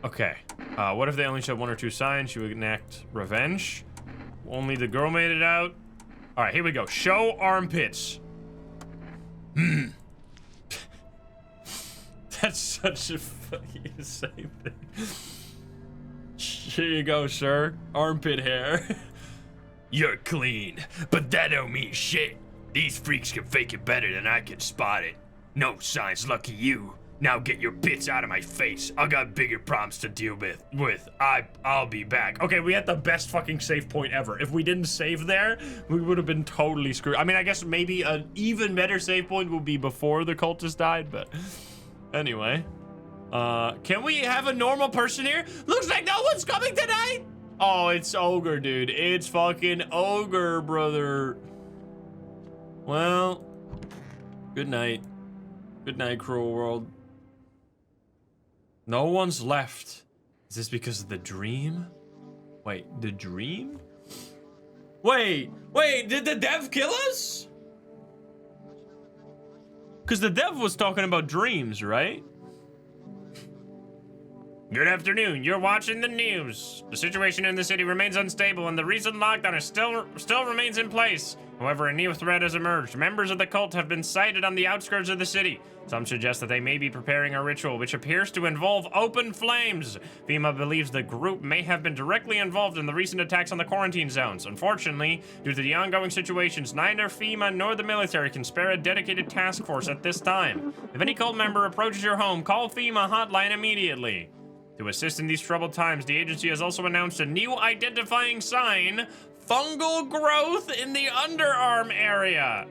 Okay. What if they only showed 1 or 2 signs? You would enact revenge. Only the girl made it out. All right, here we go. Show armpits. That's such a fucking insane thing. Here you go, sir. Armpit hair. You're clean, but that don't mean shit. These freaks can fake it better than I can spot it. No signs, lucky you. Now get your bits out of my face. I got bigger problems to deal with. I'll be back. Okay, we had the best fucking save point ever. If we didn't save there, we would have been totally screwed. I mean, I guess maybe an even better save point would be before the cultist died, but anyway. Can we have a normal person here? Looks like no one's coming tonight. Oh, it's Ogre, dude. It's fucking Ogre, brother. Well, good night. Good night, cruel world. No one's left. Is this because of the dream? Wait, the dream? Wait, did the dev kill us? Because the dev was talking about dreams, right? Good afternoon. You're watching the news. The situation in the city remains unstable, and the recent lockdown is still remains in place. However, a new threat has emerged. Members of the cult have been sighted on the outskirts of the city. Some suggest that they may be preparing a ritual which appears to involve open flames. FEMA believes the group may have been directly involved in the recent attacks on the quarantine zones. Unfortunately, due to the ongoing situations, neither FEMA nor the military can spare a dedicated task force at this time. If any cult member approaches your home, call FEMA hotline immediately. To assist in these troubled times, the agency has also announced a new identifying sign: fungal growth in the underarm area.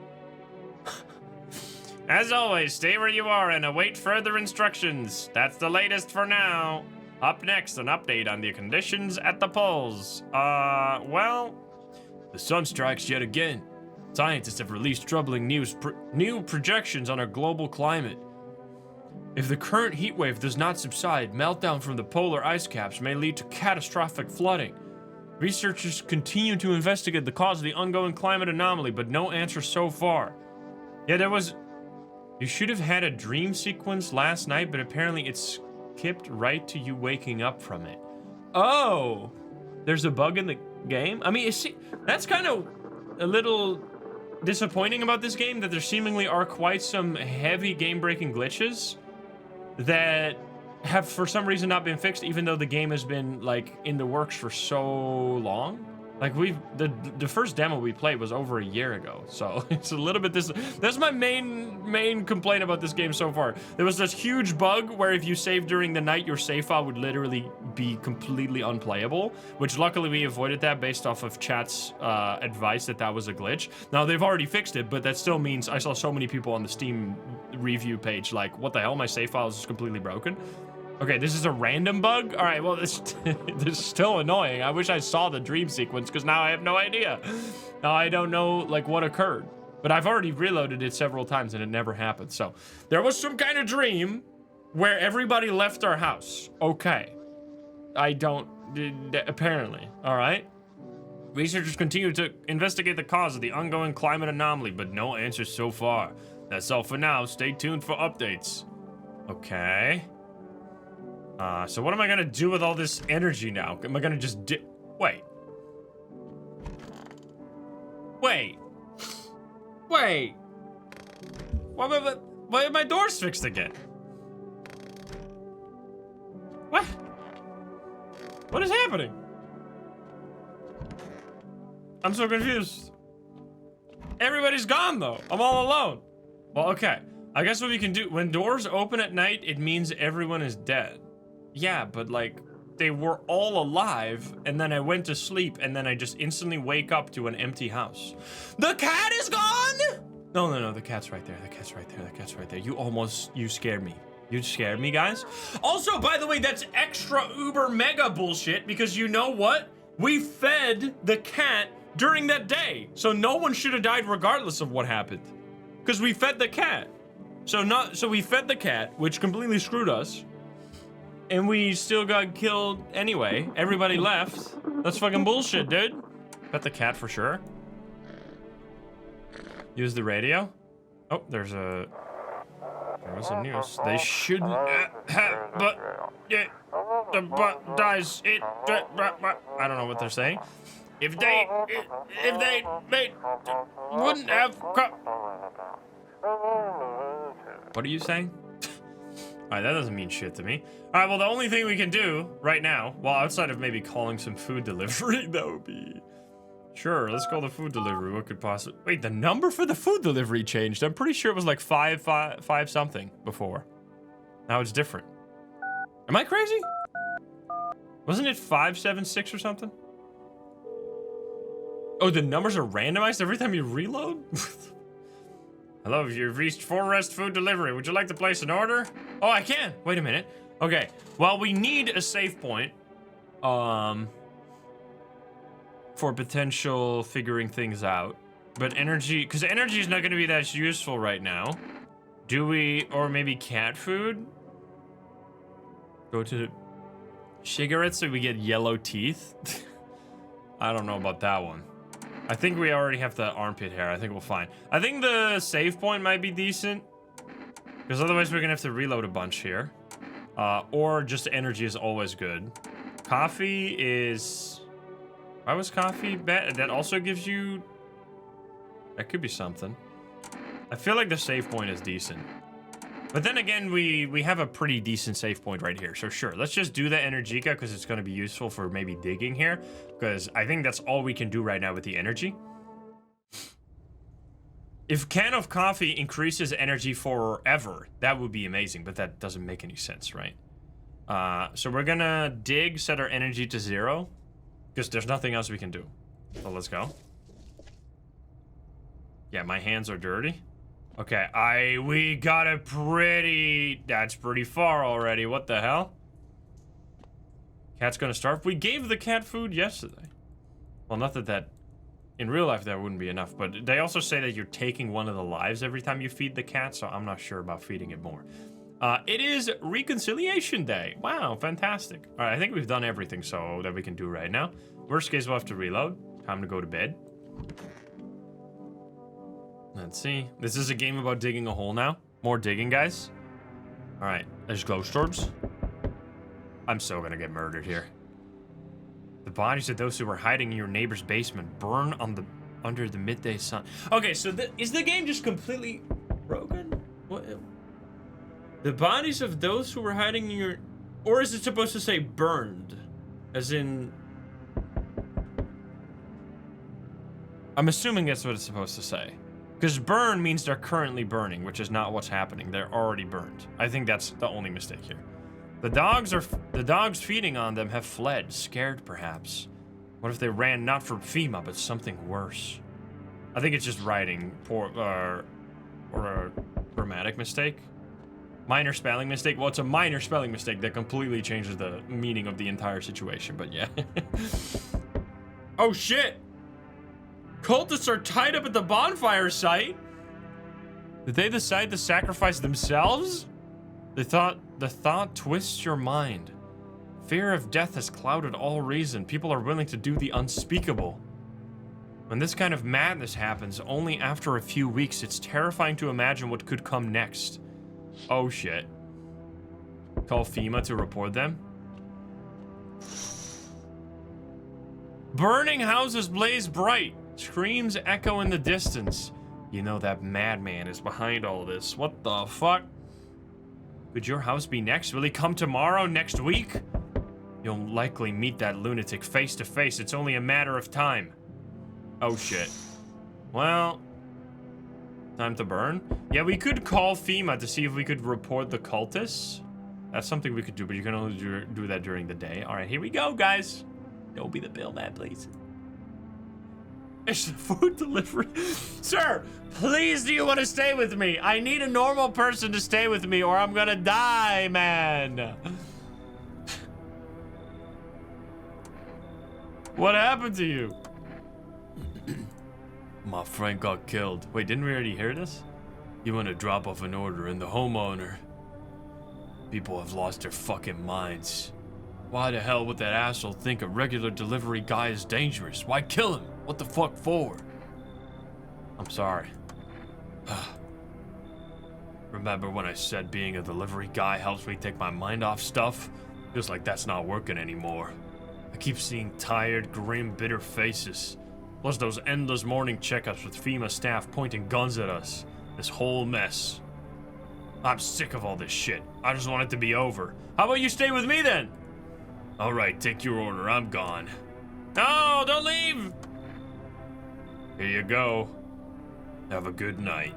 As always, stay where you are and await further instructions. That's the latest for now. Up next, an update on the conditions at the polls. Well, the sun strikes yet again. Scientists have released troubling new projections on our global climate. If the current heat wave does not subside, meltdown from the polar ice caps may lead to catastrophic flooding. Researchers continue to investigate the cause of the ongoing climate anomaly, but no answer so far. yeah, you should have had a dream sequence last night, but apparently it skipped right to you waking up from it. Oh, there's a bug in the game? I mean, that's kind of a little disappointing about this game, that there seemingly are quite some heavy game-breaking glitches that have for some reason not been fixed, even though the game has been like in the works for so long. Like the first demo we played was over a year ago, so it's a little bit that's my main complaint about this game so far. There was this huge bug where if you saved during the night, your save file would literally be completely unplayable, which luckily we avoided that based off of chat's advice that was a glitch. Now they've already fixed it, but that still means I saw so many people on the Steam review page like, what the hell, my save file is just completely broken. Okay, this is a random bug? All right, well, this is still annoying. I wish I saw the dream sequence, because now I have no idea. Now I don't know, like, what occurred. But I've already reloaded it several times, and it never happened. So, there was some kind of dream where everybody left our house. Okay. Apparently. All right? Researchers continue to investigate the cause of the ongoing climate anomaly, but no answers so far. That's all for now. Stay tuned for updates. Okay. So what am I gonna do with all this energy now? Am I gonna just wait. Why are my doors fixed again? What is happening? I'm so confused. Everybody's gone though. I'm all alone. Well, okay. I guess what we can do, when doors open at night, it means everyone is dead. Yeah, but like, they were all alive, and then I went to sleep, and then I just instantly wake up to an empty house. The cat is gone! No, the cat's right there. The cat's right there. The cat's right there. You scared me. You scared me, guys. Also, by the way, that's extra uber mega bullshit, because you know what? We fed the cat during that day, so no one should have died regardless of what happened, because we fed the cat. So we fed the cat, which completely screwed us, and we still got killed anyway. Everybody left. That's fucking bullshit, dude. Pet the cat for sure. Use the radio. Oh, there was a news. They shouldn't have, but the butt dies. I don't know what they're saying. If they wouldn't have. What are you saying? Alright, that doesn't mean shit to me. Alright, well, the only thing we can do right now, well, outside of maybe calling some food delivery, that would be... Sure, let's call the food delivery. What could possibly... Wait, the number for the food delivery changed. I'm pretty sure it was like 5 something before. Now it's different. Am I crazy? Wasn't it 576 or something? Oh, the numbers are randomized every time you reload? Hello, you've reached Forest Food Delivery. Would you like to place an order? Oh, I can. Wait a minute. Okay. Well, we need a save point. For potential figuring things out. But energy, because energy is not going to be that useful right now. Do we, or maybe cat food? Go to cigarettes so we get yellow teeth? I don't know about that one. I think we already have the armpit hair. I think we'll find. I think the save point might be decent. Because otherwise we're going to have to reload a bunch here. Or just energy is always good. Coffee is... Why was coffee bad? That also gives you... That could be something. I feel like the save point is decent. But then again, we have a pretty decent save point right here. So sure, let's just do the Energica because it's going to be useful for maybe digging here. Because I think that's all we can do right now with the energy. If can of coffee increases energy forever, that would be amazing. But that doesn't make any sense, right? So we're going to dig, set our energy to 0. Because there's nothing else we can do. So let's go. Yeah, my hands are dirty. Okay, we got a pretty... That's pretty far already. What the hell? Cat's gonna starve? We gave the cat food yesterday. Well, not that in real life that wouldn't be enough, but they also say that you're taking one of the lives every time you feed the cat, so I'm not sure about feeding it more. It is Reconciliation Day. Wow, fantastic. All right, I think we've done everything so that we can do right now. Worst case, we'll have to reload. Time to go to bed. Let's see. This is a game about digging a hole now. More digging, guys. All right, there's ghost orbs. I'm so gonna get murdered here. The bodies of those who were hiding in your neighbor's basement burn under the midday sun. Okay, so is the game just completely broken? What? The bodies of those who were hiding in your... Or is it supposed to say burned? As in... I'm assuming that's what it's supposed to say. Because burn means they're currently burning, which is not what's happening. They're already burned. I think that's the only mistake here. The dogs feeding on them have fled, scared perhaps. What if they ran not from FEMA, but something worse? I think it's just writing or a grammatic mistake. Minor spelling mistake. Well, it's a minor spelling mistake that completely changes the meaning of the entire situation, but yeah. Oh shit! Cultists are tied up at the bonfire site? Did they decide to sacrifice themselves? The thought twists your mind. Fear of death has clouded all reason. People are willing to do the unspeakable. When this kind of madness happens only after a few weeks, it's terrifying to imagine what could come next. Oh shit. Call FEMA to report them. Burning houses blaze bright. Screams echo in the distance. You know that madman is behind all this. What the fuck? Could your house be next? Will he come tomorrow, next week? You'll likely meet that lunatic face to face. It's only a matter of time. Oh shit. Well, time to burn? Yeah, we could call FEMA to see if we could report the cultists. That's something we could do, but you can only do that during the day. All right, here we go, guys. Don't be the bill man, please. It's food delivery. Sir, please, do you want to stay with me? I need a normal person to stay with me or I'm gonna die, man. What happened to you? My friend got killed. Wait, didn't we already hear this? He went to drop off an order and the homeowner. People have lost their fucking minds. Why the hell would that asshole think a regular delivery guy is dangerous? Why kill him? What the fuck for? I'm sorry. Remember when I said being a delivery guy helps me take my mind off stuff? Feels like that's not working anymore. I keep seeing tired, grim, bitter faces. Plus those endless morning checkups with FEMA staff pointing guns at us. This whole mess. I'm sick of all this shit. I just want it to be over. How about you stay with me then? Alright, take your order. I'm gone. No, don't leave! Here you go. Have a good night.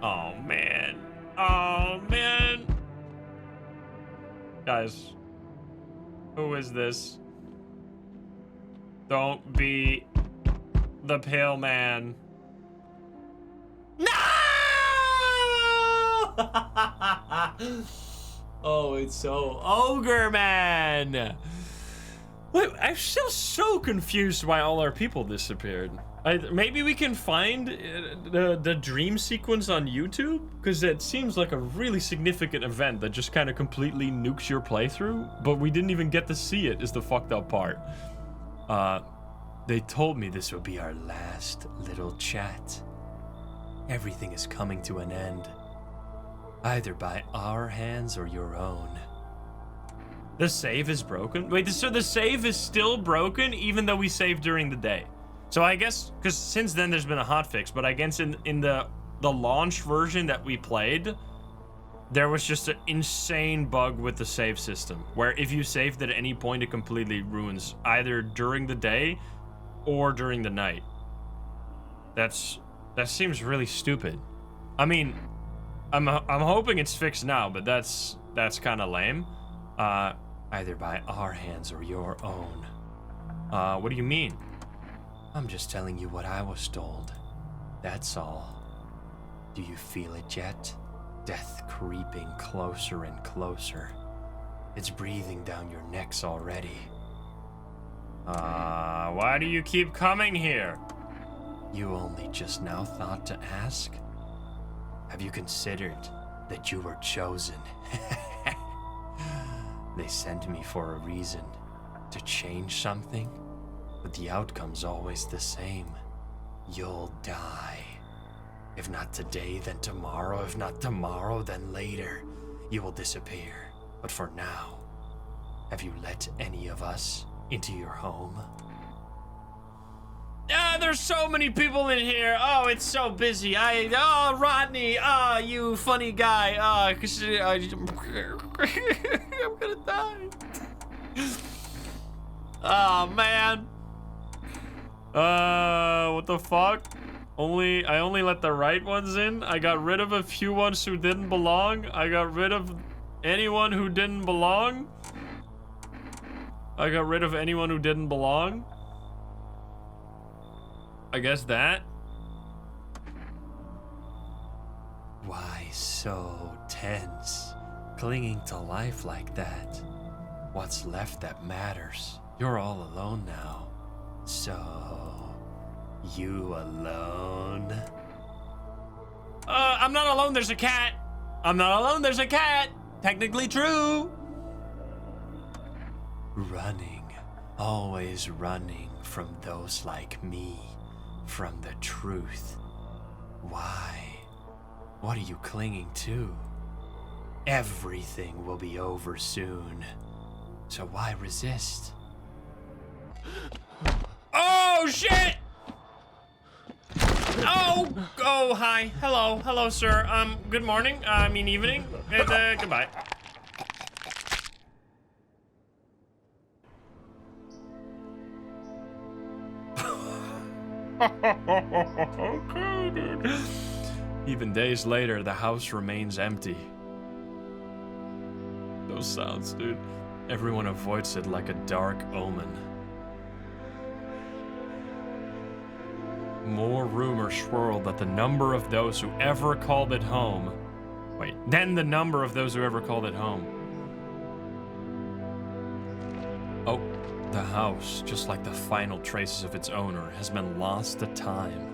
Oh, man. Oh, man. Guys. Who is this? Don't be the pale man. No! Oh, it's so ogre, man. Wait, I'm still so confused why all our people disappeared. Maybe we can find the dream sequence on YouTube? Because it seems like a really significant event that just kind of completely nukes your playthrough, but we didn't even get to see it, is the fucked up part. They told me this would be our last little chat. Everything is coming to an end. Either by our hands or your own. The save is broken? Wait, so the save is still broken even though we saved during the day? So I guess, because since then there's been a hotfix, but I guess in the launch version that we played, there was just an insane bug with the save system, where if you saved at any point, it completely ruins either during the day or during the night. That seems really stupid. I mean, I'm hoping it's fixed now, but that's kind of lame. Either by our hands or your own. What do you mean? I'm just telling you what I was told. That's all. Do you feel it yet? Death creeping closer and closer. It's breathing down your necks already. Why do you keep coming here? You only just now thought to ask? Have you considered that you were chosen? They sent me for a reason. To change something? But the outcome's always the same. You'll die. If not today, then tomorrow. If not tomorrow, then later. You will disappear. But for now, have you let any of us into your home? There's so many people in here. Oh, it's so busy. Oh, Rodney. Oh, you funny guy. I'm gonna die. Oh, man. What the fuck? I only let the right ones in. I got rid of a few ones who didn't belong. I got rid of anyone who didn't belong. I got rid of anyone who didn't belong. I guess that. Why so tense? Clinging to life like that? What's left that matters? You're all alone now. So, you alone? I'm not alone, there's a cat. I'm not alone, there's a cat. Technically true. Running, always running from those like me, from the truth. Why? What are you clinging to? Everything will be over soon. So why resist? Oh, shit! Oh, hi. Hello, sir. Good morning. Evening. Goodbye. Okay, dude. Even days later, the house remains empty. those sounds, dude. Everyone avoids it like a dark omen. More rumors swirl that the number of those who ever called it home. Wait, then the number of those who ever called it home. Oh, the house, just like the final traces of its owner, has been lost to time.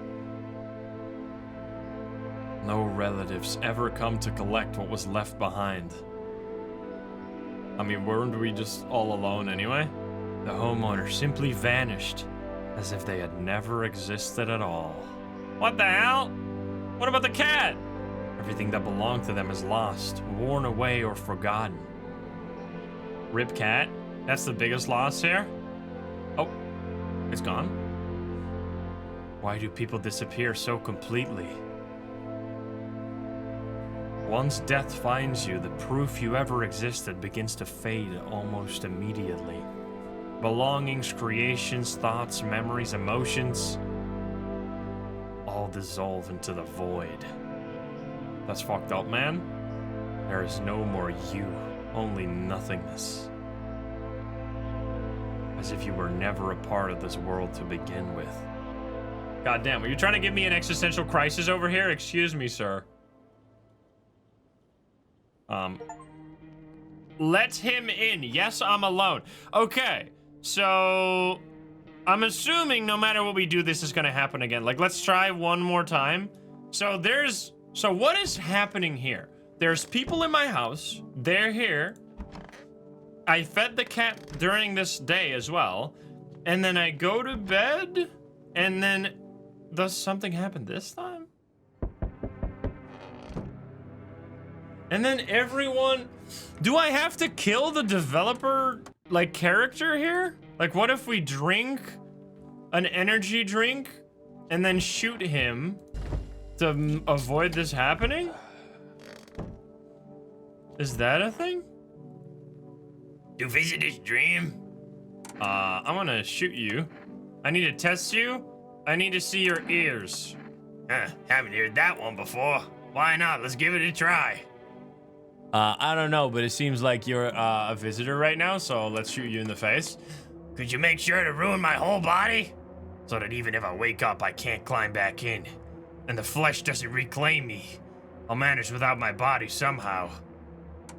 No relatives ever come to collect what was left behind. I mean, weren't we just all alone anyway? The homeowner simply vanished, as if they had never existed at all. What the hell? What about the cat? Everything that belonged to them is lost, worn away, or forgotten. Rip cat? That's the biggest loss here? Oh, it's gone. Why do people disappear so completely? Once death finds you, the proof you ever existed begins to fade almost immediately. Belongings, creations, thoughts, memories, emotions, all dissolve into the void. That's fucked up, man. There is no more you, only nothingness. As if you were never a part of this world to begin with. God damn, are you trying to give me an existential crisis over here? Excuse me, sir. Let him in. Yes, I'm alone. Okay, so I'm assuming no matter what we do, this is gonna happen again. Like, let's try one more time. So what is happening here? There's people in my house. They're here. I fed the cat during this day as well. And then I go to bed. And then does something happen this time? And then everyone... Do I have to kill the developer, like, character here? Like, what if we drink an energy drink and then shoot him to avoid this happening? Is that a thing? To visit his dream? I'm gonna shoot you. I need to test you. I need to see your ears. Haven't heard that one before. Why not? Let's give it a try. I don't know, but it seems like you're a visitor right now, so let's shoot you in the face. Could you make sure to ruin my whole body? So that even if I wake up, I can't climb back in. And the flesh doesn't reclaim me. I'll manage without my body somehow.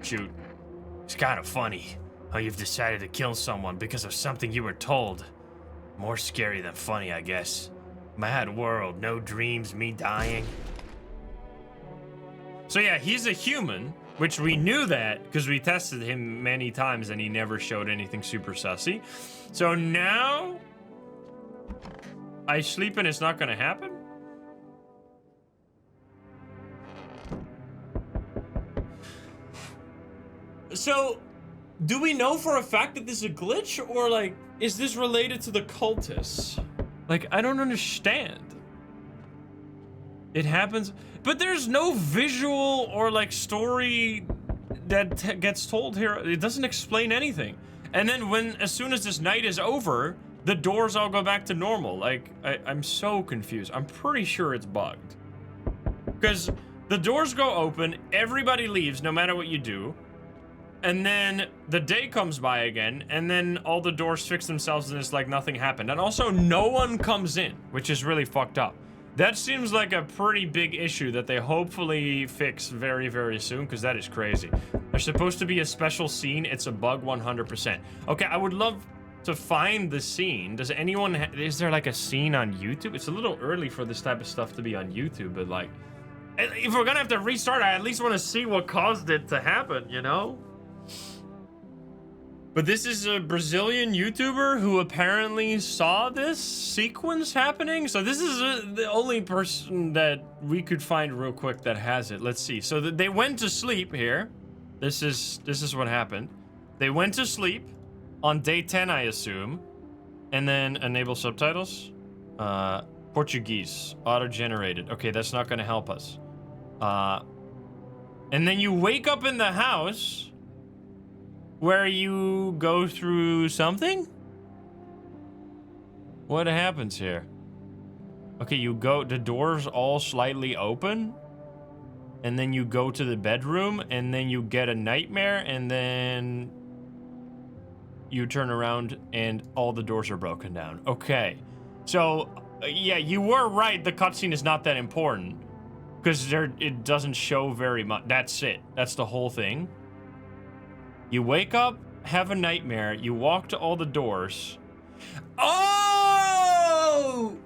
Shoot. It's kind of funny how you've decided to kill someone because of something you were told. More scary than funny, I guess. Mad world, no dreams, me dying. So yeah, he's a human, which we knew that because we tested him many times and he never showed anything super sussy. So now I sleep and it's not gonna happen? So, do we know for a fact that this is a glitch, or like, is this related to the cultists? Like, I don't understand. It happens, but there's no visual or like story that gets told here. It doesn't explain anything. And then as soon as this night is over, the doors all go back to normal. Like, I'm so confused. I'm pretty sure it's bugged. Because the doors go open, everybody leaves no matter what you do. And then the day comes by again, and then all the doors fix themselves and it's like nothing happened. And also no one comes in, which is really fucked up. That seems like a pretty big issue that they hopefully fix very, very soon, because that is crazy. There's supposed to be a special scene. It's a bug 100%. Okay, I would love to find the scene. Does anyone, is there like a scene on YouTube? It's a little early for this type of stuff to be on YouTube, but like, if we're gonna have to restart, I at least want to see what caused it to happen, you know? But this is a Brazilian YouTuber who apparently saw this sequence happening. So this is the only person that we could find real quick that has it. Let's see. So they went to sleep here. This is what happened. They went to sleep on day 10, I assume. And then enable subtitles. Portuguese, auto-generated. Okay, that's not gonna help us. And then you wake up in the house where you go through something? What happens here? Okay, you go, the doors all slightly open? and then you go to the bedroom, and then you get a nightmare, and then you turn around and all the doors are broken down. Okay. So, yeah, you were right. The cutscene is not that important because it doesn't show very much. That's it. That's the whole thing. You wake up, have a nightmare, you walk to all the doors. Oh!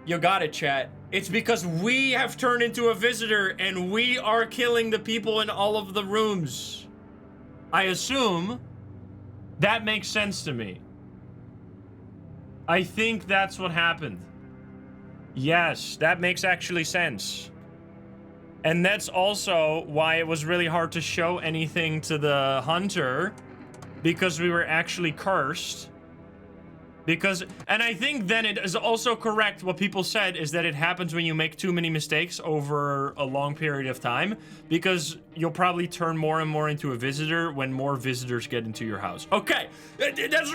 You got it, chat. It's because we have turned into a visitor and we are killing the people in all of the rooms. I assume that makes sense to me. I think that's what happened. Yes, that makes actually sense. And that's also why it was really hard to show anything to the hunter, because we were actually cursed. And I think then it is also correct what people said is that it happens when you make too many mistakes over a long period of time, because you'll probably turn more and more into a visitor when more visitors get into your house. Okay, that's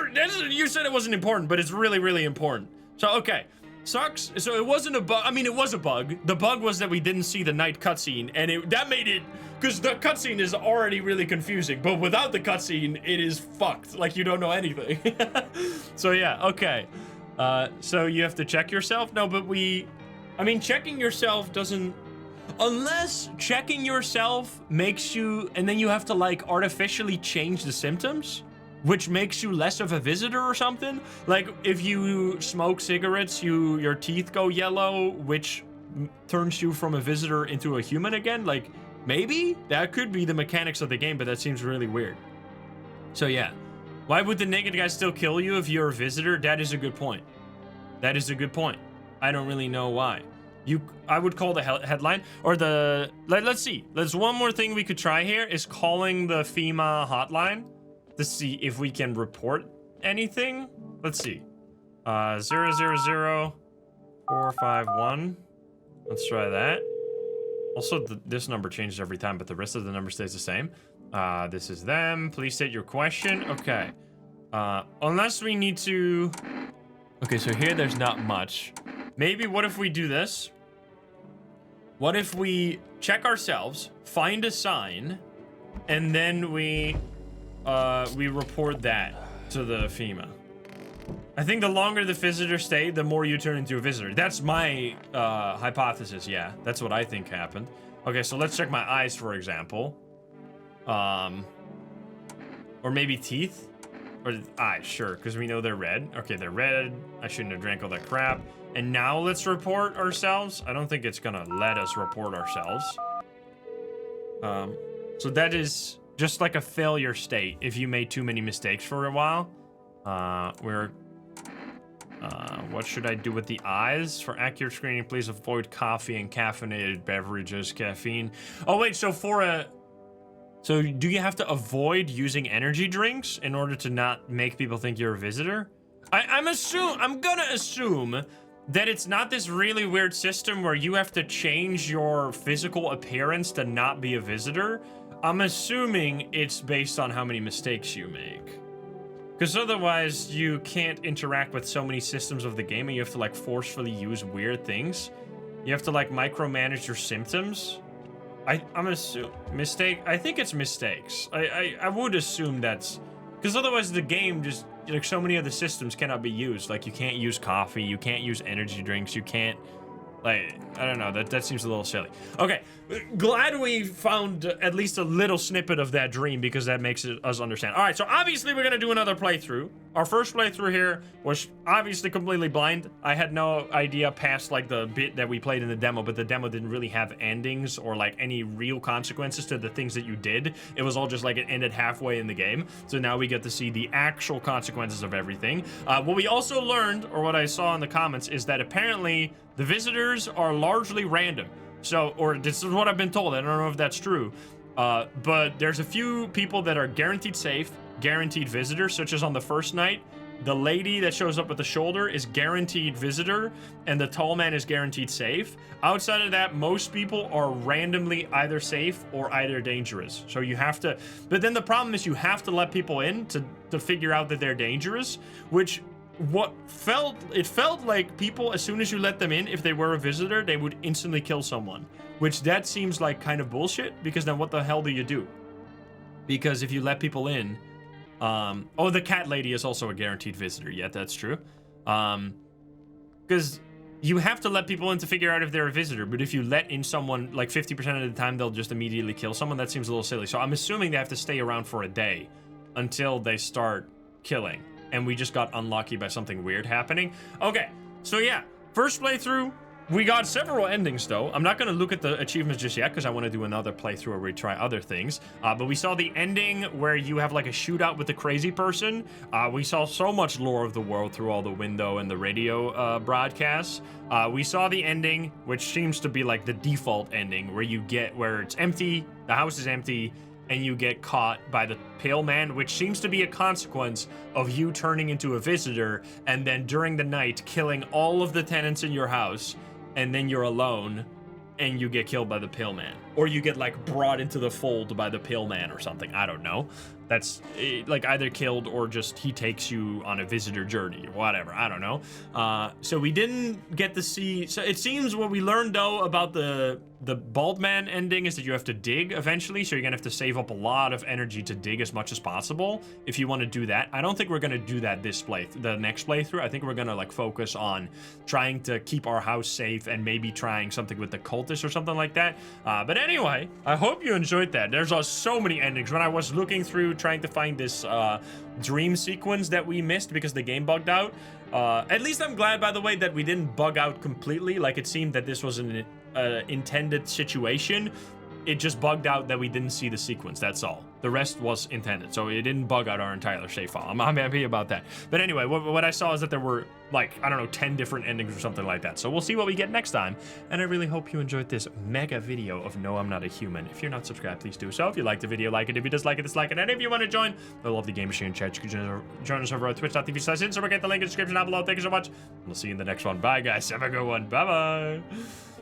you said it wasn't important, but it's really, really important. So, okay. Sucks. So it wasn't a bug. I mean, it was a bug. The bug was that we didn't see the night cutscene, and that made it, because the cutscene is already really confusing, but without the cutscene, it is fucked. Like, you don't know anything. So yeah, okay. So you have to check yourself? No, but I mean, checking yourself doesn't, unless checking yourself makes you, and then you have to like artificially change the symptoms, which makes you less of a visitor or something. Like, if you smoke cigarettes, your teeth go yellow, which turns you from a visitor into a human again. Like, maybe that could be the mechanics of the game, but that seems really weird. So yeah, why would the naked guy still kill you if you're a visitor? That is a good point. That is a good point. I don't really know why. I would call the headline or let's see. There's one more thing we could try here is calling the FEMA hotline to see if we can report anything. Let's see. 000-451. Let's try that. Also, this number changes every time, but the rest of the number stays the same. This is them. Please state your question. Okay. Unless we need to... Okay, so here there's not much. Maybe what if we do this? What if we check ourselves, find a sign, and then we report that to the FEMA. I think the longer the visitor stay, the more you turn into a visitor. That's my hypothesis, yeah. That's what I think happened. Okay, so let's check my eyes, for example. Or maybe teeth? Or eyes, sure, because we know they're red. Okay, they're red. I shouldn't have drank all that crap. And now let's report ourselves. I don't think it's gonna let us report ourselves. So that is just like a failure state if you made too many mistakes for a while. What should I do with the eyes? For accurate screening, please avoid coffee and caffeinated beverages, caffeine. Oh wait, so so do you have to avoid using energy drinks in order to not make people think you're a visitor? I'm gonna assume that it's not this really weird system where you have to change your physical appearance to not be a visitor. I'm assuming it's based on how many mistakes you make. Because otherwise, you can't interact with so many systems of the game, and you have to, like, forcefully use weird things. You have to, like, micromanage your symptoms. I'm assuming... Mistake? I think it's mistakes. I would assume that's... Because otherwise, the game just... Like, so many of the systems cannot be used. Like, you can't use coffee, you can't use energy drinks, you can't... Like, I don't know, that seems a little silly. Okay, glad we found at least a little snippet of that dream, because that makes us understand. All right, so obviously we're gonna do another playthrough. Our first playthrough here was obviously completely blind. I had no idea past, like, the bit that we played in the demo, but the demo didn't really have endings or, like, any real consequences to the things that you did. It was all just, like, it ended halfway in the game. So now we get to see the actual consequences of everything. What we also learned, or what I saw in the comments, is that apparently the visitors are largely random. So, or this is what I've been told. I don't know if that's true. But there's a few people that are guaranteed safe, guaranteed visitors, such as on the first night, the lady that shows up at the shoulder is guaranteed visitor, and the tall man is guaranteed safe. Outside of that, most people are randomly either safe or either dangerous. So you have to, but then the problem is you have to let people in to figure out that they're dangerous, which it felt like people, as soon as you let them in, if they were a visitor, they would instantly kill someone, which that seems like kind of bullshit, because then what the hell do you do? Because if you let people in, oh, the cat lady is also a guaranteed visitor. Yeah, that's true. Because you have to let people in to figure out if they're a visitor, but if you let in someone like 50% of the time, they'll just immediately kill someone. That seems a little silly. So I'm assuming they have to stay around for a day until they start killing. And we just got unlucky by something weird happening. Okay, so yeah, first playthrough. We got several endings, though. I'm not going to look at the achievements just yet, because I want to do another playthrough where we try other things. But we saw the ending where you have, like, a shootout with the crazy person. We saw so much lore of the world through all the window and the radio broadcasts. We saw the ending, which seems to be, like, the default ending, where it's empty, the house is empty, and you get caught by the pale man, which seems to be a consequence of you turning into a visitor and then during the night killing all of the tenants in your house, and then you're alone and you get killed by the pale man. Or you get like brought into the fold by the pale man or something. I don't know. That's like either killed or just he takes you on a visitor journey or whatever. I don't know. So we didn't get to see. So it seems what we learned though about the bald man ending is that you have to dig eventually. So you're gonna have to save up a lot of energy to dig as much as possible if you want to do that. I don't think we're gonna do that the next playthrough. I think we're gonna like focus on trying to keep our house safe and maybe trying something with the cultist or something like that. But anyway, I hope you enjoyed that. There's so many endings. When I was looking through trying to find this dream sequence that we missed because the game bugged out, at least I'm glad, by the way, that we didn't bug out completely. Like it seemed that this was an intended situation. It just bugged out that we didn't see the sequence, that's all. The rest was intended, so it didn't bug out our entire save file. I'm happy about that. But anyway, what I saw is that there were, like, I don't know, 10 different endings or something like that. So we'll see what we get next time. And I really hope you enjoyed this mega video of No, I'm Not a Human. If you're not subscribed, please do so. If you liked the video, like it. If you dislike it, dislike it. And if you want to join the Lovely Game Machine chat, you can join us over at twitch.tv/in. So we'll get the link in the description down below. Thank you so much. We'll see you in the next one. Bye, guys. Have a good one. Bye-bye.